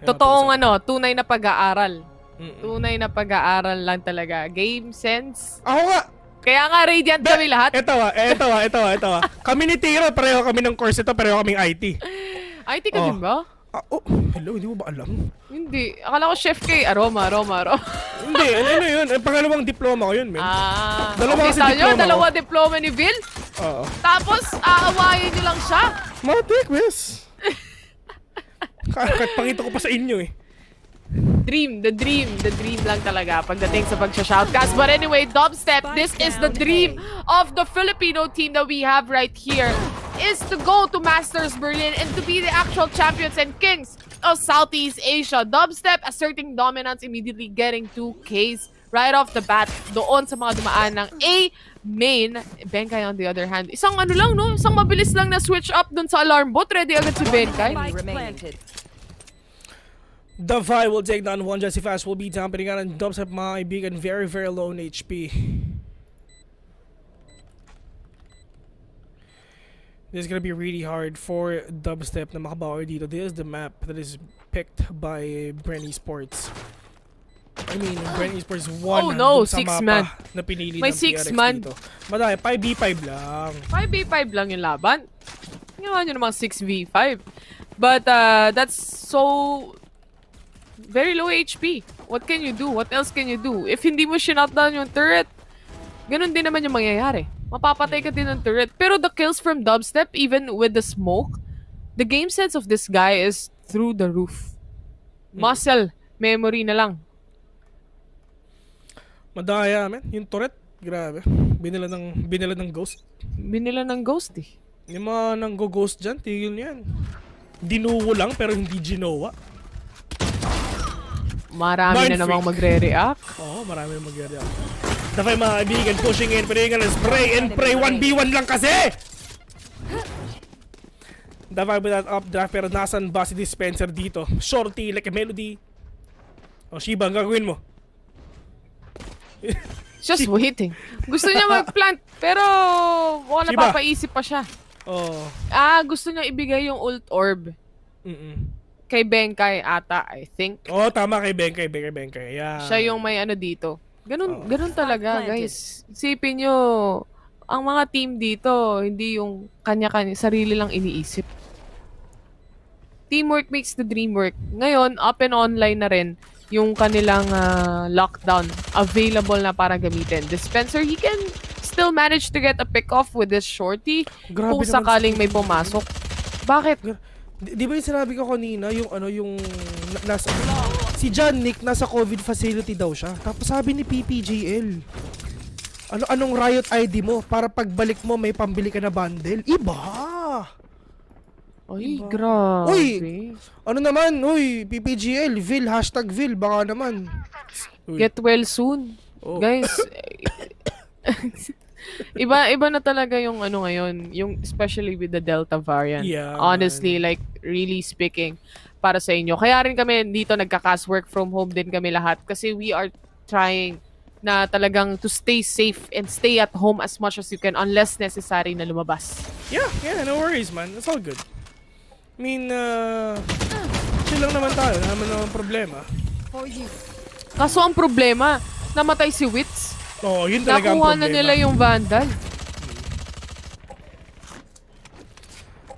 Totoong tunay na pag-aaral. Tunay na pag-aaral lang talaga. Game sense. Ako nga! Kaya nga radiant kami lahat. Ito. Kami ni Tiro, pareho kami ng course ito, pareho kaming IT. IT ka din ba? Hello, hindi mo ba alam? Hindi. Akala ko chef kay Aroma. Hindi, ano yun? Pangalawang diploma ko yun, man. Dalawa diploma ni Bill? Oo. Tapos, aawayin niyo lang siya? Matik, miss. Kahit pakita ko pa sa inyo eh. The dream lang talaga pagdating sa pagsha-shoutcast. But anyway, Dubstep, this is the dream of the Filipino team that we have right here, is to go to Masters Berlin and to be the actual champions and kings of Southeast Asia. Dubstep asserting dominance, immediately getting 2Ks right off the bat doon sa mga dumaan ng A main. Benkay on the other hand, isang mabilis lang na switch up doon sa alarm bot. Ready agad si Benkay. The Vi will take down one Jesse Fast, will be down, but again, and Dubstep, mga kaibigan, very, very low in HP. This is gonna be really hard for Dubstep na makabawi dito. This is the map that is picked by Bren Esports. I mean, Bren Esports 1 no, sa 6 mapa man. na pinili May ng 6 PRX man. dito. Madami, 5v5 lang. 5v5 lang yung laban. Ginawa nyo namang 6v5. But that's so very low HP. What can you do? What else can you do? If hindi mo shutdown yung turret, ganun din naman yung mangyayari. Mapapatay ka din ng turret. Pero the kills from Dubstep, even with the smoke, the game sense of this guy is through the roof. Muscle memory na lang. Madaya, man. Yung turret, grabe. Binila ng ghost. Binila ng ghost eh. Yung mga nanggo-ghost dyan, tigil niyan. Dinuwo lang pero hindi ginawa. Marami na namang magre-react. Oo, marami na magre-react. Dafay mga kaibigan, pushing in, pwede nga spray and pray, 1v1 lang kasi! Dafay without updraft, pero nasan ba si Dispenser dito? Shorty, like a melody. O, Shiba, ang gagawin mo? Just waiting. Gusto niya mag-plant, pero wala napapaisip pa siya. Oh. Gusto niya ibigay yung ult orb. Kay Benkay ata, I think. Oo, tama kay Benkay. Yeah. Siya yung may ano dito. Ganun talaga, guys. Isipin nyo, ang mga team dito, hindi yung kanya-kanya, sarili lang iniisip. Teamwork makes the dream work. Ngayon, up and online na rin yung kanilang lockdown available na para gamitin. Dispenser, he can still manage to get a pick-off with this shorty kung sakaling may pumasok. Bakit? Di ba yung sinabi ko kanina, yung nasa, si John Nick nasa COVID facility daw siya. Tapos sabi ni PPGL, anong Riot ID mo para pagbalik mo may pambili ka na bundle? Iba! Ay, grabe. Uy! Ano naman? Uy, PPGL, VIL, #VIL, baka naman. Get well soon. Oh. Guys, iba na talaga yung ano ngayon, yung especially with the Delta variant. Yeah, honestly, like really speaking para sa inyo. Kaya rin kami dito nagka-cast work from home din kami lahat kasi we are trying na talagang to stay safe and stay at home as much as you can unless necessary na lumabas. Yeah, no worries, man. It's all good. I mean, chill lang naman tayo. Wala naman naman problema. Kaso ang problema, namatay si Wits. Oo, yun talaga ang Nakuha problema. na nila yung Vandal.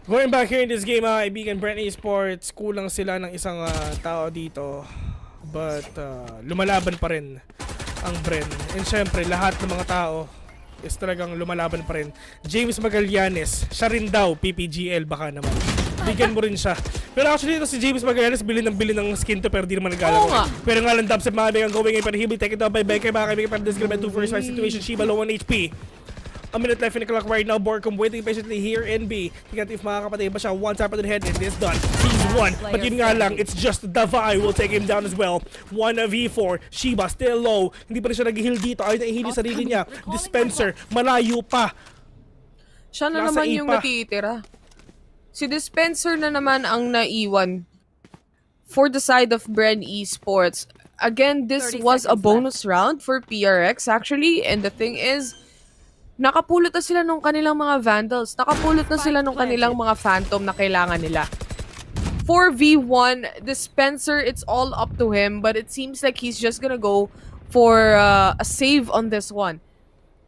Going back here in this game, kaibigan, Bren Esports, kulang sila ng isang tao dito. But, lumalaban pa rin ang Bren. And syempre, lahat ng mga tao is talagang lumalaban pa rin. James Magallanes, siya rin daw, PPGL, baka naman. Bigyan mo rin siya. Pero actually, ito si James Magallanes, bili ng skin to, pero di naman naglalaro. Pero nga lang, Dubstep, mga kaibigan, going in, pero he will take it down by Benkay, mga kaibigan, pero this is gonna be 2 versus 5 situation. Shiba, low 1 HP. A minute left in the clock right now. Borcom waiting patiently here in B. Tingnan if makakapatay ba siya. One tap on the head and this done. He's one. But yun nga lang, it's just Davai will take him down as well. 1v4. Shiba still low. Hindi pa rin siya nag-heal dito. Ayaw na i-heal yung sarili niya. Dispenser, malayo pa. Siya na naman yung natitira. Si Dispenser na naman ang naiwan for the side of Bren Esports. Again, this was a bonus round for PRX actually. And the thing is, nakapulot na sila nung kanilang mga Vandals. Nakapulot na sila nung kanilang mga Phantom na kailangan nila. 4v1, Dispenser, it's all up to him. But it seems like he's just gonna go for a save on this one.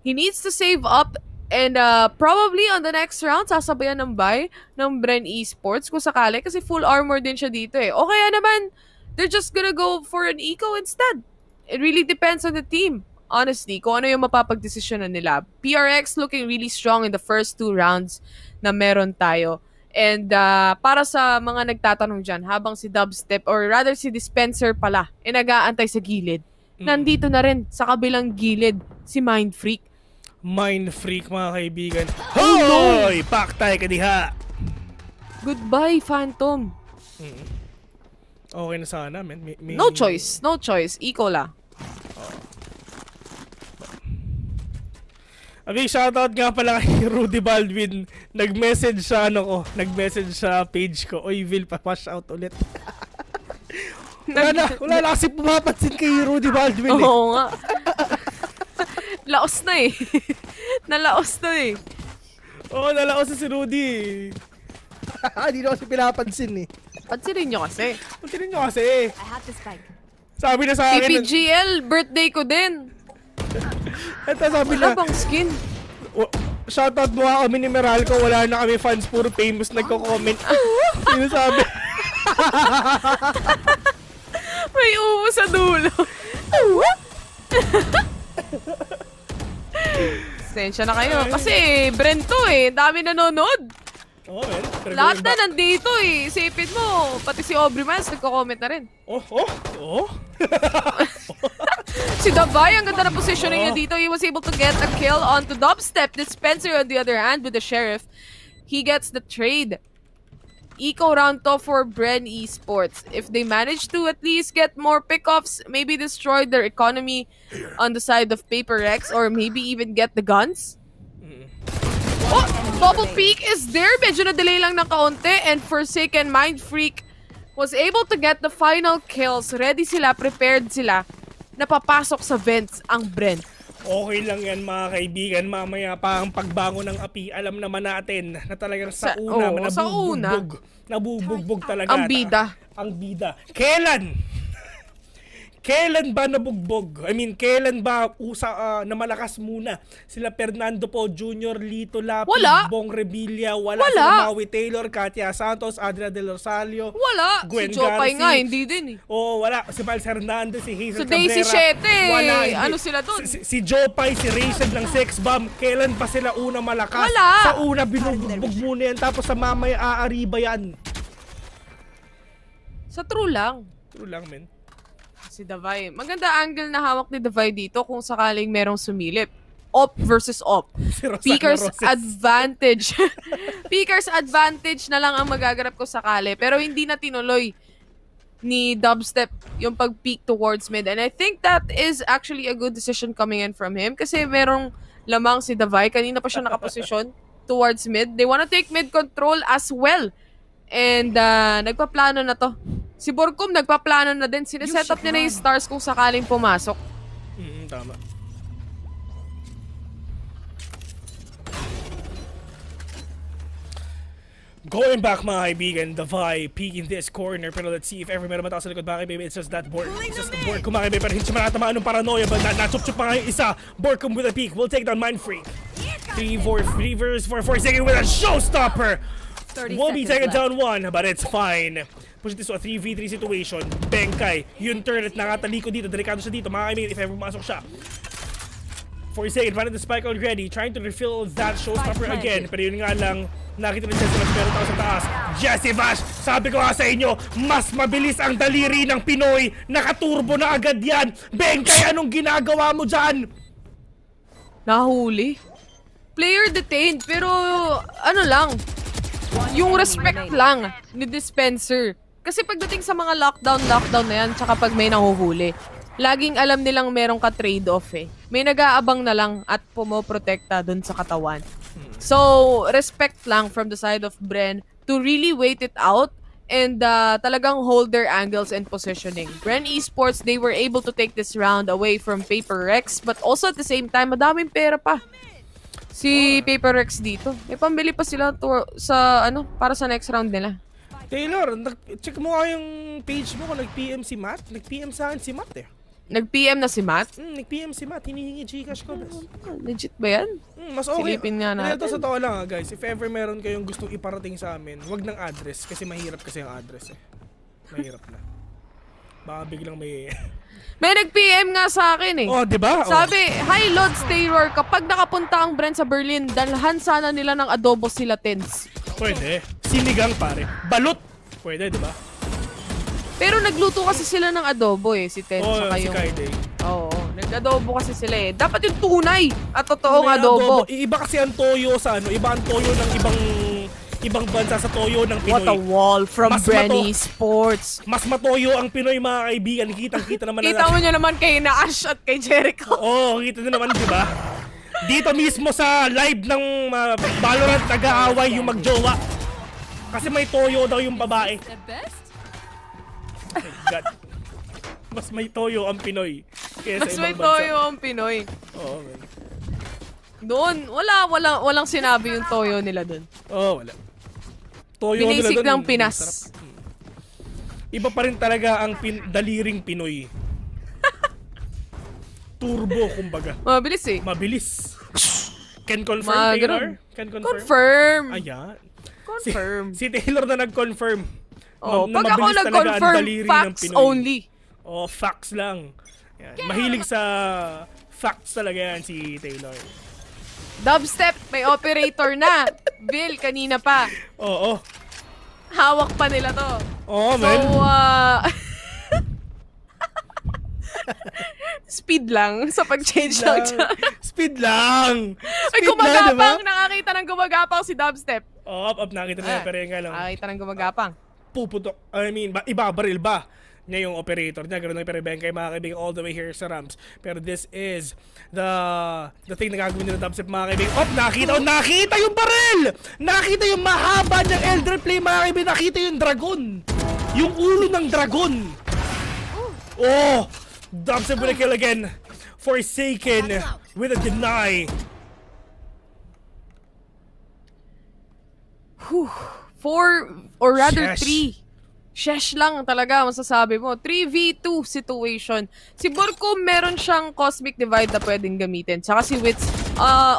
He needs to save up. And probably on the next round, sasabayan ng buy ng Bren Esports kung sakali. Kasi full armor din siya dito eh. O kaya naman, they're just gonna go for an eco instead. It really depends on the team. Honestly, kung ano yung mapapagdesisyonan nila. PRX looking really strong in the first 2 rounds na meron tayo. And para sa mga nagtatanong dyan, habang si Dubstep, or rather si Dispenser pala, nag-aantay sa gilid. Nandito na rin sa kabilang gilid si Mind Freak. Mind Freak, mga kaibigan. Hoy! Paktay ka diha! Goodbye, Phantom. Okay na sana, man. No choice. No choice. Eco lang. Okay, shoutout nga pala kay Rudy Baldwin. Nag-message sa nag-message sa page ko. Oy, Vil, pa-wash out ulit. wala na kasi pumapansin kay Rudy Baldwin eh. Oo nga. Laos na eh. Nalaos na eh. Oo, nalaos na si Rudy. Hindi na kasi pinapansin eh. Pansinin nyo kasi. Pansinin nyo kasi. I have the spike. Sabi na sa akin. PPGL, birthday ko din. Ito sabi na. Wala bang skin? Shoutout mo kami ni Meralco. Wala na kami fans. Puro famous nagko-comment. Sino sabi? May umo sa dulo. Sensya na kayo. Kasi Bren to eh. Dami nanonood. Oo, man. Lahat na nandito eh. Isipin mo. Pati si Aubrey Miles nagko-comment na rin. Si Davay, ang ganda na positioning niya dito. He was able to get a kill onto Dubstep. Dispenser on the other hand with the Sheriff. He gets the trade. Eco round to for Bren Esports. If they manage to at least get more pickoffs, maybe destroy their economy on the side of Paper X, or maybe even get the guns. Oh! Bubble Peak is there. Medyo na-delay lang ng kaunti. And Forsaken Mind Freak was able to get the final kills. Ready sila, prepared sila. Napapasok sa vents ang Bren. Okay lang yan mga kaibigan. Mamaya pa ang pagbangon ng api. Alam naman natin na talagang sa una, nabubugbog talaga. Ang bida. Ang bida. Kailan ba nabugbog? I mean, kailan ba na malakas muna? Sila Fernando Po Jr., Lito Lapid, Bong Revilla, wala. Sila Maui Taylor, Katia Santos, Adria Del Rosario. Wala. Gwen Si Jopay Garci. nga, hindi din eh. Wala. Si Miles Hernandez, si Hazel So Daisy Cabrera. Shete, Wala. ano sila dun? Si Jopay, si Raced ng Sex Bomb. Kailan pa sila una malakas? Wala. Sa una, binubugbog muna yan. Tapos sa mamaya, aariba yan. Sa true lang. True lang, men. Si Davay. Maganda angle na hawak ni Davay dito kung sakaling merong sumilip. Op versus op. Peaker's advantage. Peaker's advantage na lang ang magaganap ko sakali. Pero hindi na tinuloy ni Dubstep yung pag-peek towards mid. And I think that is actually a good decision coming in from him. Kasi merong lamang si Davay. Kanina pa siya nakaposisyon towards mid. They wanna take mid control as well. And nagpaplano na to. Si Borkum nagpaplano na din. Sineset up niya na yung stars kung sakaling pumasok. Tama. Going back mga kaibigan, Davay peeking this corner. Pero let's see if ever meron mataas sa likod. Bakit baby, it's just that Bork. It's just the Bork. Kumakay baby, pero hindi siya manatamaan ng paranoia. But na-chup-chup pa nga yung isa. Borkum with a peek. We'll take down Mind Freak. 3-4 versus 4 second with a showstopper. We'll be taken down 1, but it's fine. Push this to a 3v3 situation. Benkay, yung turret nakataliko dito. Delikado siya dito. Mga kaibigan, if ever pumasok siya. For a second, find the spike already. Trying to refill that showstopper again. Pero yun nga lang, nakita rin siya sa meron tao sa taas. Jesse Vash, sabi ko nga sa inyo, mas mabilis ang daliri ng Pinoy. Nakaturbo na agad yan. Benkay, anong ginagawa mo dyan? Nahuli. Player detained, pero ano lang, yung respect lang ni Dispenser. Kasi pagdating sa mga lockdown na yan, tsaka pag may nahuhuli, laging alam nilang merong ka-trade-off eh. May nag-aabang na lang at pumoprotekta dun sa katawan. So, respect lang from the side of Bren to really wait it out and talagang hold their angles and positioning. Bren Esports, they were able to take this round away from Paper Rex, but also at the same time, madaming pera pa. Si Paper Rex dito. May pambili pa sila sa para sa next round nila. Taylor, check mo nga yung page mo kung nag-PM si Matt. Nag-PM sa akin si Matt eh. Nag-PM na si Matt? Nag-PM si Matt. Hinihingi Gcash ko, bes. Legit ba yan? Mas okay. Silipin nga natin. Ito sa tao lang guys. If ever meron kayong gustong iparating sa amin, wag ng address. Kasi mahirap kasi yung address eh. Mahirap na. Baka biglang may... May nag-PM nga sa akin eh. Oh, diba? Sabi, hi Lods Taylor, kapag nakapunta ang Bren sa Berlin, dalhan sana nila ng adobo sila tens. Pwede. Sinigang pare. Balot. Pwede, diba? Pero nagluto kasi sila ng adobo eh, si Tens. Si Kaide. Oo, nag-adobo kasi sila eh. Dapat yung tunay at totoong adobo. Iba kasi ang toyo sa iba ang toyo ng ibang bansa sa toyo ng Pinoy. What a wall from Bren Esports. Mas matoyo ang Pinoy mga kaibigan. Kitang-kita naman. Kita mo nyo naman kay Naash at kay Jericho. Oo, kita nyo naman, diba? Dito mismo sa live ng Valorant, nag-aaway yung magjowa. Kasi may toyo daw yung babae. Oh my God. Mas may toyo ang Pinoy. Mas may toyo ang Pinoy. Oo, man. Doon, walang sinabi yung toyo nila doon. Oo, wala. Toyo Binisik nila doon. ng Pinas. Iba pa rin talaga ang daliring Pinoy. Turbo, kumbaga. Mabilis eh. Mabilis. Can confirm, Taylor? Can confirm? Confirm. Ayan. Confirm. Si Taylor na nag-confirm. Pag ako nag-confirm, facts only. Facts lang. Yan. Mahilig sa facts talaga yan si Taylor. Dubstep, may operator na. Bill, kanina pa. Oo. Hawak pa nila to. Oo, man. So, speed lang sa pag-change lang dyan. Speed lang. Ay, gumagapang. Nakakita ng gumagapang si Dubstep. Up, nakita na pero nga lang. Nakakita ng gumagapang. Puputok. I mean, ibabaril ba niya yung operator niya? Ganun na pero kay mga kaibigan all the way here sa ramps. Pero this is the thing na gagawin nila Dubstep, mga kaibigan. Nakita yung baril! Nakita yung mahaba niyang elder play, mga kaibigan. Nakita yung dragon. Yung ulo ng dragon. Oh! Dubstep with a kill again. Forsaken with a deny. Whew. 4 or rather 3. Shesh lang talaga masasabi mo. 3v2 situation. Si Borko meron siyang Cosmic Divide na pwedeng gamitin. Tsaka si Wits,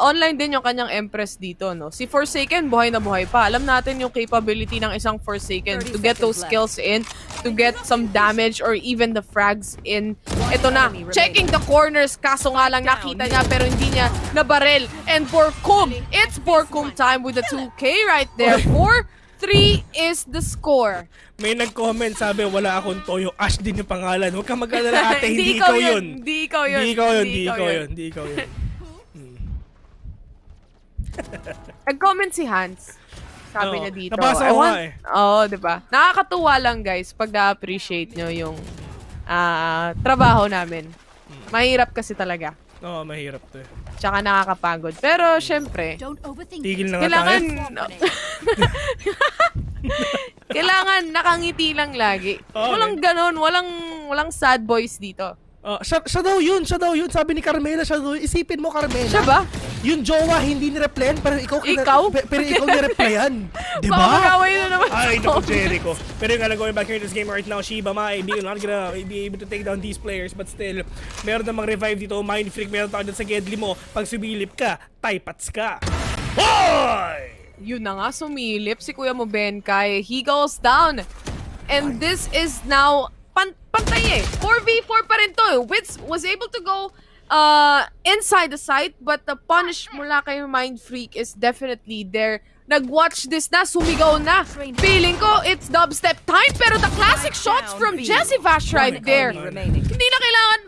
online din yung kanyang Empress dito, no? Si Forsaken, buhay na buhay pa. Alam natin yung capability ng isang Forsaken to get those skills in, to get some damage or even the frags in. Ito na, checking the corners. Kaso nga lang nakita niya pero hindi niya nabaril. And Borkum, it's Borkum time with the 2K right there. 4-3 is the score. May nag-comment, sabi, wala akong toyo. Ash din yung pangalan. Huwag kang mag-alala, ate. Hindi ikaw yun. Hindi ikaw yun. Hindi ikaw yun. Nag-comment si Hans. Sabi niya dito. Nabasa ko nga eh. Oo, diba? Nakakatuwa lang guys pag na-appreciate nyo yung trabaho namin. Mahirap kasi talaga. Oo, mahirap to eh. Tsaka nakakapagod. Pero syempre, tigil na nga tayo. Kailangan nakangiti lang lagi. Walang ganon, walang sad boys dito. Siya daw yun. Sabi ni Carmela, siya daw. Isipin mo, Carmela. Siya ba? Yung jowa hindi ni-replyan, pero ikaw ni-replyan. Diba? Baka magaway na naman. Ay, naku, Jericho. Pero yung going back here in this game right now, Shiba, maybe not gonna be able to take down these players, but still, meron namang revive dito. Mind Freak, meron tayo dyan sa Gedli mo. Pag sumilip ka, typats ka. Hoy! Yun na nga, sumilip si Kuya mo Benkay. He goes down. And this is now pantay eh. 4v4 pa rin to. Wits was able to go inside the site, but the punish mula kay Mind Freak is definitely there. Nag-watch this na, sumigaw na. Feeling ko, it's Dubstep time, pero the classic shots from Jesse Vash right there. Hindi na kailangan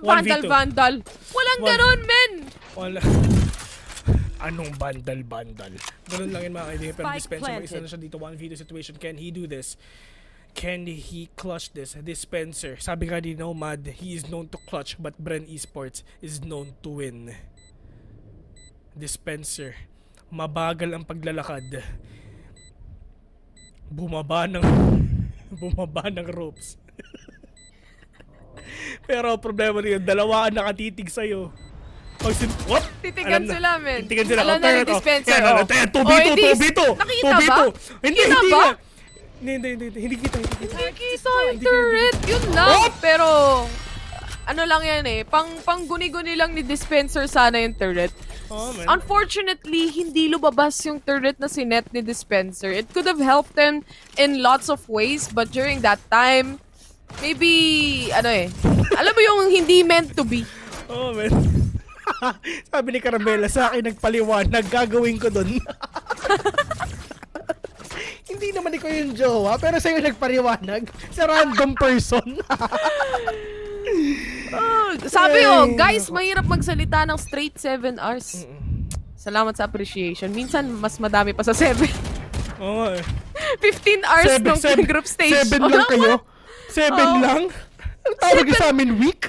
vandal. Walang ganon, men. Wala. Anong bandal? Ganun lang yun mga kaibigan. Pero Dispenser, mag-isa na siya dito. 1v2 situation. Can he do this? Can he clutch this? Dispenser. Sabi nga ni Nomad, he is known to clutch, but Bren Esports is known to win. Dispenser. Mabagal ang paglalakad. Bumaba ng ropes. Pero problema niya, dalawa ang nakatitig sa'yo. Titigan sila, men. Titigan sila. Alam na ni Dispenser. 2v2. Nakita ba? Hindi ba? Hindi kita. Nakikita yung turret. Yun lang. Pero, ano lang yan eh. Pang guni-guni lang ni Dispenser sana yung turret. Unfortunately, hindi lumabas yung turret na sinet ni Dispenser. It could have helped them in lots of ways, but during that time, maybe, alam mo yung hindi meant to be. Man. Sabi ni Carmela, sa akin nagpaliwanag, gagawin ko dun. Hindi naman ikaw yung jowa, pero sa'yo nagpaliwanag sa random person. Sabi guys, mahirap magsalita ng straight 7 hours. Salamat sa appreciation. Minsan, mas madami pa sa 7. Oo 15 hours nung group stage. 7 lang kayo? 7 lang? Ang tawag sa amin week?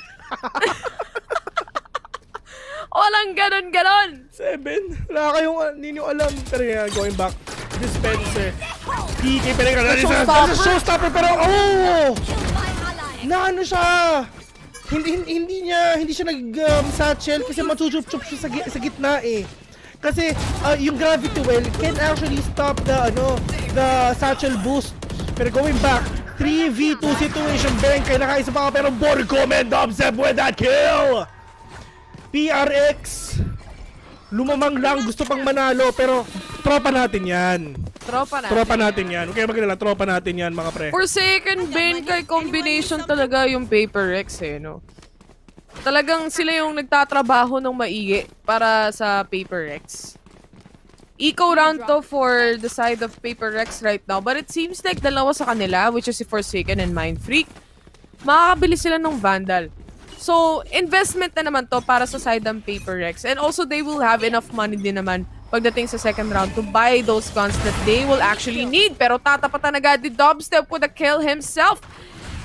Walang ganon. 7? Wala kayong hindi nyo alam. Pero going back, Dispenser. PK pa rin ka. Showstopper pero na ano siya. Hindi siya nag-satchel kasi machuchup siya sa gitna eh. Kasi yung Gravity Well can actually stop the satchel boost. Pero going back, 3v2 situation, Benkay nakaisa pa pero Borgo and Dubstep with that kill! PRX, lumamang lang, gusto pang manalo, pero tropa natin yan. Tropa natin yan. Okay, magkala, tropa natin yan, mga pre. For second Bane kay combination talaga yung Paper Rex no? Talagang sila yung nagtatrabaho ng maigi para sa Paper Rex. Eco round to for the side of Paper Rex right now, but it seems like dalawa sa kanila, which is si Forsaken and Mind Freak, makakabili sila ng Vandal. So, investment na naman to para sa side ng Paper Rex. And also, they will have enough money din naman pagdating sa second round to buy those guns that they will actually need. Pero tatapatan agad ni Dubstep with a kill himself.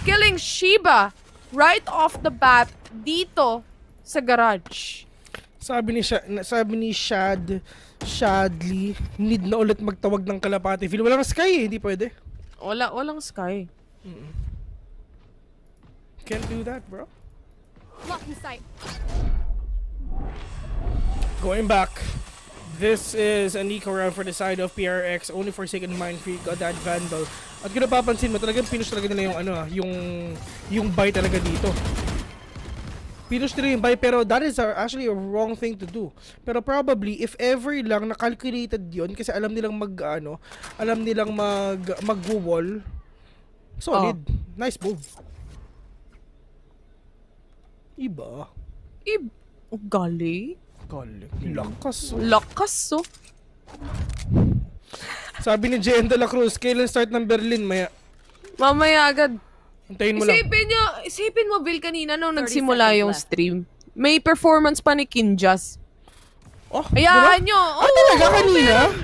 Killing Shiba right off the bat dito sa garage. Sabi ni Shadley, need na ulit magtawag ng kalapati. Feel walang Sky hindi pwede. Walang Sky. Can't do that, bro. Blocking sight. Going back. This is an eco round for the side of PRX. Only Forsaken Mind Freak got that Vandal. At kung napapansin mo, talagang pinush talaga nila yung buy talaga dito. Pinush nila yung buy, pero that is actually a wrong thing to do. Pero probably, if ever lang na-calculated yun, kasi alam nilang mag-wall. Solid. Nice move. Iba. Gali. Lakas, oh. Sabi ni Jen de la Cruz, kailan start ng Berlin? Mamaya agad. Antayin mo lang. Isipin mo, Bill, kanina nung nagsimula yung stream. May performance pa ni Kinjaz. Ayahan nyo. Talaga kanina?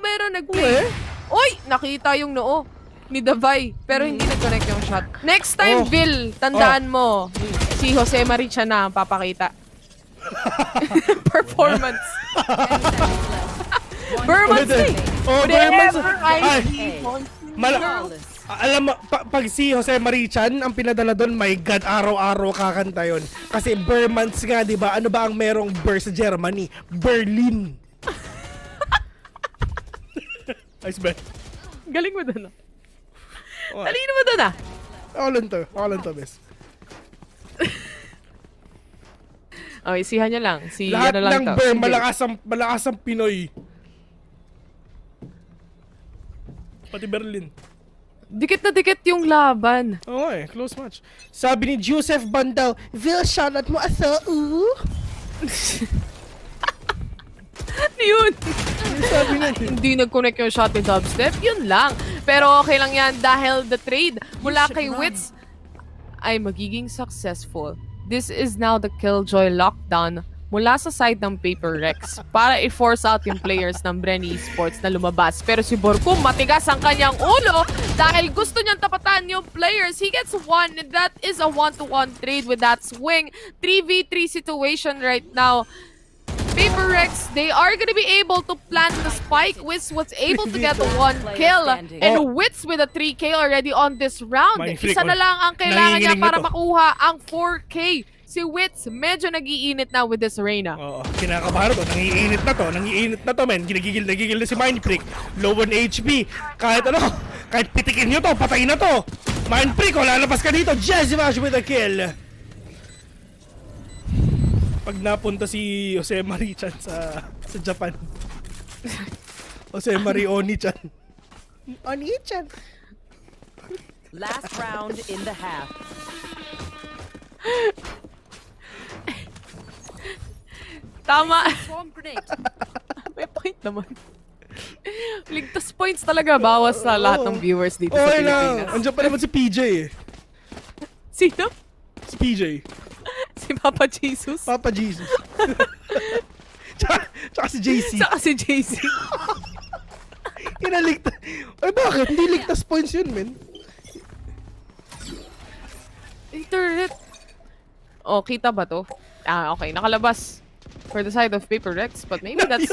Meron nag-play. Oy, nakita yung noo ni Davay, pero hindi nag-connect yung shot. Next time, Bill, tandaan mo, si Jose Maricha na ang papakita. Performance. Berman's thing. Berman's. Alam mo, pag si Jose Marichan ang pinadala doon, my God, araw-araw kakanta yun. Kasi Berman's nga, di ba? Ano ba ang merong Ber sa Germany? Berlin. Nice bet. Galing mo doon, talino mo doon, All to, bes. Okay, isihan niya lang. Lahat ng Ber, malakas ang Pinoy. Pati Berlin. Dikit na dikit yung laban. Oo close match. Sabi ni Joseph Bandal, Vil, shoutout mo aso, Yun. Sabi na, hindi nag-connect yung shot ni Dubstep. Yun lang. Pero okay lang yan dahil the trade mula kay Wits ay magiging successful. This is now the Killjoy lockdown mula sa side ng Paper Rex para i-force out yung players ng Bren Esports na lumabas. Pero si Borkum, matigas ang kanyang ulo dahil gusto niyang tapatan yung players. He gets one, and that is a 1-to-1 trade with that swing. 3v3 situation right now. Paper Rex, they are gonna be able to plant the spike. Wits was able to get one kill. And Wits with a 3k already on this round. Isa na lang ang kailangan niya para makuha ang 4k. Si Wits, medyo nag-iinit na with this arena. Kinakabahan to. Nangiinit na to, men. Ginagigil na si Mind Freak. Low on HP. Kahit pitikin nyo to, patay na to. Mind Freak, lalabas ka dito. Jazzy with a kill. Pag napunta si Jose Marichan sa Japan. Jose Mari Oni-chan. Oni-chan. Last round in the half. Tama. May point naman. Ligtas points talaga bawas sa lahat ng viewers dito sa Pilipinas. Andiyan pa naman si PJ eh. Sino? Si PJ. Si Papa Jesus? Papa Jesus. Tsaka si JC. Inaligtas. Ay bakit? Hindi ligtas points yun, men. Internet. Kita ba to? Okay. Nakalabas. For the side of Paper Rex, but maybe that's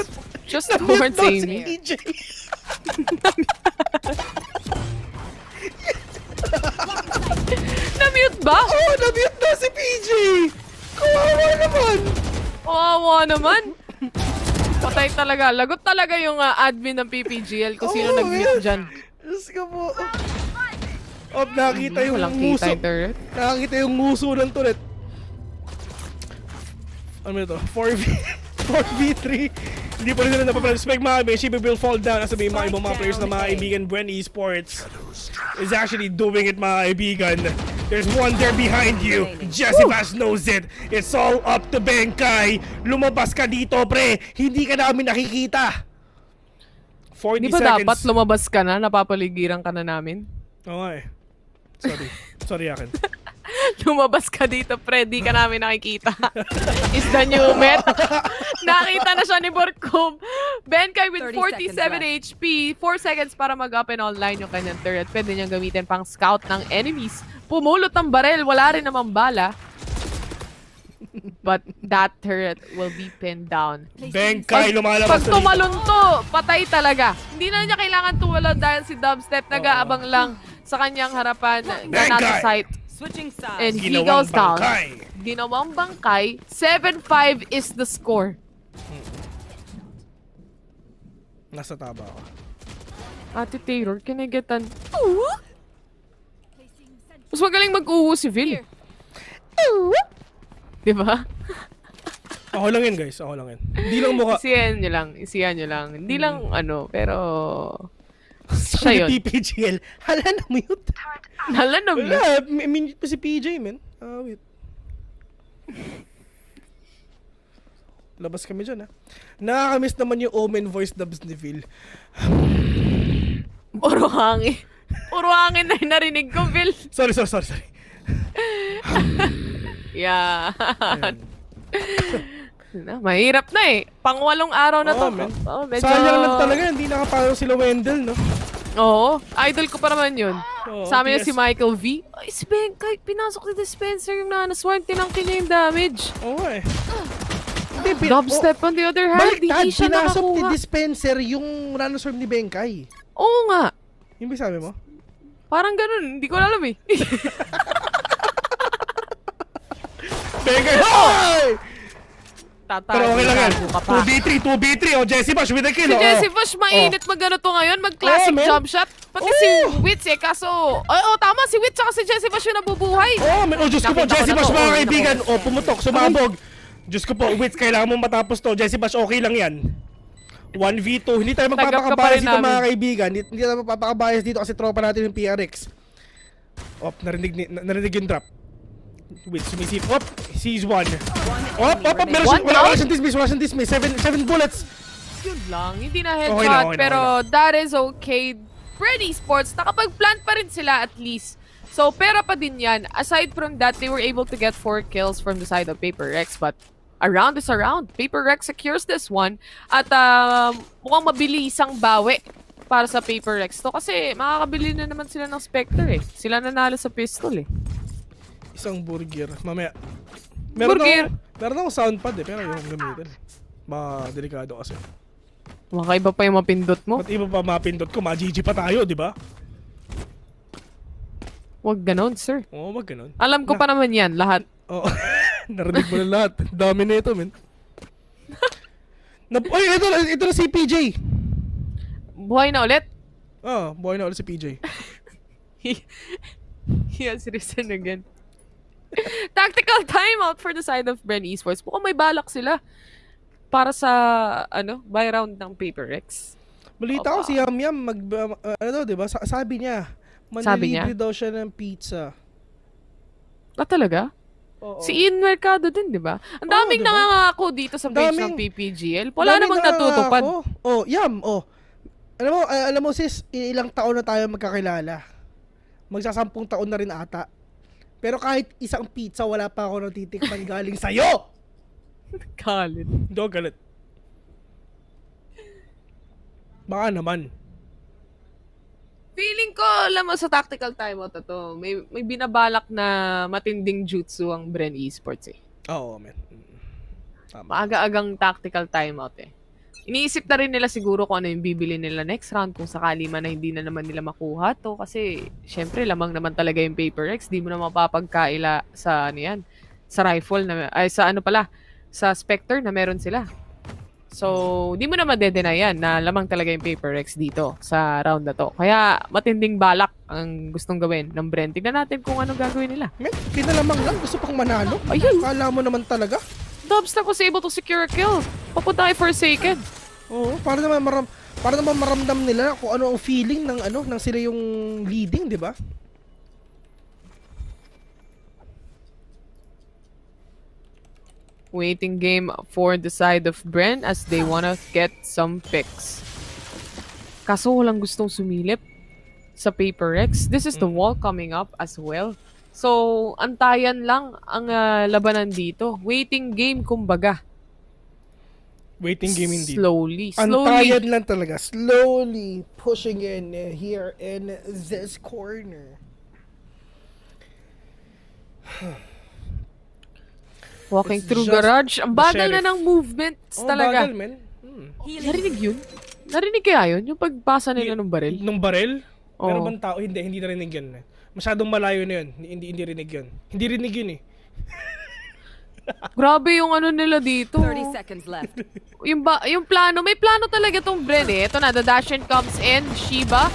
just towards Amy. Na-mute ba? Na-mute na si PJ! Kawawa naman! Patay talaga. Lagot talaga yung admin ng PPGL kung sino nag-mute dyan. Diyos ka po. Nakita yung nguso. Nakita yung nguso ng turret. Ano ito? 4v3. Hindi pa rin sila napapaspect mga kaibigan. Shiba will fall down. As sabihin mga ibang mga players na mga kaibigan. Bren Esports is actually doing it mga kaibigan. There's one there behind you. Jesse Bash knows it. It's all up to Benkay. Lumabas ka dito, pre. Hindi ka namin nakikita. 40 Di ba seconds. dapat lumabas ka na? Napapaligiran ka na namin? Oo nga eh. Sorry akin. Lumabas ka dito, pre. Di ka namin nakikita. Is the new met. Nakita na siya ni Borkum. Benkay with 47 HP. 4 seconds para mag-up and online yung kanyang turret. Pwede niyang gamitin pang scout ng enemies. Pumulot ng barel. Wala rin namang bala. But that turret will be pinned down. Benkay lumalabas. Pag tumalon to, patay talaga. Hindi na niya kailangan tumalon dahil si Dubstep nag-aabang lang sa kanyang harapan na nasa sight. And he goes down. Ginawang bangkay. 7-5 is the score. Nasa taba ako. Ate Taylor, can I get an... Mas magaling mag-uwo si Phil. Diba? Ako lang yun, guys. Ako lang yun. Hindi lang mukha. Isiyan nyo lang. Hindi lang pero... Siya yun. PPGL. Hala na mute. Hala na mute. Wala. Minute pa si PJ, man. Wait. Labas kami dyan, ha. Nakakamiss naman yung Omen voice dubs ni Phil. Puro hangin. Puro hangin na yung narinig ko, Phil. Sorry. Yan. Mahirap na eh. Pang-8 araw na to. Medyo... Sayang lang talaga. Hindi nakaparo sila Wendell, no? Oo. Idol ko pa naman yun. Sa amin si PS. Michael V. Ay, si Benkay, pinasok ni Dispenser yung nanaswarm. Tinangkin niya yung damage. Oo eh. Dubstep on the other hand, hindi siya pinasok ni nakakuha. Dispenser yung nanoswarm ni Benkay. Oo nga. Yung ba sabi mo? Parang ganun. Hindi ko alam eh. Benkay! Hoy! Pero okay lang yan. 2v3. Oh, Jesse Bash with a kill. Si Jesse Bash, mainit mag-ano to ngayon, mag-classic jump shot. Pati si Witz eh, kaso... tama, si Witz saka si Jesse Bash yung nabubuhay. Diyos ko po, Jesse Bash mga kaibigan. Pumutok, sumabog. Diyos ko po, Witz, kailangan mo matapos to. Jesse Bash, okay lang yan. 1v2. Hindi tayo magpapakabayas dito mga kaibigan. Hindi tayo magpapakabayas dito kasi tropa natin yung PRX. Narinig yung drop. Wait, sumisip. Sees one. Wala siyang dismiss. 7 bullets. Yun lang, hindi na headshot, pero that is okay. Bren Esports, nakapag-plant pa rin sila at least. So, pera pa din yan. Aside from that, they were able to get 4 kills from the side of Paper Rex, but a round is a round. Paper Rex secures this one. At mukhang mabilisang bawi para sa Paper Rex to kasi makakabili na naman sila ng Spectre eh. Sila nanalo sa pistol eh. Isang burger. Mamaya. Meron akong soundpad eh, pero yung gamitin. Delikado kasi. Makaiba pa yung mapindot mo. Ba't iba pa mapindot ko? Ma-GG pa tayo, di ba? Wag ganon, sir. Oo, wag ganon. Alam ko pa naman yan, lahat. Oo. Narinig mo na lahat. Dami na ito, men. Ito na si PJ. Buhay na ulit? Buhay na ulit si PJ. He has risen again. Tactical timeout for the side of Bren Esports. Mukhang may balak sila para sa buy round ng Paper Rex. Balita ko si Yam Yam diba? Sabi niya, manlilibre daw siya ng pizza. Talaga? Oo. Si Ian Mercado din, di ba? Ang daming diba? nangangako dito sa page ng PPGL. Wala namang natutupad. Yam, alam mo sis, ilang taon na tayo magkakilala. Magsa-10 taon na rin ata. Pero kahit isang pizza, wala pa ako natitikman galing sa'yo! Galit. Hindi ako galit. Baka naman. Feeling ko, alam mo, sa tactical timeout na to, may binabalak na matinding jutsu ang Bren Esports eh. Oo, man. Maaga-agang tactical timeout eh. Iniisip na rin nila siguro kung ano yung bibili nila next round kung sakali man na hindi na naman nila makuha to kasi syempre lamang naman talaga yung Paper Rex, di mo na mapapagkaila sa sa rifle sa Spectre na meron sila. So, di mo na madedenay yan na lamang talaga yung Paper Rex dito sa round na to. Kaya matinding balak ang gustong gawin ng Bren. Tignan natin kung ano gagawin nila. Pinalamang lang, gusto pang manalo. Ayun. Kala mo naman talaga. Dubstep was able to secure a kill. Papunta kay Forsaken. Oo, para naman maramdam nila kung ano ang feeling ng ng sila yung leading, di ba? Waiting game for the side of Bren as they wanna get some picks. Kaso walang gustong sumilip sa Paper Rex. This is the wall coming up as well. So, antayan lang ang labanan dito. Waiting game, kumbaga. Waiting game indeed. Slowly. Antayan lang talaga. Slowly pushing in here in this corner. Walking It's through just garage. Ang bagal the na ng movements talaga. Bagal, man. Narinig yun? Narinig kaya yun? Yung pagbasa nila ng baril? Nung baril? Oo. Meron bang tao? Hindi narinig yun. Masyadong malayo na yun. Hindi rinig yun. Hindi rinig yun eh. Grabe yung ano nila dito. 30 seconds left. Yung plano, may plano talaga tong Bren eh. Ito na, the Dashin comes in, Shiba,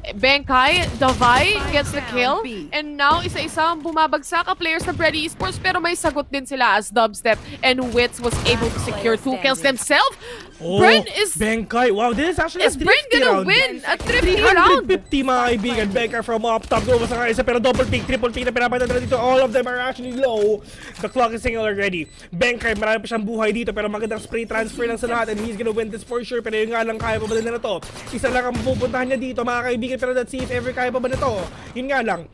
Benkai, Davai gets the kill. And now, isa-isa ang bumabagsak ang players ng Bren Esports pero may sagot din sila as Dubstep and Wits was able to secure 2 kills themselves. Bren is... Benkai. Wow, this is actually Is a Bren thrifty gonna round. win a thrifty round? 350 mga kaibigan. Benkai from up top. Go sa isa pero double pick, triple pick na pinapatan na dito. All of them are actually low. The clock is ticking already. Benkai, marami pa siyang buhay dito pero magandang spray transfer lang sa lahat and he's gonna win this for sure. Pero yung nga lang, kaya pa ba na to? Isa lang ang pupuntahan niya dito mga kaibigan pero let's see if ever kaya pa ba na to. Yun nga lang.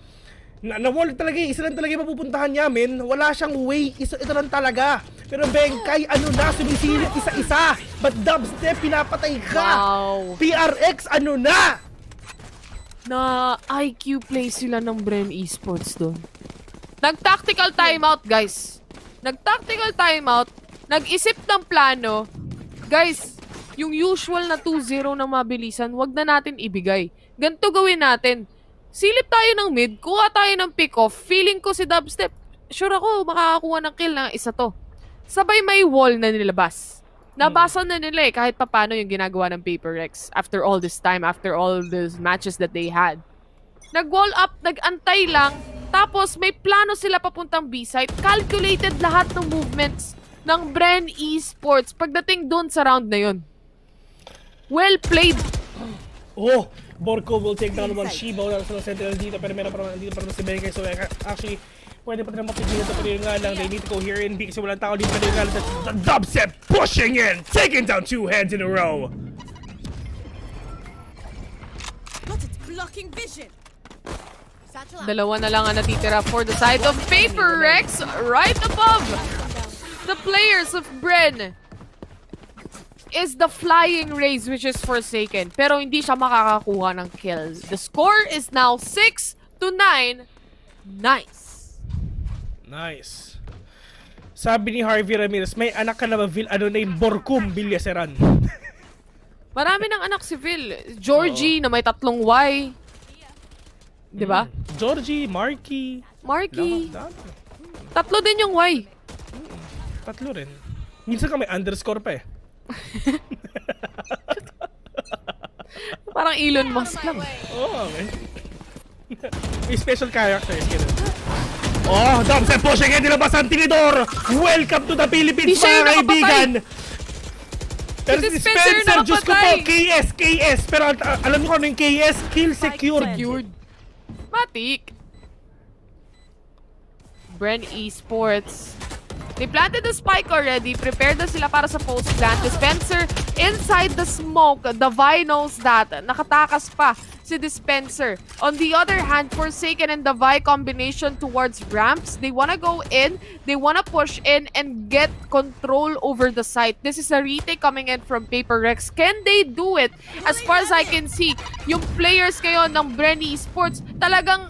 Na-wall talaga eh. Isa lang talaga yung mapupuntahan niya, men. Wala siyang way. Ito lang talaga. Pero Benkai, ano na, sumisilip isa-isa. But Dubstep, pinapatay ka. Wow. PRX, ano na? Na IQ play sila ng Bren Esports doon. Nag-tactical timeout, guys. Nag-tactical timeout. Nag-isip ng plano. Guys, yung usual na 2-0 na mabilisan, wag na natin ibigay. Ganito gawin natin. Silip tayo ng mid, kuha tayo ng pick-off. Feeling ko si Dubstep, sure ako makakakuha ng kill na isa to. Sabay may wall na nilabas. Nabasa na nila eh kahit papano yung ginagawa ng Paper Rex after all this time, after all these matches that they had. Nag-wall up, nag-antay lang, tapos may plano sila papuntang B-site. Calculated lahat ng movements ng Bren Esports pagdating doon sa round na yun. Well played. Oh, Borko will take down one Shiba. Wala sa sentinel dito pero meron pa naman dito para si Benkai. So actually, pwede pa rin mapigil ito pero yung nga lang, they need to go here in because walang tao dito pero yung nga lang, the Dubstep pushing in, taking down 2 heads in a row. But it's blocking vision. Dalawa na lang ang natitira for the side of Paper Rex right above the players of Bren. Is the flying raise which is Forsaken pero hindi siya makakakuha ng kill. The score is now 6-9. Nice. Nice. Sabi ni Harvey Ramirez, may anak ka na ba, Vil? Ano name? Borkum Bilyaseran. Marami ng anak si Phil. Georgie na may 3 Y. Diba? Georgie, Marky. Marky. 3 din yung Y. 3 rin. Minsan ka may underscore pa eh. Parang Elon Musk lang. Oo, okay. May special characters. Oh, Dubstep pushing in, nilabas ang tinidor. Welcome to the Philippines, mga kaibigan. Pero si Spencer, Diyos ko po, KS. Pero alam mo kung ano yung KS? Kill secured. Matik. Bren Esports. They planted the spike already. Prepared na sila para sa post plant. Dispenser inside the smoke. Davai knows that. Nakatakas pa si Dispenser. On the other hand, Forsaken and Davai combination towards ramps. They wanna go in. They wanna push in and get control over the site. This is a retake coming in from Paper Rex. Can they do it? As far as I can see, yung players kayo ng Bren Esports, talagang,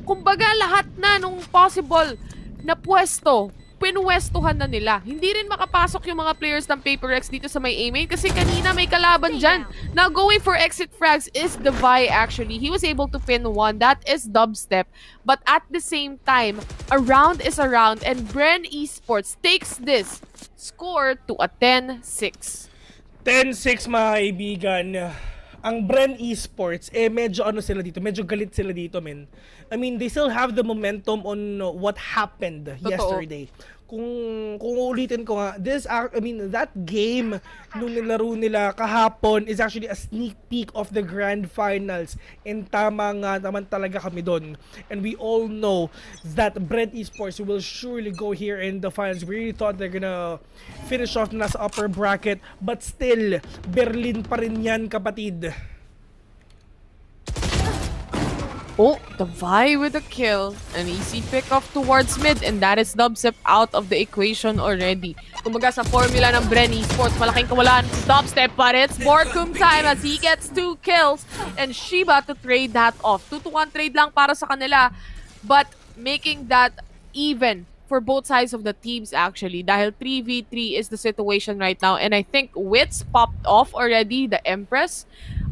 kumbaga lahat na nung possible na pwesto, pinwestuhan na nila. Hindi rin makapasok yung mga players ng Paper Rex dito sa may A-main kasi kanina may kalaban dyan. Now going for exit frags is Davai actually. He was able to pin one. That is Dubstep. But at the same time, a round is a round and Bren Esports takes this score to a 10-6. 10-6 mga kaibigan. Ang Bren Esports, medyo ano sila dito, medyo galit sila dito, men. I mean, they still have the momentum on what happened yesterday. kung uulitin ko nga, that game nung nilaro nila kahapon is actually a sneak peek of the grand finals. And tama nga naman talaga kami doon. And we all know that Bren Esports will surely go here in the finals. We really thought they're gonna finish off na sa upper bracket. But still, Berlin pa rin yan, kapatid. Oh, the Vi with a kill. An easy pick off towards mid, and that is Dubstep out of the equation already. Kumbaga sa formula ng Bren Esports, malaking kawalan si Dubstep, but it's Borkum time as he gets 2 kills, and Shiba to trade that off. 2-1 trade lang para sa kanila, but making that even for both sides of the teams actually, dahil 3v3 is the situation right now, and I think Wits popped off already, the Empress.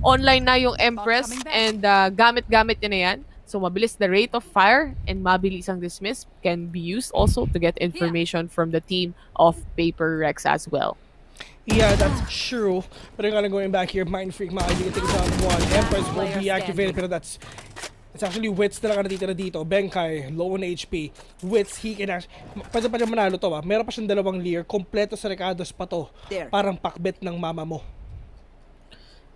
Online na yung Empress, and gamit-gamit niya na yan. So mabilis the rate of fire and mabilis ang dismiss can be used also to get information from the team of Paper Rex as well. Yeah, that's true. But I'm gonna going back here, Mind Freak, makakaibigan take down 1. Empress will be activated, pero it's actually Wits na lang natitira dito. Benkai, low on HP. Wits, he can actually, pwede pa niya manalo to ba? Meron pa siyang 2 Lear, kompleto sa Recados pa to. Parang pakbet ng mama mo.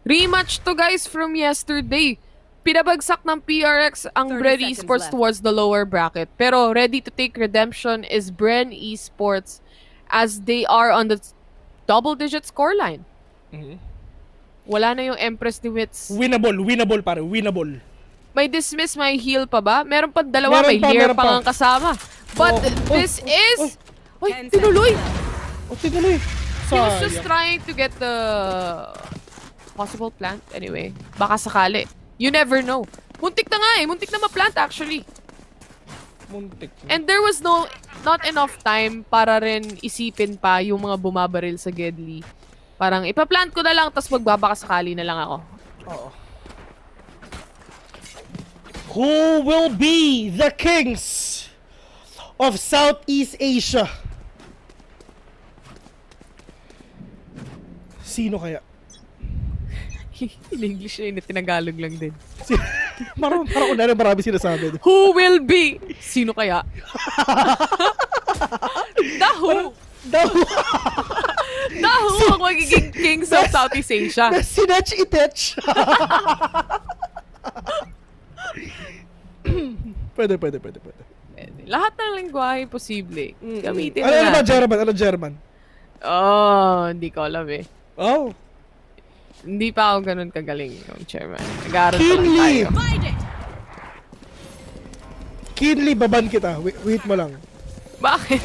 Rematch to guys from yesterday. Pinabagsak ng PRX ang Bren Esports towards the lower bracket. Pero ready to take redemption is Bren Esports as they are on the double-digit scoreline. Wala na yung Empress ni Wits. Winnable pare, winnable. May dismiss, may heal pa ba? Meron pa 2, may Lear pa nga kasama. But this is... Uy, tinuloy! Tinuloy! He was just trying to get the... possible plant anyway. Baka sakali. You never know. Muntik na nga eh. Muntik na ma-plant actually. Muntik. And there was not enough time para rin isipin pa yung mga bumabaril sa Gedli. Parang ipaplant ko na lang tapos magbabaka sakali na lang ako. Oo. Who will be the kings of Southeast Asia? Sino kaya? In English na tinagalog lang din. Parang marami sinasabi. Who will be? Sino kaya? The Who. The Who ang magiging kings of Southeast Asia. Sinech Itech. Pwede. Lahat ng lingwahe posible. Gamitin Ano ba natin. Ano German? Oh, hindi ko alam eh. Oh. Hindi pa ako ganun kagaling yung chairman. Nag-aaral pa lang tayo. Kinley, baban kita. Wait mo lang. Bakit?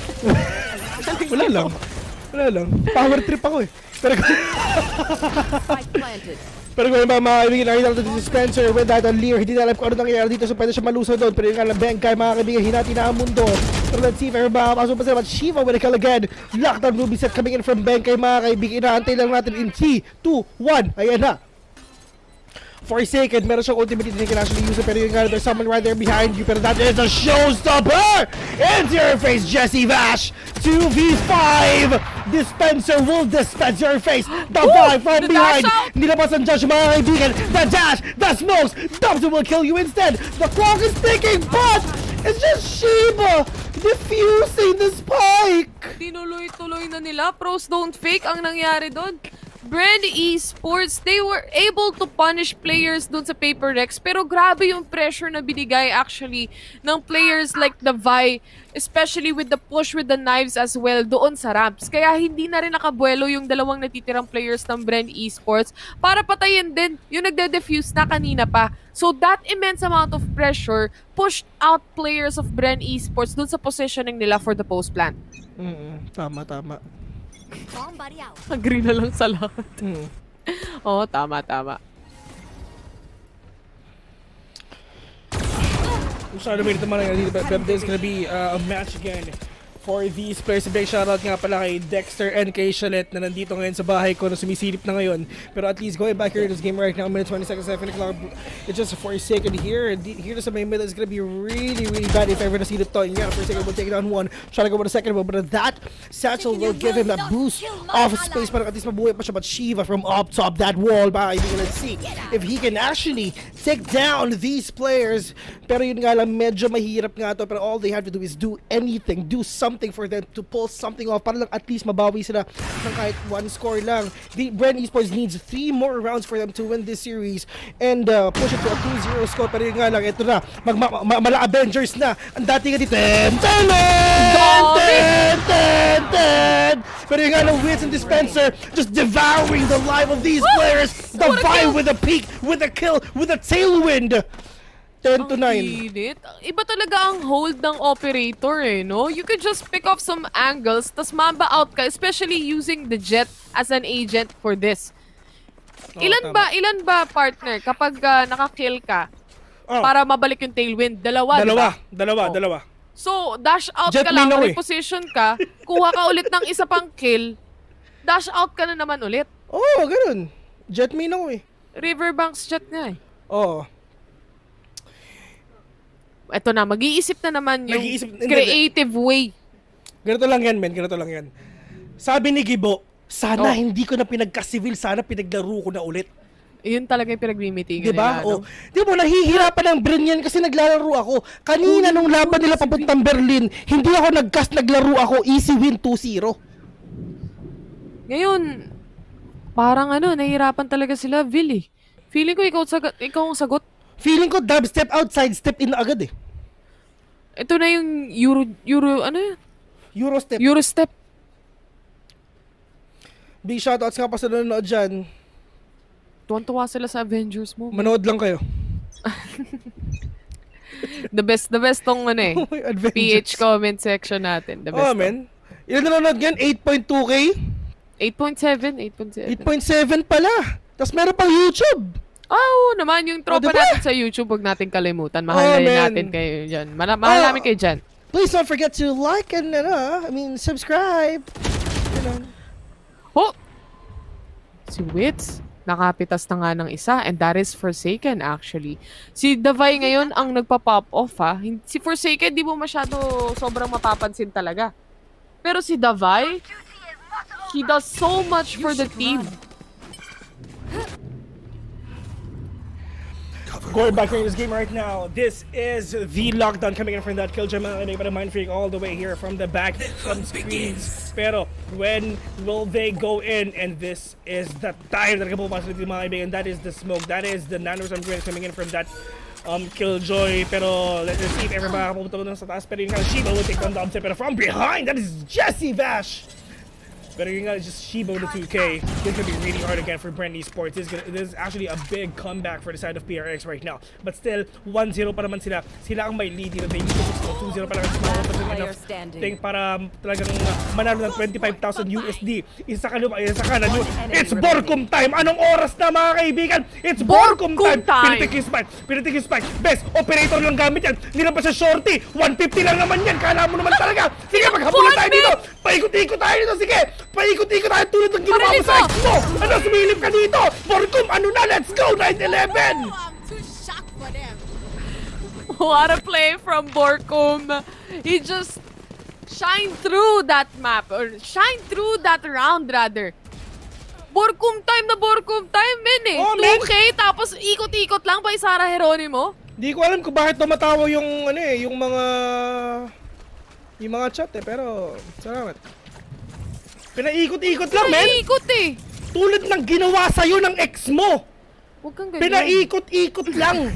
Wala lang. Power trip ako eh. Pero kung ba mga kaibigan, nakita natin si Spencer with that Lear, hindi na alam kung ano nangyayari dito, so pwede siya maluso doon. Pero yung alam, Benkai, mga kaibigan, hinati na ang mundo. Pero let's see if ever makapasok pa sila. But Shiva with a kill again. Lockdown ruby set coming in from Benkai, mga kaibigan. Inaantay lang natin in 3, 2, 1. Ayan na. Forsaken, meron siyang ultimate na can actually use it, pero yung nga, there's someone right there behind you, pero that is a showstopper! Into your face, Jesse Vash! 2v5! Dispenser will dispense your face! The 5 from behind! Nilabas ang Josh, mga kaibigan! The dash! The smokes! Thompson will kill you instead! The clock is ticking, but it's just Shiba diffusing the spike! Tinuloy-tuloy na nila. Pros don't fake ang nangyari doon. Bren Esports, they were able to punish players dun sa Paper Rex, pero grabe yung pressure na binigay actually ng players like the Vi, especially with the push with the knives as well doon sa ramps. Kaya hindi na rin nakabuelo yung 2 natitirang players ng Bren Esports para patayin din yung nagde-defuse na kanina pa. So that immense amount of pressure pushed out players of Bren Esports dun sa positioning nila for the post plant. Tama. Agree na lang sa lahat. Oo, tama. Sorry, wait naman lang dito, but there's gonna be a match again for these players. Big shoutout nga pala kay Dexter and kay Chalet na nandito ngayon sa bahay ko na sumisilip na ngayon. Pero at least going back here in this game right now, minute 20 seconds left in the clock. It's just for a second here. Here to sa main middle is gonna be really bad if ever nasilip to. Yeah, for a second we'll take down 1. Try to go with a second, but that satchel will give him that boost of space para at least mabuhay pa siya. But Shiva from up top that wall, let's see if he can actually take down these players. Pero yun nga lang, medyo mahirap nga to. Pero all they have to do is do anything, do something something for them to pull something off para lang at least mabawi sila ng kahit one score lang. The Bren Esports needs 3 more rounds for them to win this series and push it to a 2-0 score. Pero yun nga lang, ito na, mala Avengers na. Ang dating nga dito, pero yun nga lang, Wits and Dispenser just devouring the life of these players. The Vi with a peak, with a kill, with a tailwind. 10-9. Init. Iba talaga ang hold ng operator no? You could just pick off some angles, tas mamba out ka, especially using the jet as an agent for this. Ilan ba partner kapag naka-kill ka para mabalik yung tailwind? Dalawa. Dalawa. So, dash out jet ka lang, reposition ka, kuha ka ulit ng isa pang kill, dash out ka na naman ulit. Ganun. Jet Minaw Riverbanks jet nga Oo. Eto na, mag-iisip na naman yung creative way. Ganito lang yan, men. Ganito lang yan. Sabi ni Gibo, sana hindi ko na pinagka-civil, sana pinaglaro ko na ulit. Yun talaga yung pinagmimitigan diba? nila. Di ba, nahihirapan ng Bren yan kasi naglalaro ako. Kanina nung laban nila papuntang Berlin, hindi ako nag-cast, naglaro ako. Easy win 2-0. Ngayon, parang nahihirapan talaga sila, Vil Feeling ko ikaw ang sagot. Feeling ko dub step outside, step in na agad Ito na yung Eurostep. Eurostep. Big shoutouts nga pa sa nanonood dyan. Tuwan-tuwa sila sa Avengers mo. Manood lang kayo. the best tong PH comment section natin. The best. Men. Ilan nanonood yan? 8.2K? 8.7 pala. Tapos meron pang YouTube. Naman yung tropa natin sa YouTube, huwag natin kalimutan. Mahal natin kayo dyan. Mahal namin kayo dyan. Please don't forget to like and subscribe. Si Wits, nakapitas na nga ng isa, and that is Forsaken actually. Si Davai ngayon ang nagpa-pop off Si Forsaken di mo masyado sobrang mapapansin talaga. Pero si Davai, he does so much for the team. Going back in this game right now, this is the lockdown coming in from that Killjoy Malay, but a mind freak all the way here from the back from screens. Pero when will they go in? And this is the time that and that is the smoke, that is the nanosam green coming in from that Killjoy. Pero let's see if everybody makapupunta sa taas. Pero yung Shiba will take down the upset. Pero from behind, that is Jesse Vash. Pero yung just Shiba with the 2K. This is gonna be really hard again for Bren Esports. This is actually a big comeback for the side of PRX right now. But still, 1-0 pa naman sila. Sila ang may lead dito. They need to 2-0 pa lang. Enough thing para talagang manalo ng 25,000 USD. Isa kanan yun. It's Borkum time! Anong oras na mga kaibigan? It's Borkum time! Pinitik yung spike. Best operator lang gamit yan. Hindi na pa siya shorty. 150 lang naman yan. Kala mo naman talaga. Sige, maghapulan tayo dito. Paikot-ikot tayo dito. Sige. Paikot-ikot tayo tulad ng ginawa mo sa ex mo! Ano, sumilip ka dito! Borkum, ano na? Let's go! 9-11! What a play from Borkum! He just shined through that map, or shined through that round rather. Borkum time, men 2K, tapos ikot-ikot lang pa Isara Heronimo. Di ko alam kung bakit tumatawa yung mga chat pero salamat. Pinaikot-ikot lang, men. Pinaikot Tulad ng ginawa sa'yo ng ex mo. Huwag kang ganyan. Pinaikot-ikot lang.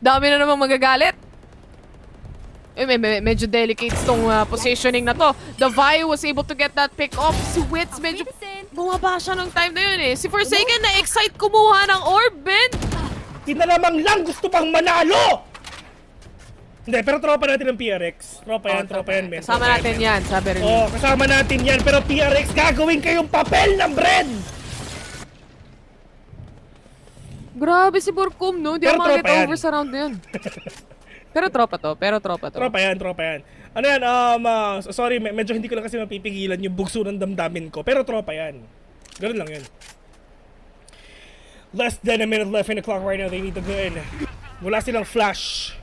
Dami na namang magagalit. Medyo delicate tong positioning na to. The Vi was able to get that pick off. Si Wits medyo bumaba siya nung time na yun Si Forsaken na-excite kumuha ng orb, Ben. Tinalamang lang gusto pang manalo. Hindi, pero tropa natin ng PRX. Tropa yan, men. Kasama natin yan, sabi rin. Kasama natin yan. Pero PRX, gagawin kayong papel ng Bren! Grabe si Borkum, no? Di ako mag-get over sa round na yun. Pero tropa to. Tropa yan. Ano yan, sorry, medyo hindi ko lang kasi mapipigilan yung bugso ng damdamin ko. Pero tropa yan. Ganun lang yan. Less than a minute left in the clock right now. They need to go in. Wala silang flash.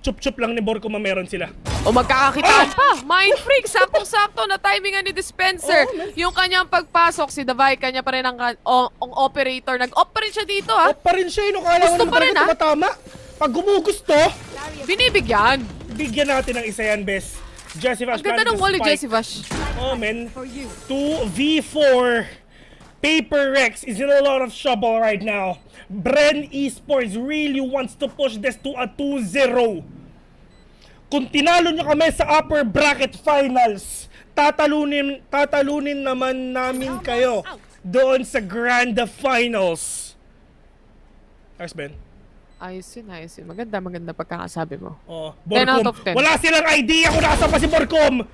Chup-chup lang ni Borkum meron sila. Magkakakitaan pa! Mind freak! Saktong-sakto na timingan ni Dispenser. Yung kanyang pagpasok, si Davai, kanya pa rin ang operator. Nag-op pa rin siya dito, Op pa rin siya, kala mo naman talaga tumatama. Pag gumugusto, Binibigyan. Bigyan natin ng isa yan, bes. Jesse Vash. Ang ganda ng wall ni Jesse Vash. Oh, man. 2v4. Paper Rex is in a lot of trouble right now. Bren Esports really wants to push this to a 2-0. Kung tinalo nyo kami sa upper bracket finals, tatalunin naman namin kayo doon sa grand finals. Ayos, Ben? Ayos yun. Maganda pagkakasabi mo. Oh, 10 out Borcom. of 10. Wala silang idea kung nasa pa si Borcom.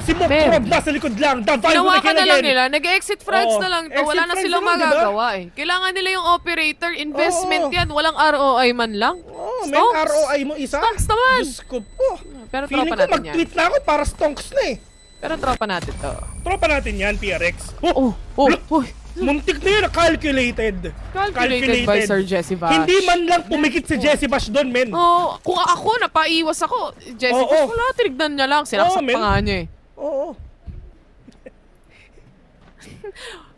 Si Mokrob nasa likod lang. Ginawa ka na lang nila. Nag-exit France Oo. na lang to. Exit Wala na France silang na lang, magagawa eh. Kailangan nila yung operator. Investment yan. Walang ROI man lang. Oh, may ROI mo isa? Stonks naman. Diyos ko po. Pero Feeling tropa ko natin yan. mag-tweet na ako para stonks na eh. Pero tropa natin to. Tropa natin yan, PRX. Uy. Muntik na yun, calculated. Calculated by Sir Jesse Vash. Hindi man lang pumikit si Jesse Vash doon, men. Oh, kung ako, napaiwas ako. Jesse Vash, wala, tinignan niya lang. Sinaksak pa nga niya eh. Oo.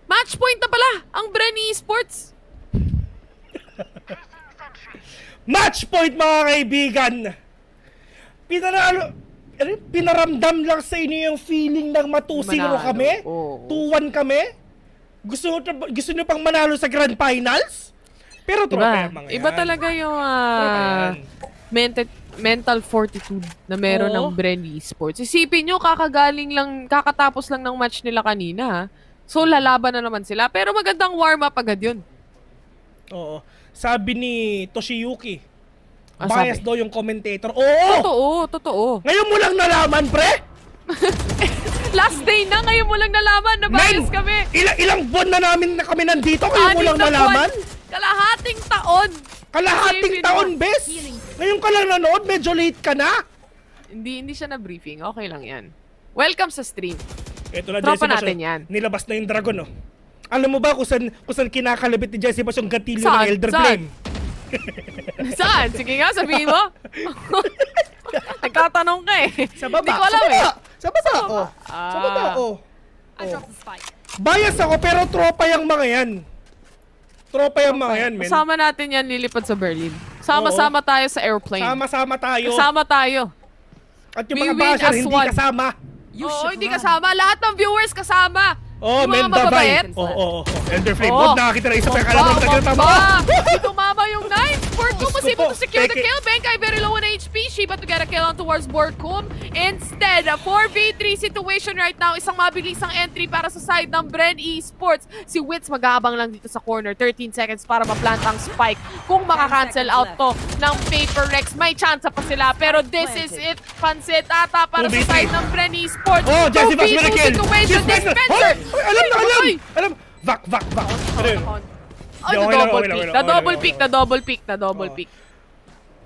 Match point na pala ang Bren Esports. Match point, mga kaibigan. Pinaramdam lang sa inyo yung feeling ng 2-0 kami? 2-1 kami? Gusto nyo pang manalo sa Grand Finals? Pero tropa yung mga yan. Iba talaga yung mental fortitude na meron ng Bren Esports. Isipin nyo, kakatapos lang ng match nila kanina. Ha? So, lalaban na naman sila. Pero magandang warm-up agad yun. Oo. Sabi ni Toshiyuki, sabi? bias daw yung commentator. Oo! Totoo. Ngayon mo lang nalaman, pre? Last day na, ngayon mo lang nalaman na bias kami. Ilang buwan na kami nandito, ngayon mo lang nalaman? Kalahating taon. Kalahating taon, bes? Ngayon ka lang nanood, medyo late ka na? Hindi siya na-briefing. Okay lang yan. Welcome sa stream. Ito na, Tropa Jesse Bash, natin yan. Nilabas na yung dragon, oh. Alam mo ba kung saan kinakalabit ni Jesse Bash yung gatilyo ng Elder Flame? Saan? Sige nga, sabihin mo. Nagkatanong ka eh. Sa baba. Hindi ko alam eh. Sa baba, oh. Sa baba, oh. Bias ako, pero tropa yung mga yan. Tropa yung mga yan, men. Kasama natin yan lilipad sa Berlin. Sama-sama tayo sa airplane. Sama-sama tayo. Kasama tayo. At yung mga basher, hindi kasama. Hindi kasama. Lahat ng viewers kasama. Oh, yung men, mga mababait. Elder Flame. Huwag nakakita na isa pa yung kalaban mo nagkatama. Tumama yung 9. Borkum was able to secure the kill. Benkay very low on HP. Shiba to get a kill on towards Borkum. Instead, a 4v3 situation right now. Isang mabilisang entry para sa side ng Bren Esports. Si Wits mag-aabang lang dito sa corner. 13 seconds para ma-plant ang spike. Kung maka-cancel out to ng Paper Rex, may chance pa sila. Pero this is it. Pansit ata para sa side ng Bren Esports. Oh, Jesse Vash with a kill. Situation. Dispenser. Alam. Vak. Ano yun? Na-double pick.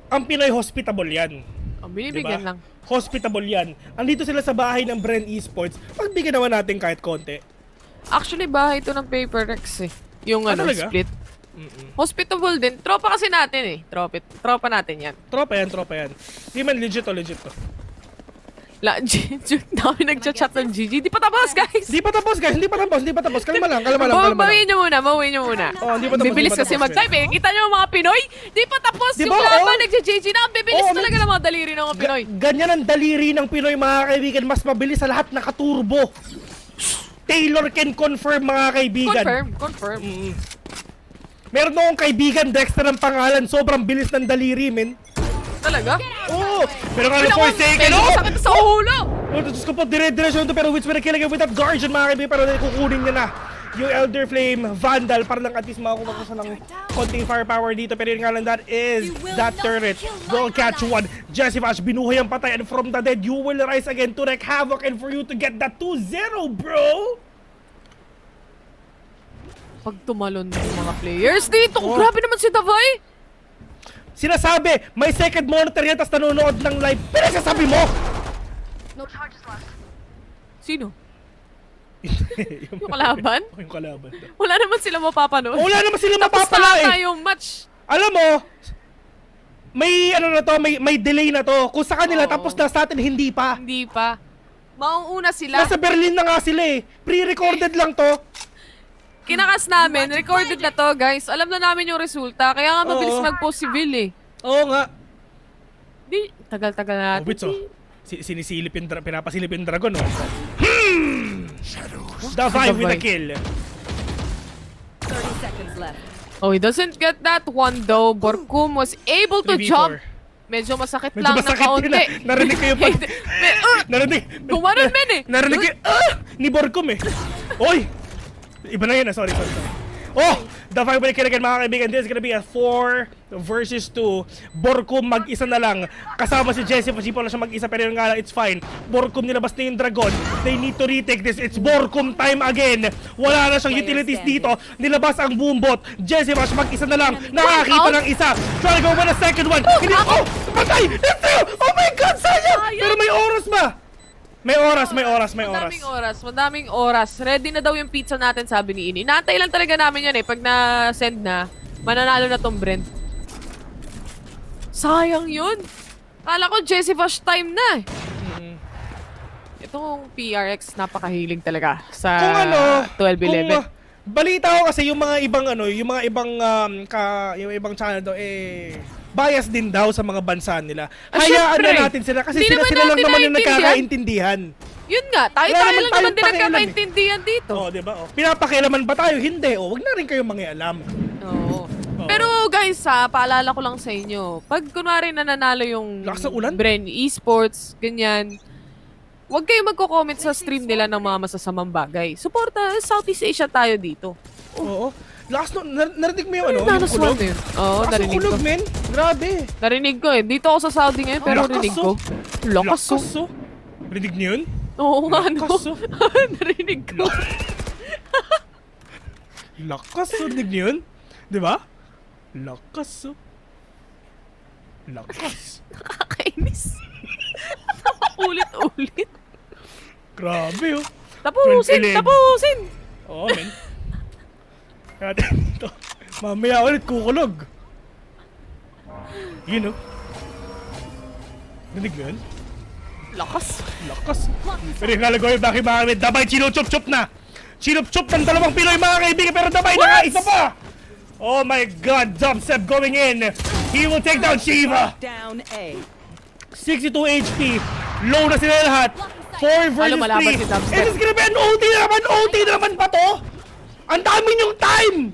Ang Pinoy hospitable yan. Ang binibigyan lang. Hospitable yan. Andito sila sa bahay ng Bren Esports. Pagbigyan naman natin kahit konti. Actually, bahay ito ng Paper Rex eh. Yung split. Hospitable din. Tropa kasi natin eh. Tropa natin yan. Tropa yan. Hindi man legit to. Dami nag-chat ng GG. Di pa tapos, guys. Hindi pa tapos. Kalma lang. Mawin nyo muna. Oh, hindi pa tapos. Bibilis kasi mag-type eh. Kita nyo mga Pinoy? Di pa tapos yung laban. Nag-GG na. Ang bibilis talaga ng mga daliri ng mga Pinoy. Ganyan ang daliri ng Pinoy, mga kaibigan. Mas mabilis sa lahat nakaturbo. Taylor can confirm, mga kaibigan. Confirm. Meron akong kaibigan, Dexter ang pangalan. Sobrang bilis ng daliri, men. Talaga? Oo! Pero nga na 4 seconds! Pero sakit sa ulo! Diyos ko po, dire-diretso ito, pero Wits with a kill again with that Guardian, mga kaibigan, pero kukunin niya na yung Elder Flame Vandal para lang at least makakuha ko siya ng konting firepower dito. Pero yun nga lang, that is that turret. Will catch one. Jesse Vash, binuhay ang patay, and from the dead, you will rise again to wreak havoc and for you to get that 2-0, bro! Pag tumalon ng mga players dito, grabe naman si Davay! Sinasabi, may second monitor yan, tapos nanonood ng live. Pero sasabi mo! Sino? yung kalaban? Yung kalaban. Wala naman sila mapapanood. Wala naman sila mapapala Tapos na yung match. Alam mo, may delay na to. Kung sa kanila, tapos na sa atin, hindi pa. Mauuna sila. Nasa Berlin na nga sila eh. Pre-recorded lang to. Kinakas namin, recorded na to, guys. Alam na namin yung resulta, kaya nga mabilis mag-post si Vil eh. Oo nga. Tagal-tagal natin. Wits, oh. Sinisilip yung pinapasilip yung dragon, oh. Davay with a kill. 30 seconds left. Oh, he doesn't get that one though. Borkum was able to 3v4. jump. Medyo masakit Medyo lang masakit na kaunti. yun, ah. Narinig ko yung pag... Narinig. Gumanon, men eh. Narinig ko ni Borkum eh. Oy! Iba na yun, ah. Sorry. Oh! The fight will kill again, mga kaibigan. This is gonna be a 4 versus 2. Borkum mag-isa na lang. Kasama si Jesse. Pasipo na siya mag-isa, pero yun nga lang, it's fine. Borkum nilabas na yung dragon. They need to retake this. It's Borkum time again. Wala na siyang utilities dito. Nilabas ang boombot. Jesse Bash mag-isa na lang. Nakakita ng isa. Try to go for the second one. Hindi, oh! Patay! Let's go! Oh my God, sayang! Pero may oras ba? May oras. Madaming oras. Ready na daw yung pizza natin, sabi ni Ini. Naantay lang talaga namin yan eh. Pag na-send na, mananalo na tong Bren. Sayang yun. Kala ko Jesse Vash time na eh. Itong PRX napakahilig talaga sa kung 12-11. Balita ko kasi yung mga ibang channel daw bias din daw sa mga bansa nila. Hayaan na natin sila kasi sila lang naman yung nagkakaintindihan. Yun nga, tayo lang naman din nagkakaintindihan dito. Oh, 'di ba? Oh. Pinapakialaman ba tayo? Hindi. Oh, wag na rin kayo mangialam. Oo. Pero guys, paalala ko lang sa inyo, pag kunwari nananalo yung Bren Esports, ganyan, huwag kayo magko-comment sa stream nila ng mga masasamang bagay. Suporta, Southeast Asia tayo dito. Oo. Last no, narinig mo yung yung kulog? Oo, narinig ko. Men. Grabe. Narinig ko eh. Dito ako sa Saudi ngayon, pero narinig ko. Lakas oh. Narinig niyo yun? Oo nga, no. Narinig ko. Lakas oh. Narinig niyo yun? Di ba? Lakas oh. Lakas. Nakakainis. Ulit-ulit. Grabe oh. Tapusin! Oo, men. Ito. Mamaya ulit kukulog. Yun oh. Narinig mo yun? Lakas. Pero yung kalagawin, bakit mga Dabay, chinuchup-chup na. Chinup-chup ng dalawang Pinoy, mga kaibigan, pero Dabay na isa pa. Oh my God, jump step going in. He will take down Shiva. Down A. 62 HP. Low na sila lahat. 4 versus 3. It is gonna be an OT naman ba to? Ang dami yung time!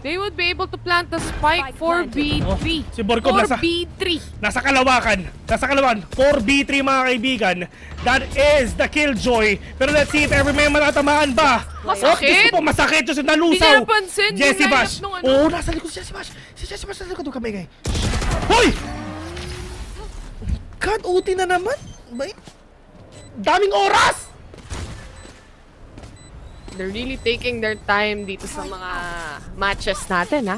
They would be able to plant the spike for B3. Si Borkom B3. Nasa kalawakan. 4B3 mga kaibigan. That is the killjoy. Pero let's see if ever may matatamaan ba. Masakit! Oh, masakit yung nalusaw. Hindi napansin. Jesse Bash. Oo, nasa likod si Jesse Bash. Si Jesse Bash nasa likod ng kamay. Hoy! God, uti na naman. Daming oras! They're really taking their time dito sa mga matches natin, ha?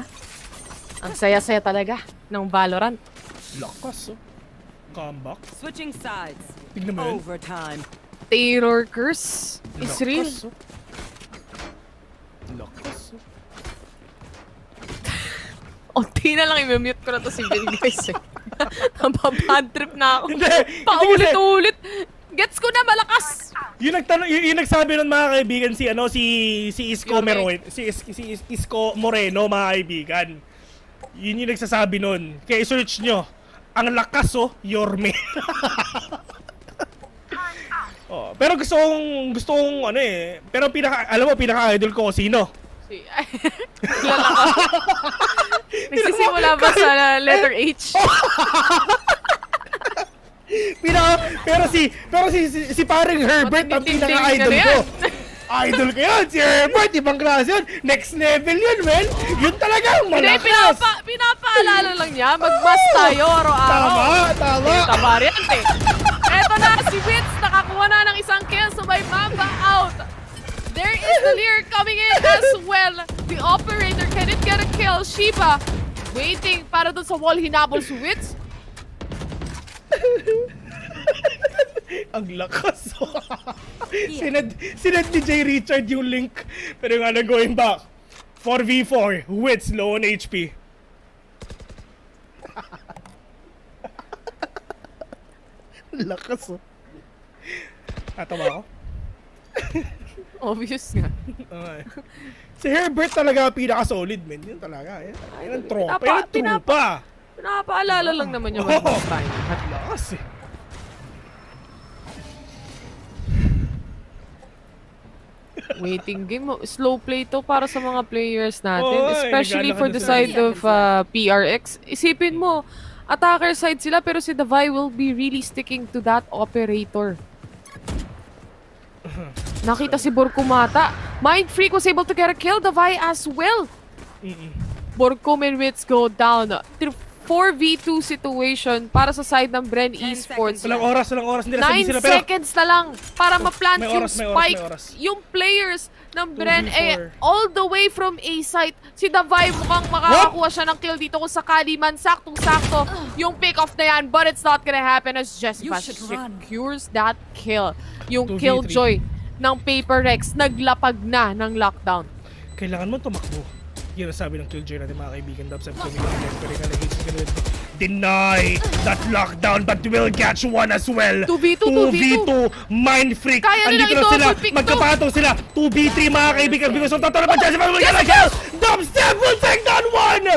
Ang saya-saya talaga ng Valorant. Lakas, oh. Comeback. Switching sides. Tignan mo yun. Overtime. Terror curse is real. Lakas, oh. Unti na lang i-mute ko na to si Ben, guys, eh. Nababad trip na ako. Paulit-ulit. Gets ko na, malakas! Yung nagsabi nun mga kaibigan si Isko Moreno, si Isko Moreno mga kaibigan. Yun yung nagsasabi nun. Kaya i-search nyo. Ang lakas oh, Yorme. Oh, pero gusto kong pero alam mo pinaka-idol ko sino? Kilala ko. Nagsisimula ba sa letter H? Pero si paring Herbert ang pinaka-idol ko. Idol ko yun, si Herbert, ibang klase yun. Next level yun, man. Yun talaga ang malakas. Pinapaalala lang niya, mag-bus tayo araw-araw. Tama. Variante. Eto na, si Wits nakakuha na ng isang kill, so may Mamba out. There is the Lear coming in as well. The operator, can it get a kill? Shiba waiting para dun sa wall, hinabol si Wits. Ang lakas. Sinad ni Jay Richard yung link. Pero nga na going back. 4v4. Wits low on HP. Lakas oh. Natawa ako. Obvious nga. Si Herbert talaga pinaka-solid, man. Yun talaga. Yan ang tropa. Yan ang trupa. Pinapaalala lang naman yung mga time. Lakas eh. Waiting game. Slow play to para sa mga players natin. Oy, Especially for the naglalakad side of PRX. Isipin mo, attacker side sila pero si Davai will be really sticking to that operator. Nakita si Borkumata. Mind Freak was able to get a kill. Davai as well. Borkum and Wits go down. 4v2 situation para sa side ng Bren Esports. Walang oras. 9 seconds na lang para ma-plant yung spike. Yung players ng Bren all the way from A site. Si Davai mukhang makakakuha siya ng kill dito kung sakali man. Saktong-sakto yung pick-off na yan. But it's not gonna happen as Jessica secures that kill. Yung killjoy ng Paper Rex naglapag na ng lockdown. Kailangan mo tumakbo. Yun ang sabi ng Killjoy natin mga kaibigan. Deny that lockdown but will catch one as well. 2v2. Mind Freak. Andito na sila. Magkapatong sila. 2v3 mga kaibigan. Because of Tato naman Jessica will get a kill. Dubstep will take down one.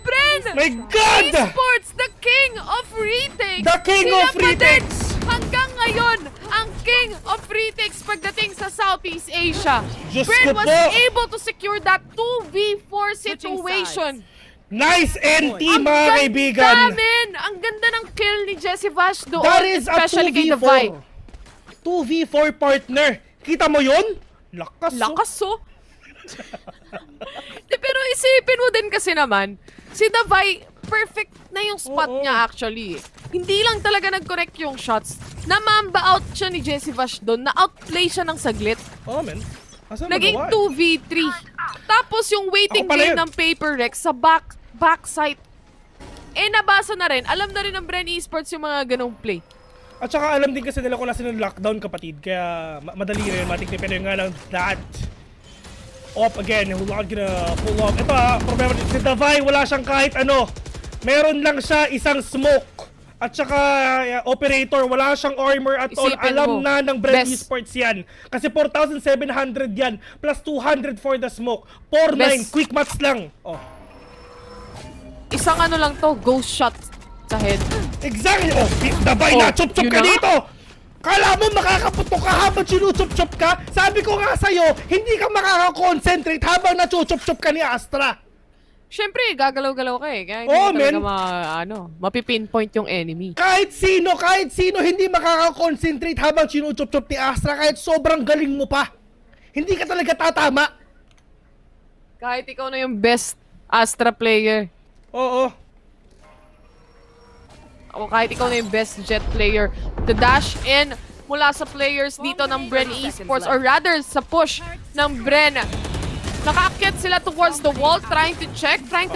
Bren! My God! Esports, the king of retakes. The king of retakes. Hanggang ngayon, ang king of retakes pagdating sa Southeast Asia. Diyos Bren ko was po. able to secure that 2v4 situation. Nice NT mga kaibigan. Ang ganda ng kill ni Jessie Vash doon. That is a especially kay 2v4. Davai. 2v4 partner. Kita mo yun? Lakas oh. Pero isipin mo din kasi naman, si Davai, perfect na yung spot niya actually. Hindi lang talaga nag-connect yung shots. Na-mamba out siya ni Jessie Vash doon. Na-outplay siya ng saglit. Man. Naging 2v3. Tapos yung waiting game ng Paper Rex sa backside. Nabasa na rin. Alam na rin ng Bren Esports yung mga ganong play. At saka alam din kasi nila kung nasa ng lockdown kapatid. Kaya madali rin matik na pero nga lang that. Up again, who's not gonna pull off. Ito problema si Davai, wala siyang kahit ano. Meron lang siya isang smoke. At saka operator, wala siyang armor at all. Alam na ng Bren Esports yan. Kasi 4,700 yan. Plus 200 for the smoke. 4-9, quick match lang. Isang ano lang to, ghost shot sa head. Exactly! Davai na, chop-chop ka dito! Kala mo makakaputok ka habang sinuchop-chop ka? Sabi ko nga sa'yo, hindi ka makakakonsentrate habang nachuchop-chop ka ni Astra. Siyempre, gagalaw-galaw ka eh. Kaya hindi talaga mapipinpoint yung enemy. Kahit sino, hindi makakakonsentrate habang sinuchop-chop ni Astra kahit sobrang galing mo pa. Hindi ka talaga tatama. Kahit ikaw na yung best Astra player. Oo. O kahit ikaw na yung best Jet player. The dash in mula sa players dito ng Bren Esports or rather sa push ng Bren. Nakaakyat sila towards the wall, trying to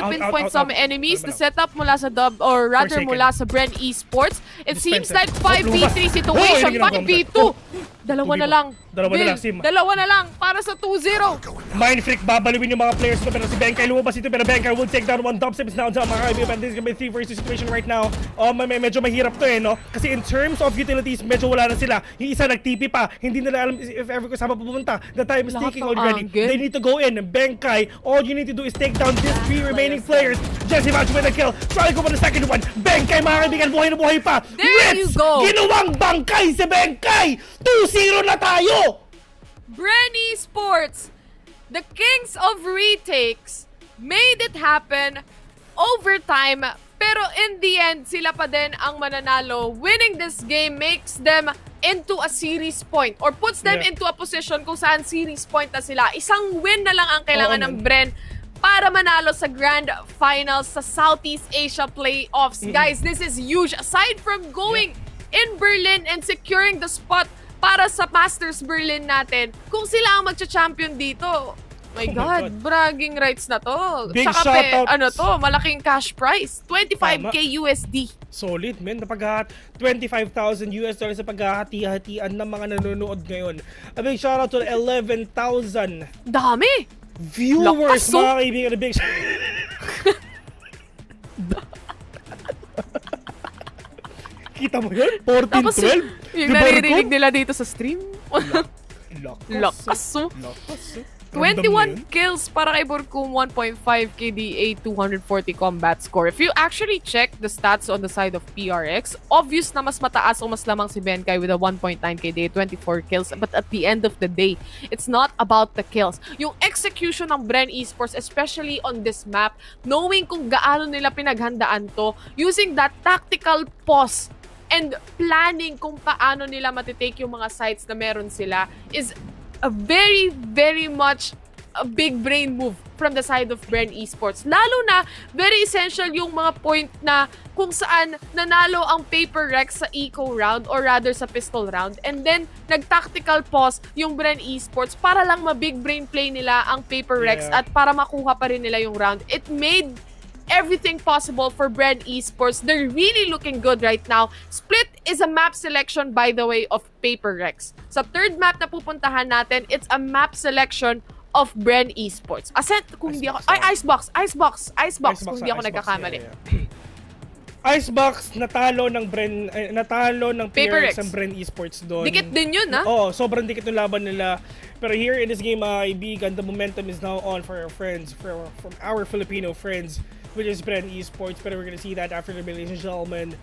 pinpoint some enemies. The setup mula sa mula sa Bren Esports. It seems like 5v3 situation, 5v2. Dalawa na lang. Dalawa na lang para sa 2-0. Mind Freak, babaliwin yung mga players ko pero si Benkay lumabas ito pero Benkay will take down one top steps now sa mga kaibigan. This is gonna be 3 versus situation right now. Medyo mahirap to no? Kasi in terms of utilities, medyo wala na sila. Yung isa nag-TP pa. Hindi nila alam if ever ko saan pupunta. The time is ticking already. They need to go in. Benkay, all you need to do is take down these 3 remaining players. Jessie Vash with a kill. Try to go for the second one. Benkay mga kaibigan, buhay na buhay pa. There you go. Ginawang bangkay si Benkay. 2-0 na tayo. Bren Esports, the kings of retakes, made it happen overtime. Pero in the end, sila pa din ang mananalo. Winning this game makes them into a series point or puts them into a position kung saan series point na sila. Isang win na lang ang kailangan ng Bren para manalo sa Grand Finals sa Southeast Asia Playoffs. Guys, this is huge. Aside from going in Berlin and securing the spot para sa Masters Berlin natin, kung sila ang magcha-champion dito, my God, bragging rights na to. Big saka shoutout. malaking cash prize. 25k USD. Solid, men. 25,000 US dollars sa paghahati-hatian ng mga nanonood ngayon. A big shoutout to 11,000 dami! Viewers, mga kaibigan. A big kita mo yun? 14-12? Yung naririnig nila dito sa stream. Lakas. 21 kills para kay Burkum, 1.5 KDA, 240 combat score. If you actually check the stats on the side of PRX, obvious na mas mataas o mas lamang si Benkai with a 1.9 KDA, 24 kills. But at the end of the day, it's not about the kills. Yung execution ng Bren Esports, especially on this map, knowing kung gaano nila pinaghandaan to, using that tactical pause and planning kung paano nila matitake yung mga sites na meron sila is a very, very much a big brain move from the side of Bren Esports. Lalo na, very essential yung mga point na kung saan nanalo ang Paper Rex sa eco round or rather sa pistol round, and then nag-tactical pause yung Bren Esports para lang ma-big brain play nila ang Paper Rex at para makuha pa rin nila yung round. It made everything possible for Bren Esports. They're really looking good right now. Split is a map selection, by the way, of Paper Rex. Sa third map na pupuntahan natin, it's a map selection of Bren Esports. Ascent, kung hindi ako... Ay, Icebox, kung hindi ako nagkakamali. Icebox, natalo ng Paper PRX Rex ang Bren Esports doon. Dikit din yun, ha? Oo, sobrang dikit yung laban nila. Pero here in this game, Ibigan, the momentum is now on for our friends, from our Filipino friends, which is Bren Esports. But we're gonna see that after the, ladies and gentlemen.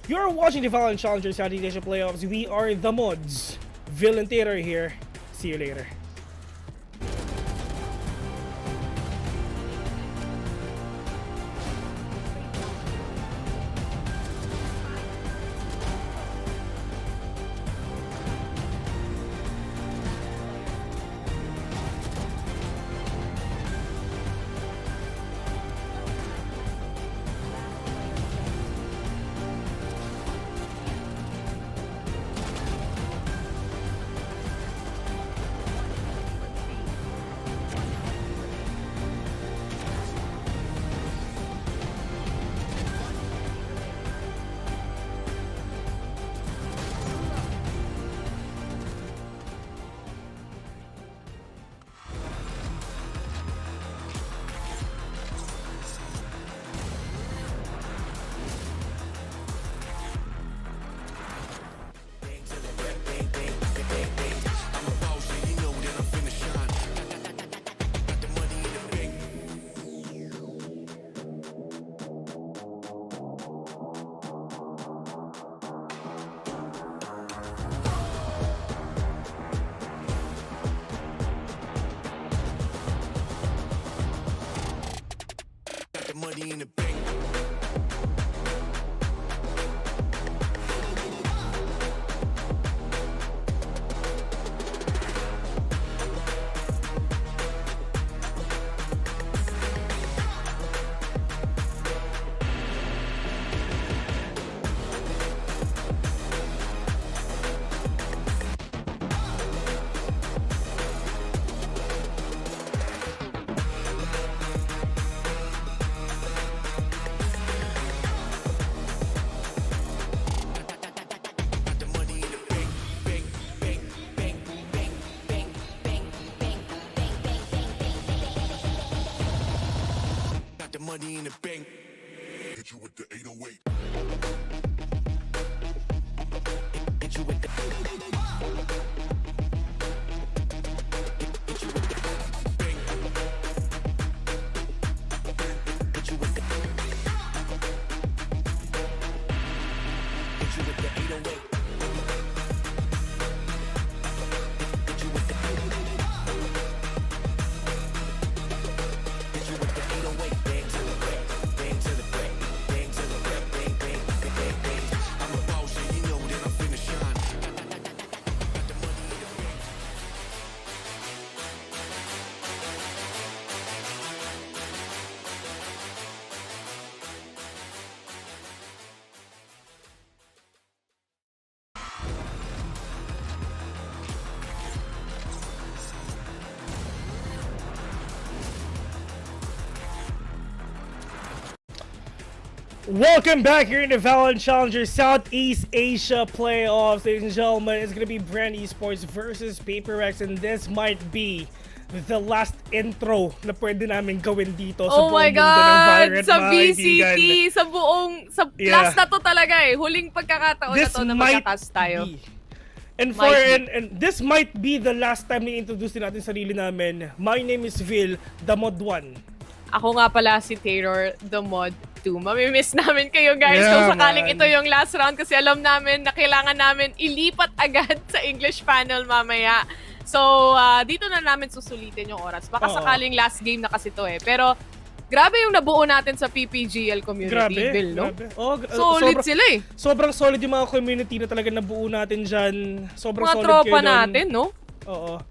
You're watching the FIL Challenger Southeast Asia Playoffs. We are the Mods. Villain Theater here. See you later. Money in the bank. Money in the bank. Hit you with the 808. Hit you with the... Hit you with the bank. Hit you with the... Hit you with the 808. Hit you with the... Hit you with the 808. Welcome back here in the FIL Challenger Southeast Asia Playoffs, ladies and gentlemen. It's gonna be Bren Esports versus Paper Rex, and this might be the last intro na pwede namin gawin dito sa buong mundo ng Valorant, sa mga VCT, kaibigan. last na to talaga eh. Huling pagkakataon na to na magkakast tayo. And this might be the last time na-introduce din natin sarili namin. My name is Vil, the Mod 1. Ako nga pala si Taylor, the Mod 2. Mamimiss namin kayo guys kung sakaling ito yung last round kasi alam namin na kailangan namin ilipat agad sa English panel mamaya. So, dito na namin susulitin yung oras. Baka sakaling last game na kasi to eh. Pero, grabe yung nabuo natin sa PPGL community, Bill, no? Solid sila eh. Sobrang solid yung mga community na talaga nabuo natin dyan. Sobrang mga solid tropa kayo natin, no? Oo.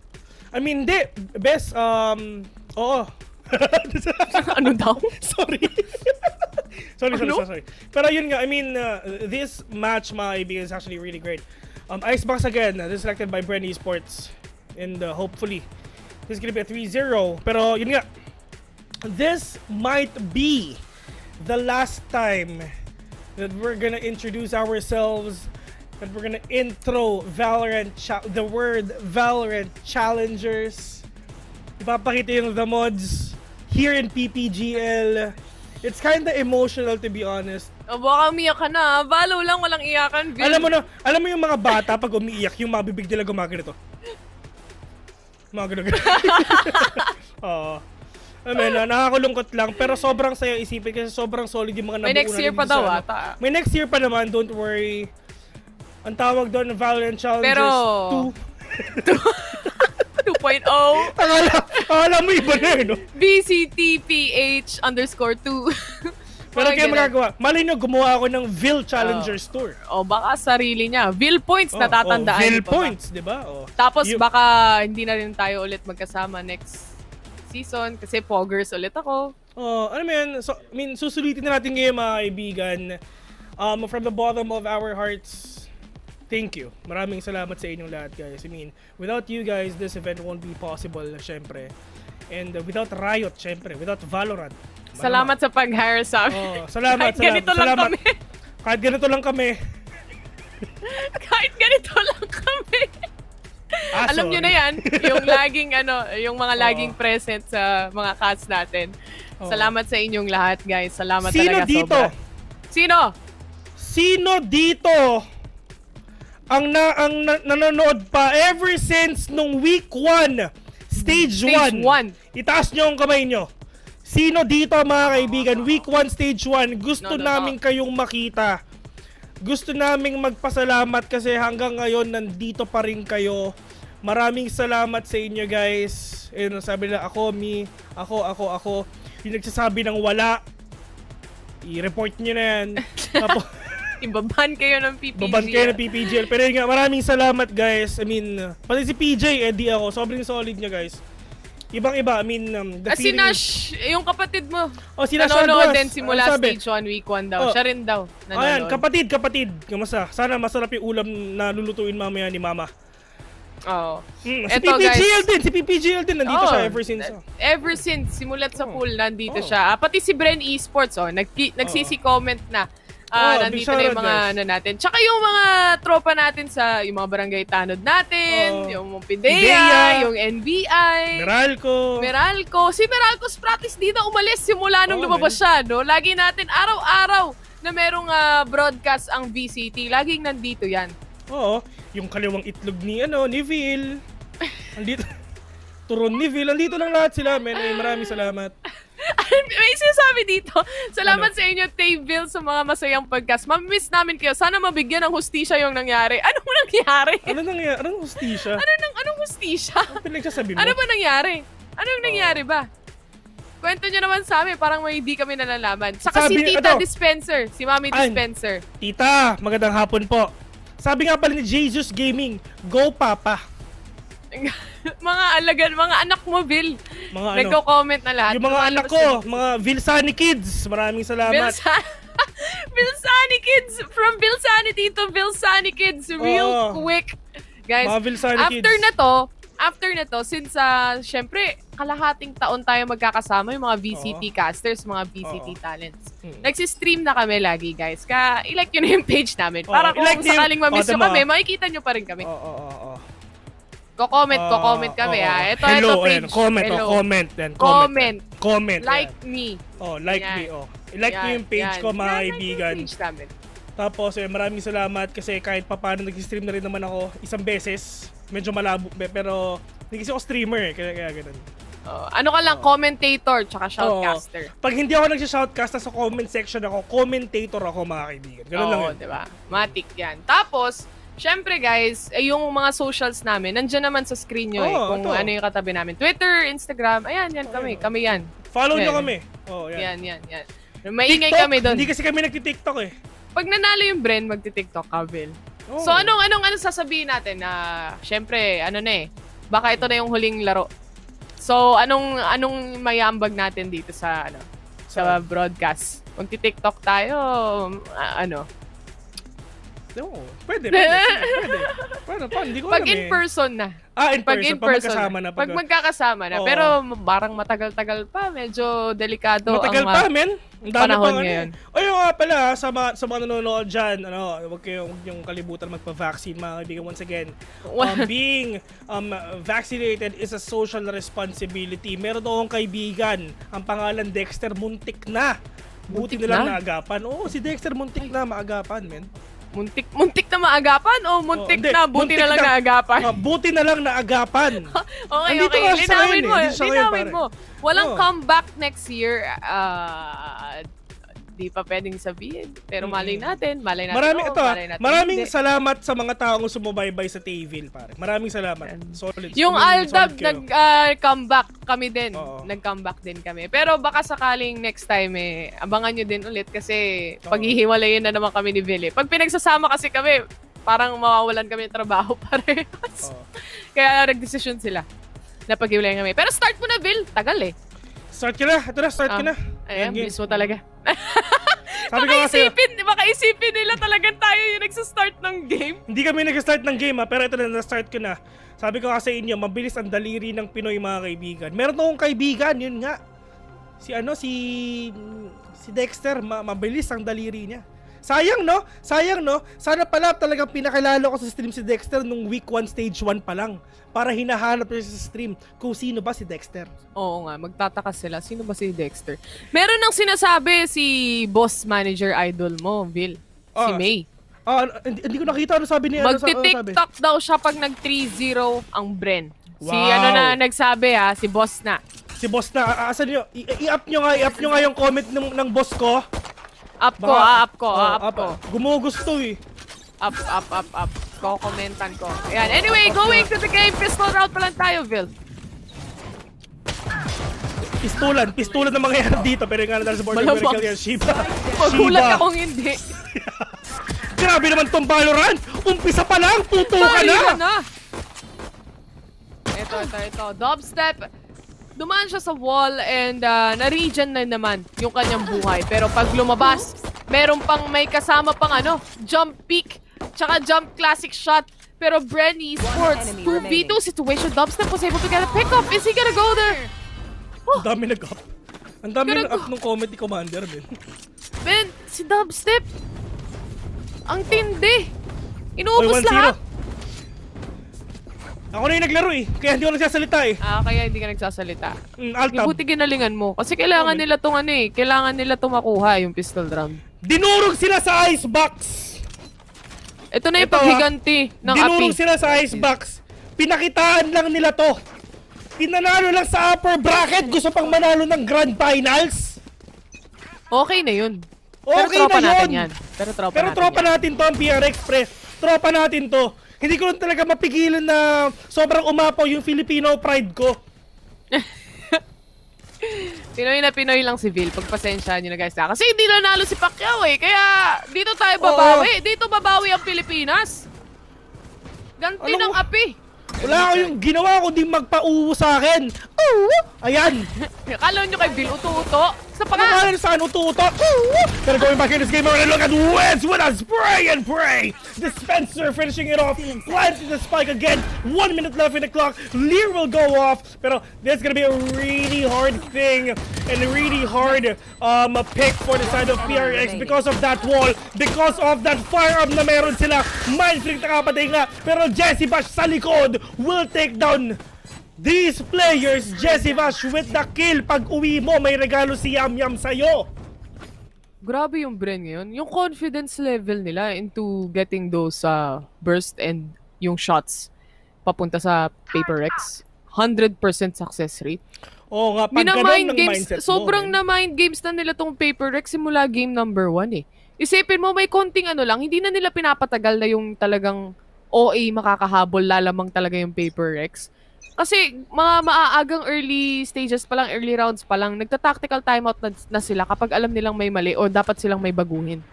I mean, best, oo. Ano daw? Sorry. Sorry. Pero yun nga, I mean, this match, mga kaibigan, is actually really great. Icebox again, this is selected by Bren Esports. And hopefully, this is gonna be a 3-0. Pero yun nga, this might be the last time that we're gonna introduce ourselves, that we're gonna intro the word Valorant Challengers. Ipapakita yung the mods here in PPGL. It's kinda emotional, to be honest. Baka umiyak ka na. Valo lang, walang iyakan. Bill. Alam mo yung mga bata pag umiiyak, yung mabibig nila gumaganito. Mga ganun. Oo. I mean, nakakulungkot lang, pero sobrang saya isipin kasi sobrang solid yung mga nabuo. May next year pa daw ata. May next year pa naman, don't worry. Ang tawag doon, Valorant Challengers pero 2.0. Akala mo iba na no? VCT PH_2. Pero kaya magagawa, malay nyo, gumawa ako ng VIL Challengers Tour. O baka sarili niya. VIL points natatandaan. VIL points, di ba? Tapos baka hindi na rin tayo ulit magkasama next season kasi poggers ulit ako. Ano mo yan? So, I mean, susulitin na natin ngayon mga kaibigan. From the bottom of our hearts, thank you. Maraming salamat sa inyong lahat, guys. I mean, without you guys, this event won't be possible, syempre. And without Riot, syempre. Without Valorant. Salamat sa pag-hire sa amin. Salamat. Kahit ganito lang kami. Kahit ganito lang kami. Kahit ganito lang kami. Alam nyo na yan, yung laging yung mga laging present sa mga cats natin. Salamat sa inyong lahat, guys. Salamat talaga dito? Sino? Sino dito ang nanonood pa ever since nung week 1, stage 1? Itaas nyo ang kamay nyo. Sino dito mga kaibigan, week 1, stage 1, gusto namin kayong makita. Gusto naming magpasalamat kasi hanggang ngayon nandito pa rin kayo. Maraming salamat sa inyo, guys. And sabi nila, ako. Yung nagsasabi ng wala, i-report nyo na yan. Ibaban kayo ng PPGL. Baban kayo ng PPGL. Pero yun nga, maraming salamat, guys. I mean, pati si PJ, Eddie ako. Sobrang solid niya, guys. Ibang-iba, I mean, the si Nash, yung kapatid mo. Si Nash nanonood din simula stage 1, week 1 daw. Siya rin daw nanonood. Ayan, kapatid. Kamusta? Sana masarap yung ulam na lulutuin mamaya ni Mama. Oo. Si PPGL din. Nandito siya ever since. Ever since, simulat sa pool, nandito siya. Pati si Bren Esports, nagsisi-comment na. Nandito na yung mga natin. Tsaka yung mga tropa natin sa yung mga barangay tanod natin, yung Pidea, yung NBI, Meralco. Si Meralco's practice dito umalis simula nung lumabas siya, no? Lagi natin araw-araw na merong broadcast ang VCT. Laging nandito yan. Oo. Yung kaliwang itlog ni Vil. Andito. Turon ni Vil. Andito lang lahat sila, men. Maraming salamat. May sinasabi dito. Salamat sa inyo, Tayville, sa mga masayang podcast. Mamimiss namin kayo. Sana mabigyan ng hustisya yung nangyari. Anong nangyari? Anong hustisya? Anong hustisya? Ano pinagsasabi mo? Ano ba nangyari? Anong nangyari ba? Kwento nyo naman sa amin. Parang may hindi kami nalalaman. Saka si Tita Dispenser. Si Mami Dispenser. Tita, magandang hapon po. Sabi nga pala ni Jesus Gaming, go Papa. mga anak mo, Vil. Nagko-comment na lahat. Yung mga anak ko, mga Vilsani Kids. Maraming salamat. Vilsani Kids. From Vilsanity to Vilsani Kids. Real quick. Guys, after na to, since syempre, kalahating taon tayo magkakasama, yung mga VCT casters, mga VCT talents. Nagsistream na kami lagi, guys. I-like nyo na yung page namin. Para kung sakaling mamiss nyo kami, makikita nyo pa rin kami. Comment kami ha. Ito page. Comment. Like me. Like me. I-like nyo yung page ko, mga kaibigan. Tapos, maraming salamat kasi kahit papaano nag-stream na rin naman ako isang beses. Medyo malabo, pero hindi kasi ako streamer kaya ganun. Ano ka lang, commentator tsaka shoutcaster. Pag hindi ako nagsha-shoutcast, sa comment section ako, commentator ako mga kaibigan. Ganun lang yun. Diba? Matik yan. Tapos, syempre guys, yung mga socials namin, nandyan naman sa screen nyo kung ano yung katabi namin. Twitter, Instagram, ayan, yan kami yan. Follow nyo kami. Yan. Maingay kami doon. Hindi kasi kami nagti-TikTok eh. Pag nanalo yung Bren, magti-TikTok ka, Bill. So, anong sasabihin natin na, syempre, baka ito na yung huling laro. So, anong mayambag natin dito sa broadcast? Magti-TikTok tayo, No, pwede. Hindi ko pag alam in person na. In person, pag magkasama na. Pag magkakasama na. Pero parang matagal-tagal pa, medyo delikado matagal ang pa, men. Ang dami panahon pang ngayon. Pala, sa mga nanonood dyan, huwag yung kalibutan magpa-vaccine, mga kaibigan. Once again, being vaccinated is a social responsibility. Meron akong kaibigan, ang pangalan Dexter, muntik na. Buti na lang naagapan. Si Dexter muntik na maagapan, men. Muntik na maagapan o muntik na buti na lang naagapan? Buti na lang naagapan. Okay. Linawin mo. Walang comeback next year. Di pa pwedeng sabihin. Pero malay natin. Maraming salamat sa mga taong sumubaybay sa TVL, pare. Maraming salamat. Solid. Yung Aldab nag-comeback kami din. Nag-comeback din kami. Pero baka sakaling next time abangan nyo din ulit kasi paghihiwalayin na naman kami ni Billy. Pag pinagsasama kasi kami, parang mawawalan kami ng trabaho parehas. Kaya nag-desisyon sila na paghiwalayin kami. Pero start mo na, Bill. Tagal eh. Start ka na. Ito na, start ka na. Ayan, bilis mo talaga. Baka isipin nila talagang tayo yung nagsa-start ng game. Hindi kami nag-start ng game pero ito na, na-start ko na. Sabi ko kasi inyo, mabilis ang daliri ng Pinoy mga kaibigan. Meron akong kaibigan, yun nga. Si Dexter, mabilis ang daliri niya. Sayang no? Sana pala talagang pinakilala ko sa stream si Dexter nung week 1 stage 1 pa lang. Para hinahanap niya sa stream kung sino ba si Dexter. Oo nga, magtataka sila. Sino ba si Dexter? Meron nang sinasabi si boss manager idol mo, Bill. Si May. Hindi ko nakita ano sabi niya. Magti-TikTok daw siya pag nag-3-0 ang Bren. Wow. Si nagsabi si boss na. Si boss na. Asan niyo? I-up nyo nga yung comment ng boss ko. Up ko. Gumugusto eh. Up. Kokomentan ko. Ayan. Anyway, going to the game. Pistol round pa lang tayo, Vil. Pistulan na mangyayari dito. Pero yung sa board ng Miracle yan, Shiba. Magulat akong hindi. Grabe naman tong Valorant. Umpisa pa lang, puto ka na. Ito. Dubstep. Dumaan siya sa wall and na-regen na naman yung kanyang buhay. Pero pag lumabas, meron pang may kasama pang jump peek, tsaka jump classic shot. Pero Bren Esports, 2v2 situation. Dubstep was able to get a pick-up. Is he gonna go there? Ang dami nag-up. Ang dami nag-up ng comedy commander, Ben. Ben, si Dubstep. Ang tindi. Inuubos lahat. Ako na yung naglaro eh. Kaya hindi ko nagsasalita eh. Kaya hindi ka nagsasalita. Altab. Buti ginalingan mo. Kasi kailangan nila tong kailangan nila tong makuha yung pistol round. Dinurog sila sa icebox. Ito na yung paghiganti ng api. Dinurog sila sa icebox. Pinakitaan lang nila to. Pinanalo lang sa upper bracket. Gusto pang manalo ng grand finals. Okay na yun. Okay Pero tropa na natin yun. yan. Pero tropa natin to ang PR Express. Tropa natin to. Hindi ko lang talaga mapigilan na sobrang umapaw yung Filipino pride ko. Pinoy na Pinoy lang si Vil. Pagpasensyahan nyo na guys. Kasi hindi nanalo si Pacquiao eh. Kaya dito tayo babawi. Dito babawi ang Pilipinas. Ganti ng api. Wala ko yung ginawa ko di magpauwo sa akin. Ayan. Akala nyo kay Vil uto-uto? Sa pangalan saan uto-uto? Pero going back in this game, we're gonna look at Wentz with a spray and pray. Dispenser finishing it off. Planting the spike again. 1 minute left in the clock. Lear will go off. Pero this is gonna be a really hard thing and a really hard pick for the side of PRX because of that wall. Because of that firearm na meron sila. Mindfreak na kapatid nga. Pero Jesse Bash sa likod will take down these players. Jesse Vash with the kill. Pag uwi mo, may regalo si Yam Yam sa'yo. grabe yung Bren ngayon. Yung confidence level nila into getting those burst and yung shots papunta sa Paper Rex. 100% success rate. Oo nga, pag ganun ng games, mindset mo. sobrang na mind games na nila tong Paper Rex simula game number 1 eh. Isipin mo, may konting ano lang, hindi na nila pinapatagal na yung talagang OA makakahabol, lalamang talaga yung Paper Rex. Kasi mga maaagang early stages pa lang, early rounds pa lang, nagta-tactical timeout na sila kapag alam nilang may mali o dapat silang may baguhin.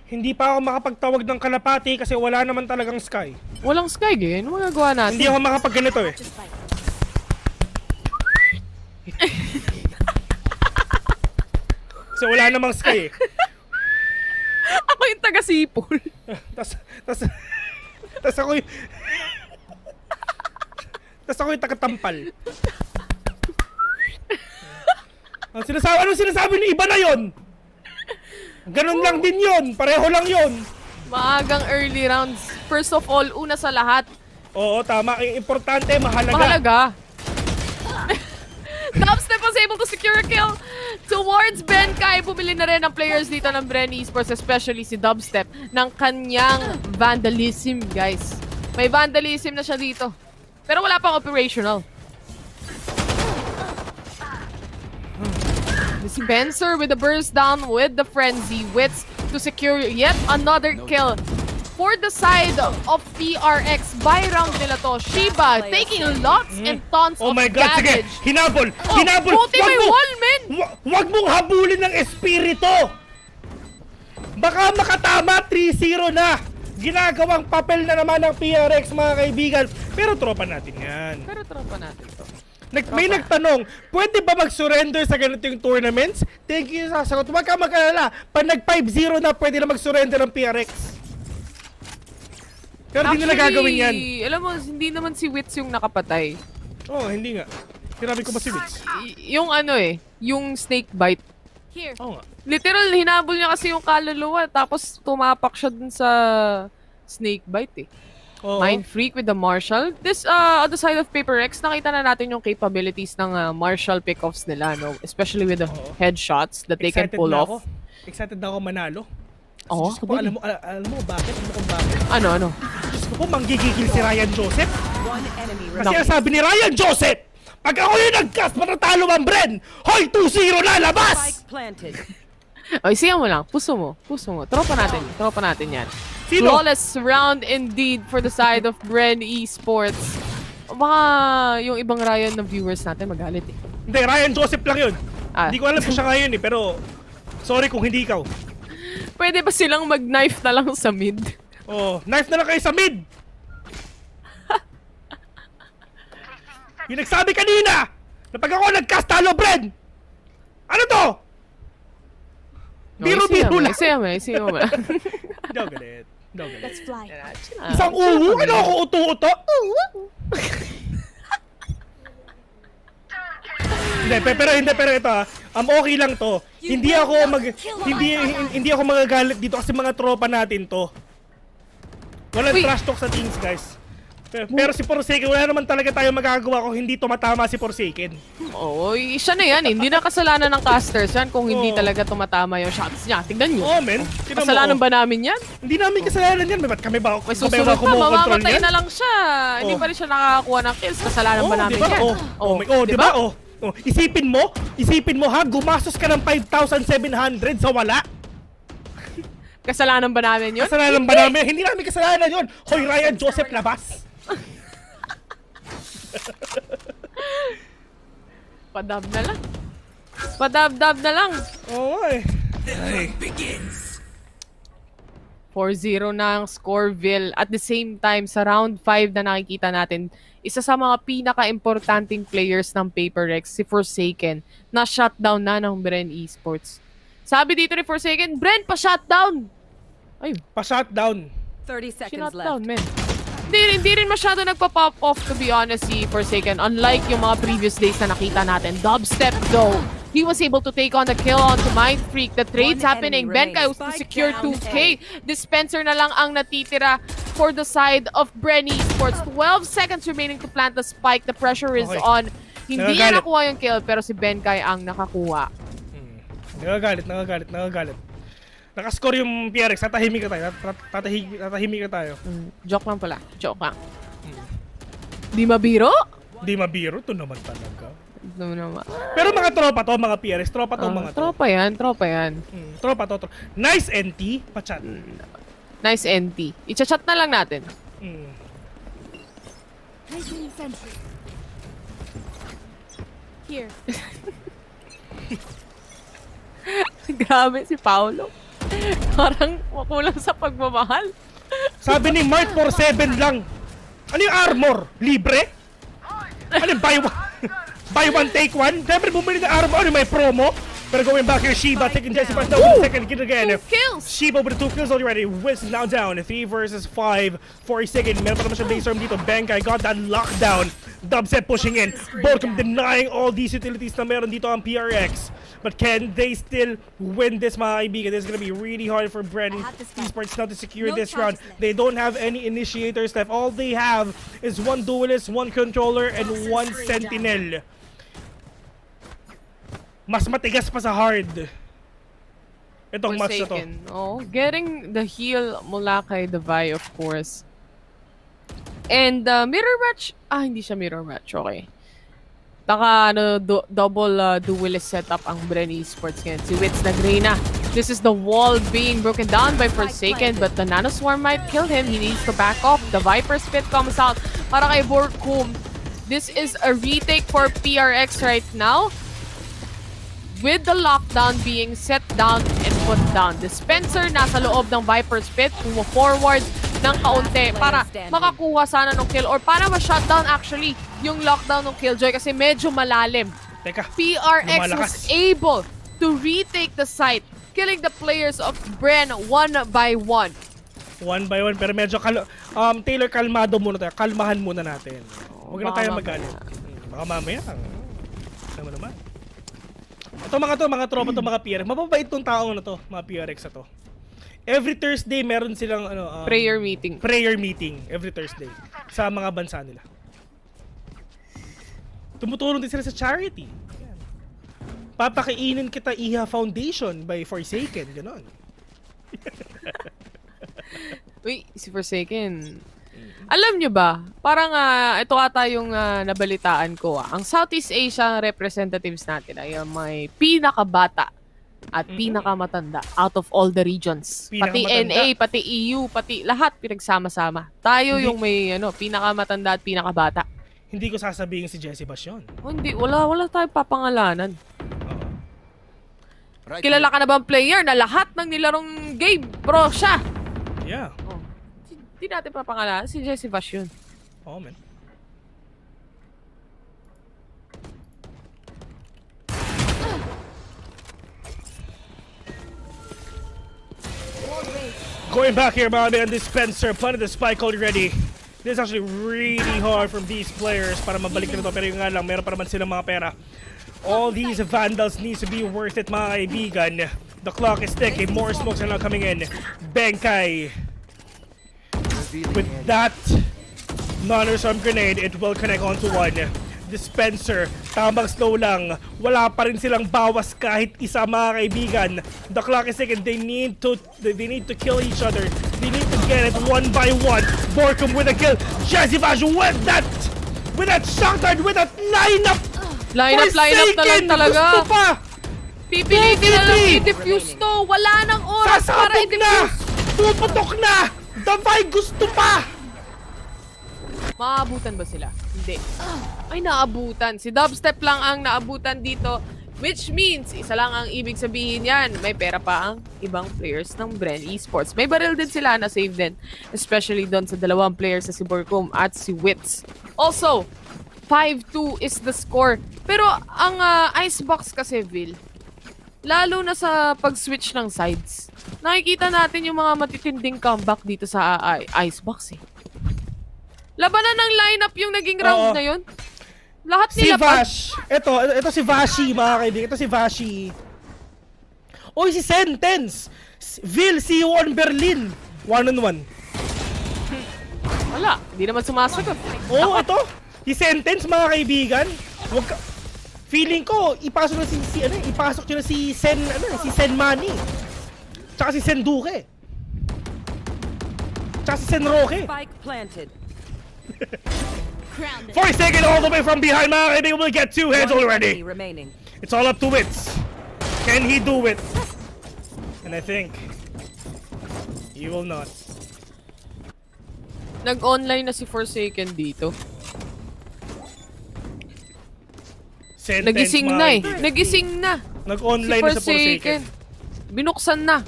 Hindi pa ako makapagtawag ng kalapati kasi wala naman talagang sky. Walang sky, ganyan. Ano magagawa natin? Hindi ako makapag ganito eh. Kasi wala namang sky eh. Ako yung taga-sipol. Tas ako yung... Tas ako yung taga-tampal. Anong sinasabi ni iba na yon? Ganun lang din yon. Pareho lang yon. Maagang early rounds. First of all, una sa lahat. Oo, tama. Importante, mahalaga. Mahalaga. Dubstep was able to secure a kill towards Benkai. Bumili na rin ang players dito ng Bren Esports, especially si Dubstep, ng kanyang vandalism, guys. May vandalism na siya dito. Pero wala pang operational. Spencer with the burst down with the frenzy wits to secure yet another kill for the side of PRX. By round nila to. Shiba taking lots and tons of my God, damage. sige. Hinabol! Hinabol! Buti may wall, men! Wag mong habulin ng espiritu! Baka makatama, 3-0 na! Ginagawang papel na naman ng PRX, mga kaibigan. Pero tropa natin yan. May nagtanong, pwede ba mag-surrender sa ganito yung tournaments? Thank you sa sagot. Huwag ka mag-alala. Pag nag-5-0 na, pwede na mag-surrender ng PRX. Pero hindi nila gagawin yan. Alam mo, hindi naman si Wits yung nakapatay. Oo, hindi nga. Sinabi ko ba si Wits? Yung ano eh, yung snake bite. Here. Oo nga. Literal, hinabol niya kasi yung kaluluwa, tapos tumapak siya dun sa snake bite eh. Mind Freak with the Marshall. This, on the side of Paper X, nakita na natin yung capabilities ng Marshall pickoffs nila, no? Especially with the headshots that they can pull off. Excited na ako manalo. Oo, Diyos ko, alam mo bakit? Ano? Diyos ko po, manggigigil si Ryan Joseph. Kasi ang sabi ni Ryan Joseph, pag ako yung nag-cast, matatalo ang Bren! Hoy, 2-0 na, labas! Oy, siya mo lang. Puso mo. Tropa natin yan. Sino? Flawless round indeed for the side of Bren Esports. Baka yung ibang Ryan na viewers natin magalit eh. Hindi, Ryan Joseph lang yun. Hindi ko alam kung siya ngayon eh, pero sorry kung hindi ikaw. Pwede ba silang mag-knife na lang sa mid? Knife na lang kayo sa mid! Yung nagsabi kanina na pag ako nag-cast talo, Bren! Ano to? Biro-biro lang. Isiya mo. Hindi ako galit. Let's fly. Isang uwu? Ano ako uto-uto? Pero ito okay lang to. Hindi ako magagalit dito kasi mga tropa natin to. Walang trash talk sa teams, guys. Pero si Forsaken, wala naman talaga tayo magagawa kung hindi tumatama si Forsaken. Oo, siya na yan. Hindi na kasalanan ng casters yan kung hindi talaga tumatama yung shots niya. Tignan nyo. Men. Kasalanan ba namin yan? Hindi namin kasalanan yan. Ba't kami ba may susunod pa, mamamatay na lang siya. Hindi pa rin siya nakakakuha ng kills. Kasalanan ba namin yan? Diba? Isipin mo ha, gumastos ka ng 5,700 sa wala. Kasalanan ba namin yun? Kasalanan ba namin? Hindi namin kasalanan yun. Hoy, Ryan Joseph, labas. Padab na lang. Oo eh. 4-0 na ang Scoreville. At the same time, sa round 5 na nakikita natin, isa sa mga pinaka-importanting players ng Paper Rex, si Forsaken, na shutdown na ng Bren Esports. Sabi dito ni Forsaken, Bren, pa-shutdown! Ayun. Pa-shutdown. 30 seconds Shutdown, left. man. Hindi rin masyado nagpa-pop off, to be honest, si Forsaken. Unlike yung mga previous days na nakita natin. Dubstep, though. He was able to take on the kill onto Mind Freak. The trade's happening. Benkai was to secure 2K. Dispenser na lang ang natitira for the side of Bren Esports. 12 seconds remaining to plant the spike. The pressure is on. Hindi niya nakuha yung kill, pero si Benkai ang nakakuha. Nagagalit. Nakascore yung PRX, tatahimik na tayo. Tatahimik na tayo. Joke lang pala. Joke lang. Di mabiro? Di mabiro, to naman talaga. Ito naman. Pero mga tropa to, mga PRX. Tropa to, mga to. Tropa yan, tropa yan. Tropa to. Nice NT, pa-chat. Nice NT. I-chat na lang natin. Here. Grabe si Paolo. Parang makulang sa pagmamahal. Sabi ni Mark, 4-7 lang. Ano yung armor? Libre? Ano yung buy one, take one? Siyempre bumili ng armor. Ano may promo? Pero going back here, Shiba taking Jesse Bash down with the second kill again. 2 kills! Shiba with the 2 kills already. Wiz is now down. 3 versus 5 for a second. Meron pa naman siya base storm dito. Benkai got that lockdown. Dubset pushing in. Borkum denying all these utilities na meron dito ang PRX. But can they still win this, mga kaibigan? This is gonna be really hard for Bren Esports now to secure this round. They don't have any initiators left. All they have is 1 duelist, 1 controller, and 1 sentinel. Mas matigas pa sa hard. Itong match na to. Oh, getting the heal mula kay Devi, of course. And mirror match. Hindi siya mirror match. Okay. Taka double duelist setup ang Bren Esports ngayon. Si Wits Nagrina. This is the wall being broken down by Forsaken, but the Nanoswarm might kill him. He needs to back off. The Viper Spit comes out para kay Borkum. This is a retake for PRX right now. With the lockdown being set down and put down. Dispenser nasa loob ng Viper's Pit, forward ng kaunti para makakuha sana ng kill or para ma-shutdown actually yung lockdown ng Killjoy kasi medyo malalim. Teka, PRX was able to retake the site, killing the players of Bren 1 by 1. 1 by 1, pero medyo Taylor, kalmado muna tayo. Kalmahan muna natin. Huwag na tayo magalit. Baka mamaya. Sama naman. Ito mga tropa to, mga PRX. Mababait tong taong na to, mga PRX na to. Every Thursday meron silang prayer meeting. Prayer meeting every Thursday sa mga bansa nila. Tumutulong din sila sa charity. Yan. Papakiinin kita Iha Foundation by Forsaken, gano'n. Uy, si Forsaken. Alam nyo ba, parang ito ata yung nabalitaan ko. Ang Southeast Asia representatives natin ay may pinakabata at pinakamatanda out of all the regions. Pati NA, pati EU, pati lahat pinagsama-sama. Tayo yung may pinakamatanda at pinakabata. Hindi ko sasabihin si Jesse Bash yun. Hindi, wala tayong papangalanan. Kilala ka na ba ang player na lahat ng nilarong game pro siya? Yeah. Hindi natin papangalanan. Si Jesse Bash yun. Oh, man. Going back here, mga man, Dispenser, planted the spike already. This is actually really hard from these players para mabalik na ito. Pero yung nga lang, meron pa naman silang mga pera. All these Vandals needs to be worth it, mga kaibigan. The clock is ticking. More smokes are now coming in. Benkai. With that non-resolve grenade, it will connect onto one. Dispenser, tamang slow lang. Wala pa rin silang bawas kahit isa, mga kaibigan. The clock is ticking. They need to kill each other. They need to get it one by one. Borkum with a kill. Jesse Bash with that shotgun, with that lineup. Lineup na lang talaga. Gusto pa. Pipilitin na lang i-defuse to. Wala nang oras para i-defuse. Puputok na. Davay, gusto pa. Maabutan ba sila? Hindi. Ay, naabutan. Si Dubstep lang ang naabutan dito. Which means, isa lang ang ibig sabihin yan. May pera pa ang ibang players ng Bren Esports. May baril din sila na save din. Especially doon sa dalawang players sa si Borkum at si Wits. Also, 5-2 is the score. Pero ang Icebox kasi, Vil, lalo na sa pag-switch ng sides, nakikita natin yung mga matitinding comeback dito sa Icebox eh. Labanan ng lineup yung naging round na yun. Lahat nila si Vash. Ito si Vashi, mga kaibigan. Ito si Vashi. Oy, si Sentence. Vil, see you on Berlin. 1-on-1. Wala, hindi naman sumasagot. Oo, ito. Si Sentence, mga kaibigan. Feeling ko, ipasok nyo na si Sen Manny. Tsaka si Senduke. Tsaka si Senroke. Spike planted. Forsaken all the way from behind, mga kaibigan. Will get 2 heads One already. enemy remaining. It's all up to Wits. Can he do it? And I think he will not. Nag-online na si Forsaken dito. Sentence, Nagising na eh. Nagising na. Nag-online na si Forsaken. Binuksan na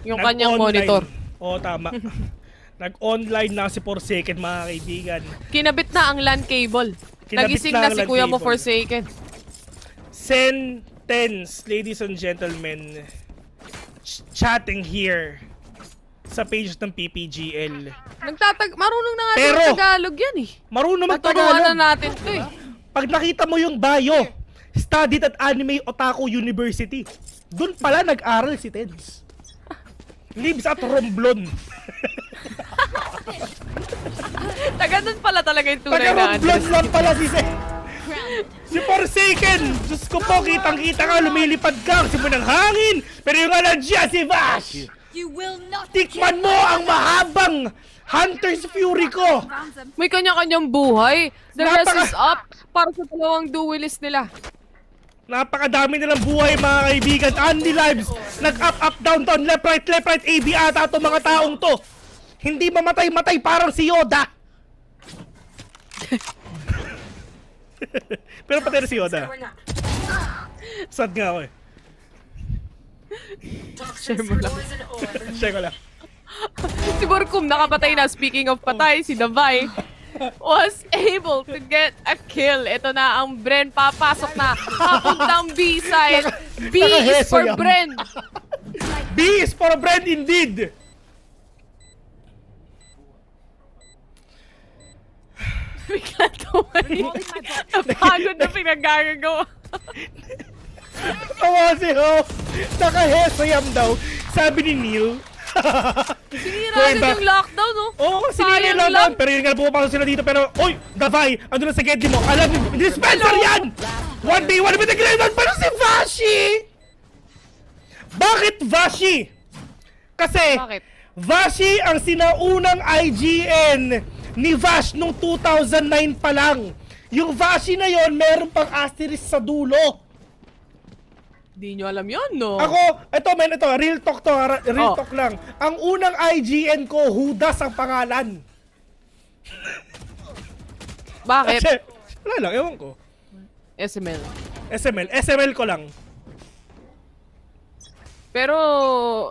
yung kanyang monitor. Oo, tama. Nag-online na si Forsaken, mga kaibigan. Kinabit na ang LAN cable. Nagising na si kuya mo Forsaken. Sentence, ladies and gentlemen. Chatting here sa page ng PPGL. Marunong na nga Pero, ng Tagalog yan eh. Marunong Maturuan mag-Tagalog. na natin to eh. Pag nakita mo yung bio, studied at Anime Otaku University. Doon pala nag-aral si Tens. Lives at Romblon. Taga doon pala talaga yung tunay na Taga-Romblon lang pala si Si Forsaken! Diyos ko po, kitang-kita ka, lumilipad ka, kasi mo ng hangin! Pero yung aladya, si Vash! Tikman mo ang mahabang Hunter's Fury ko! May kanya-kanyang buhay. The rest is up para sa dalawang duelist nila. Napakadami nilang buhay, mga kaibigan. Andy Lives, nag-up, up, down, down, left, right, AB ata itong mga taong to. Hindi mamatay-matay parang si Yoda. Pero patay na si Yoda. Sad nga ako eh. Share mo lang. Share ko lang. Si Borkum nakapatay na. Speaking of patay, si Davai was able to get a kill. Ito na ang Bren. Papasok na. Papuntang B side. B is for Bren. B is for Bren indeed. Bigla tumayo. Napagod na pinagagagawa. Tawa si Ho. Naka-hesayam daw. Sabi ni Neil. Sinira agad yung lockdown, no? Oo, sinira yung lockdown. Pero yun nga, pumapasok sila dito. Pero, oy, Davai, ando na sa Gedli mo. Alam mo, dispenser yan! 1v1 with the grenade. Pero si Vashi! Bakit Vashi? Kasi, Vashi ang sinaunang IGN ni Vash nung 2009 pa lang. Yung Vashi na yon meron pang asterisk sa dulo. Di nyo alam yun, no? Ako, real talk to, real talk lang. Ang unang IGN ko, Judas ang pangalan. Bakit? Kasi, wala lang, ewan ko. SML ko lang. Pero,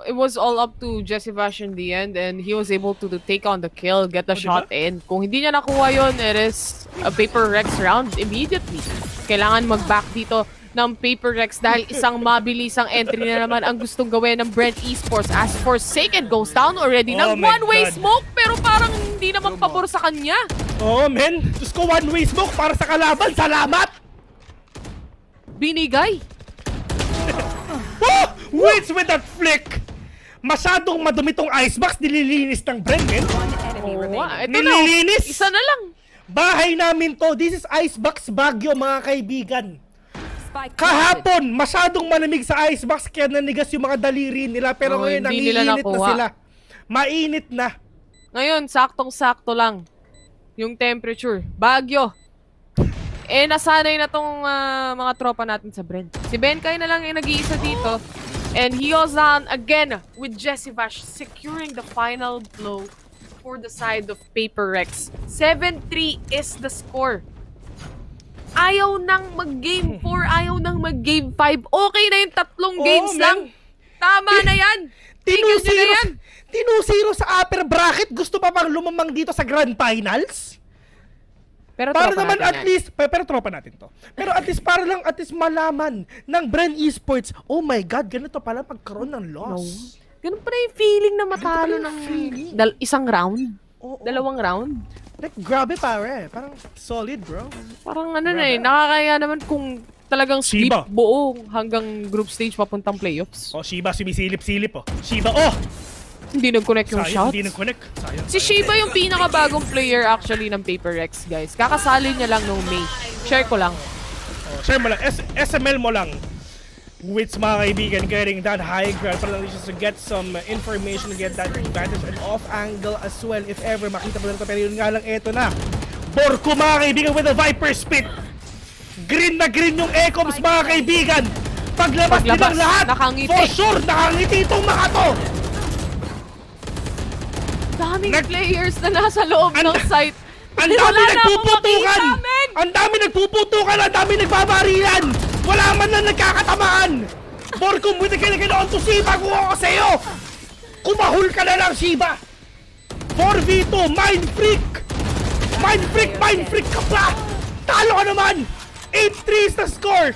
it was all up to Jesse Vash in the end and he was able to take on the kill, get the shot in. Kung hindi niya nakuha yun, it is a Paper Rex round immediately. Kailangan mag-back dito ng Paper Rex dahil isang mabilisang entry na naman ang gustong gawin ng Bren Esports as Forsaken goes down already ng one-way smoke pero parang hindi naman pabor sa kanya. Oh men, Diyos ko, one-way smoke para sa kalaban. Salamat! Binigay. Oh! Waits with that flick! Masyadong madumi tong icebox, nililinis ng Bren, men. Nililinis! Isa na lang. Bahay namin to. This is icebox Baguio, mga kaibigan. Kahapon, masyadong malamig sa icebox kaya nanigas yung mga daliri nila. Pero ngayon, nangiinit na sila. Mainit na. Ngayon, saktong-sakto lang yung temperature. Baguio. Nasanay na tong mga tropa natin sa Bren. Si Benkay na lang yung nag-iisa dito. And he goes down again with Jesse Vash securing the final blow for the side of Paper Rex. 7-3 is the score. Ayaw nang mag-game 4, ayaw nang mag-game 5. Okay na yung tatlong games lang. Tama na yan. Tinusiro sa upper bracket. Gusto pa bang lumamang dito sa Grand Finals? Pero para naman at least, pero tropa natin to. Pero at least para lang at least malaman ng Bren Esports, oh my God, ganito pala magkaroon ng loss. Ganun pa na yung feeling na matalo ng isang round. Dalawang round. Like, grabe pare. Parang solid, bro. Parang nakakaya naman kung talagang sweep buo hanggang group stage papuntang playoffs. Oh, Shiba, sumisilip-silip oh. Shiba, oh! Hindi nag-connect yung shots. Hindi nag-connect. Si Shiba yung pinakabagong player actually ng Paper Rex, guys. Kakasali niya lang nung May. Share ko lang. Oh, share mo lang. SML mo lang. wits mga kaibigan, getting that high ground para lang just to get some information, to get that advantage and off angle as well if ever makita pa nito. Pero yun nga lang, eto na. Borko mga kaibigan with a Viper Spit. Green na green yung Ecoms mga kaibigan. Paglabas nilang lahat, nakangiti. for sure, nakangiti itong mga to. Daming players na nasa loob ng site. Ang dami nagpuputukan! Ang dami nagpuputukan! Ang dami nagbabarilan! Wala man na nagkakatamaan! Borkum with the kill on to Shiba! Kung ako sa'yo! Kumahul ka na lang, Shiba! 4v2! Mind Freak! Mind Freak! Mind Freak ka pa! Talo ka naman! 8-3 is the score!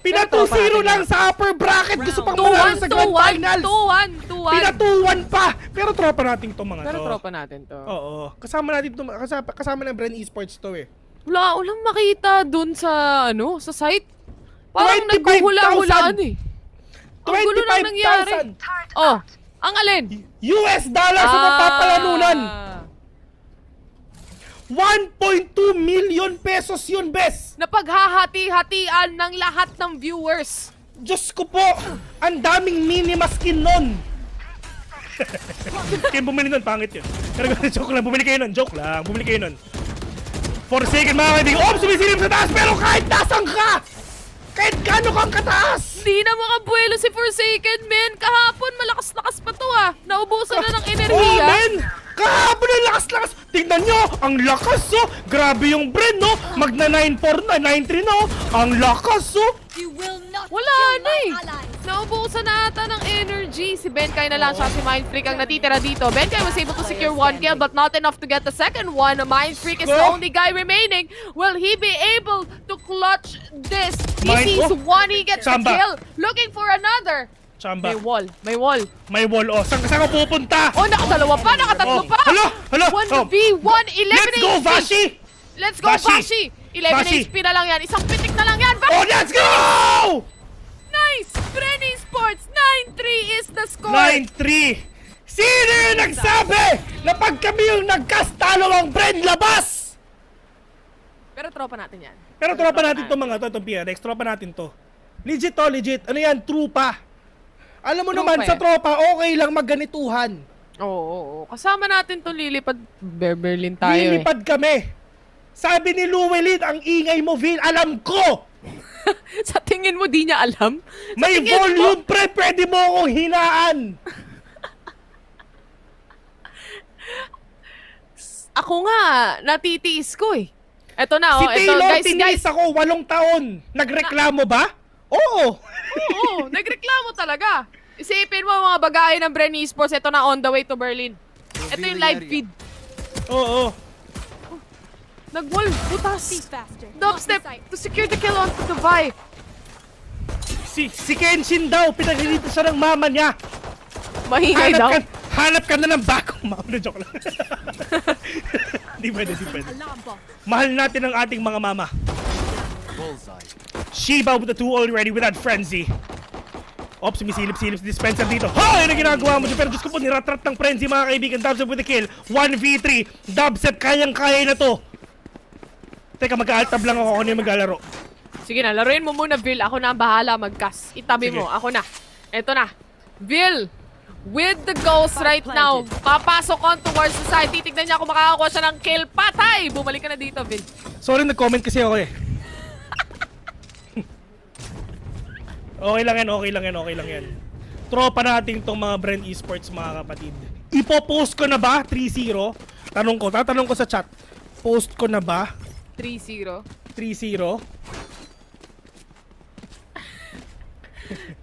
Pina 2-0 lang sa upper bracket! Gusto pang manalo sa grand finals! 2-1! Pina 2-1 pa! Pero tropa natin itong mga to. Pero tropa natin to. Oo. Kasama natin itong, kasama ng Bren Esports to eh. Walang makita dun sa, sa site. Parang naghuhula-hulaan eh. Ang gulo lang nangyari. Oh, ang alin? US dollars sa mapapalanunan. 1.2 million pesos yun, Bes! Napaghahati-hatian ng lahat ng viewers. Diyos ko po, ang daming minima skin nun. Kaya bumili nun, pangit yun. Pero joke lang, bumili kayo nun, bumili kayo nun. Forsaken mga kaibigan, sumisilip sa taas, pero kahit nasang ka! Kahit gano'n kang kataas! Di na makabuelo si Forsaken, men. Kahapon, malakas-lakas pa to Naubusan na ng enerhiya. Oh, men! Kahapon ang lakas-lakas! Tingnan nyo! Ang lakas, oh! Grabe yung Bren, no? Magna 9-4 na, 9-3 na, oh! Ang lakas, oh! Wala na eh! Naubusan na ata ng energy. Si Benkay na lang siya, si Mind Freak ang natitira dito. Benkay was able to secure 1 kill but not enough to get the second one. Mind Freak is the only guy remaining. Will he be able to clutch this? He sees one, he gets the kill. Looking for another. Chamba. May wall. May wall, oh. Saan ka pupunta? Oh, nakadalawa pa, nakatatlo pa. Hala. 1v1, 11 Let's go, Vashi! Let's go, Vashi! 11 HP na lang yan. Isang pitik na lang yan. Oh, let's go! Nice! Bren Esports, 9-3 is the score. 9-3. Sino yung nagsabi na pag kami yung nagcast, talo ang Bren, labas? Pero tropa natin yan. Pero tropa natin to mga to, itong PRX. Tropa natin to. Legit to, legit. Ano yan? True pa. Alam mo naman, sa tropa, okay lang magganituhan. Oo. Kasama natin to lilipad. Berlin tayo lilipad kami. Sabi ni Llewellyn, ang ingay mo, Vin. Alam ko! Sa tingin mo, di niya alam? May volume, pre. Pwede mo akong hinaan. Ako nga, natitiis ko eh. Eto na, Si Eto, Taylor, guys. tiniis ako 8 taon. Nagreklamo ba? Oo. Oo, nagreklamo talaga. Isipin mo mga bagay ng Bren Esports. Ito na on the way to Berlin. Ito yung live feed. Oo. Nag-wall, butas. Dubstep to secure the kill onto the Vi. Si Kenshin daw, pinagalitan siya ng mama niya. Mahingay daw. Hanap ka na ng bagong mama. Joke lang. Di pwede. Mahal natin ang ating mga mama. Shiba with the 2 already without frenzy. Ops, sumisilip-silip si dispenser dito. Hoy! Ano ginagawa mo dyan? Pero Diyos ko po, niratrat ng frenzy mga kaibigan. Dubstep with the kill. 1v3. Dubstep, kayang-kaya na to. Teka, mag-alt-tab lang ako na yung maglalaro. Sige na, laruin mo muna, Vil. Ako na ang bahala mag-cast. Itabi mo, ako na. Eto na. Vil, with the ghost right now. Papasok on towards the side. Titignan niya kung makakakuha siya ng kill. Patay! Bumalik ka na dito, Vil. Sorry, nag-comment kasi ako eh. Okay lang yan. Tropa natin tong mga Bren Esports, mga kapatid. Ipo-post ko na ba? 3-0? Tatanong ko sa chat. Post ko na ba? 3-0. 3-0.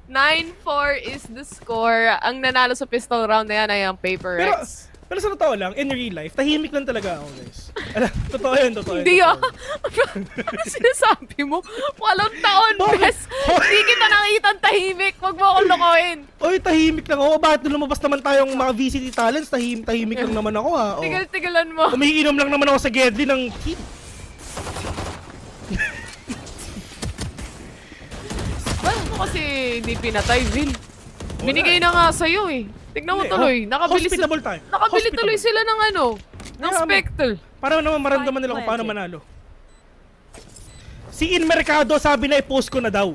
9-4 is the score. Ang nanalo sa pistol round na yan ay ang Paper X. Pero sa totoo lang, in real life, tahimik lang talaga ako, guys. Totoo yun. Hindi Ano sinasabi mo? Walang taon, bes. Hindi kita nakitang tahimik. Huwag mo akong lokohin. Oy, tahimik lang ako. Bakit lumabas naman tayong mga VCT talents? Tahimik lang naman ako, ha. Tigal-tigalan mo. Umiinom lang naman ako sa Gedli ng team. Ano kasi hindi pinatay, Vil? Binigay na nga sa'yo eh. Tignan mo tuloy. Nakabili tuloy sila ng ng Spectre. Para naman maramdaman nila kung paano manalo. Si In Mercado sabi na i-post ko na daw.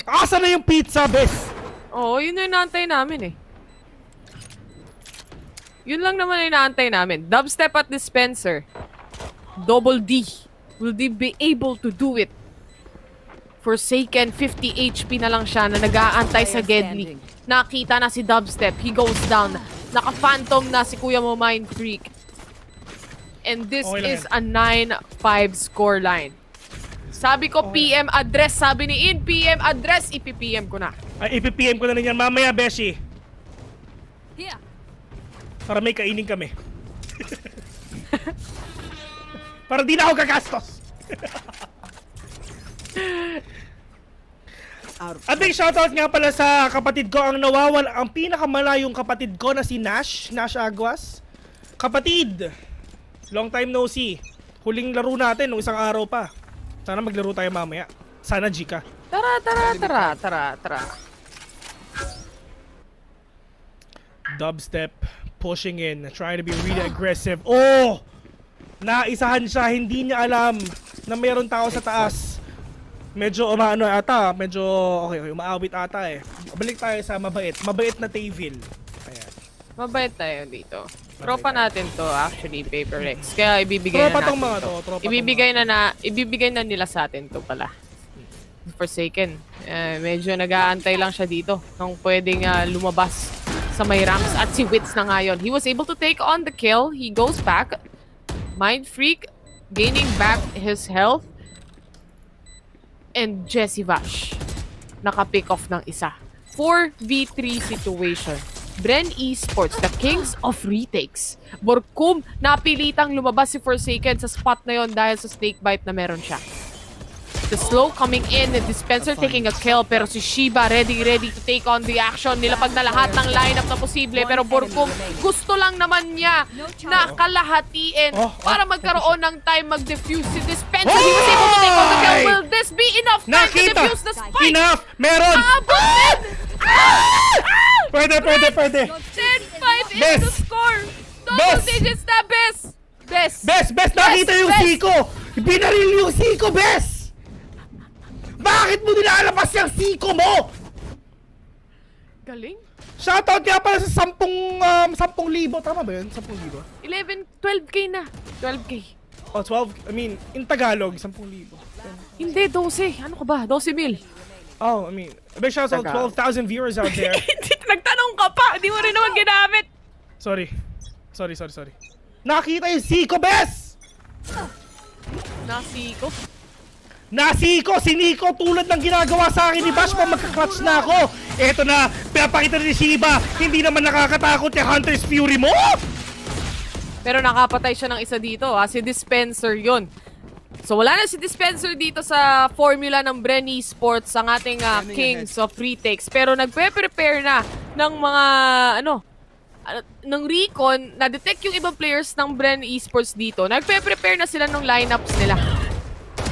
Asa na yung pizza, bes? Oo, yun yung inaantay namin eh. Yun lang naman yung inaantay namin. Dubstep at dispenser. Double D. Will they be able to do it? Forsaken, 50 HP na lang siya na nag-aantay sa Gedli. Nakita na si Dubstep. He goes down. Naka-phantom na si Kuya Mo Mind Freak. And this is a 9-5 scoreline. Sabi ko PM address. Sabi ni In, PM address. Ipi-PM ko na. Ay, ipi-PM ko na rin yan. Mamaya, Beshi. Yeah. Para may kainin kami. Para di na ako gagastos. A big shoutout nga pala sa kapatid ko ang pinakamalayong kapatid ko na si Nash Aguas. Kapatid, long time no see. Huling laro natin nung isang araw pa. Sana maglaro tayo mamaya. Sana Gika. Tara. Dubstep pushing in, trying to be really aggressive. Oh! Naisahan siya, hindi niya alam na mayroon tao sa taas. Medyo umaawit ata eh. Balik tayo sa mabait na Tayville. Ayan. Mabait tayo dito. Tropa natin to actually, Paper Rex. Kaya ibibigay tropa na natin mga to. tropa Ibibigay na nila sa atin to pala. Forsaken. Medyo nag-aantay lang siya dito nung pwedeng lumabas sa may ramps at si Wits na ngayon. He was able to take on the kill. He goes back. Mind Freak gaining back his health. And Jesse Vash naka-pick off ng isa. 4v3 situation. Bren Esports, the kings of retakes. Borkum, napilitang lumabas si Forsaken sa spot na yon dahil sa snake bite na meron siya. The slow coming in, the dispenser taking a kill, pero si Shiba ready to take on the action. Nilapag na lahat ng lineup na posible, pero Borkum gusto lang naman niya na kalahatiin para magkaroon ng time mag-defuse si dispenser. He was able to take on the kill. Will this be enough time to defuse the spike? Enough! Meron! Pwede. 10-5 is the score. Double digits na, Bes! Bes! Nakita yung Siko! Binaril yung Siko, Bes! Bakit mo nilalabas yung Siko mo? Galing. Shoutout nga pala sa 10,000. Tama ba yun? 10,000? 12k na. 12k. Oh, 12? I mean, in Tagalog, 10,000. Hindi, 12. Ano ka ba? 12,000. Oh, I mean, a big shoutout 12,000 viewers out there. Nagtanong ka pa! Di mo rin naman ginamit! Sorry. Nakita yung Siko, Bes! Nasiko, siniko tulad ng ginagawa sa akin ni Bash pa magka-clutch na ako. Eto na, pinapakita ni Shiba, hindi naman nakakatakot yung Hunter's Fury mo. Pero nakapatay siya ng isa dito, si Dispenser yun. So wala na si Dispenser dito sa formula ng Bren Esports, ang ating kings of retakes. Pero nagpe-prepare na ng mga, ng recon, na-detect yung ibang players ng Bren Esports dito. Nagpe-prepare na sila ng lineups nila.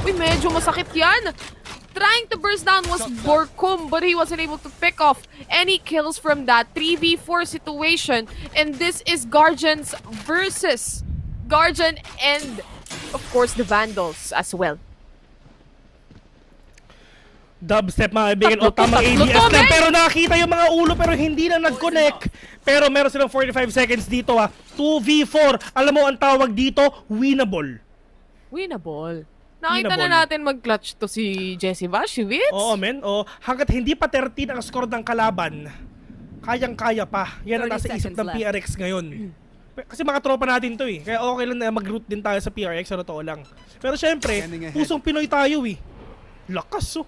Uy, medyo masakit yan. Trying to burst down was Borkum, but he wasn't able to pick off any kills from that 3v4 situation. And this is Guardians versus Guardian and, of course, the Vandals as well. Dubstep, mga kaibigan. O, tamang ADS lang. Pero nakita yung mga ulo pero hindi na nag-connect. Pero meron silang 45 seconds dito 2v4. Alam mo ang tawag dito? Winnable. Nakita na natin mag-clutch to si Jesse Vash, si Wits. Oo, men. Hanggat hindi pa 13 ang score ng kalaban, kayang-kaya pa. Yan ang nasa isip ng PRX ngayon. Kasi mga tropa natin to eh. Kaya okay lang na mag-root din tayo sa PRX, sa totoo lang. Pero syempre, pusong Pinoy tayo eh. Lakas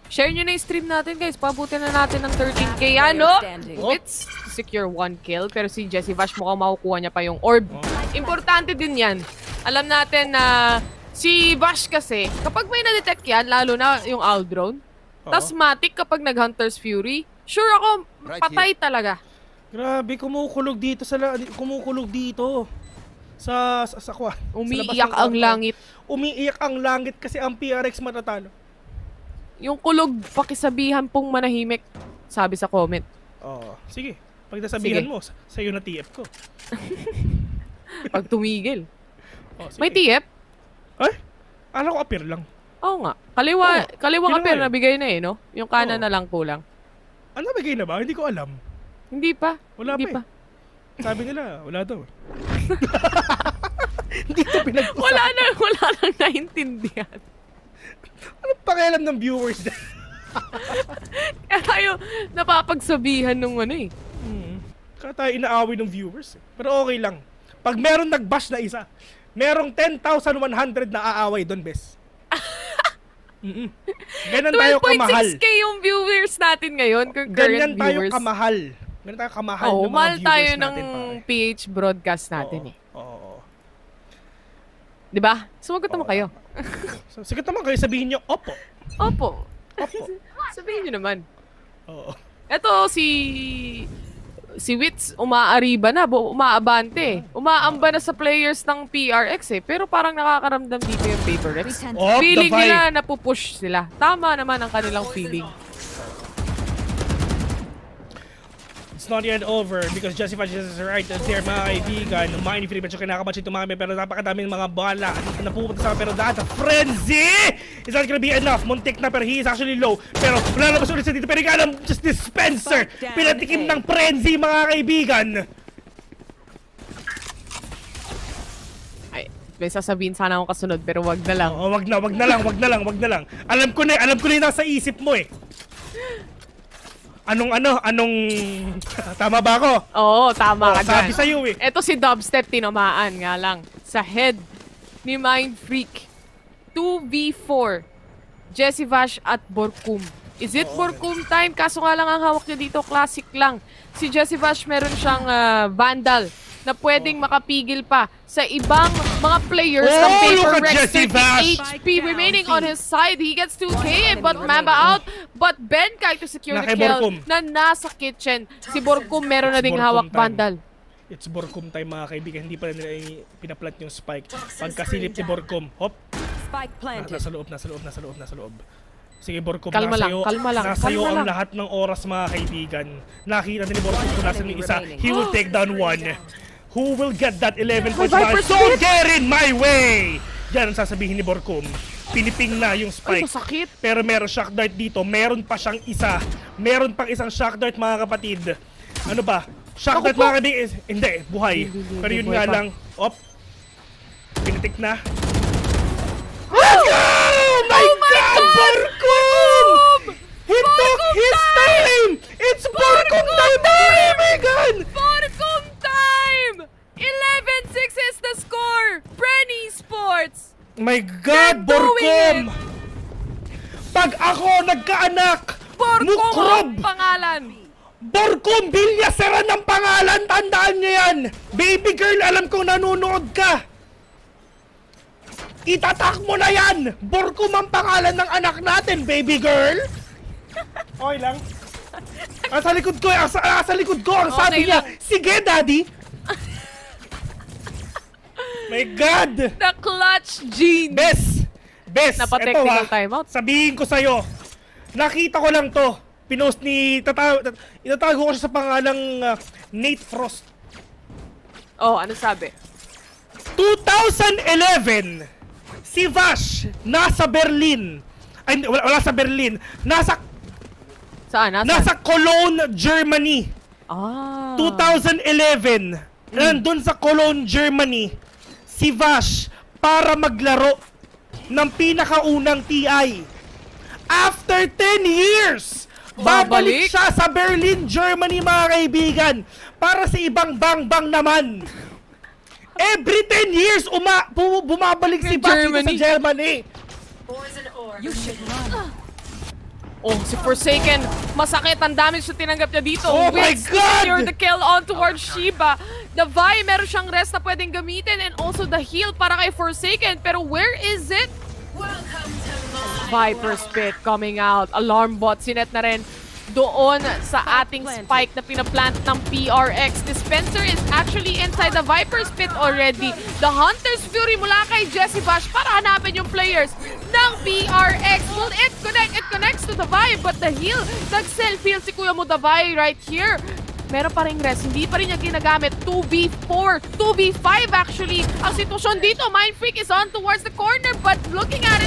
Share nyo na yung stream natin, guys. Pabutin na natin ng 13k. Wits secure 1 kill. Pero si Jesse Vash mukhang makukuha niya pa yung orb. Importante din yan. Alam natin na si Vash kasi, kapag may na-detect yan, lalo na yung owl drone, tas matic kapag nag-Hunter's Fury, sure ako, patay talaga. Grabe, kumukulog dito sa kwan. Umiiyak ang langit. Umiiyak ang langit kasi ang PRX matatalo. Yung kulog, pakisabihan pong manahimik, sabi sa comment. Sige. Pag nasabihan mo, sa'yo na TF ko. Pag tumigil. May TF? Akala ko appear lang. Oo nga. Kaliwang appear Yun nga eh. nabigay na no? Yung kanan na lang kulang. Ano nabigay na ba? Hindi ko alam. Hindi pa. Wala Hindi pa. Sabi nila, wala daw. Hindi ito pinag-usapan. Wala nang naintindihan. Ano pakialam ng viewers? Kaya tayo napapagsabihan nung ano eh. Kaya tayo inaaway ng viewers. Pero okay lang. Pag meron nag-bash na isa, merong 10,100 na aaway doon, bes. Ganyan tayo kamahal. 12.6k yung viewers natin ngayon. Current Ganyan tayo viewers. kamahal. Ganyan tayo kamahal ng mga mahal viewers tayo natin, ng pare. PH broadcast natin eh. Oo. Diba? Sumagot naman kayo. Sige naman kayo, sabihin nyo, opo. Opo. Sabihin nyo naman. Oo. Eto, si Wits, umaariba na, umaabante. Umaamba na sa players ng PRX eh. Pero parang nakakaramdam dito yung Paper Rex. Feeling nila napupush sila. Tama naman ang kanilang feeling. It's not yet over because Justify is right there, mga kaibigan. Mga Philippines yung kinakabatch ito mga pero napakadaming mga bala na pupunta sa pero dahil sa frenzy! Is that gonna be enough? Muntik na pero he is actually low. Pero wala na ba ulit sa dito? Pero alam, just dispenser! Pinatikim ng frenzy, mga kaibigan! Ay, may sasabihin sana akong kasunod pero wag na lang. Oo, wag na lang. Alam ko na yung nasa isip mo eh. Anong tama ba ako? Oo, tama ka dyan. Sabi sa'yo eh. Ito si Dubstep tinamaan nga lang sa head ni Mind Freak. 2v4. Jesse Vash at Borkum. Is it Borkum time? Kaso nga lang ang hawak niya dito, classic lang. Si Jesse Vash meron siyang Vandal na pwedeng makapigil pa sa ibang mga players ng Paper Rex. 30 HP remaining on his side. He gets 2k but Mamba out. But Ben Kai to secure the kill na nasa kitchen. Si Borkum meron na ding hawak Vandal. It's Borkum time, mga kaibigan. Hindi pa nila pinaplant yung spike. Pagkasilip ni Borkum. Hop. Spike planted. Nasa loob. Sige, Borkum, kalma lang. Nasa iyo ang lahat ng oras, mga kaibigan. Nakita ni Borkum kung nasa yung isa. He will take down one. Who will get that 11 points? Don't get in my way! Yan ang sasabihin ni Borkum. Piniping na yung spike. Ay, pero meron shock dart dito. Meron pa siyang isa. Meron pang isang shock dart, mga kapatid. Ano ba? Shock dart, mga kaibigan. Hindi, buhay. Pero yun nga lang. Op. Pinitik na. Let's go! Oh my God! Borkum! He took his time! It's Borkum time, mga kaibigan! Borkum time! 11-6 is the score! Bren Esports! My God, Borkum! Pag ako nagkaanak, Borkum ang pangalan! Borkum Villasera ng pangalan! Tandaan niyo yan! Baby girl, alam kong nanonood ka! Itatak mo na yan! Borkum ang pangalan ng anak natin, baby girl! Okay lang. Asa likod ko, ang sabi niya, sige, daddy! My God! The clutch gene! Bes! Napa-technical timeout. Sabihin ko sa'yo, nakita ko lang to. Pinost ni, itatago ko siya sa pangalang Nate Frost. Oh, ano sabi? 2011, si Vash nasa Berlin. Ay, wala sa Berlin. Saan? Nasa Cologne, Germany. 2011. Nandun sa Cologne, Germany, si Vash para maglaro ng pinakaunang TI. After 10 years, babalik siya sa Berlin, Germany, mga kaibigan, para sa ibang bang-bang naman. Every 10 years, bumabalik si Vash dito sa Germany. You should run. Oh, si Forsaken, masakit ang damage na tinanggap niya dito. Oh my God! Secure the kill on towards Shiba. The Vi, meron siyang rest na pwedeng gamitin and also the heal para kay Forsaken. Pero where is it? Viper Spit coming out. Alarm bot, sinet na rin doon sa ating spike na pinaplant ng PRX. Dispenser is actually inside the Viper Spit already. The Hunter's Fury mula kay Jesse Vash para hanapin yung players ng PRX. Will it connect? It connects to the Vi, but the heal, nag-self-heal si Kuya mo, the Vi right here. Meron pa rin rest, hindi pa rin niya ginagamit. 2v4, 2v5 actually. Ang sitwasyon dito, Mind Freak is on towards the corner, but looking at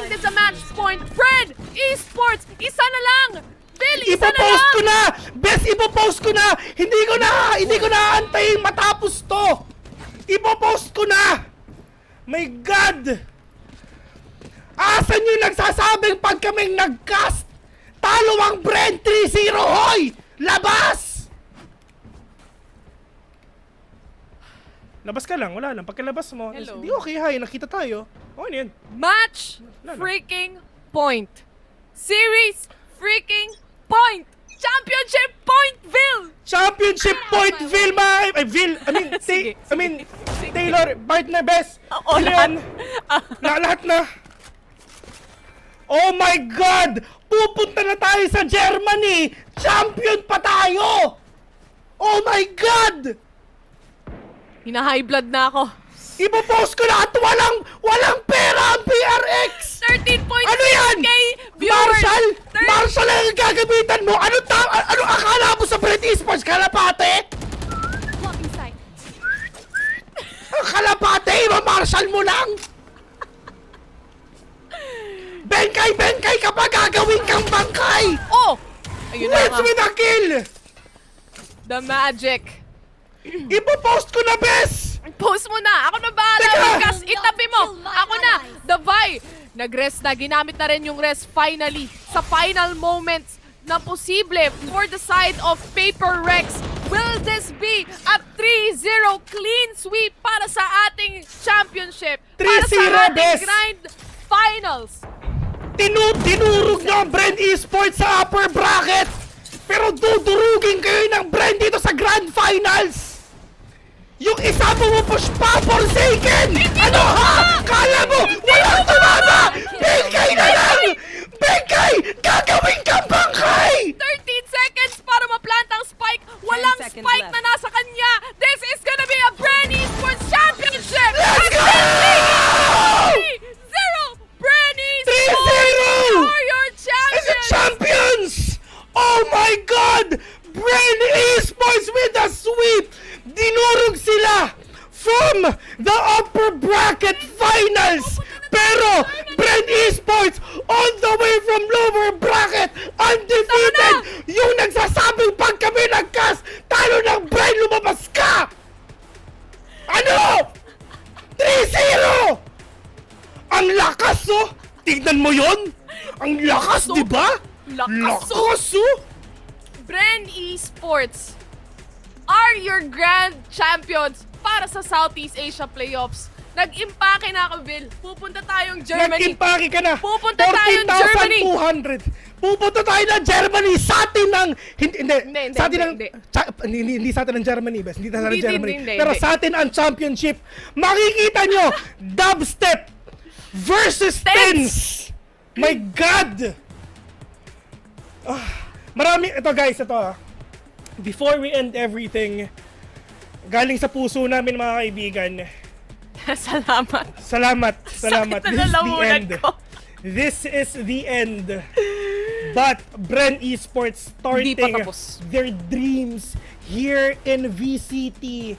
think this is a match point. Bren, Esports, isa na lang! Phil, isa na Ipopost lang! ko na! Best, ipopost ko na! Hindi ko na aantayin matapos to! Ipopost ko na! My God! Asan yung nagsasabing pag kaming nag-cast? Talo ang Bren 3-0, hoy! Labas! Labas ka lang, wala lang. Pagkalabas mo, Hello. hindi okay, hi, nakita tayo. Okay na yan. Match freaking point. Series freaking point. Championship point, Vil! Championship point, Vil, Taylor, partner, best. Oo, lahat. Lahat na. Oh my God! Pupunta na tayo sa Germany! Champion pa tayo! Oh my God! Hina-high blood na ako. Ipopost ko na at walang pera ang PRX! 13.6k Ano yan? viewers! Marshall ang gagamitan mo! Ano akala mo sa Bren Esports? Kalapate? Kalapate? Marshall mo lang? Benkay kapag gagawin kang bangkay! Oh! Ayun na Wins nga. with a kill! The magic. Ipopost ko na, bes! Post mo na! Ako na bahala! Lucas, itabi mo! Ako na! Davay! Nag-rest na. Ginamit na rin yung rest finally sa final moments na posible for the side of Paper Rex. Will this be a 3-0 clean sweep para sa ating championship? Para sa 3-0, ating bes! grind finals! Dinurog nyo ang Bren Esports sa upper bracket! Pero dudurugin kayo ng Bren dito sa Grand Finals! Yung isa mo push pa, Forsaken! Ano ha? Kala mo, walang tumama! Bengkay na lang! Bengkay! Gagawin kang bangkay! 13 seconds para ma-plant ang spike. Walang spike na nasa kanya. This is gonna be a Bren Esports Championship! Let's go! 3-0! Bren Esports are your champions! Champions! Oh my God! Bren Esports with a sweep! Dinurog sila from the upper bracket finals! Pero Bren Esports all the way from lower bracket undefeated! Yung nagsasabing pag kami nag-cast, talo ng Bren, lumabas ka! Ano? 3-0! Ang lakas, oh! Tignan mo yon! Ang lakas, di ba? Lakas, oh! Bren Esports are your grand champions para sa Southeast Asia Playoffs. Nag-impake na ako, Vil. Pupunta tayong Germany. Nag-impake ka na. Pupunta tayong Germany. 14,200. Pupunta tayo ng Germany sa atin ng... Hindi sa atin ng Germany, bes. Hindi sa atin ng Germany. Pero sa atin ang championship. Makikita nyo, dubstep versus Tense. My God! Marami, ito guys, ito before we end everything, galing sa puso namin mga kaibigan. Salamat. This is the end. This is the end. But Bren Esports starting their dreams here in VCT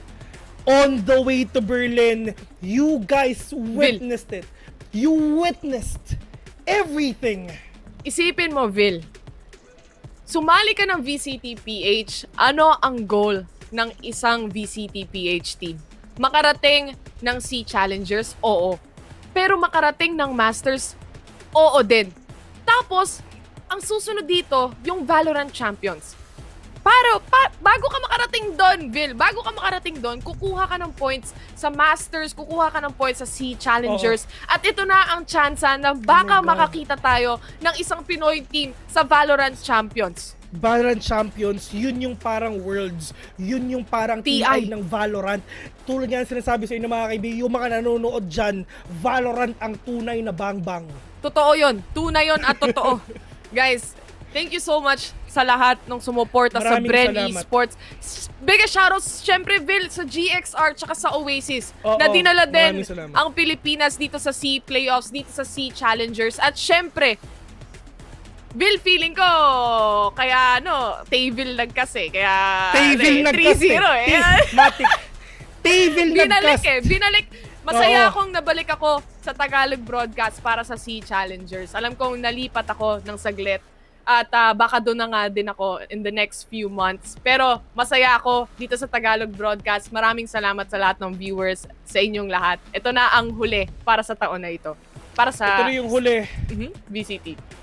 on the way to Berlin. You guys witnessed it. You witnessed everything. Isipin mo, Vil. Sumali ka ng VCT PH, ano ang goal ng isang VCT PH team? Makarating ng C Challengers? Oo. Pero makarating ng Masters? Oo din. Tapos, ang susunod dito, yung Valorant Champions. Bago ka makarating doon, Vil, bago ka makarating doon, kukuha ka ng points sa Masters, kukuha ka ng points sa C Challengers. At ito na ang tsansa na baka makakita tayo ng isang Pinoy team sa Valorant Champions. Valorant Champions, yun yung parang Worlds, yun yung parang TI ng Valorant. Tulad nga sinasabi sa inyo mga kaibigan, yung mga nanonood dyan, Valorant ang tunay na bang-bang. Totoo yun, tunay yun at totoo. Guys, thank you so much sa lahat ng sumuporta sa Bren Esports. Biggest shoutouts, syempre, Vil, sa GXR tsaka sa Oasis na dinala din ang Pilipinas dito sa C Playoffs, dito sa C Challengers. At syempre, Vil, feeling ko, kaya Tayville nagkasi. Kaya Tayville nagkasi. 3-0 Matic. Tayville nagkasi. Binalik. Masaya akong nabalik ako sa Tagalog broadcast para sa Sea Challengers. Alam kong nalipat ako ng saglit at baka doon na nga din ako in the next few months. Pero masaya ako dito sa Tagalog broadcast. Maraming salamat sa lahat ng viewers, sa inyong lahat. Ito na ang huli para sa taon na ito. Para sa... Ito na yung huli. VCT.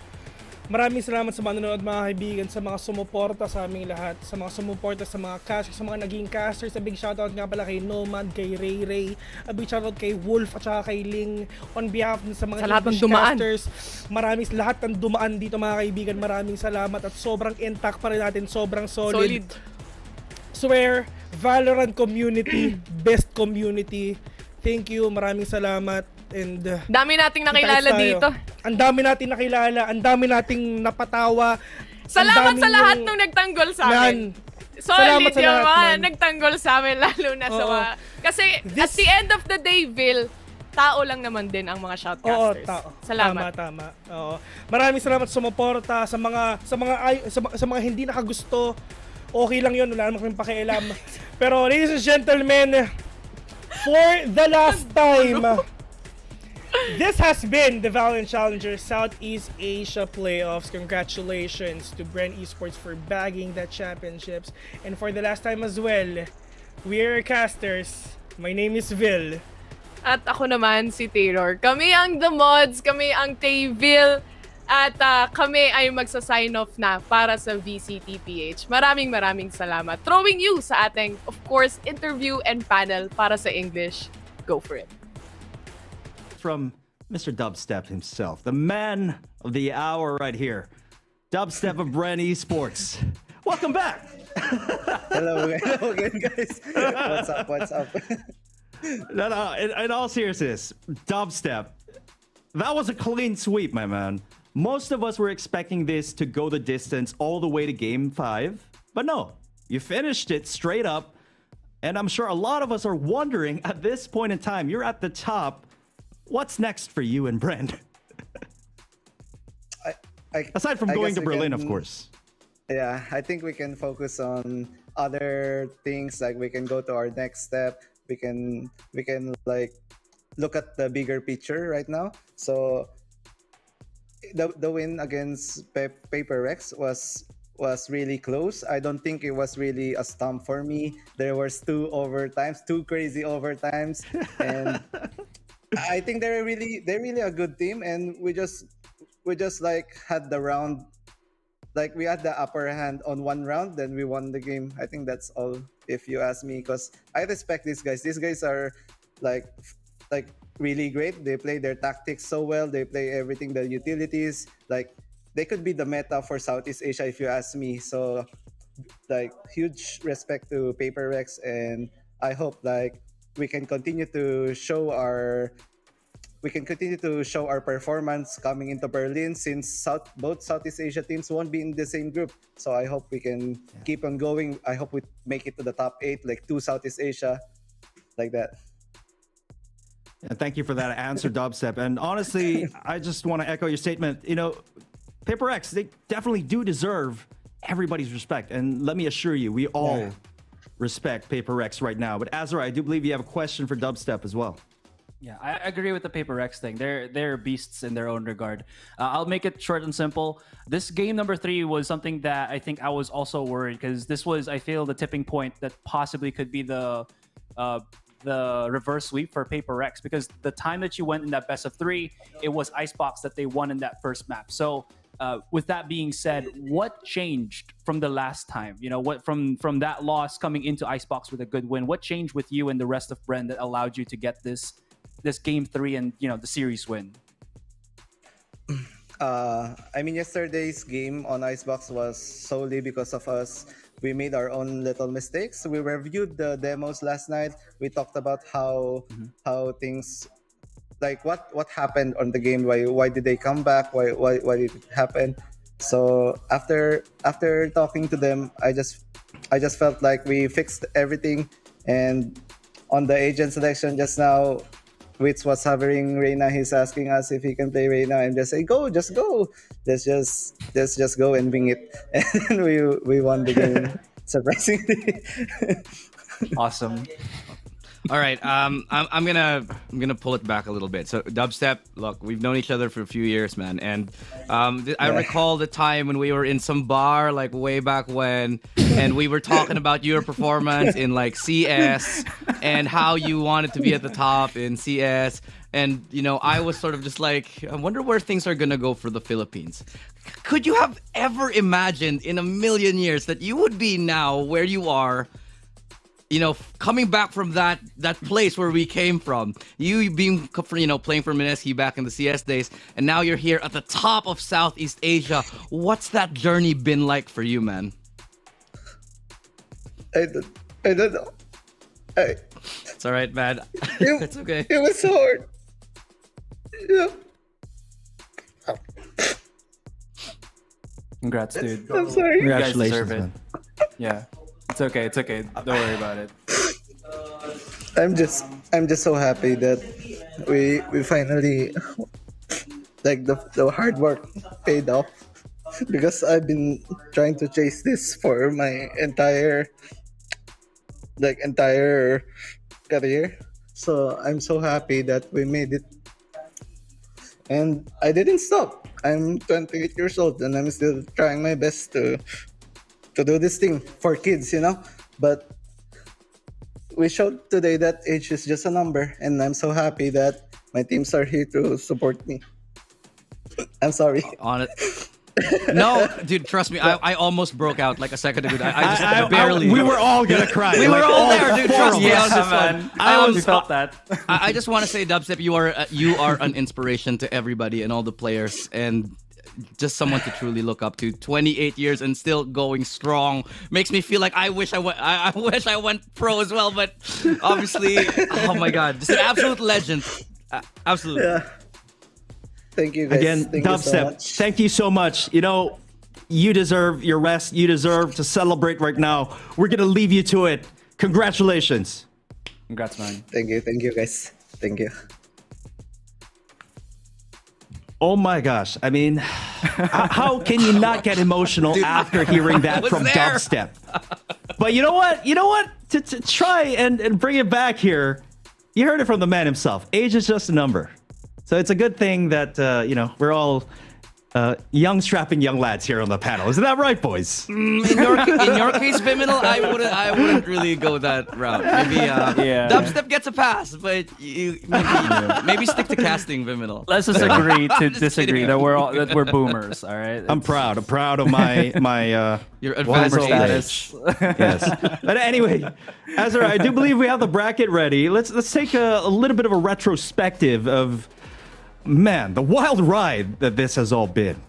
Maraming salamat sa manonood mga kaibigan, sa mga sumuporta sa aming lahat, sa mga sumuporta sa mga casters, sa mga naging casters. A big shoutout nga pala kay Nomad, kay Ray Ray, a big shoutout kay Wolf at saka kay Ling on behalf sa mga sa lahat ng English dumaan. casters. Maraming lahat ng dumaan dito mga kaibigan. Maraming salamat at sobrang intact pa rin natin, sobrang solid. Swear, Valorant community, best community. Thank you, maraming salamat. And dami nating nakilala dito. Ang dami nating nakilala, ang dami nating napatawa. Salamat sa lahat ng nagtanggol sa amin. Solid yung mga nagtanggol sa amin, lalo na sa mga... Kasi at the end of the day, Vil, tao lang naman din ang mga shoutcasters. Salamat. Tama. Oo. Maraming salamat sa sumuporta, sa mga hindi nakagusto. Okay lang 'yun, wala namang pakialam. Pero ladies and gentlemen, for the last time, this has been the Valorant Challenger Southeast Asia Playoffs. Congratulations to Bren Esports for bagging that championships. And for the last time as well, we are casters. My name is Vil. At ako naman si Taylor. Kami ang The Mods, kami ang Tayville, at kami ay magsa-sign off na para sa VCT PH. Maraming salamat. Throwing you sa ating, of course, interview and panel para sa English. Go for it. From Mr. Dubstep himself, the man of the hour right here, Dubstep of Bren Esports. Welcome back. Hello again, guys. What's up? No, in all seriousness, Dubstep, that was a clean sweep, my man. Most of us were expecting this to go the distance all the way to Game 5, but no, you finished it straight up, and I'm sure a lot of us are wondering at this point in time, you're at the top, what's next for you and Bren? Aside from going to Berlin, of course. Yeah, I think we can focus on other things, like we can go to our next step. We can like look at the bigger picture right now. So the win against Paper Rex was really close. I don't think it was really a stump for me. There was two crazy overtimes, and I think they're really a good team, and we just like had the round, like we had the upper hand on one round, then we won the game. I think that's all, if you ask me, because I respect these guys. These guys are like really great. They play their tactics so well. They play everything, the utilities. Like they could be the meta for Southeast Asia, if you ask me. So like huge respect to Paper Rex, and I hope like we can continue to show our performance coming into Berlin, since both Southeast Asia teams won't be in the same group. So I hope we can keep on going. I hope we make it to the top 8, like 2 Southeast Asia, like that. And thank you for that answer, Dubstep. And honestly, I just want to echo your statement. You know, Paper X, they definitely do deserve everybody's respect. And let me assure you, we all respect Paper X right now. But Azra, I do believe you have a question for Dubstep as well. Yeah, I agree with the Paper X thing. They're beasts in their own regard. I'll make it short and simple. This game number 3 was something that I think I was also worried, because this was, I feel, the tipping point that possibly could be the reverse sweep for Paper X, because the time that you went in that best of 3, it was Icebox that they won in that first map. So with that being said, what changed from the last time? You know, what from that loss coming into Icebox with a good win? What changed with you and the rest of Bren that allowed you to get this game 3 and, you know, the series win? I mean, yesterday's game on Icebox was solely because of us. We made our own little mistakes. We reviewed the demos last night. We talked about how things, like what happened on the game. Why did they come back? Why did it happen? So after talking to them, I just felt like we fixed everything. And on the agent selection just now, Witz was hovering Reyna. He's asking us if he can play Reyna, and just say just go. Let's just go and wing it. And we won the game surprisingly. Awesome. All right, I'm gonna pull it back a little bit. So Dubstep, look, we've known each other for a few years, man, and I recall the time when we were in some bar like way back when, and we were talking about your performance in like CS and how you wanted to be at the top in CS, and I was sort of just like, I wonder where things are gonna go for the Philippines. Could you have ever imagined in a million years that you would be now where you are? Coming back from that place where we came from, you being, playing for Mineski back in the CS days, and now you're here at the top of Southeast Asia. What's that journey been like for you, man? I don't know. It's all right, man. It's okay. It was hard. Yeah. Congrats, dude. I'm sorry. Congratulations, man. Yeah. It's okay. Don't worry about it. I'm just so happy that we finally, like, the hard work paid off, because I've been trying to chase this for my entire career. So I'm so happy that we made it, and I didn't stop. I'm 28 years old and I'm still trying my best to do this thing for kids, but we showed today that age is just a number, and I'm so happy that my teams are here to support me. I'm sorry. On it. No, dude, trust me. I almost broke out like a second ago. I just barely. We were all gonna cry. We were all there, dude. Trust me. Man. I felt that. I just want to say, Dubstep, you are an inspiration to everybody and all the players, and just someone to truly look up to. 28 years and still going strong. Makes me feel like I wish I went pro as well, but obviously, oh my God, just an absolute legend. Absolutely. Yeah. Thank you guys. Again, thank you so Dubstep, much. thank you so much. You deserve your rest. You deserve to celebrate right now. We're gonna leave you to it. Congratulations. Congrats, man. Thank you guys. Thank you. Oh my gosh. I mean, how can you not get emotional after hearing that from Dubstep? But you know what? To try and bring it back here, you heard it from the man himself. Age is just a number. So it's a good thing that, we're all young, strapping young lads here on the panel. Isn't that right, boys? In your case, Viminal, I wouldn't really go that route. Maybe Dubstep gets a pass, but maybe stick to casting, Viminal. Let's just agree to disagree that we're boomers. All right. I'm proud of my your advanced status. Yes. But anyway, Azra, I do believe we have the bracket ready. Let's take a little bit of a retrospective of, man, the wild ride that this has all been.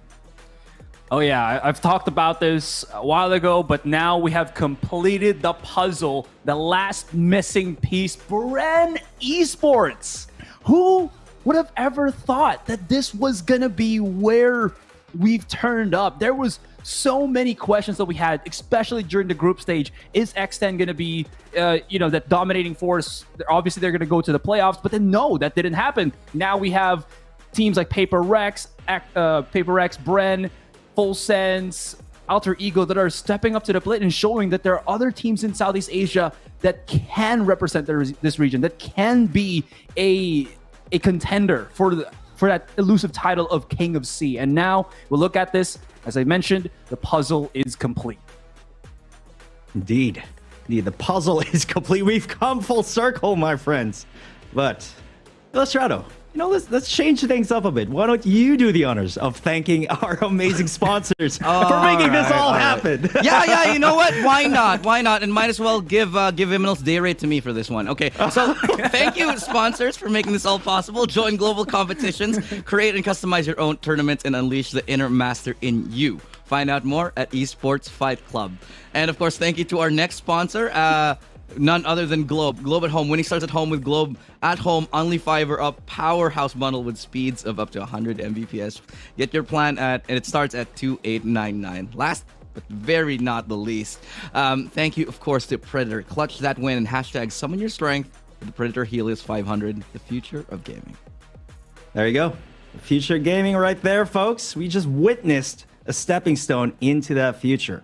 Oh yeah, I've talked about this a while ago, but now we have completed the puzzle, the last missing piece. Bren Esports. Who would have ever thought that this was gonna be where we've turned up? There was so many questions that we had, especially during the group stage. Is X10 going to be, that dominating force? Obviously, they're going to go to the playoffs, but then no, that didn't happen. Now we have teams like Paper Rex, Bren, Full Sense, Alter Ego that are stepping up to the plate and showing that there are other teams in Southeast Asia that can represent this region, that can be a contender for that elusive title of King of Sea. And now we'll look at this. As I mentioned, the puzzle is complete. Indeed. The puzzle is complete. We've come full circle, my friends. But, Illustrato, let's change things up a bit. Why don't you do the honors of thanking our amazing sponsors for making this all happen? Yeah, you know what? Why not? And might as well give Viminal's day rate to me for this one. Okay, so thank you, sponsors, for making this all possible. Join global competitions, create and customize your own tournaments, and unleash the inner master in you. Find out more at Esports Fight Club. And of course, thank you to our next sponsor, none other than Globe. Globe at home. Winning starts at home with Globe at home. Only Fiverr up. Powerhouse bundle with speeds of up to 100 Mbps. Get your plan and it starts at 2899. Last but very not the least, thank you, of course, to Predator. Clutch that win and hashtag summon your strength for the Predator Helios 500, the future of gaming. There you go. The future of gaming right there, folks. We just witnessed a stepping stone into that future.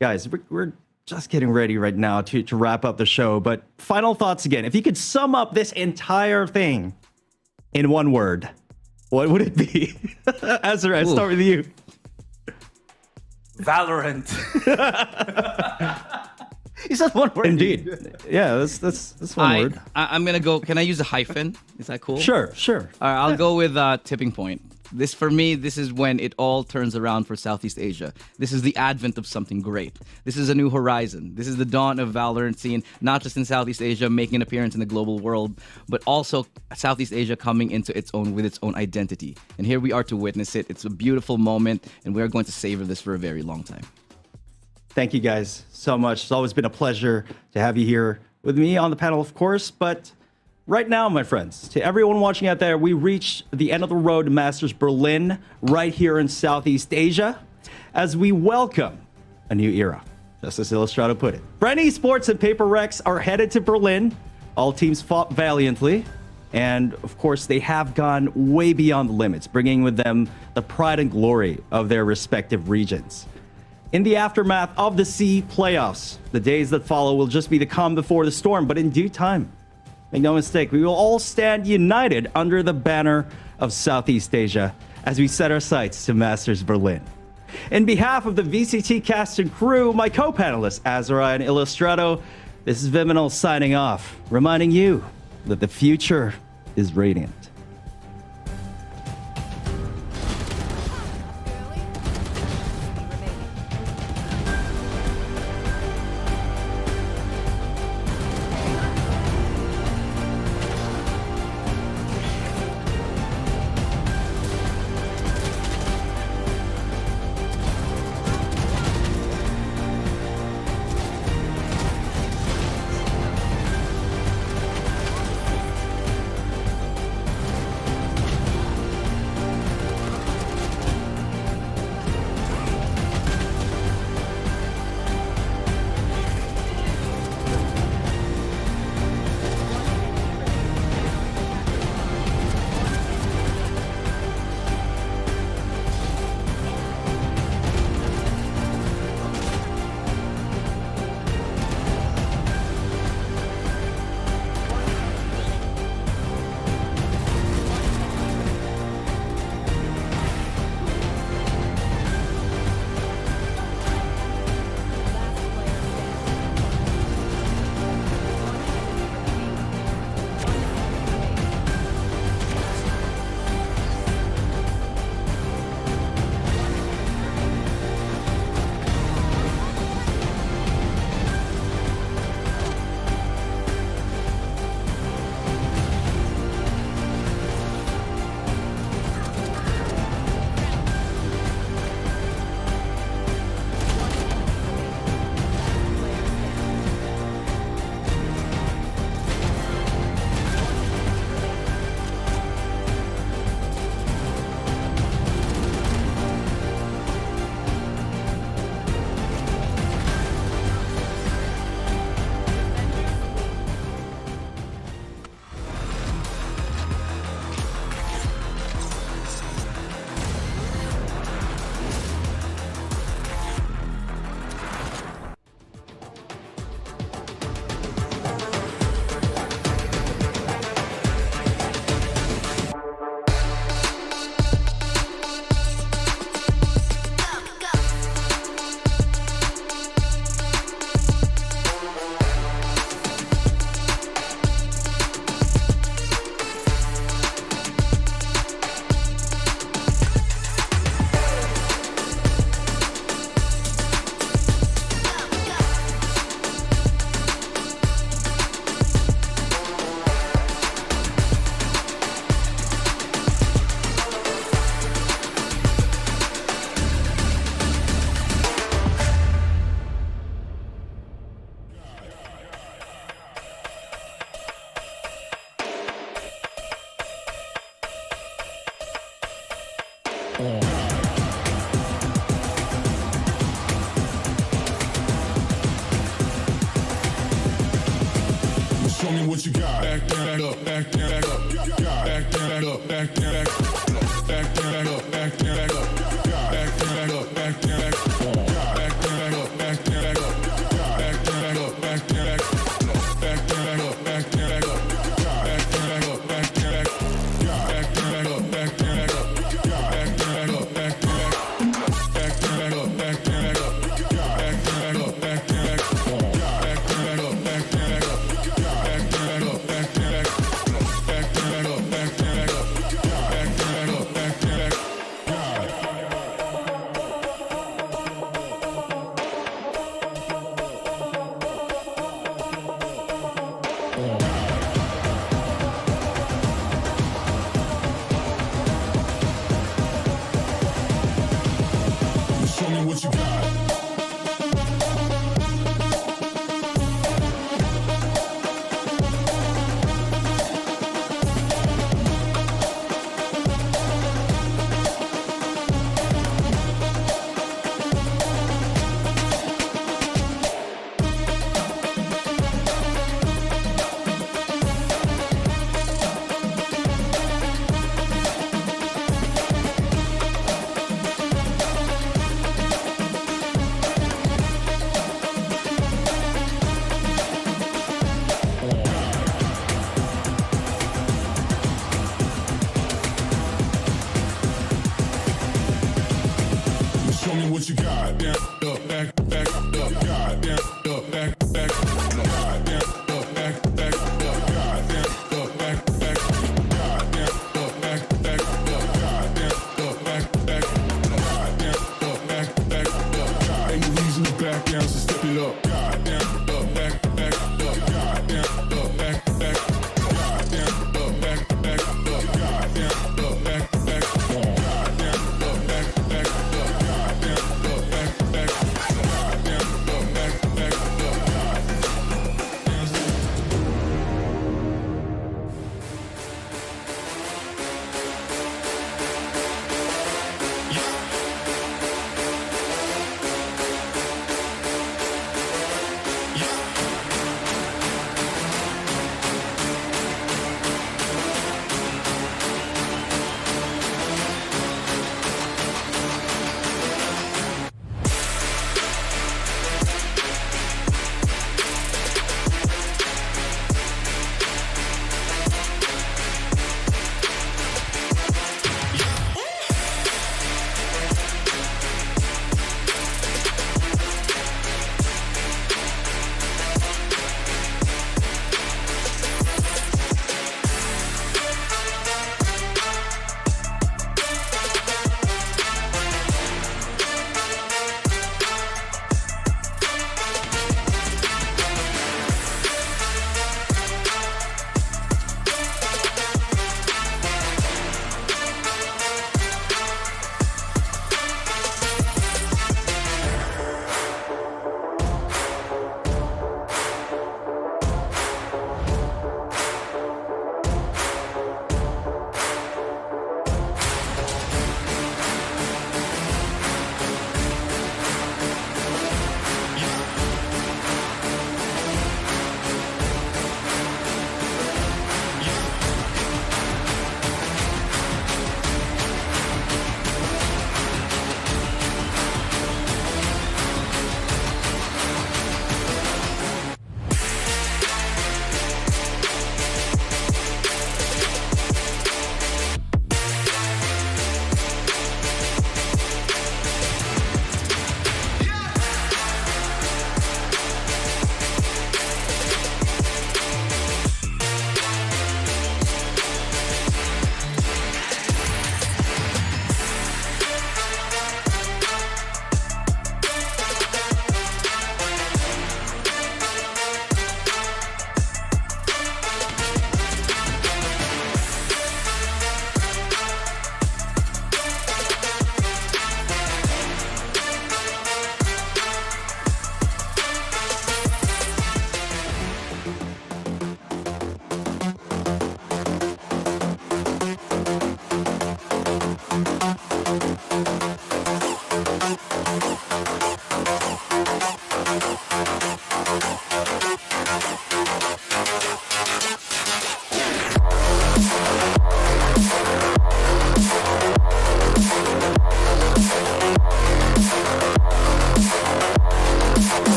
Guys, we're just getting ready right now to wrap up the show. But final thoughts again. If you could sum up this entire thing in one word, what would it be? Azra, I'll start with you. Valorant. He said one word. Indeed. Yeah, that's one word. I'm gonna go. Can I use a hyphen? Is that cool? Sure. All right, I'll go with tipping point. This, for me, this is when it all turns around for Southeast Asia. This is the advent of something great. This is a new horizon. This is the dawn of Valorant scene, not just in Southeast Asia, making an appearance in the global world, but also Southeast Asia coming into its own with its own identity. And here we are to witness it. It's a beautiful moment, and we are going to savor this for a very long time. Thank you guys so much. It's always been a pleasure to have you here with me on the panel, of course, but right now, my friends, to everyone watching out there, we reached the end of the road to Masters Berlin right here in Southeast Asia as we welcome a new era, just as Illustrato put it. Bren Esports and Paper Rex are headed to Berlin. All teams fought valiantly, and of course, they have gone way beyond the limits, bringing with them the pride and glory of their respective regions. In the aftermath of the C playoffs, the days that follow will just be the calm before the storm, but in due time, make no mistake, we will all stand united under the banner of Southeast Asia as we set our sights to Masters Berlin. In behalf of the VCT cast and crew, my co-panelists Azra and Illustrato, this is Viminal signing off, reminding you that the future is radiant. Show me what you got. Back up, back up, back up, back up, back up.